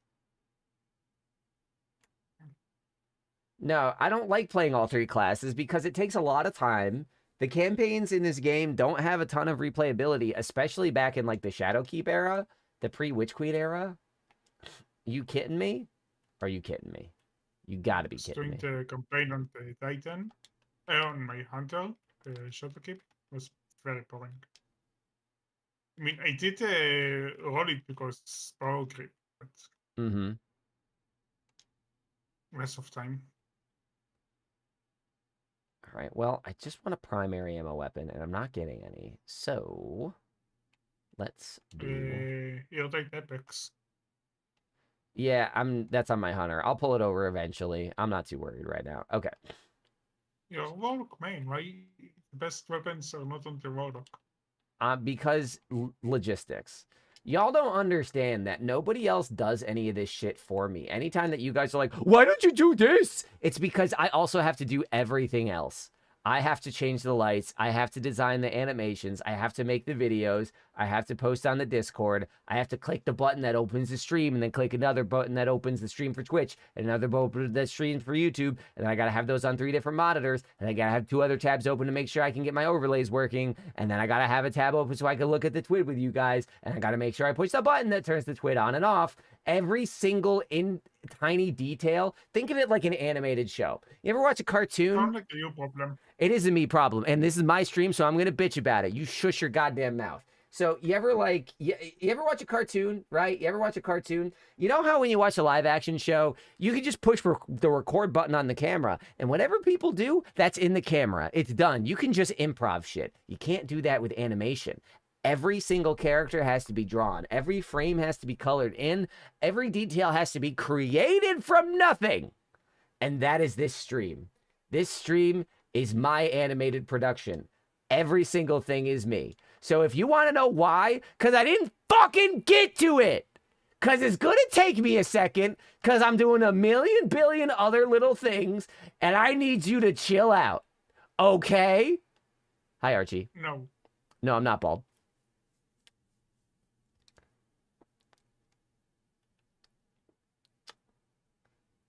No, I don't like playing all three classes because it takes a lot of time The campaigns in this game don't have a ton of replayability, especially back in like the Shadowkeep era, the pre-Witch Queen era. You kidding me? Are you kidding me? You gotta be kidding me. Doing the campaign on the Titan, on my Hunter, the Shadowkeep, was very boring. I mean, I did roll it because power creep, but less of time. All right, well, I just want a primary ammo weapon, and I'm not getting any. So, let's do... You'll take Apex. Yeah, that's on my Hunter. I'll pull it over eventually. I'm not too worried right now. Okay. Your Warlock main, why the best weapons are not on the Warlock? Because logistics. Y'all don't understand that nobody else does any of this shit for me. Anytime that you guys are like, why don't you do this? It's because I also have to do everything else. I have to change the lights. I have to design the animations. I have to make the videos. I have to post on the Discord. I have to click the button that opens the stream and then click another button that opens the stream for Twitch and another button that streams for YouTube. And then I got to have those on 3 different monitors. And I got to have 2 other tabs open to make sure I can get my overlays working. And then I got to have a tab open so I can look at the Twit with you guys. And I got to make sure I push the button that turns the Twit on and off. Every single tiny detail. Think of it like an animated show. You ever watch a cartoon? Sounds like a you problem. It is a me problem, and this is my stream, so I'm gonna bitch about it. You shush your goddamn mouth. So you ever you ever watch a cartoon, right? You ever watch a cartoon? You know how when you watch a live action show, you can just push the record button on the camera, and whatever people do, that's in the camera. It's done. You can just improv shit. You can't do that with animation. Every single character has to be drawn. Every frame has to be colored in. Every detail has to be created from nothing. And that is this stream. This stream is my animated production. Every single thing is me. So if you want to know why, because I didn't fucking get to it. Because it's going to take me a second, because I'm doing a million billion other little things, and I need you to chill out. Okay? Hi, Archie. No. No, I'm not bald.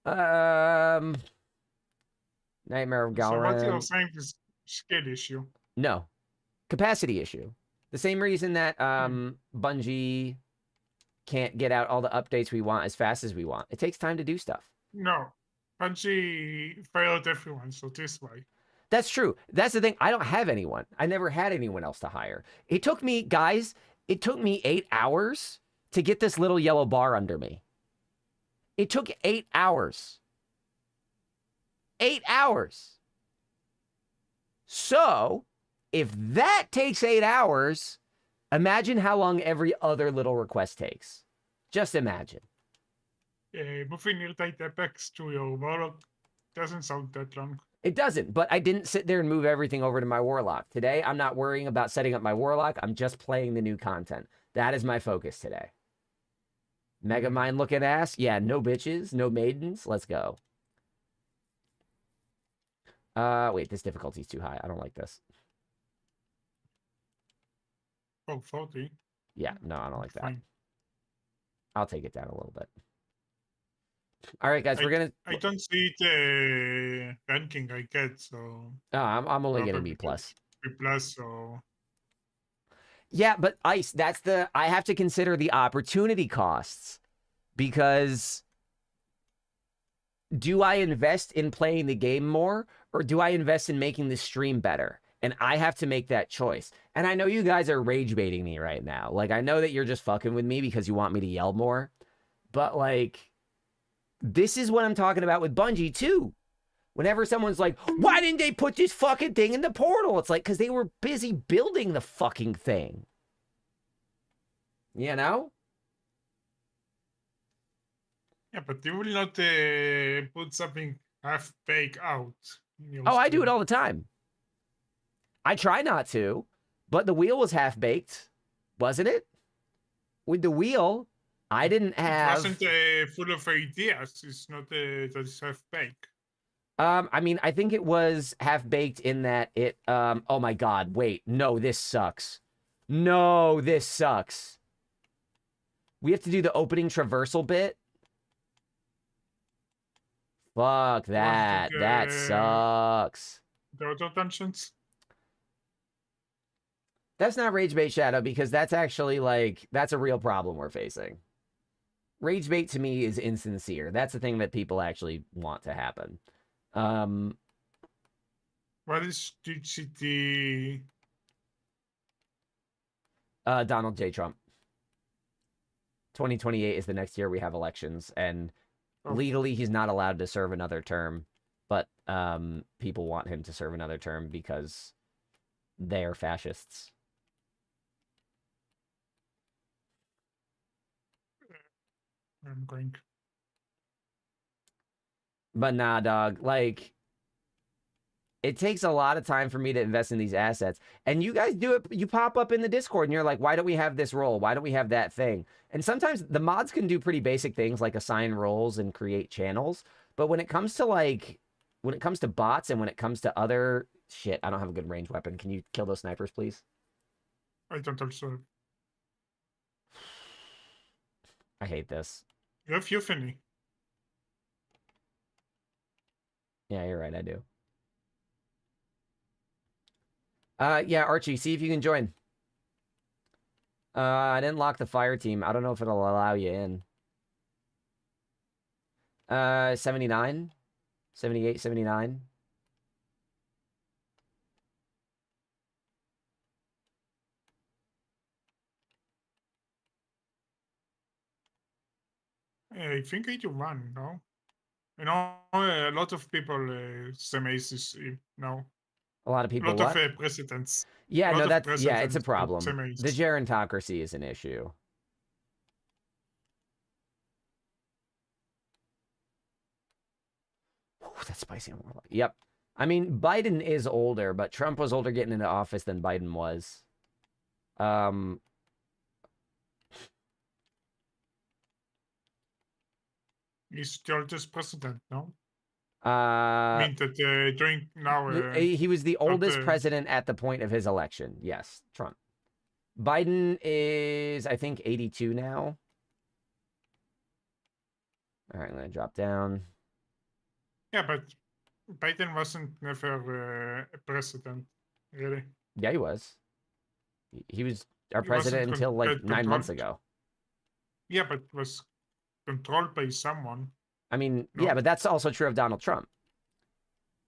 Nightmare of So what you're Galran. saying is skill issue. No. Capacity issue. The same reason that Bungie can't get out all the updates we want as fast as we want. It takes time to do stuff. No. Bungie failed everyone, so this way. That's true. That's the thing. I don't have anyone. I never had anyone else to hire. It took me, guys, it took me 8 hours to get this little yellow bar under me. It took 8 hours. 8 hours. So, if that takes 8 hours, imagine how long every other little request takes. Just imagine. Moving your tight Apex to your Warlock doesn't sound that long. It doesn't, but I didn't sit there and move everything over to my Warlock. Today, I'm not worrying about setting up my Warlock. I'm just playing the new content. That is my focus today. Megamind looking ass? Yeah, no bitches, no maidens. Let's go. Wait, this difficulty's too high. I don't like this. Oh, 40. Yeah, no, I don't like that. Fine. I'll take it down a little bit. All right, guys, we're gonna. I don't see the ranking I get, so. Oh, I'm only getting probably B plus. B plus, so. Yeah, but Ice, that's the. I have to consider the opportunity costs because. Do I invest in playing the game more or do I invest in making the stream better? And I have to make that choice. And I know you guys are rage baiting me right now. Like, I know that you're just fucking with me because you want me to yell more. But, like, this is what I'm talking about with Bungie, too. Whenever someone's like, why didn't they put this fucking thing in the portal? It's like, because they were busy building the fucking thing. You know? Yeah, but you will not put something half-baked out. Oh, I do it all the time. I try not to, but the wheel was half-baked, wasn't it? With the wheel, I didn't have... It wasn't full of ideas. It's not that it's half-baked. I mean, I think it was half-baked in that it... oh my god, wait. No, this sucks. No, this sucks. We have to do the opening traversal bit. Fuck that. That sucks. The auto dungeons? That's not rage bait, Shadow, because that's actually like that's a real problem we're facing. Rage bait to me is insincere. That's the thing that people actually want to happen. What is DCT? Donald J. Trump. 2028 is the next year we have elections, and legally he's not allowed to serve another term, but people want him to serve another term because they're fascists. I'm going. But nah, dog. Like, it takes a lot of time for me to invest in these assets. And you guys do it. You pop up in the Discord and you're like, why don't we have this role? Why don't we have that thing? And sometimes the mods can do pretty basic things like assign roles and create channels. But when it comes to bots and when it comes to other shit, I don't have a good range weapon. Can you kill those snipers, please? I don't also. I hate this. You have Euphony. Yeah, you're right. I do. Yeah, Archie, see if you can join. I didn't lock the fire team. I don't know if it'll allow you in. 79, 78, 79. I think 81, no? I know a lot of people same aces now. A lot of people A lot what? of presidents. Yeah, no, Lot of that's yeah, it's a presidents problem. same ace. The gerontocracy is an issue. Ooh, that's spicy. Yep. I mean, Biden is older, but Trump was older getting into office than Biden was. He's the oldest president, no? I mean that during now. He was the oldest the- president at the point of his election. Yes, Trump. Biden is, I think, 82 now. All right, I'm going to drop down. Yeah, but Biden wasn't never a president, really. Yeah, he was. He was our He wasn't president until like 9 months controlled. ago. Yeah, but was controlled by someone. I mean, No. yeah, but that's also true of Donald Trump.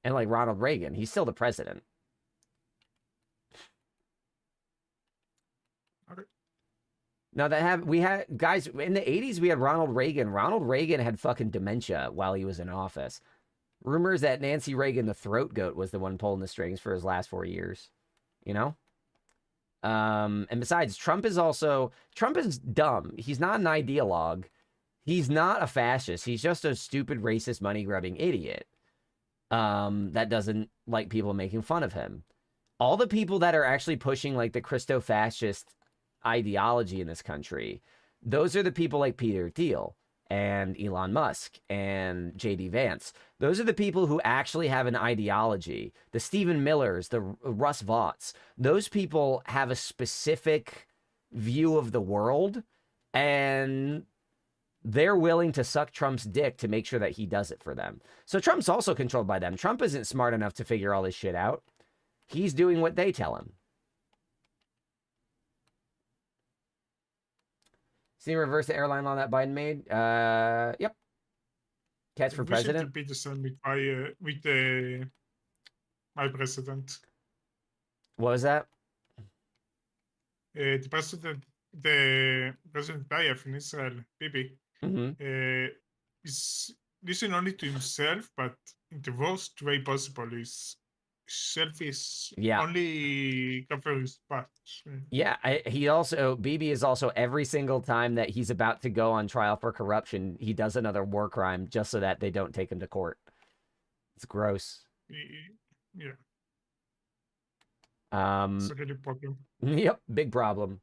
And like Ronald Reagan. He's still the president. Okay. Now we had guys in the 80s, we had Ronald Reagan. Ronald Reagan had fucking dementia while he was in office. Rumors that Nancy Reagan, the throat goat, was the one pulling the strings for his last 4 years. You know? And besides, Trump is dumb. He's not an ideologue. He's not a fascist. He's just a stupid, racist, money-grubbing idiot that doesn't like people making fun of him. All the people that are actually pushing like the Christo-fascist ideology in this country, those are the people like Peter Thiel and Elon Musk and JD Vance. Those are the people who actually have an ideology. The Stephen Millers, the Russ Voughts, those people have a specific view of the world, and they're willing to suck Trump's dick to make sure that he does it for them. So Trump's also controlled by them. Trump isn't smart enough to figure all this shit out. He's doing what they tell him. See, reverse the airline law that Biden made? Yep. Catch for president? To be the same with my president. What was that? The president Tayyip in Israel, Bibi, is listen only to himself, but in the worst way possible. His selfish. Yeah. Only cover his butt. Yeah, Bibi is also every single time that he's about to go on trial for corruption, he does another war crime just so that they don't take him to court. It's gross. Yeah. It's a really problem. Yep, big problem.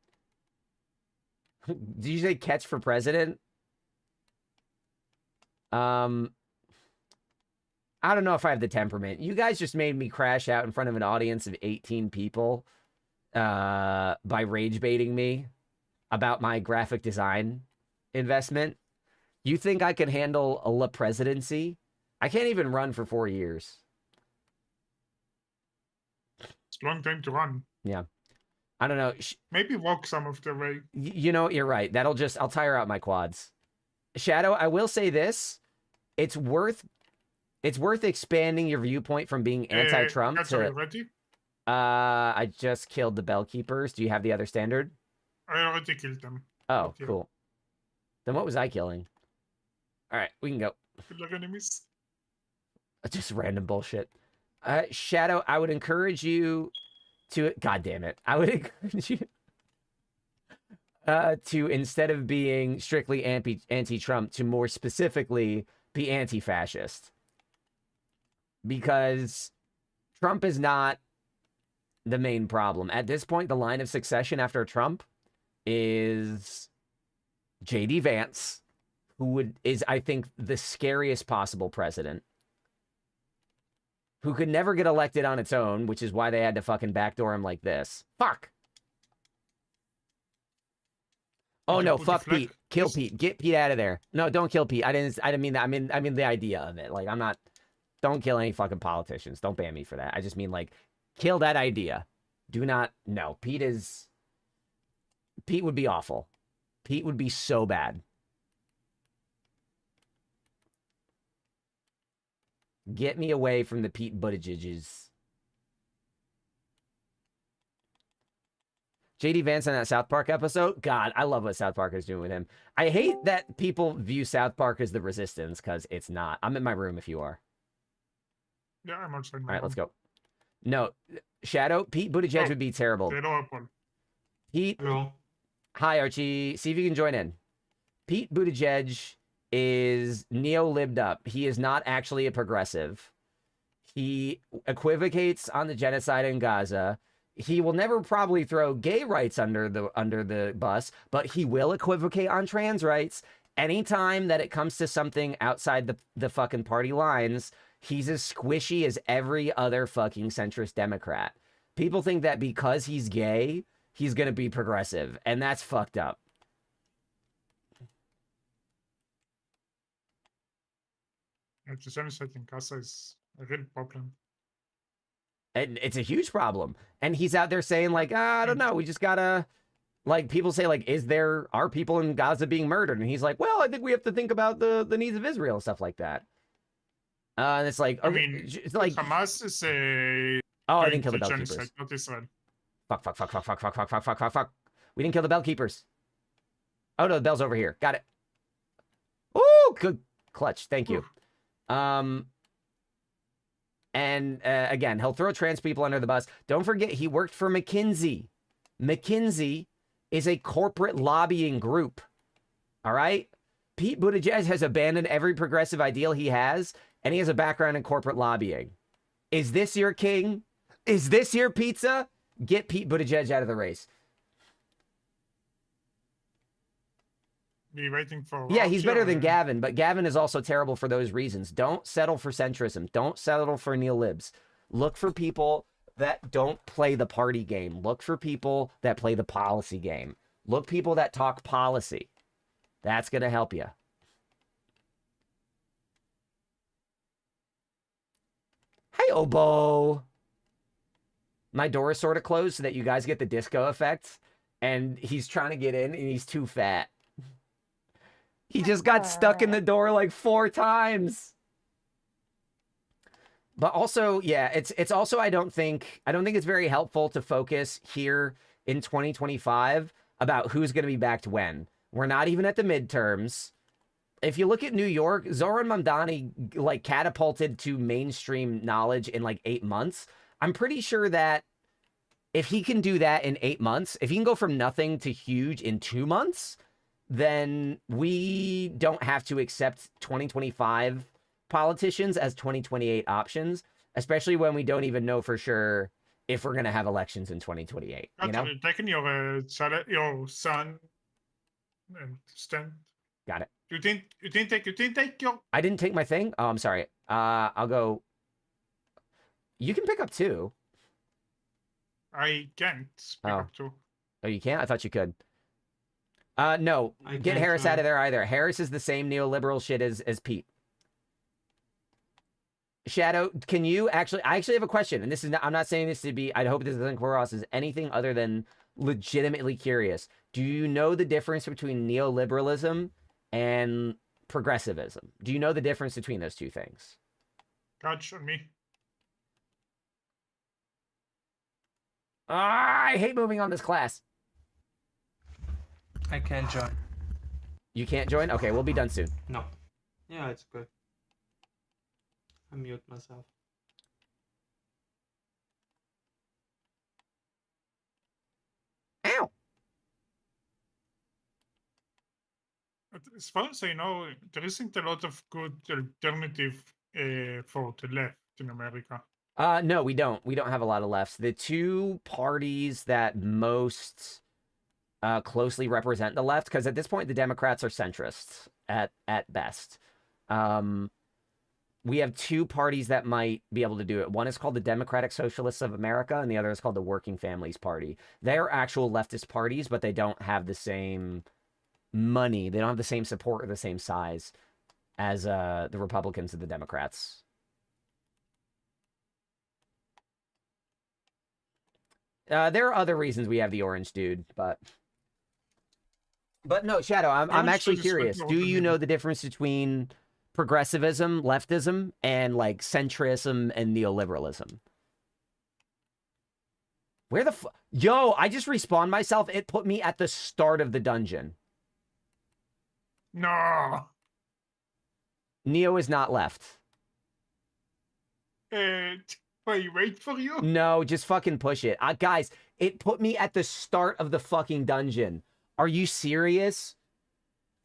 Did you say catch for president? I don't know if I have the temperament. You guys just made me crash out in front of an audience of 18 people by rage baiting me about my graphic design investment. You think I can handle a presidency? I can't even run for 4 years. It's a long time to run. Yeah. I don't know. Maybe walk some of the way. You know, you're right. I'll tire out my quads. Shadow, I will say this. It's worth expanding your viewpoint from being anti-Trump to... Ready? I just killed the Bellkeepers. Do you have the other standard? I already killed them. Oh, cool. Then what was I killing? All right, we can go. Good luck, enemies. Just random bullshit. Shadow, I would encourage you to... God damn it. I would encourage you to, instead of being strictly anti-Trump, to more specifically be anti-fascist. Because Trump is not the main problem. At this point, the line of succession after Trump is J.D. Vance, who is, I think, the scariest possible president, who could never get elected on its own, which is why they had to fucking backdoor him like this. Fuck! Oh no, fuck Pete. Kill Pete. Get Pete out of there. No, don't kill Pete. I didn't mean that. I mean the idea of it. Like, don't kill any fucking politicians. Don't ban me for that. I just mean, like, kill that idea. Do not... No, Pete would be awful. Pete would be so bad. Get me away from the Pete Buttigiegs. JD Vance on that South Park episode? God, I love what South Park is doing with him. I hate that people view South Park as the Resistance, because it's not. I'm in my room if you are. Yeah, I'm outside. All right, let's go. No, Shadow, Pete Buttigieg would be terrible. Pete, hello. Hi, Archie. See if you can join in. Pete Buttigieg is neo-libbed up. He is not actually a progressive. He equivocates on the genocide in Gaza. He will never probably throw gay rights under the bus, but he will equivocate on trans rights. Anytime that it comes to something outside the fucking party lines, he's as squishy as every other fucking centrist Democrat. People think that because he's gay, he's going to be progressive, and that's fucked up. The genocide in Gaza is a real problem. And it's a huge problem. And he's out there saying, like, I don't know, we just gotta... Like, people say, like, are people in Gaza being murdered? And he's like, well, I think we have to think about the needs of Israel and stuff like that. And it's like... I mean, it's like Hamas is a... Oh, I didn't kill the Bellkeepers. Not Israel. Fuck. We didn't kill the Bellkeepers. Oh, no, the bell's over here. Got it. Ooh, good clutch. Thank you. And again, he'll throw trans people under the bus. Don't forget, he worked for McKinsey. McKinsey is a corporate lobbying group. All right? Pete Buttigieg has abandoned every progressive ideal he has, and he has a background in corporate lobbying. Is this your king? Is this your pizza? Get Pete Buttigieg out of the race. Be waiting for... Yeah, he's better than Gavin, but Gavin is also terrible for those reasons. Don't settle for centrism. Don't settle for neo-libs. Look for people that don't play the party game. Look for people that play the policy game. Look people that talk policy. That's going to help you. Hey, Obo. My door is sort of closed so that you guys get the disco effect. And he's trying to get in, and he's too fat. He just got stuck in the door like 4 times. But also, yeah, it's also I don't think it's very helpful to focus here in 2025 about who's going to be backed when. We're not even at the midterms. If you look at New York, Zoran Mamdani like catapulted to mainstream knowledge in like 8 months. I'm pretty sure that if he can do that in 8 months, if he can go from nothing to huge in 2 months, then we don't have to accept 2025 politicians as 2028 options, especially when we don't even know for sure if we're going to have elections in 2028. You know? Taking your son and stand. Got it. You didn't take your... I didn't take my thing? Oh, I'm sorry. I'll go... You can pick up 2. I can't pick up 2. Oh, you can't? I thought you could. No, get Harris out of there either. Harris is the same neoliberal shit as Pete. Shadow, can you actually... I actually have a question, and this is not, I'm not saying this to be... I hope this doesn't come across as anything other than legitimately curious. Do you know the difference between neoliberalism and progressivism? Do you know the difference between those two things? Catch on me. I hate moving on this class. I can't join. You can't join? Okay, we'll be done soon. No. Yeah, it's good. I mute myself. Ow! As far as I know, there isn't a lot of good alternative for the left in America. No, we don't. We don't have a lot of lefts. The two parties that most closely represent the left, because at this point the Democrats are centrists at best. We have two parties that might be able to do it. One is called the Democratic Socialists of America, and the other is called the Working Families Party. They're actual leftist parties, but they don't have the same money. They don't have the same support or the same size as the Republicans and the Democrats. There are other reasons we have the orange dude, but no, Shadow, I'm actually curious. Do you know the difference between progressivism, leftism, and like centrism and neoliberalism? Where the Yo, I just respawned myself. It put me at the start of the dungeon. No. Neo is not left. Wait for you? No, just fucking push it. Guys, it put me at the start of the fucking dungeon. Are you serious?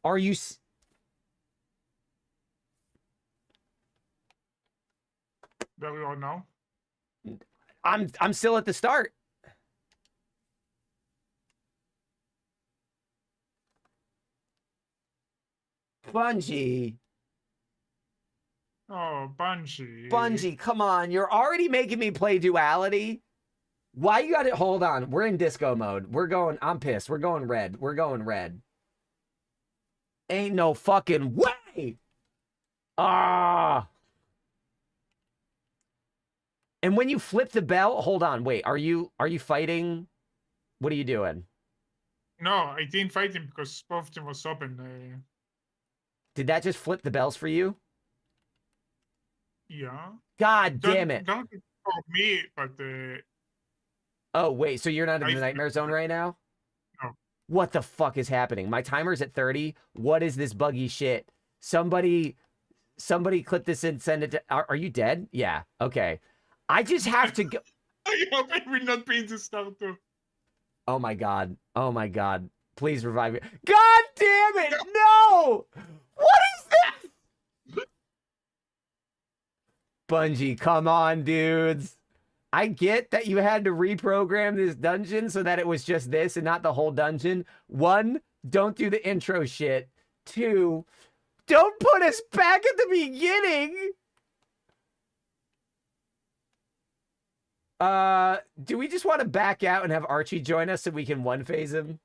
Are you... Where we are now? I'm still at the start. Bungie. Oh, Bungie. Bungie, come on. You're already making me play duality. Why you got it? Hold on. We're in disco mode. We're going... I'm pissed. We're going red. We're going red. Ain't no fucking way. Ah. And when you flip the bell... Hold on. Wait. Are you fighting? What are you doing? No, I didn't fight him because both of them was open. Did that just flip the bells for you? Yeah. God damn it. Don't for me, but... Oh, wait. So you're not in the nightmare zone right now? No. What the fuck is happening? My timer's at 30. What is this buggy shit? Somebody clip this and send it to... Are you dead? Yeah. Okay. I just have to go... I hope I will not be in the start too. Oh my god. Oh my god. Please revive me. God damn it! No! What is this? Bungie, come on, dudes. I get that you had to reprogram this dungeon so that it was just this and not the whole dungeon. 1, don't do the intro shit. 2, don't put us back at the beginning. Do we just want to back out and have Archie join us so we can one-phase him?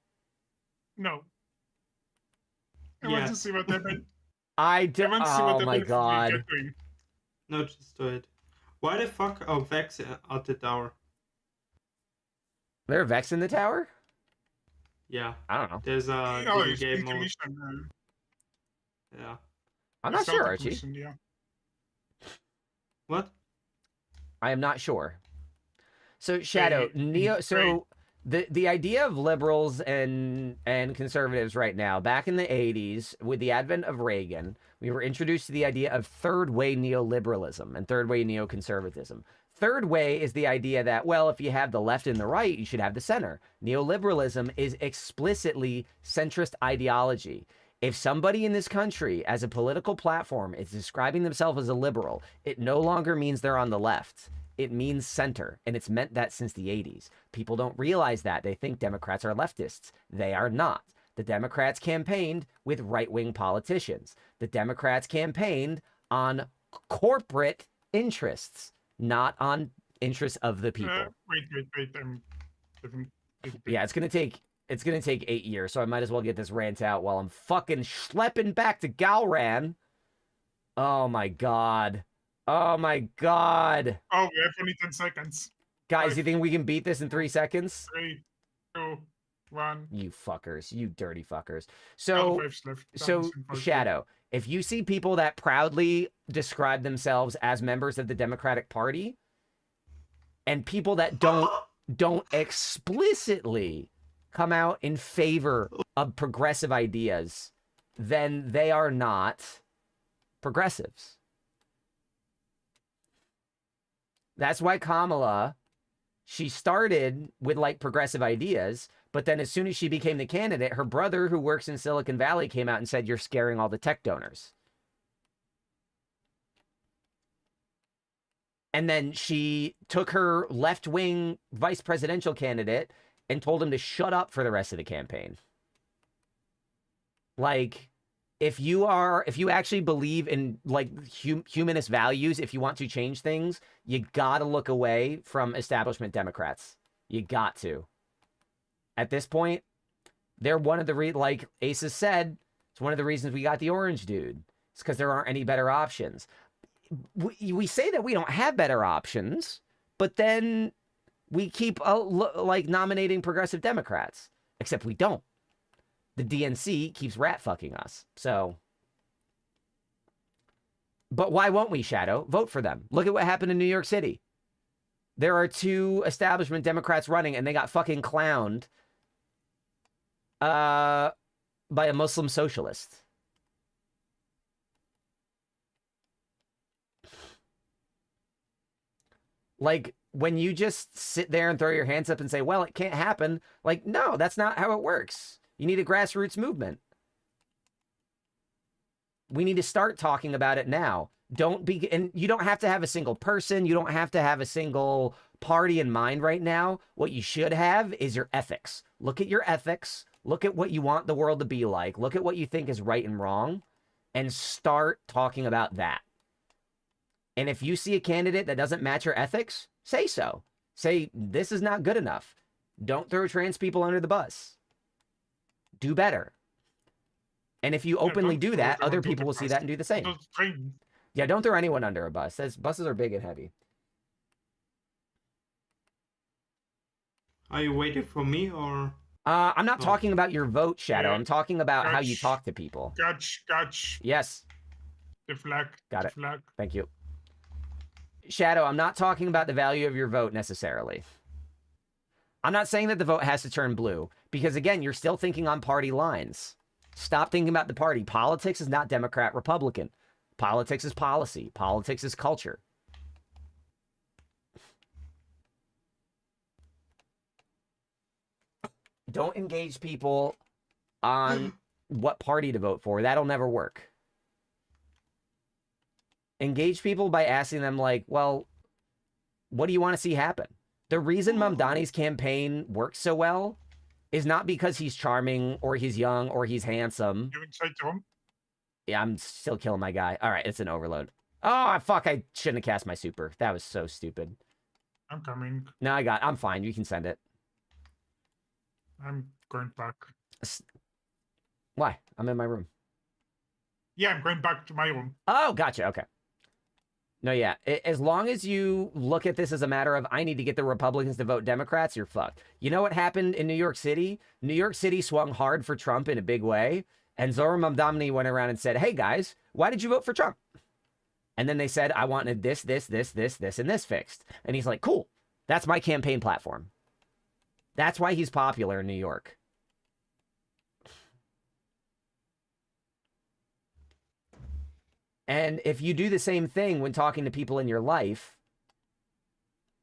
No. I want to see what happened. Oh my god. No, just do it. Why the fuck are Vex at the tower? There are Vex in the tower? Yeah. I don't know. There's a game mode. Yeah. I'm not sure, Archie. Yeah. What? I am not sure. So Shadow, Neo. So the idea of liberals and conservatives right now, back in the 80s, with the advent of Reagan, we were introduced to the idea of third way neoliberalism and third way neoconservatism. Third way is the idea that, well, if you have the left and the right, you should have the center. Neoliberalism is explicitly centrist ideology. If somebody in this country, as a political platform, is describing themselves as a liberal, it no longer means they're on the left. It means center, and it's meant that since the 80s. People don't realize that. They think Democrats are leftists. They are not. The Democrats campaigned with right-wing politicians. The Democrats campaigned on corporate interests, not on interests of the people. Wait. Yeah, it's gonna take 8 years, so I might as well get this rant out while I'm fucking schlepping back to Galran. Oh my god. Oh my god. Oh, we have only 10 seconds. Guys, you think we can beat this in 3 seconds? 3, 2, 1. You fuckers. You dirty fuckers. All So, 5 left. so Thomas and Falco. Shadow, if you see people that proudly describe themselves as members of the Democratic Party and people that don't explicitly come out in favor of progressive ideas, then they are not progressives. That's why Kamala, she started with like progressive ideas, but then as soon as she became the candidate, her brother who works in Silicon Valley came out and said, you're scaring all the tech donors. And then she took her left-wing vice presidential candidate and told him to shut up for the rest of the campaign. Like, if you actually believe in like humanist values, if you want to change things, you gotta look away from establishment Democrats. You got to. At this point, they're one of the like Aces said, it's one of the reasons we got the orange dude. It's because there aren't any better options. We say that we don't have better options, but then we keep like nominating progressive Democrats, except we don't. The DNC keeps rat fucking us. So, but why won't we, Shadow? Vote for them. Look at what happened in New York City. There are 2 establishment Democrats running and they got fucking clowned by a Muslim socialist. Like, when you just sit there and throw your hands up and say, well, it can't happen. Like, no, that's not how it works. You need a grassroots movement. We need to start talking about it now. And you don't have to have a single person. You don't have to have a single party in mind right now. What you should have is your ethics. Look at your ethics. Look at what you want the world to be like. Look at what you think is right and wrong. And start talking about that. And if you see a candidate that doesn't match your ethics, say so. Say, this is not good enough. Don't throw trans people under the bus. Do better. And if you openly do that, other people will see that and do the same. Yeah, don't throw anyone under a bus. Buses are big and heavy. Are you waiting for me or? I'm not talking about your vote, Shadow. I'm talking about how you talk to people. Gotch. Yes. The flag. Got it. Flag. Thank you. Shadow, I'm not talking about the value of your vote necessarily. I'm not saying that the vote has to turn blue, because again, you're still thinking on party lines. Stop thinking about the party. Politics is not Democrat, Republican. Politics is policy. Politics is culture. Don't engage people on what party to vote for. That'll never work. Engage people by asking them, like, well, what do you want to see happen? The reason Mamdani's campaign works so well is not because he's charming or he's young or he's handsome. You inside Tom? Yeah, I'm still killing my guy. All right, it's an overload. Oh, fuck, I shouldn't have cast my super. That was so stupid. I'm coming. No, I'm fine. You can send it. I'm going back. Why? I'm in my room. Yeah, I'm going back to my room. Oh, gotcha. Okay. No, yeah. As long as you look at this as a matter of, I need to get the Republicans to vote Democrats, you're fucked. You know what happened in New York City? New York City swung hard for Trump in a big way. And Zohran Mamdani went around and said, hey, guys, why did you vote for Trump? And then they said, I wanted this, and this fixed. And he's like, cool. That's my campaign platform. That's why he's popular in New York. And if you do the same thing when talking to people in your life,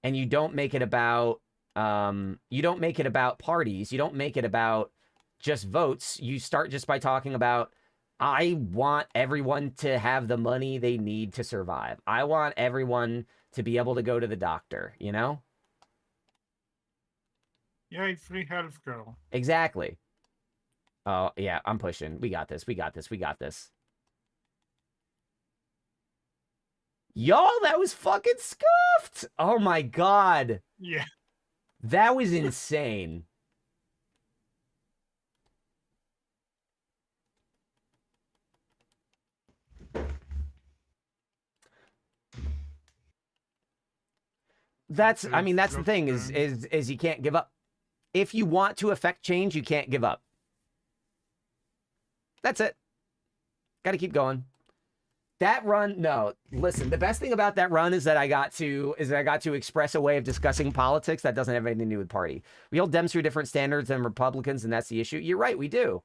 and you don't make it about parties, you don't make it about just votes, you start just by talking about, I want everyone to have the money they need to survive. I want everyone to be able to go to the doctor, you know? Yay, free healthcare. Exactly. Oh, yeah, I'm pushing. We got this. Y'all, that was fucking scuffed. Oh my god. Yeah. That was insane. That's the thing is you can't give up. If you want to affect change, you can't give up. That's it. Got to keep going. That run, no. Listen, the best thing about that run is that I got to express a way of discussing politics that doesn't have anything to do with party. We hold Dems to different standards than Republicans, and that's the issue. You're right, we do.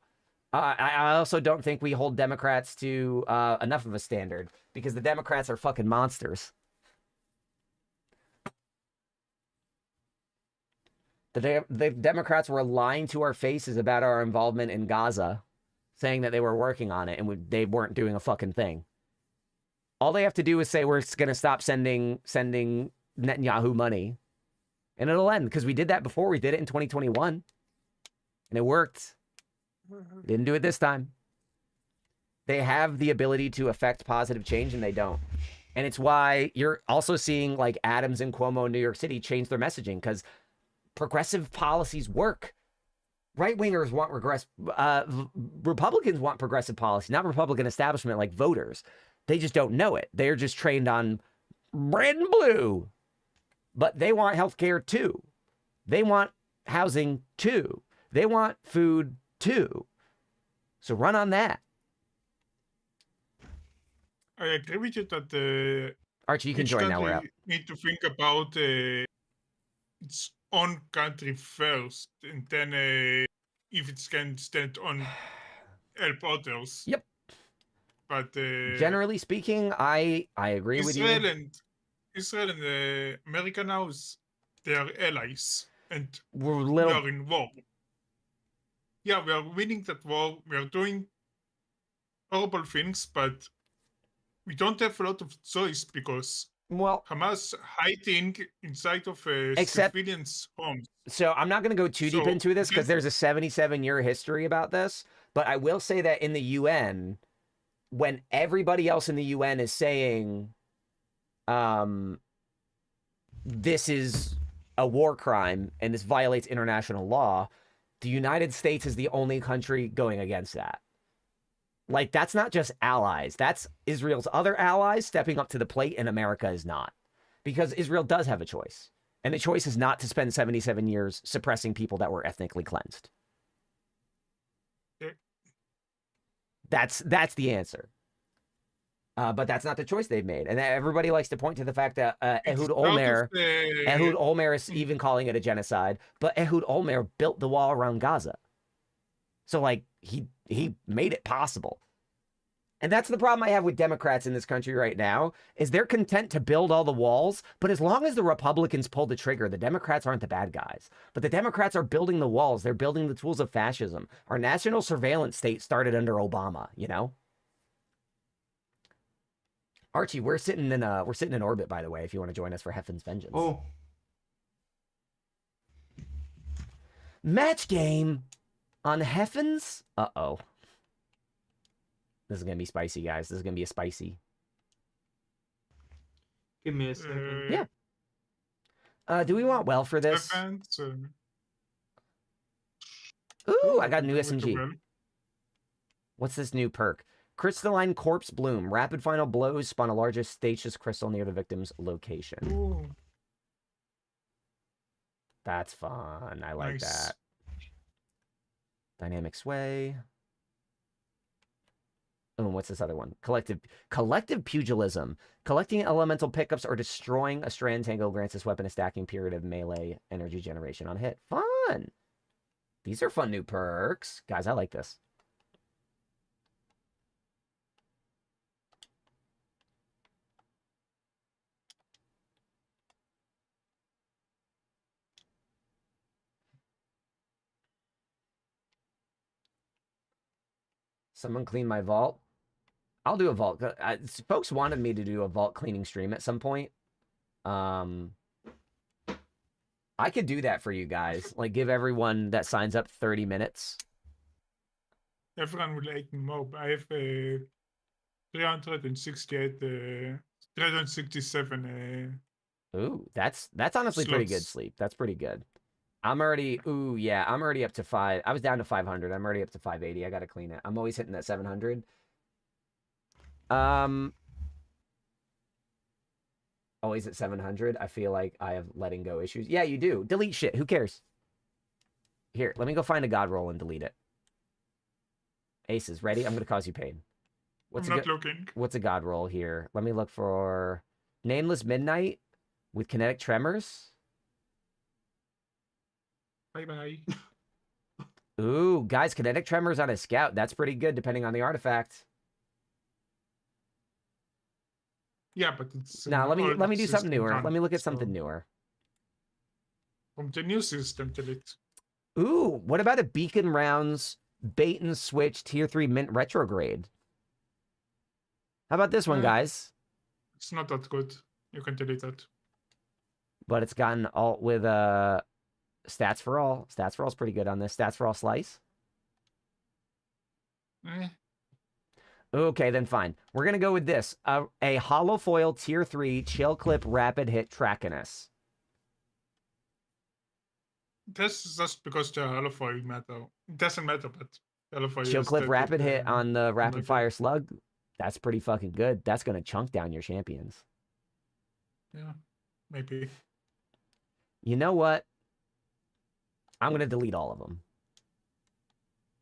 I also don't think we hold Democrats to enough of a standard because the Democrats are fucking monsters. The Democrats were lying to our faces about our involvement in Gaza, saying that they were working on it, and they weren't doing a fucking thing. All they have to do is say we're going to stop sending Netanyahu money, and it'll end, because we did that before. We did it in 2021, and it worked. Didn't do it this time. They have the ability to affect positive change, and they don't. And it's why you're also seeing like Adams and Cuomo in New York City change their messaging, because progressive policies work. Right-wingers want Republicans want progressive policy, not Republican establishment like voters. They just don't know it. They're just trained on red and blue. But they want healthcare too. They want housing too. They want food too. So run on that. I agree with you that Archie, you can each join now. We're out. country need to think about its own country first, and then if it can stand on, help others. Yep. But Generally speaking, I agree with you. Israel and America now, they are allies, and we we're are in war. Yeah, we are winning that war. We are doing horrible things, but we don't have a lot of choice because Hamas hiding inside of civilians' homes. So I'm not going to go too deep into this because there's a 77-year history about this. But I will say that in the UN, when everybody else in the UN is saying this is a war crime and this violates international law, the United States is the only country going against that. Like, that's not just allies. That's Israel's other allies stepping up to the plate, and America is not. Because Israel does have a choice. And the choice is not to spend 77 years suppressing people that were ethnically cleansed. That's the answer. But that's not the choice they've made. And everybody likes to point to the fact that Ehud Olmert is even calling it a genocide. But Ehud Olmert built the wall around Gaza. So, like, he made it possible. And that's the problem I have with Democrats in this country right now, is they're content to build all the walls, but as long as the Republicans pull the trigger, the Democrats aren't the bad guys. But the Democrats are building the walls. They're building the tools of fascism. Our national surveillance state started under Obama, you know? Archie, we're sitting in orbit, by the way, if you want to join us for Heffin's Vengeance. Oh. Match game on Heffins? Uh-oh. This is going to be spicy, guys. This is going to be a spicy. Give me a second. Yeah. Do we want well for this? Ooh, I got a new SMG. What's this new perk? Crystalline Corpse Bloom. Rapid final blows spawn a larger stasis crystal near the victim's location. Ooh. That's fun. I like that. Dynamic Sway. Oh, what's this other one? Collective Pugilism. Collecting elemental pickups or destroying a strand tangle grants this weapon a stacking period of melee energy generation on hit. Fun! These are fun new perks. Guys, I like this. Someone clean my vault. I'll do a vault. Folks wanted me to do a vault cleaning stream at some point. I could do that for you guys. Like, give everyone that signs up 30 minutes. Everyone will like mob. I have 368, 367. Ooh, that's honestly pretty good sleep. That's pretty good. I'm already up to 5. I was down to 500. I'm already up to 580. I got to clean it. I'm always hitting that 700. Always at 700. I feel like I have letting go issues. Yeah, you do. Delete shit. Who cares? Here, let me go find a god roll and delete it. Aces, ready? I'm going to cause you pain. I'm not looking. What's a god roll here? Let me look for Nameless Midnight with Kinetic Tremors. Bye-bye. Ooh, guys, Kinetic Tremors on a Scout. That's pretty good, depending on the artifact. Yeah, but it's... Now, let me do something newer. Done, Let me look at something newer. From the new system, delete. Ooh, what about a Beacon Rounds Bait and Switch Tier 3 Mint Retrograde? How about this one, guys? It's not that good. You can delete that. But it's got an alt with Stats for All. Stats for All is pretty good on this. Stats for All Slice. Okay, then fine. We're going to go with this. A Hollow Foil Tier 3 Chill Clip Rapid Hit Trackiness. That's just because the holofoil matter. It doesn't matter, but holofoil Chill is Clip the- Rapid the- Hit on the Rapid like Fire Slug. That's pretty fucking good. That's going to chunk down your champions. Yeah, maybe. You know what? I'm going to delete all of them.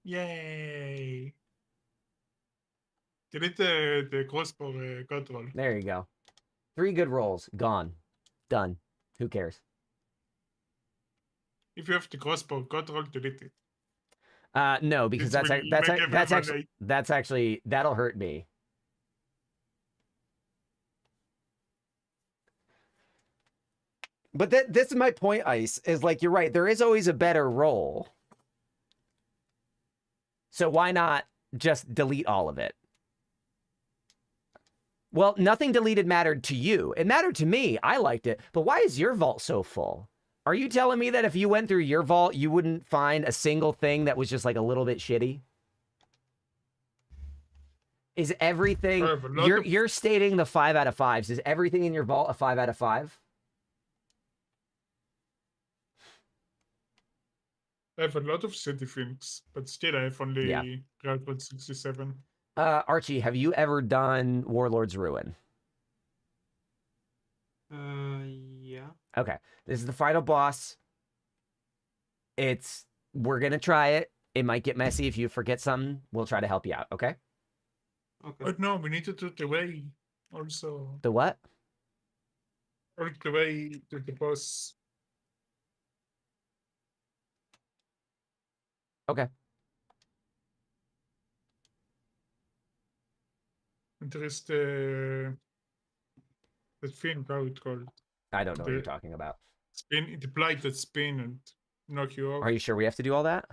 Yay! Delete the crossbow god roll. There you go. 3 good rolls. Gone. Done. Who cares? If you have the crossbow god roll, delete it. No, because This will make that's actually that'll hurt me. But this is my point, Ice, is like, you're right. There is always a better roll. So why not just delete all of it? Well, nothing deleted mattered to you. It mattered to me. I liked it. But why is your vault so full? Are you telling me that if you went through your vault, you wouldn't find a single thing that was just like a little bit shitty? Is everything... You're stating the 5 out of 5s. Is everything in your vault a 5 out of 5? I have a lot of city things, but still I have only 67. Archie, have you ever done Warlord's Ruin? Yeah. Okay. This is the final boss. We're going to try it. It might get messy. If you forget something, we'll try to help you out, okay? Okay. But no, we need to do the way also. The what? Or the way to the boss. Okay. And there is the thing, how it's called. I don't know what you're talking about. Spin, the blighted spin and knock you off. Are you sure we have to do all that?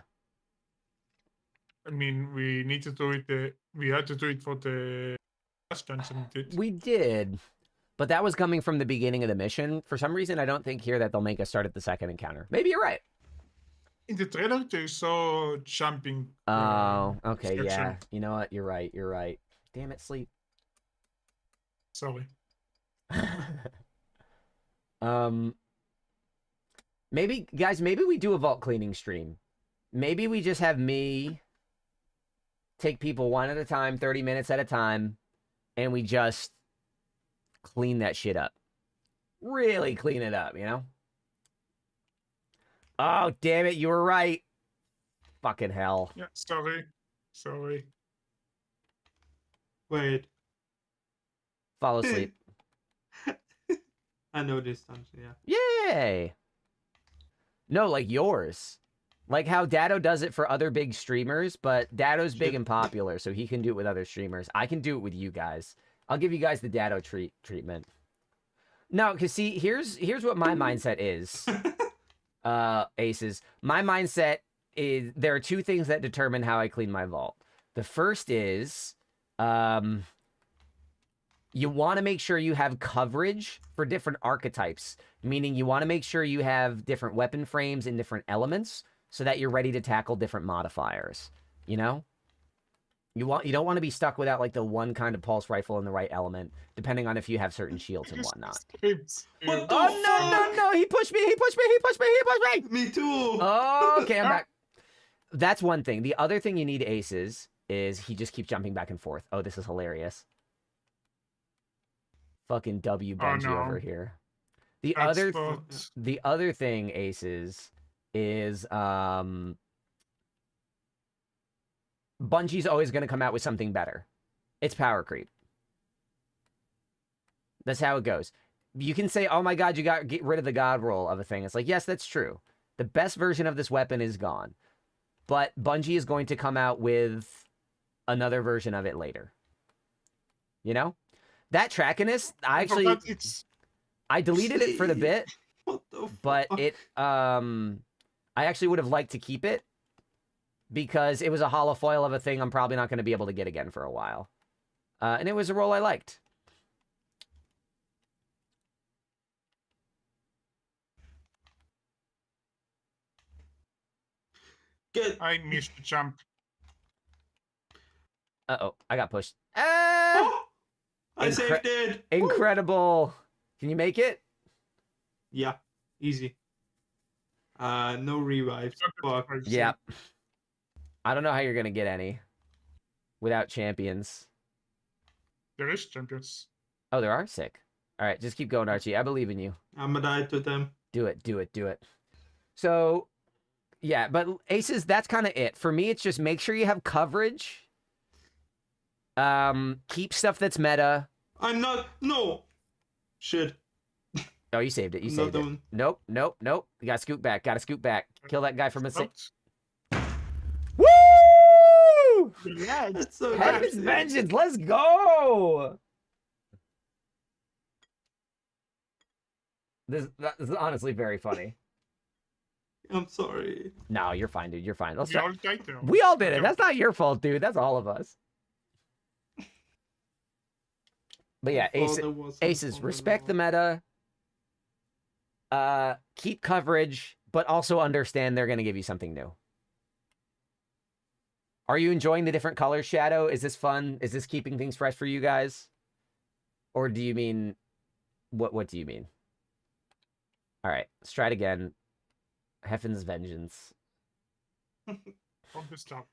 I mean, we need to do it. We had to do it for the last dungeon. We did. But that was coming from the beginning of the mission. For some reason, I don't think here that they'll make us start at the second encounter. Maybe you're right. In the trailer, they saw jumping. Oh, okay, section. yeah. You know what? You're right. You're right. Damn it, sleep. Sorry. Maybe, guys, maybe we do a vault cleaning stream. Maybe we just have me take people one at a time, 30 minutes at a time, and we just clean that shit up. Really clean it up, you know? Oh, damn it, you were right. Fucking hell. Yeah, sorry. Sorry. Wait. Fall asleep. I know this dungeon, yeah. Yay! No, like yours. Like how Dado does it for other big streamers, but Dado's big and popular, so he can do it with other streamers. I can do it with you guys. I'll give you guys the Dado treatment. No, because see, here's what my mindset is. Aces. My mindset is there are 2 things that determine how I clean my vault. The first is you want to make sure you have coverage for different archetypes, meaning you want to make sure you have different weapon frames and different elements so that you're ready to tackle different modifiers, you know? You don't want to be stuck without like the one kind of pulse rifle in the right element, depending on if you have certain shields and whatnot. Oh, no, he pushed me. Me too. Okay, I'm back. That's one thing. The other thing you need, Aces, is he just keeps jumping back and forth. Oh, this is hilarious. Fucking W Benji over here. The other thing, Aces, is Bungie's always going to come out with something better. It's power creep. That's how it goes. You can say, oh my god, you got get rid of the god roll of a thing. It's like, yes, that's true. The best version of this weapon is gone. But Bungie is going to come out with another version of it later. You know? That Trachinus, I deleted it for the bit. But it I actually would have liked to keep it because it was a hollow foil of a thing I'm probably not going to be able to get again for a while. And it was a roll I liked. I missed the jump. Uh-oh, I got pushed. I saved it! Incredible. Can you make it? Yeah, easy. No revives. Fuck. Yeah. I don't know how you're going to get any without champions. There is champions. Oh, there are? Sick. All right, just keep going, Archie. I believe in you. I'm gonna die to them. Do it, do it, do it. So, yeah, but Aces, that's kind of it. For me, it's just make sure you have coverage. Keep stuff that's meta. I'm not... No! Shit. Oh, you saved it. You saved it. Nope, nope, nope. You gotta scoot back. Gotta scoot back. Kill that guy from a... Woo! Yes! So Heaven's Vengeance, let's go! This is honestly very funny. I'm sorry. No, you're fine, dude. You're fine. Let's We try. all died there. We all did it. That's not your fault, dude. That's all of us. But yeah, Aces, respect the meta. Keep coverage, but also understand they're going to give you something new. Are you enjoying the different colors, Shadow? Is this fun? Is this keeping things fresh for you guys? Or do you mean... What do you mean? All right, let's try it again. Heaven's Vengeance. From the start.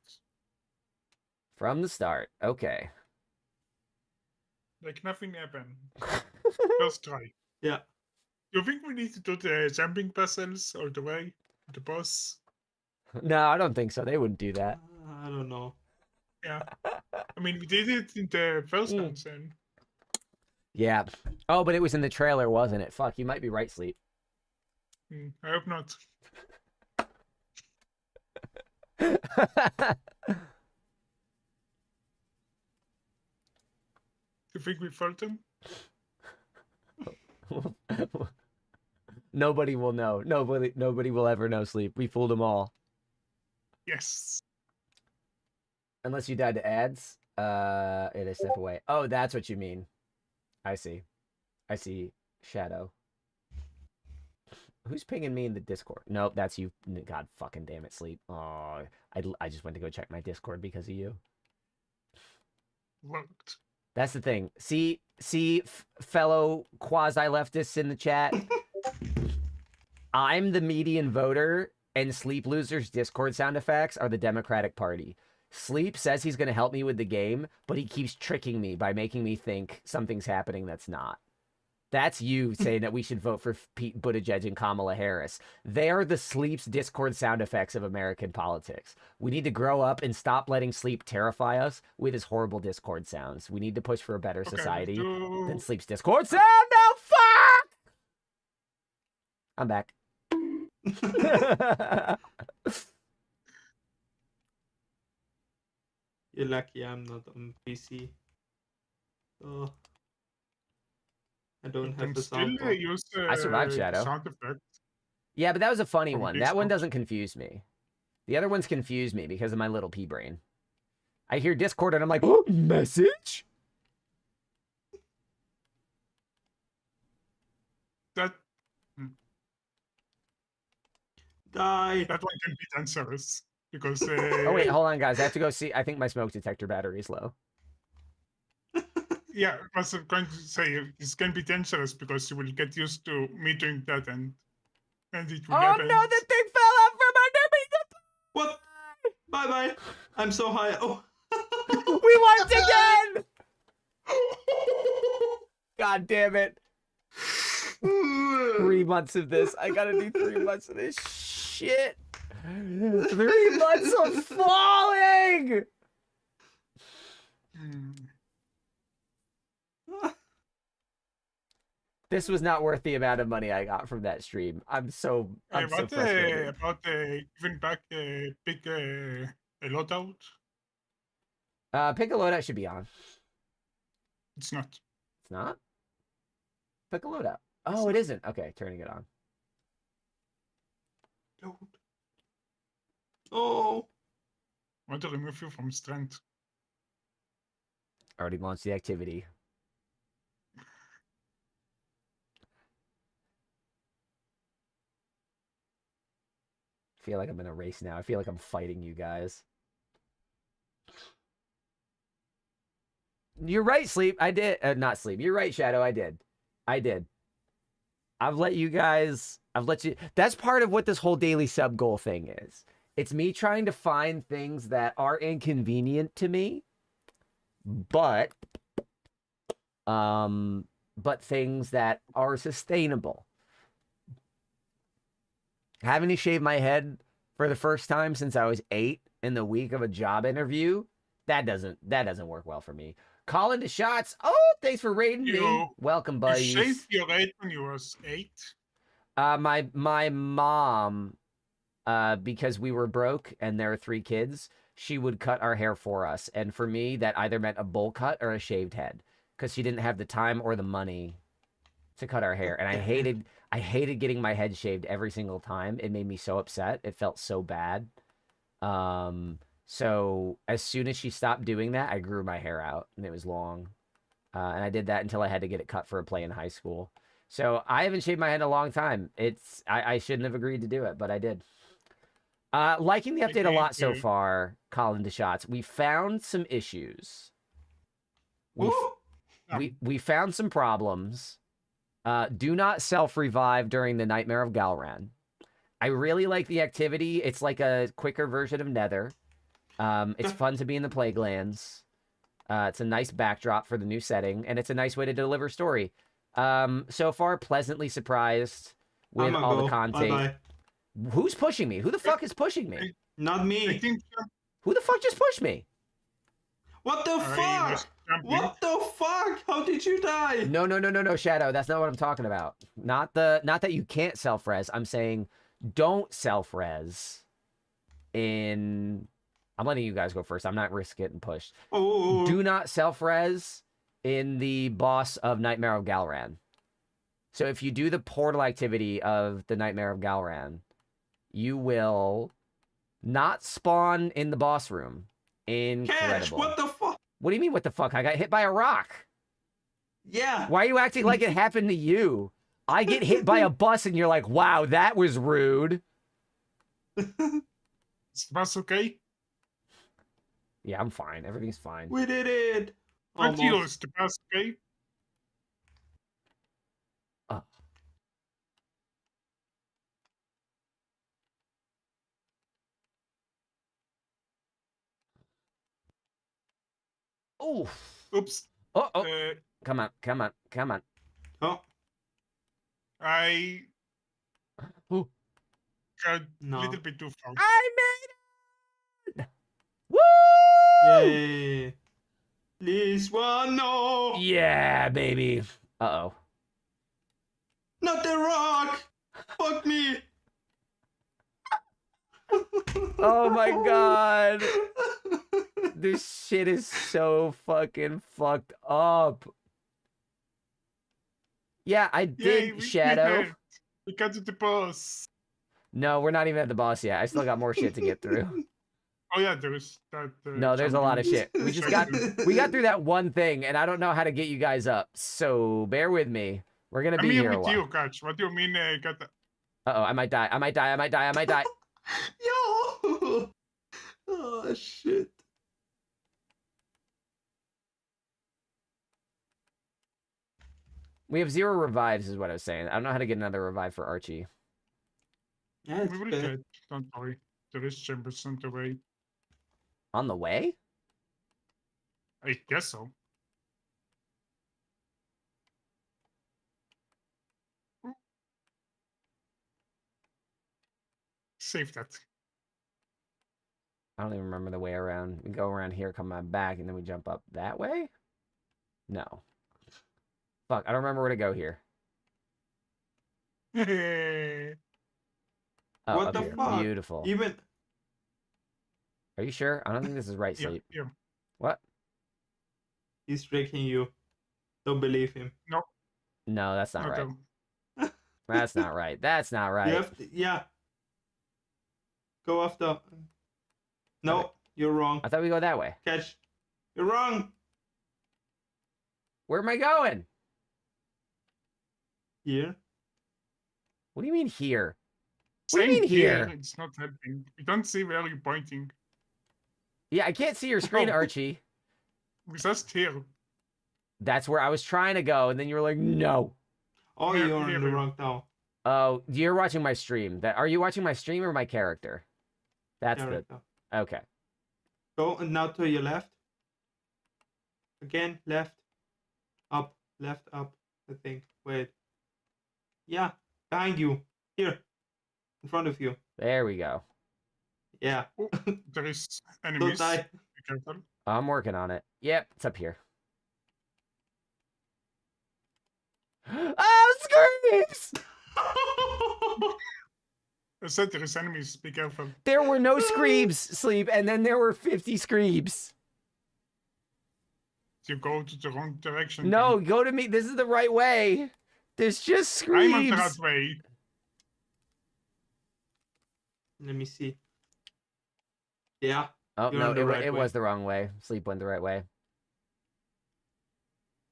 From the start. Okay. Like nothing happened. First try. Yeah. You think we need to do the jumping puzzles all the way? The boss? No, I don't think so. They wouldn't do that. I don't know. Yeah. I mean, we did it in the first dungeon. Yeah. Oh, but it was in the trailer, wasn't it? Fuck, you might be right, Sleep. I hope not. You think we fooled them? Nobody will know. Nobody will ever know, Sleep. We fooled them all. Yes. Unless you died to ads. It is step away. Oh, that's what you mean. I see. I see. Shadow. Who's pinging me in the Discord? Nope, that's you. God fucking damn it, Sleep. Oh, I just went to go check my Discord because of you. Looked. That's the thing. See, fellow quasi-leftists in the chat. I'm the median voter, and Sleep Loser's Discord sound effects are the Democratic Party. Sleep says he's going to help me with the game, but he keeps tricking me by making me think something's happening that's not. That's you saying that we should vote for Pete Buttigieg and Kamala Harris. They are the Sleep's Discord sound effects of American politics. We need to grow up and stop letting Sleep terrify us with his horrible Discord sounds. We need to push for a better society than Sleep's Discord sound. No, fuck! I'm back. You're lucky I'm not on PC. Oh. I don't have the sound. I survived Shadow. Sound effect. Yeah, but that was a funny From one. That one Discord. doesn't confuse me. The other ones confuse me because of my little pea brain. I hear Discord and I'm like, oh, message? That Die. that one can be dangerous because. Oh, wait, hold on, guys. I have to go see. I think my smoke detector battery is low. Yeah, I was going to say it can be dangerous because you will get used to me doing that and it will Oh, never no, end. the thing fell out from under me. What? Bye bye. I'm so high. Oh. We wiped again! God damn it. 3 months of this. I gotta do 3 months of this shit. 3 months of falling. This was not worth the amount of money I got from that stream. I'm so frustrated. About giving back pick a loadout. Pick a loadout should be on. It's not. It's not? Pick a loadout. Oh, it isn't. Okay, turning it on. Oh. I want to remove you from strength. Already launched the activity. I feel like I'm in a race now. I feel like I'm fighting you guys. You're right, Sleep. I did. Not Sleep. You're right, Shadow. I did. I've let you. That's part of what this whole daily sub goal thing is. It's me trying to find things that are inconvenient to me, but things that are sustainable. Having to shave my head for the first time since I was 8 in the week of a job interview, that doesn't work well for me. Calling to shots. Oh, thanks for raiding me. Welcome, buddies. You shaved your head when you was 8? My mom, because we were broke and there were 3 kids, she would cut our hair for us. And for me, that either meant a bowl cut or a shaved head, because she didn't have the time or the money to cut our hair. And I hated getting my head shaved every single time. It made me so upset. It felt so bad. So as soon as she stopped doing that, I grew my hair out, and it was long. And I did that until I had to get it cut for a play in high school. So I haven't shaved my head in a long time. I shouldn't have agreed to do it, but I did. Liking the update a lot so far, Colin DeShots. We found some issues. We found some problems. Do not self-revive during the Nightmare of Galran. I really like the activity. It's like a quicker version of Nether. It's fun to be in the Plaguelands. It's a nice backdrop for the new setting, and it's a nice way to deliver story. So far, pleasantly surprised with all the content. Bye-bye. Who's pushing me? Who the fuck is pushing me? Not me. Who the fuck just pushed me? What the fuck? What the fuck? How did you die? No, Shadow. That's not what I'm talking about. Not that you can't self-res. I'm saying don't self-res in... I'm letting you guys go first. I'm not risk getting pushed. Oh. Do not self-res in the boss of Nightmare of Galran. So if you do the portal activity of the Nightmare of Galran, you will not spawn in the boss room. Incredible. Cash, what the fuck? What do you mean, what the fuck? I got hit by a rock. Yeah. Why are you acting like it happened to you? I get hit by a bus and you're like, wow, that was rude. Is the bus okay? Yeah, I'm fine. Everything's fine. We did it. Is the bus okay? Oh. Oops. Oh. Come on. Oh. I got a little bit too far. I made it! Woo! Yay. Please, one, no. Yeah, baby. Uh-oh. Not the rock. Fuck me. Oh my god. This shit is so fucking fucked up. Yeah, I did, Shadow. We got to the boss. No, we're not even at the boss yet. I still got more shit to get through. Oh yeah, there's that. No, there's a lot of shit. We got through that one thing, and I don't know how to get you guys up. So bear with me. We're gonna be here a while. You, Catch. What do you mean? Got the... Uh-oh, I might die. Yo! Oh shit. We have 0 revives, is what I was saying. I don't know how to get another revive for Archie. Yeah, it's we will get. Don't worry. There is chambers on the way. On the way? I guess so. save that. I don't even remember the way around. We go around here, come back, and then we jump up that way? No. Fuck, I don't remember where to go here. Oh, What up the here. fuck? Beautiful. Even Are you sure? I don't think this is right, Yeah, Sleep. yeah. What? he's tricking you. Don't believe him. No, No, that's not no, right. don't. That's not right. That's not right. You have to, yeah. Go after. No, you're wrong. I thought we go that way. Catch. You're wrong. Where am I going? Here. What do you mean here? What Same do you mean here? It's not helping. You don't see where you're pointing. Yeah, I can't see your screen, Oh. Archie. We're just here. That's where I was trying to go, and then you were like, no. Oh, Here, you're here, in the here. wrong town. Oh, you're watching my stream. Are you watching my stream or my character? That's Character. the... Okay. Go and now to your left. Again, left. Up. Left, up. I think. Wait. Yeah. Behind you. Here. In front of you. There we go. Yeah. Oh, there is Don't enemies. die. Be careful. I'm working on it. Yep, it's up here. Oh, screams! I said there is enemies. Be careful. There were no screams, Sleep, and then there were 50 screams. You go to the wrong direction. No, go to me. This is the right way. There's just then. I'm on screams. the right way. Let me see. Yeah. Oh, You're no, on the right it way. was the wrong way. Sleep went the right way.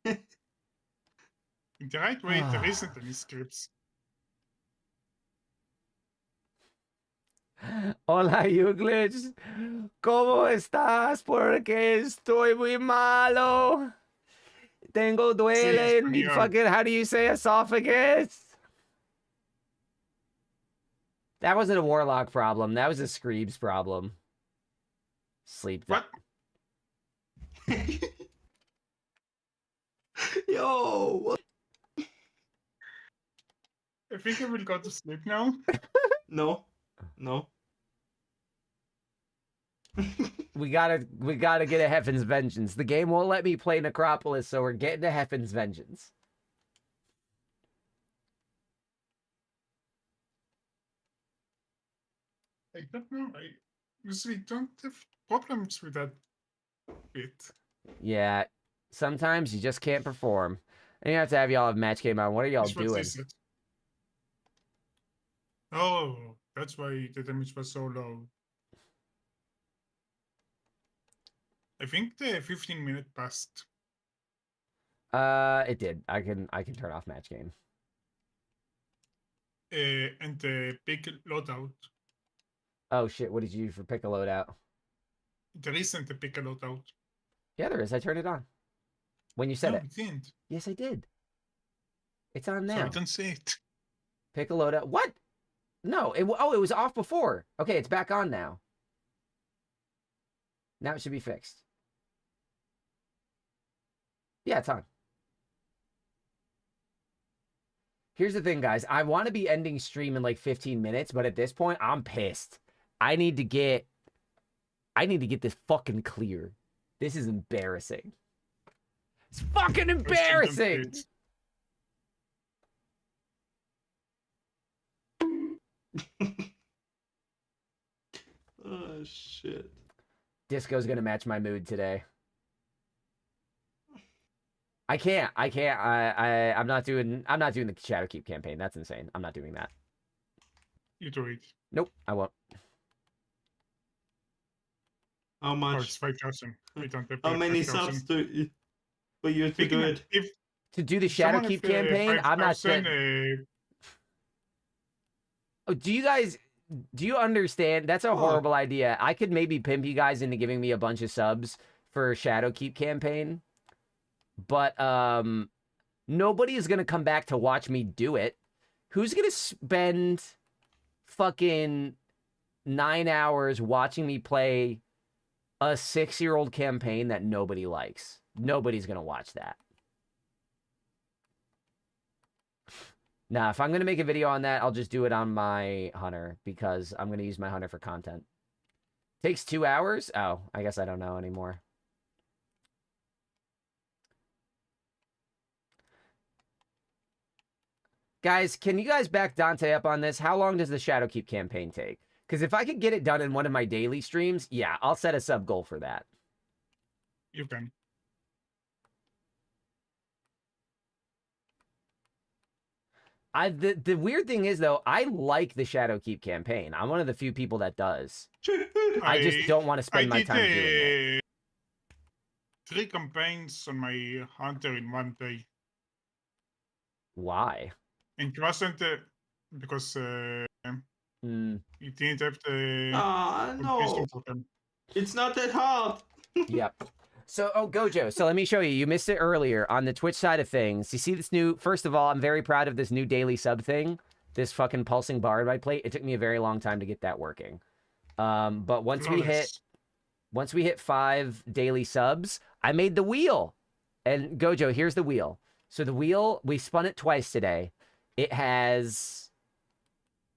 In the right way, there isn't any scripts. Hola, Euclides. ¿Cómo estás? Porque estoy muy malo. Tengo duele en mi español. fucking, how do you say esophagus? That wasn't a Warlock problem. That was a Screebs problem. Sleep. What? Yo. What? I think I will go to sleep now. No. No. We gotta get a Heaven's Vengeance. The game won't let me play Necropolis, so we're getting a Heaven's Vengeance. I don't know. I usually don't have problems with that bit. Yeah, sometimes you just can't perform. And you have to have y'all have match game on. What are y'all That's what they doing? said. Oh, that's why the damage was so low. I think the 15-minute passed. It did. I can turn off match game. And the big loadout. Oh shit! What did you do for pick a loadout? There isn't a big loadout. Yeah, there is. I turned it on. When you said No, it. you didn't. Yes, I did. It's on So now. I don't see it. Pick a loadout. What? No. It was off before. Okay, it's back on now. Now it should be fixed. Yeah, it's on. Here's the thing, guys. I want to be ending stream in like 15 minutes, but at this point, I'm pissed. I need to get this fucking clear. This is embarrassing. It's fucking embarrassing. Oh shit. Disco's gonna match my mood today. I can't. I'm not doing the Shadowkeep campaign. That's insane. I'm not doing that. You do it. Nope, I won't. How Oh, much? it's 5,000. We don't have How many 5,000. subs for you to do it? If To do the someone Shadowkeep have, campaign, I'm not 5,000, saying. Oh, do you understand? That's a horrible idea. I could maybe pimp you guys into giving me a bunch of subs for Shadowkeep campaign, but nobody is gonna come back to watch me do it. Who's gonna spend fucking 9 hours watching me play a 6-year-old campaign that nobody likes? Nobody's gonna watch that. Nah, if I'm going to make a video on that, I'll just do it on my hunter because I'm going to use my hunter for content. Takes 2 hours? Oh, I guess I don't know anymore. Guys, can you guys back Dante up on this? How long does the Shadowkeep campaign take? Because if I could get it done in one of my daily streams, yeah, I'll set a sub goal for that. You can. The weird thing is, though, I like the Shadowkeep campaign. I'm one of the few people that does. I just don't want to spend my time doing it. 3 campaigns on my hunter in one day. Why? It wasn't because it didn't have the no. completion token. It's not that hard. Yep. So, Gojo, so let me show you. You missed it earlier on the Twitch side of things. You see this new, first of all, I'm very proud of this new daily sub thing. This fucking pulsing bar in my plate. It took me a very long time to get that working. But once we hit 5 daily subs, I made the wheel. And Gojo, here's the wheel. So the wheel, we spun it twice today. It has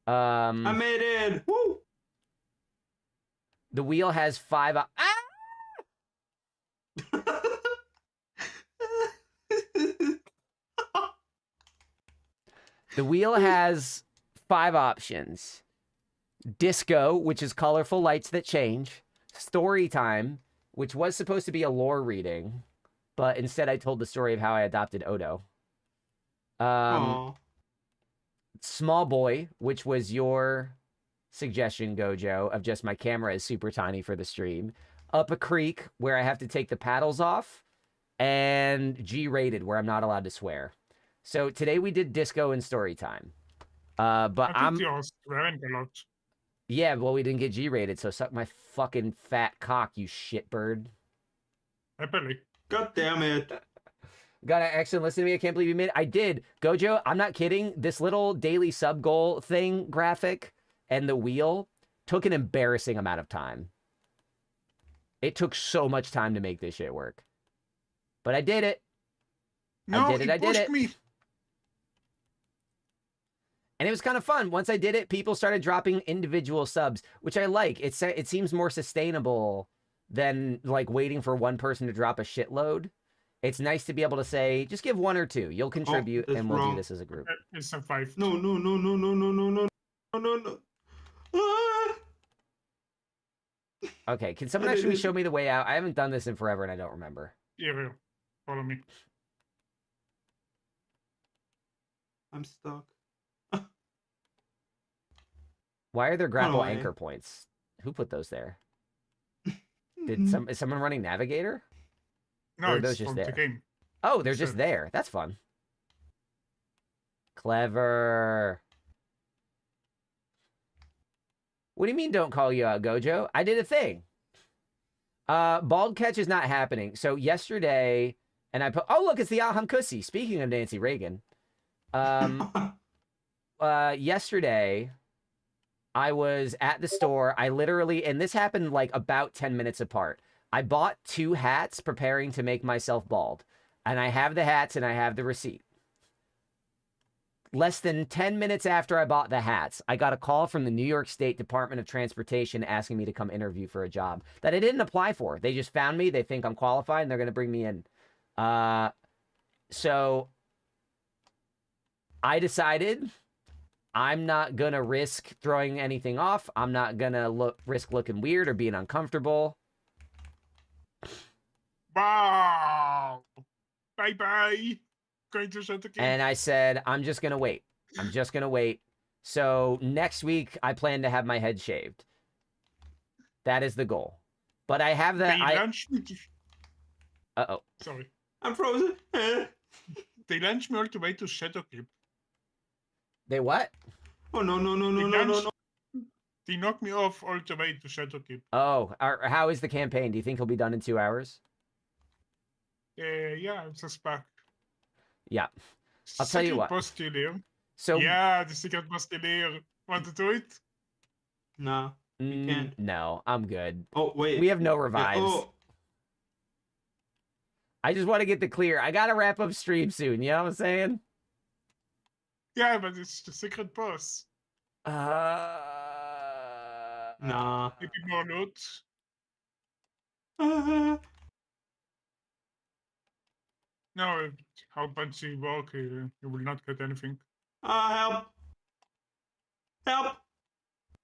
I made it. Woo! The wheel has 5 The wheel has 5 options. Disco, which is colorful lights that change. Story time, which was supposed to be a lore reading, but instead I told the story of how I adopted Odo. Small boy, which was your suggestion, Gojo, of just my camera is super tiny for the stream. Up a creek, where I have to take the paddles off. And G-rated, where I'm not allowed to swear. So today we did disco and story time. But I'm swearing a lot. Yeah, well, we didn't get G-rated, so suck my fucking fat cock, you shitbird. Happily. God damn it. Got an excellent listen to me. I can't believe you made it. I did. Gojo, I'm not kidding. This little daily sub goal thing graphic and the wheel took an embarrassing amount of time. It took so much time to make this shit work. But I did it. No, I did it. Me. And it was kind of fun. Once I did it, people started dropping individual subs, which I like. It seems more sustainable than like waiting for one person to drop a shitload. It's nice to be able to say, just give 1 or 2. You'll contribute, and we'll do this as a group. It's a 5. No. Okay, can someone actually show me the way out? I haven't done this in forever, and I don't remember. Yeah, follow me. I'm stuck. Why are there grapple anchor points? Who put those there? Is someone running Navigator? No, or are it's those just from there? the game. Oh, they're just there. That's fun. Clever. What do you mean don't call you out, Gojo? I did a thing. Bald catch is not happening. So yesterday, and I put, oh, look, it's the Alhamkusi. Speaking of Nancy Reagan. Yesterday, I was at the store. I literally, and this happened like about 10 minutes apart. I bought 2 hats preparing to make myself bald. And I have the hats and I have the receipt. Less than 10 minutes after I bought the hats, I got a call from the New York State Department of Transportation asking me to come interview for a job that I didn't apply for. They just found me. They think I'm qualified and they're going to bring me in. So I decided I'm not going to risk throwing anything off. I'm not going to risk looking weird or being uncomfortable. Wow. Bye-bye. Going to shut the game. And I said, I'm just going to wait. I'm just going to wait. So next week, I plan to have my head shaved. That is the goal. But I have that. Uh-oh. Sorry. I'm frozen. They launched me all the way to Shadowkeep. They what? Oh, no. They knocked me off all the way to Shadowkeep. Oh, how is the campaign? Do you think he'll be done in 2 hours? Yeah, it's a spark. Yeah. I'll tell you what. So yeah, the secret postilier. Want to do it? No, you can't. No, I'm good. Oh, wait. We have no revives. Yeah, oh. I just want to get the clear. I got to wrap up stream soon. You know what I'm saying? Yeah, but it's the secret boss. Nah. Maybe more loot. No, how punchy walk, you will not get anything. Help! Help!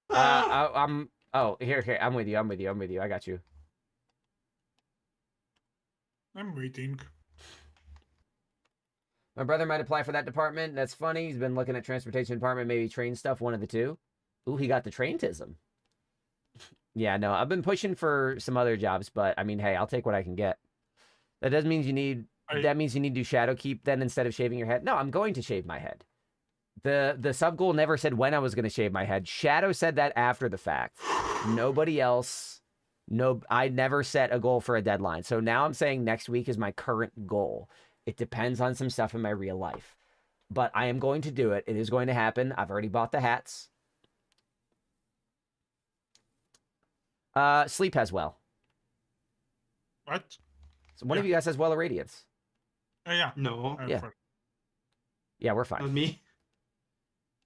I'm. Oh, here. I'm with you. I got you. I'm waiting. My brother might apply for that department. That's funny. He's been looking at transportation department, maybe train stuff, one of the two. Ooh, he got the traintism. Yeah, no, I've been pushing for some other jobs, but I mean, hey, I'll take what I can get. That doesn't mean you need. That means you need to shadow keep then instead of shaving your head. No, I'm going to shave my head. The sub goal never said when I was going to shave my head. Shadow said that after the fact. Nobody else. No, I never set a goal for a deadline. So now I'm saying next week is my current goal. It depends on some stuff in my real life. But I am going to do it. It is going to happen. I've already bought the hats. Sleep has well. What? So one of you guys has well of radiance. Yeah. No. Yeah. Yeah, we're fine. Not me.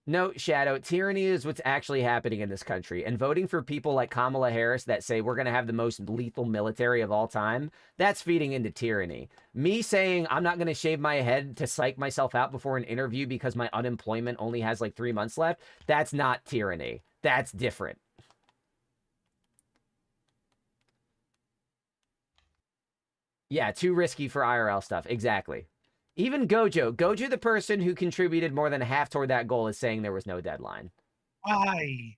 No, Shadow, tyranny is what's actually happening in this country. And voting for people like Kamala Harris that say we're going to have the most lethal military of all time, that's feeding into tyranny. Me saying I'm not going to shave my head to psych myself out before an interview because my unemployment only has like 3 months left, that's not tyranny. That's different. Yeah, too risky for IRL stuff. Exactly. Even Gojo, the person who contributed more than half toward that goal, is saying there was no deadline. Why?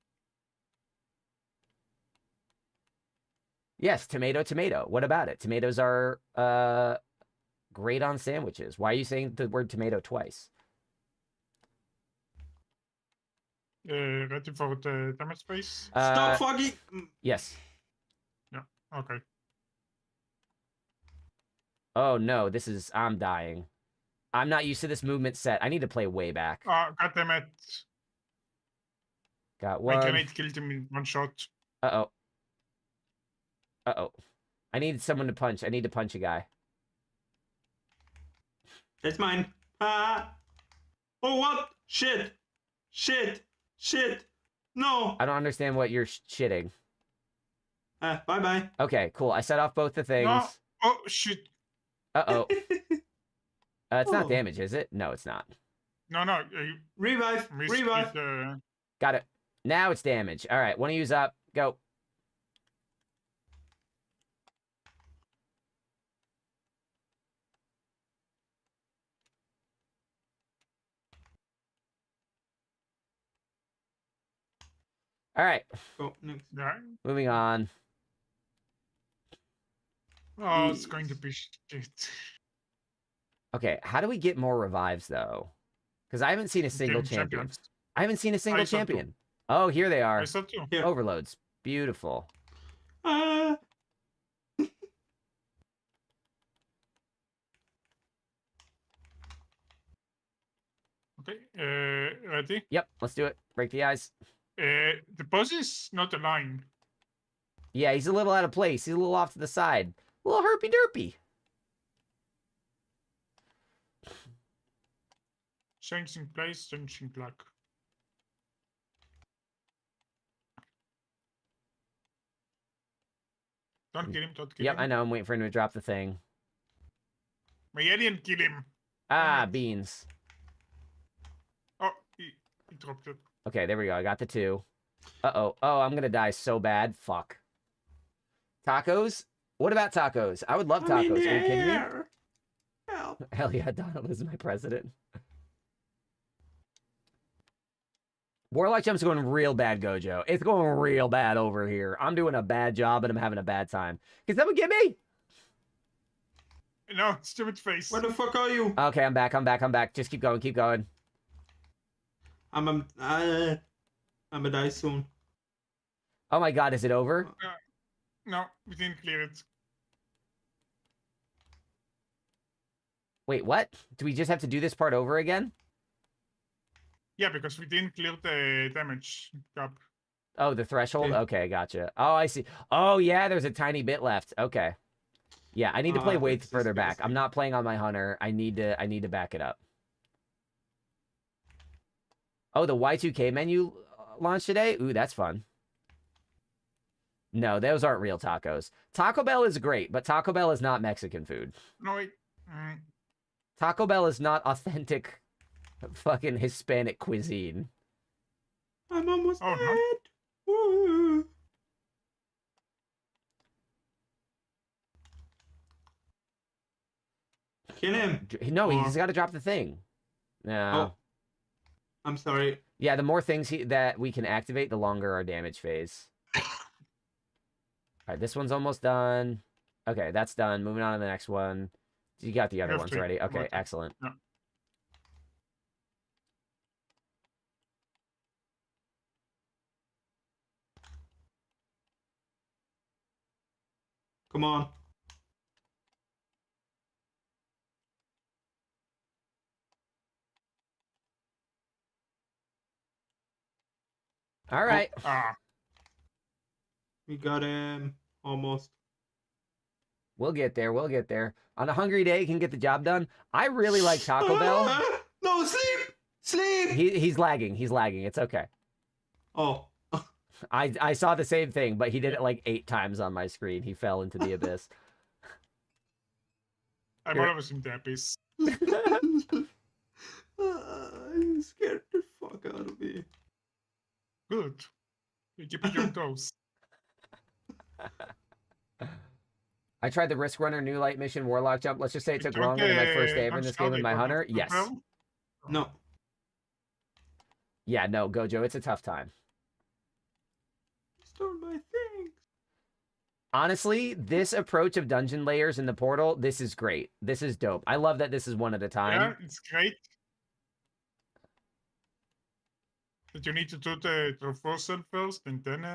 Yes, tomato. What about it? Tomatoes are great on sandwiches. Why are you saying the word tomato twice? Ready for the damage space? Stop fucking. Yes. Yeah, okay. Oh no, I'm dying. I'm not used to this movement set. I need to play way back. God damn it. Got My one. grenade killed him in one shot. Uh-oh. I need someone to punch. I need to punch a guy. It's mine. Oh, what? Shit. No. I don't understand what you're shitting. Bye-bye. Okay, cool. I set off both the things. No. Oh, shit. Uh-oh. It's not damage, is it? No, it's not. No. Revive. Got it. Now it's damage. All right, one of you's up. Go. All right. Go next. Moving on. Oh, it's going to be shit. Okay, how do we get more revives, though? Because I haven't seen a single champion. I haven't seen a single champion. Oh, here they are. I saw two. Overloads. Beautiful. Okay, ready? Yep, let's do it. Break the eyes. The boss is not a line. Yeah, he's a little out of place. He's a little off to the side. A little herpy-derpy. Changing place, changing luck. Don't kill him, don't kill him. Yep, I know. I'm waiting for him to drop the thing. My alien kill him. Ah, beans. Oh, he dropped it. Okay, there we go. I got the 2. Uh-oh. Oh, I'm going to die so bad. Fuck. Tacos? What about tacos? I would love tacos. Are you kidding me? Help. Hell yeah, Donald is my president. Warlock Jump's going real bad, Gojo. It's going real bad over here. I'm doing a bad job and I'm having a bad time. Can someone get me? No, stupid face. Where the fuck are you? Okay, I'm back. Just keep going. I'm gonna die soon. Oh my god, is it over? No, we didn't clear it. Wait, what? Do we just have to do this part over again? Yeah, because we didn't clear the damage gap. Oh, the threshold? Okay, gotcha. Oh, I see. Oh, yeah, there's a tiny bit left. Okay. Yeah, I need to play way further back. I'm not playing on my hunter. I need to back it up. Oh, the Y2K menu launched today? Ooh, that's fun. No, those aren't real tacos. Taco Bell is great, but Taco Bell is not Mexican food. No, wait. Taco Bell is not authentic fucking Hispanic cuisine. I'm almost Oh, no. dead. Woo. Kill him. No, Or- he's got to drop the thing. No. Oh. I'm sorry. Yeah, the more things that we can activate, the longer our damage phase. All right, this one's almost done. Okay, that's done. Moving on to the next one. You got the other have ones to. ready. Okay, Okay. excellent. Yeah. Come on. All right. We got him. Almost. We'll get there. We'll get there. On a hungry day, you can get the job done. I really like Taco Bell. No, sleep! Sleep! He's lagging. He's lagging. It's okay. Oh. I saw the same thing, but he did it like 8 times on my screen. He fell into the abyss. I'm Here. always in the abyss. You scared the fuck out of me. Good. You keep it on toes. I tried the Risk Runner New Light mission Warlock jump. Let's just say it took longer than my first day ever in this game with my hunter. Yes. No. Yeah, no, Gojo, it's a tough time. Stole my things. Honestly, this approach of dungeon layers in the portal, this is great. This is dope. I love that this is one at a time. Yeah, it's great. But you need to do the traversal first, and then...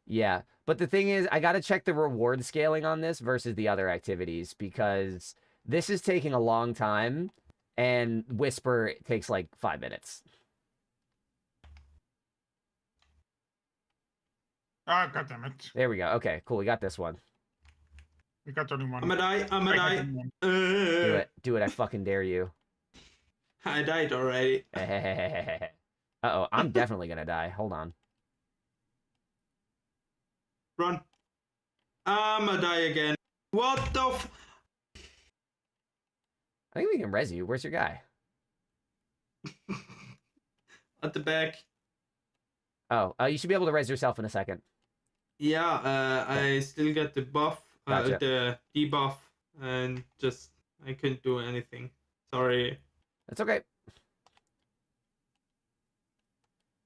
Yeah, but the thing is, I got to check the reward scaling on this versus the other activities, because this is taking a long time, and Whisper takes like 5 minutes. Ah, goddammit. There we go. Okay, cool. We got this one. We got only one. I'm gonna die. I'm gonna I got die. only one. Do it. Do it. I fucking dare you. I died already. Uh-oh, I'm definitely gonna die. Hold on. Run. I'm gonna die again. What the I think we can res you. Where's your guy? At the back. Oh, you should be able to res yourself in a second. Yeah, I still got the buff, Gotcha. the debuff, and just I couldn't do anything. Sorry. That's okay.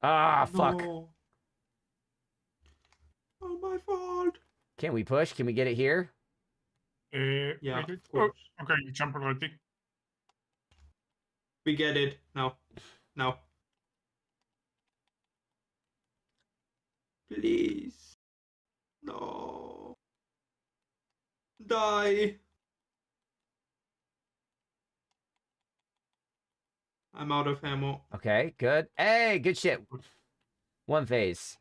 Ah, fuck. No. Oh, my fault. Can we push? Can we get it here? Yeah, wait, of oh, course. okay, you jump already. We get it now. Now. Please. No. Die. I'm out of ammo. Okay, good. Hey, good shit. One phase.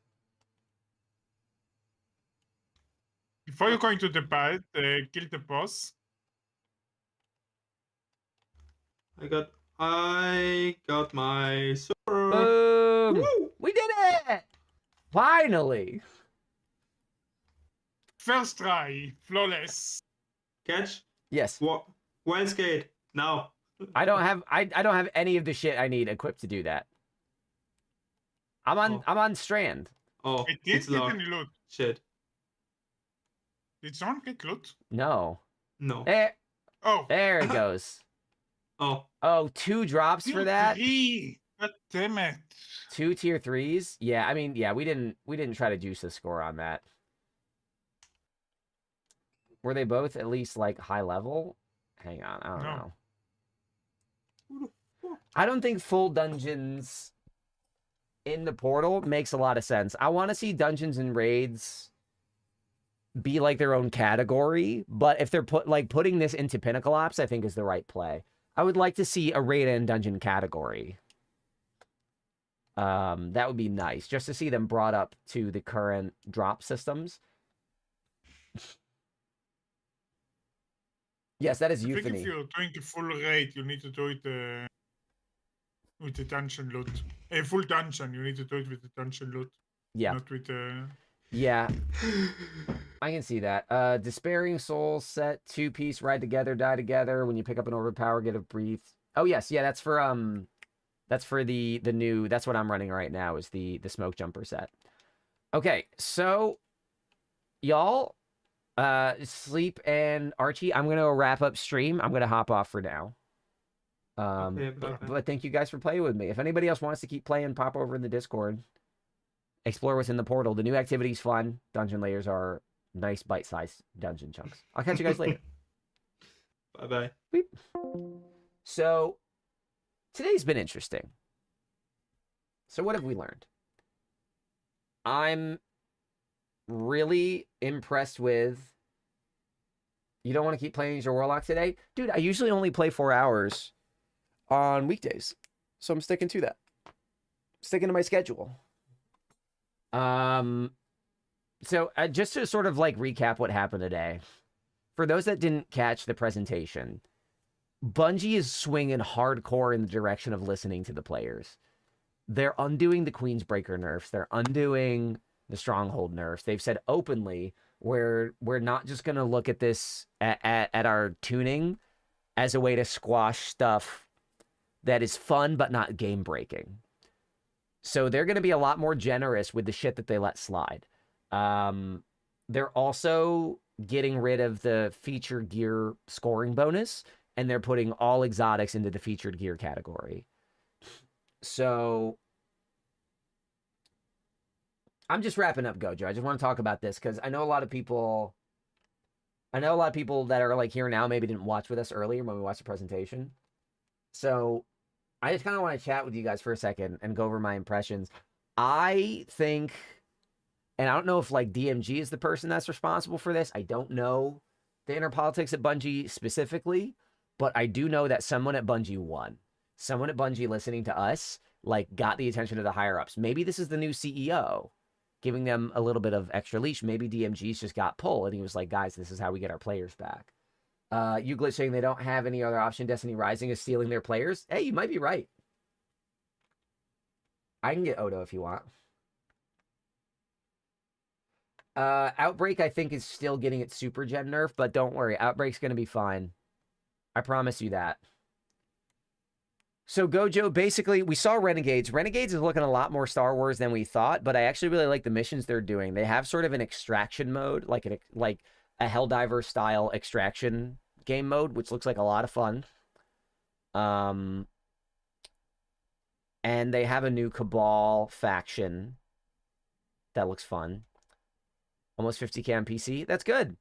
Before you go into the bad, kill the boss. I got my sword. Boom! Woo! We did it! Finally! First try, flawless. Catch? Yes. What? Wild skate. Now. I don't have any of the shit I need equipped to do that. I'm on strand. Oh, I didn't it's get locked. any loot. Shit. Did someone get loot? No. No. There, Oh. there it goes. Oh. Oh, 2 drops for that? 3. God damn it. 2 tier 3s? Yeah, I mean, yeah, we didn't try to juice the score on that. Were they both at least like high level? Hang on, I don't know. I don't think full dungeons in the portal makes a lot of sense. I want to see dungeons and raids be like their own category, but if they're putting this into Pinnacle Ops, I think is the right play. I would like to see a raid and dungeon category. That would be nice, just to see them brought up to the current drop systems. Yes, that is I think euphony. if you're doing the full raid, you need to do it with the dungeon loot. A full dungeon. You need to do it with the dungeon loot. Yeah. Not with the. Yeah. I can see that. Despairing Souls set, 2-piece, ride together, die together. When you pick up an overpower, get a brief. Oh yes, yeah, that's for the new. That's what I'm running right now. Is the smoke jumper set. Okay, so y'all, Sleep and Archie, I'm gonna wrap up stream. I'm gonna hop off for now. Okay, but thank you guys for playing with me. If anybody else wants to keep playing, pop over in the Discord. Explore what's in the portal. The new activity's fun. Dungeon layers are nice bite-sized dungeon chunks. I'll catch you guys later. Bye-bye. Beep. So, today's been interesting. So what have we learned? I'm really impressed with... You don't want to keep playing as your Warlock today? Dude, I usually only play 4 hours on weekdays. So I'm sticking to that. Sticking to my schedule. So just to sort of like recap what happened today, for those that didn't catch the presentation, Bungie is swinging hardcore in the direction of listening to the players. They're undoing the Queensbreaker nerfs. They're undoing the Stronghold nerfs. They've said openly, we're not just going to look at this at our tuning as a way to squash stuff that is fun but not game breaking. So they're going to be a lot more generous with the shit that they let slide. They're also getting rid of the featured gear scoring bonus, and they're putting all exotics into the featured gear category. So I'm just wrapping up Gojo. I just want to talk about this because I know a lot of people that are like here now maybe didn't watch with us earlier when we watched the presentation. So I just kind of want to chat with you guys for a second and go over my impressions. I think, and I don't know if like DMG is the person that's responsible for this. I don't know the inner politics at Bungie specifically, but I do know that someone at Bungie won. Someone at Bungie listening to us, like, got the attention of the higher ups. Maybe this is the new CEO giving them a little bit of extra leash. Maybe DMG's just got pull and he was like, guys, this is how we get our players back. You glitch saying they don't have any other option. Destiny Rising is stealing their players. Hey, you might be right. I can get Odo if you want. Outbreak, I think, is still getting its super gen nerf, but don't worry. Outbreak's going to be fine. I promise you that. So Gojo, basically, we saw Renegades. Renegades is looking a lot more Star Wars than we thought, but I actually really like the missions they're doing. They have sort of an extraction mode, like a Helldiver style extraction game mode, which looks like a lot of fun. And they have a new Cabal faction that looks fun. Almost 50k on PC. That's good.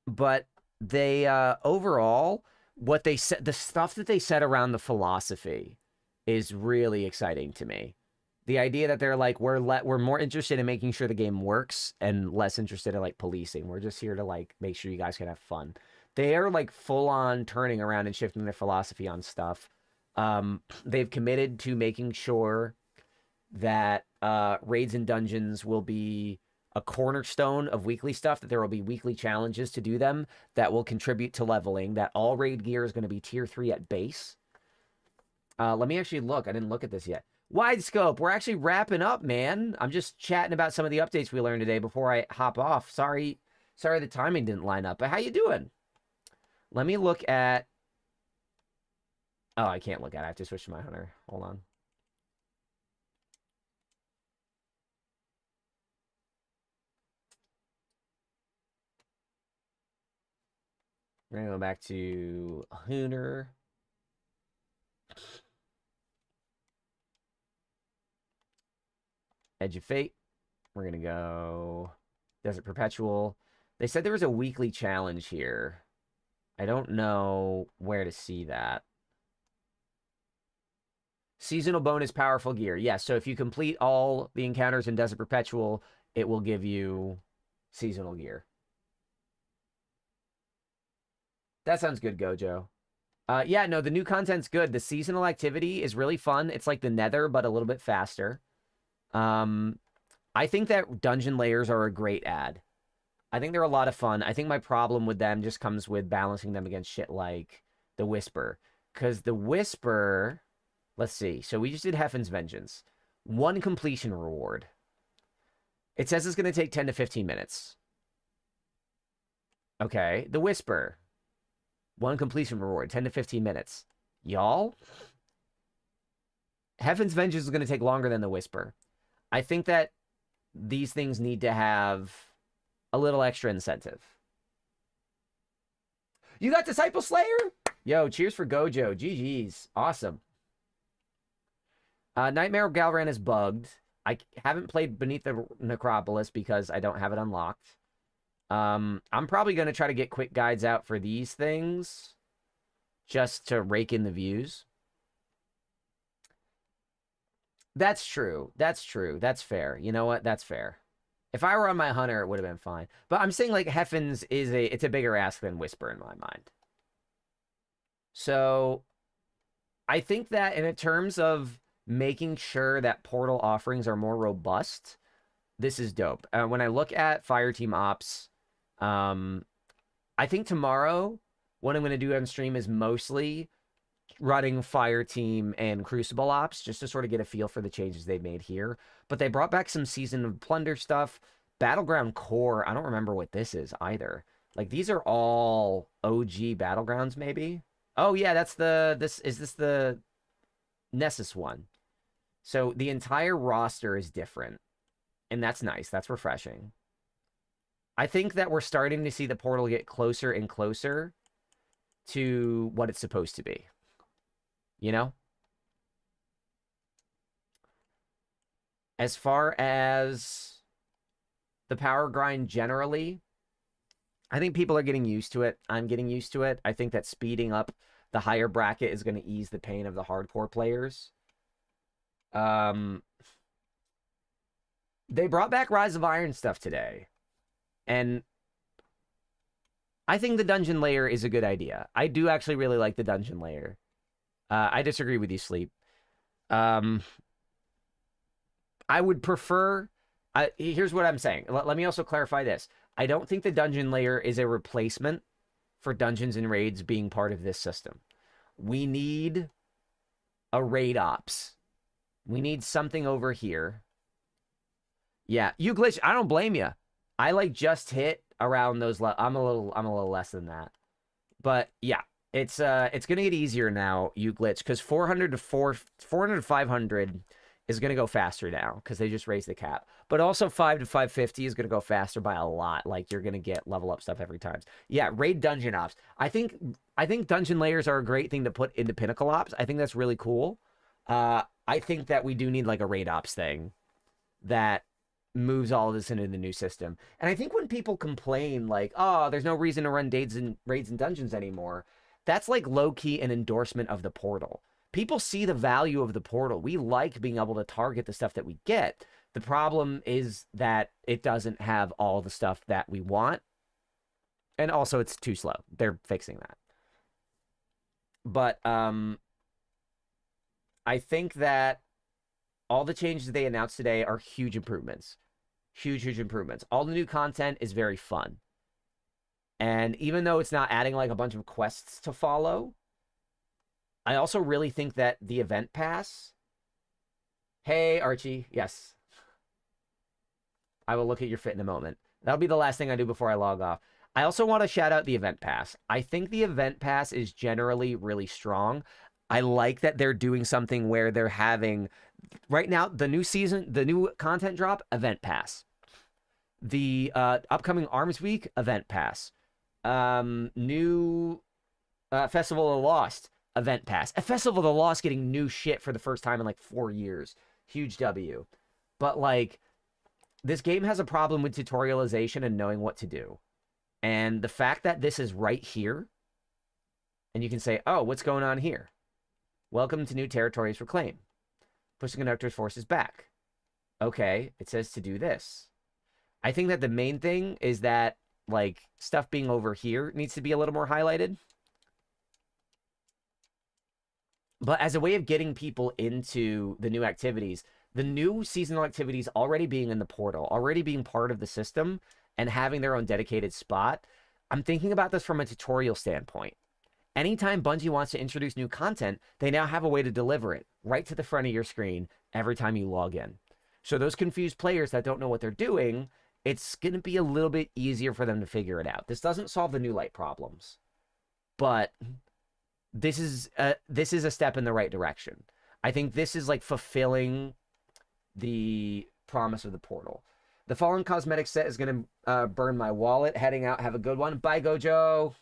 But they overall, what they said, the stuff that they said around the philosophy is really exciting to me. The idea that they're like, we're more interested in making sure the game works and less interested in like policing. We're just here to like make sure you guys can have fun. They are like full on turning around and shifting their philosophy on stuff. They've committed to making sure that raids and dungeons will be a cornerstone of weekly stuff, that there will be weekly challenges to do them that will contribute to leveling, that all raid gear is going to be tier 3 at base. Let me actually look. I didn't look at this yet. Wide scope. We're actually wrapping up, man. I'm just chatting about some of the updates we learned today before I hop off. Sorry the timing didn't line up, but how you doing? Let me look at... Oh, I can't look at it. I have to switch to my hunter. Hold on. We're going to go back to Hunter. Edge of Fate. We're going to go Desert Perpetual. They said there was a weekly challenge here. I don't know where to see that. Seasonal bonus powerful gear. Yes, so if you complete all the encounters in Desert Perpetual, it will give you seasonal gear. That sounds good, Gojo. Yeah, no, the new content's good. The seasonal activity is really fun. It's like the Nether, but a little bit faster. I think that dungeon layers are a great add. I think they're a lot of fun. I think my problem with them just comes with balancing them against shit like the Whisper. Because the Whisper, let's see. So we just did Heffen's Vengeance. 1 completion reward. It says it's going to take 10 to 15 minutes. Okay. The Whisper. 1 completion reward, 10 to 15 minutes. Y'all? Heffen's Vengeance is going to take longer than the Whisper. I think that these things need to have a little extra incentive. You got Disciple Slayer? Yo, cheers for Gojo. GG's. Awesome. Nightmare of Galran is bugged. I haven't played Beneath the Necropolis because I don't have it unlocked. I'm probably going to try to get quick guides out for these things just to rake in the views. That's true. That's true. That's fair. You know what? That's fair. If I were on my Hunter, it would have been fine. But I'm saying, like, Heffen's it's a bigger ask than Whisper in my mind. So I think that in terms of making sure that Portal offerings are more robust, this is dope. When I look at Fireteam Ops, I think tomorrow what I'm going to do on stream is mostly running Fireteam and Crucible Ops just to sort of get a feel for the changes they made here. But they brought back some Season of Plunder stuff. Battleground Core, I don't remember what this is either. Like, these are all OG Battlegrounds, maybe? Oh, yeah, that's is this the Nessus one? So the entire roster is different. And that's nice. That's refreshing. I think that we're starting to see the Portal get closer and closer to what it's supposed to be. You know? As far as the power grind generally, I think people are getting used to it. I'm getting used to it. I think that speeding up the higher bracket is going to ease the pain of the hardcore players. They brought back Rise of Iron stuff today. And I think the dungeon layer is a good idea. I do actually really like the dungeon layer. I disagree with you, Sleep. I would prefer... here's what I'm saying. Let me also clarify this. I don't think the dungeon layer is a replacement for dungeons and raids being part of this system. We need a raid ops. We need something over here. Yeah, you glitch. I don't blame you. I like just hit around those. I'm a little less than that. But yeah, it's gonna get easier now. You glitch because 400 to 500 is gonna go faster now because they just raised the cap. But also 5 to 550 is gonna go faster by a lot. Like you're gonna get level up stuff every time. Yeah, raid dungeon ops. I think dungeon layers are a great thing to put into pinnacle ops. I think that's really cool. I think that we do need like a raid ops thing that moves all of this into the new system. And I think when people complain like, oh, there's no reason to run raids and dungeons anymore, that's like low-key an endorsement of the Portal. People see the value of the Portal. We like being able to target the stuff that we get. The problem is that it doesn't have all the stuff that we want. And also it's too slow. They're fixing that. But I think that all the changes they announced today are huge improvements. Huge improvements. All the new content is very fun. And even though it's not adding like a bunch of quests to follow, I also really think that the event pass... Hey, Archie. Yes. I will look at your fit in a moment. That'll be the last thing I do before I log off. I also want to shout out the event pass. I think the event pass is generally really strong. I like that they're doing something where they're having... Right now, the new season, the new content drop, event pass. The upcoming Arms Week, event pass. New Festival of the Lost, event pass. A Festival of the Lost getting new shit for the first time in like 4 years. Huge W. But like, this game has a problem with tutorialization and knowing what to do. And the fact that this is right here, and you can say, oh, what's going on here? Welcome to New Territories Reclaimed. Push the conductor's forces back. Okay, it says to do this. I think that the main thing is that, like, stuff being over here needs to be a little more highlighted. But as a way of getting people into the new activities, the new seasonal activities already being in the Portal, already being part of the system, and having their own dedicated spot, I'm thinking about this from a tutorial standpoint. Anytime Bungie wants to introduce new content, they now have a way to deliver it right to the front of your screen every time you log in. So those confused players that don't know what they're doing, it's going to be a little bit easier for them to figure it out. This doesn't solve the new light problems, but this is a step in the right direction. I think this is like fulfilling the promise of the portal. The Fallen Cosmetic set is going to burn my wallet. Heading out. Have a good one. Bye, Gojo.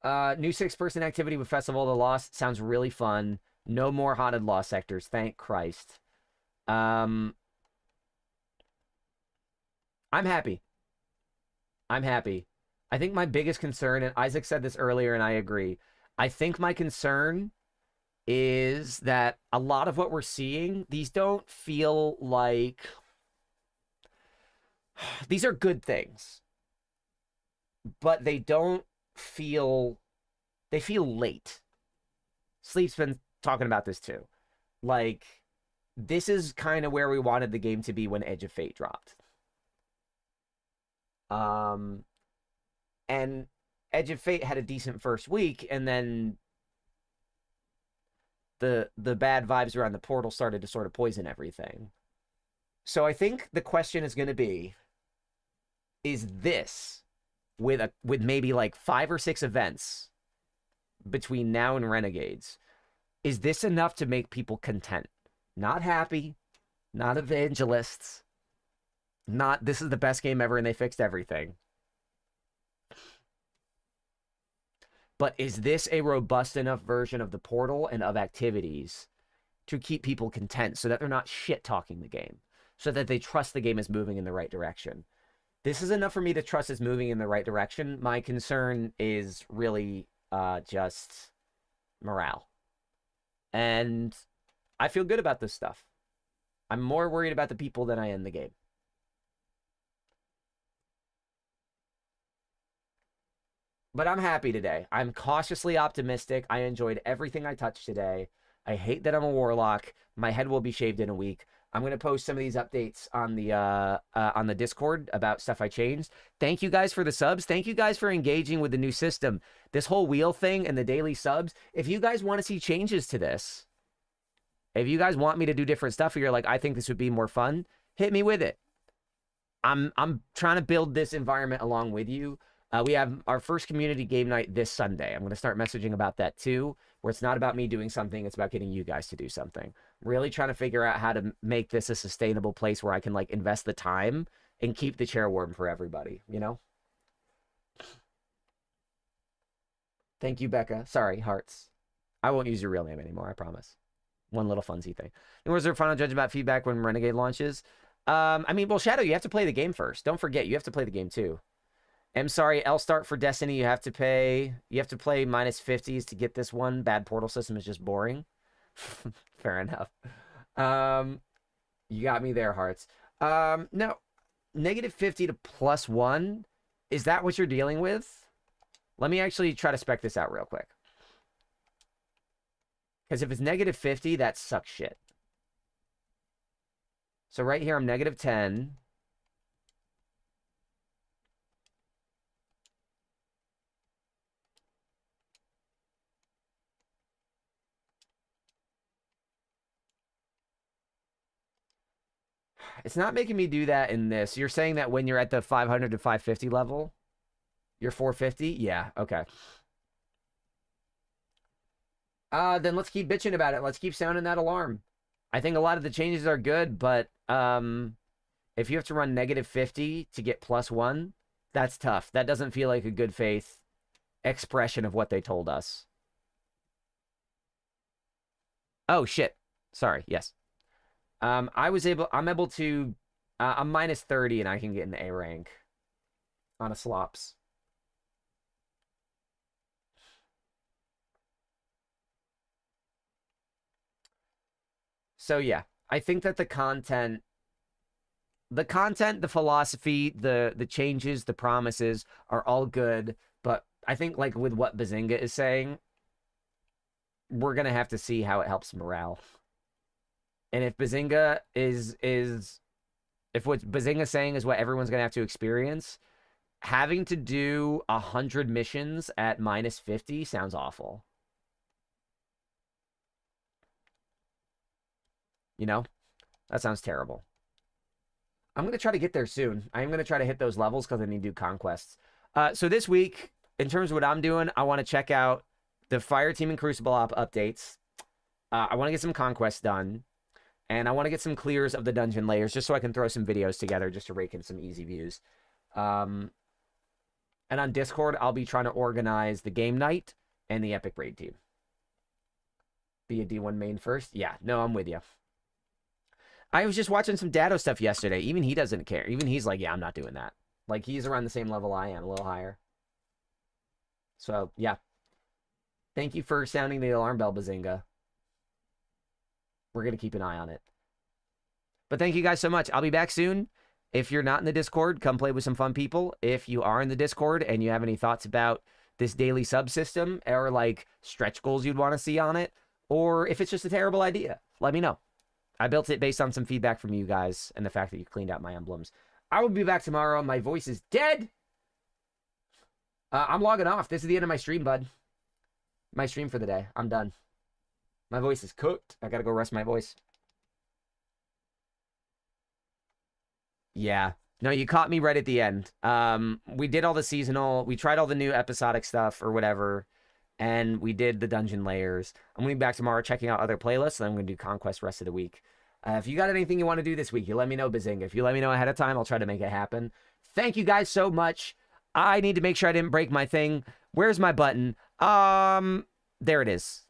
New 6-person activity with Festival of the Lost sounds really fun. No more haunted lost sectors. Thank Christ. I'm happy. I'm happy. I think my biggest concern, and Isaac said this earlier, and I agree. I think my concern is that a lot of what we're seeing, these don't feel like... These are good things. But they don't feel... They feel late. Sleep's been talking about this too. Like, this is kind of where we wanted the game to be when Edge of Fate dropped. And Edge of Fate had a decent first week, and then the bad vibes around the portal started to sort of poison everything. So I think the question is going to be, is this, with maybe like 5 or 6 events between now and Renegades, is this enough to make people content? Not happy, not evangelists, not this is the best game ever and they fixed everything. But is this a robust enough version of the portal and of activities to keep people content so that they're not shit-talking the game, so that they trust the game is moving in the right direction? This is enough for me to trust it's moving in the right direction. My concern is really just morale. And I feel good about this stuff. I'm more worried about the people than I am the game. But I'm happy today. I'm cautiously optimistic. I enjoyed everything I touched today. I hate that I'm a Warlock. My head will be shaved in a week. I'm going to post some of these updates on the Discord about stuff I changed. Thank you guys for the subs. Thank you guys for engaging with the new system. This whole wheel thing and the daily subs. If you guys want to see changes to this, if you guys want me to do different stuff, or you're like, I think this would be more fun, hit me with it. I'm trying to build this environment along with you. We have our first community game night this Sunday. I'm going to start messaging about that too, where it's not about me doing something, it's about getting you guys to do something. Really trying to figure out how to make this a sustainable place where I can like invest the time and keep the chair warm for everybody, you know? Thank you, Becca. Sorry, hearts. I won't use your real name anymore, I promise. One little funsy thing. And was there a final judgment about feedback when Renegade launches? I mean, well, Shadow, you have to play the game first. Don't forget, you have to play the game too. I'm sorry, L start for Destiny, you have to play -50s to get this one. Bad portal system is just boring. Fair enough. You got me there, hearts. No, -50 to +1. Is that what you're dealing with? Let me actually try to spec this out real quick. Because if it's -50, that sucks shit. So right here, I'm -10. It's not making me do that in this. You're saying that when you're at the 500 to 550 level, you're 450? Yeah, okay. Then let's keep bitching about it. Let's keep sounding that alarm. I think a lot of the changes are good, but if you have to run -50 to get +1, that's tough. That doesn't feel like a good faith expression of what they told us. Oh, shit. Sorry, yes. I'm able to, I'm -30 and I can get an A rank on a slops. So yeah, I think that the content, the philosophy, the changes, the promises are all good, but I think like with what Bazinga is saying, we're going to have to see how it helps morale. And if Bazinga is if what Bazinga's saying is what everyone's going to have to experience, having to do 100 missions at -50 sounds awful. You know? That sounds terrible. I'm going to try to get there soon. I'm going to try to hit those levels because I need to do conquests. So this week, in terms of what I'm doing, I want to check out the Fire Team and Crucible updates. I want to get some conquests done. And I want to get some clears of the dungeon layers just so I can throw some videos together just to rake in some easy views. And on Discord, I'll be trying to organize the game night and the epic raid team. Be a D1 main first? Yeah, no, I'm with you. I was just watching some Dado stuff yesterday. Even he doesn't care. Even he's like, yeah, I'm not doing that. Like, he's around the same level I am, a little higher. So, yeah. Thank you for sounding the alarm bell, Bazinga. We're going to keep an eye on it. But thank you guys so much. I'll be back soon. If you're not in the Discord, come play with some fun people. If you are in the Discord and you have any thoughts about this daily subsystem or, like, stretch goals you'd want to see on it, or if it's just a terrible idea, let me know. I built it based on some feedback from you guys and the fact that you cleaned out my emblems. I will be back tomorrow. My voice is dead. I'm logging off. This is the end of my stream, bud. My stream for the day. I'm done. My voice is cooked. I gotta go rest my voice. Yeah. No, you caught me right at the end. We did all the seasonal. We tried all the new episodic stuff or whatever. And we did the dungeon layers. I'm going to be back tomorrow checking out other playlists. And I'm going to do Conquest rest of the week. If you got anything you want to do this week, you let me know, Bazinga. If you let me know ahead of time, I'll try to make it happen. Thank you guys so much. I need to make sure I didn't break my thing. Where's my button? There it is.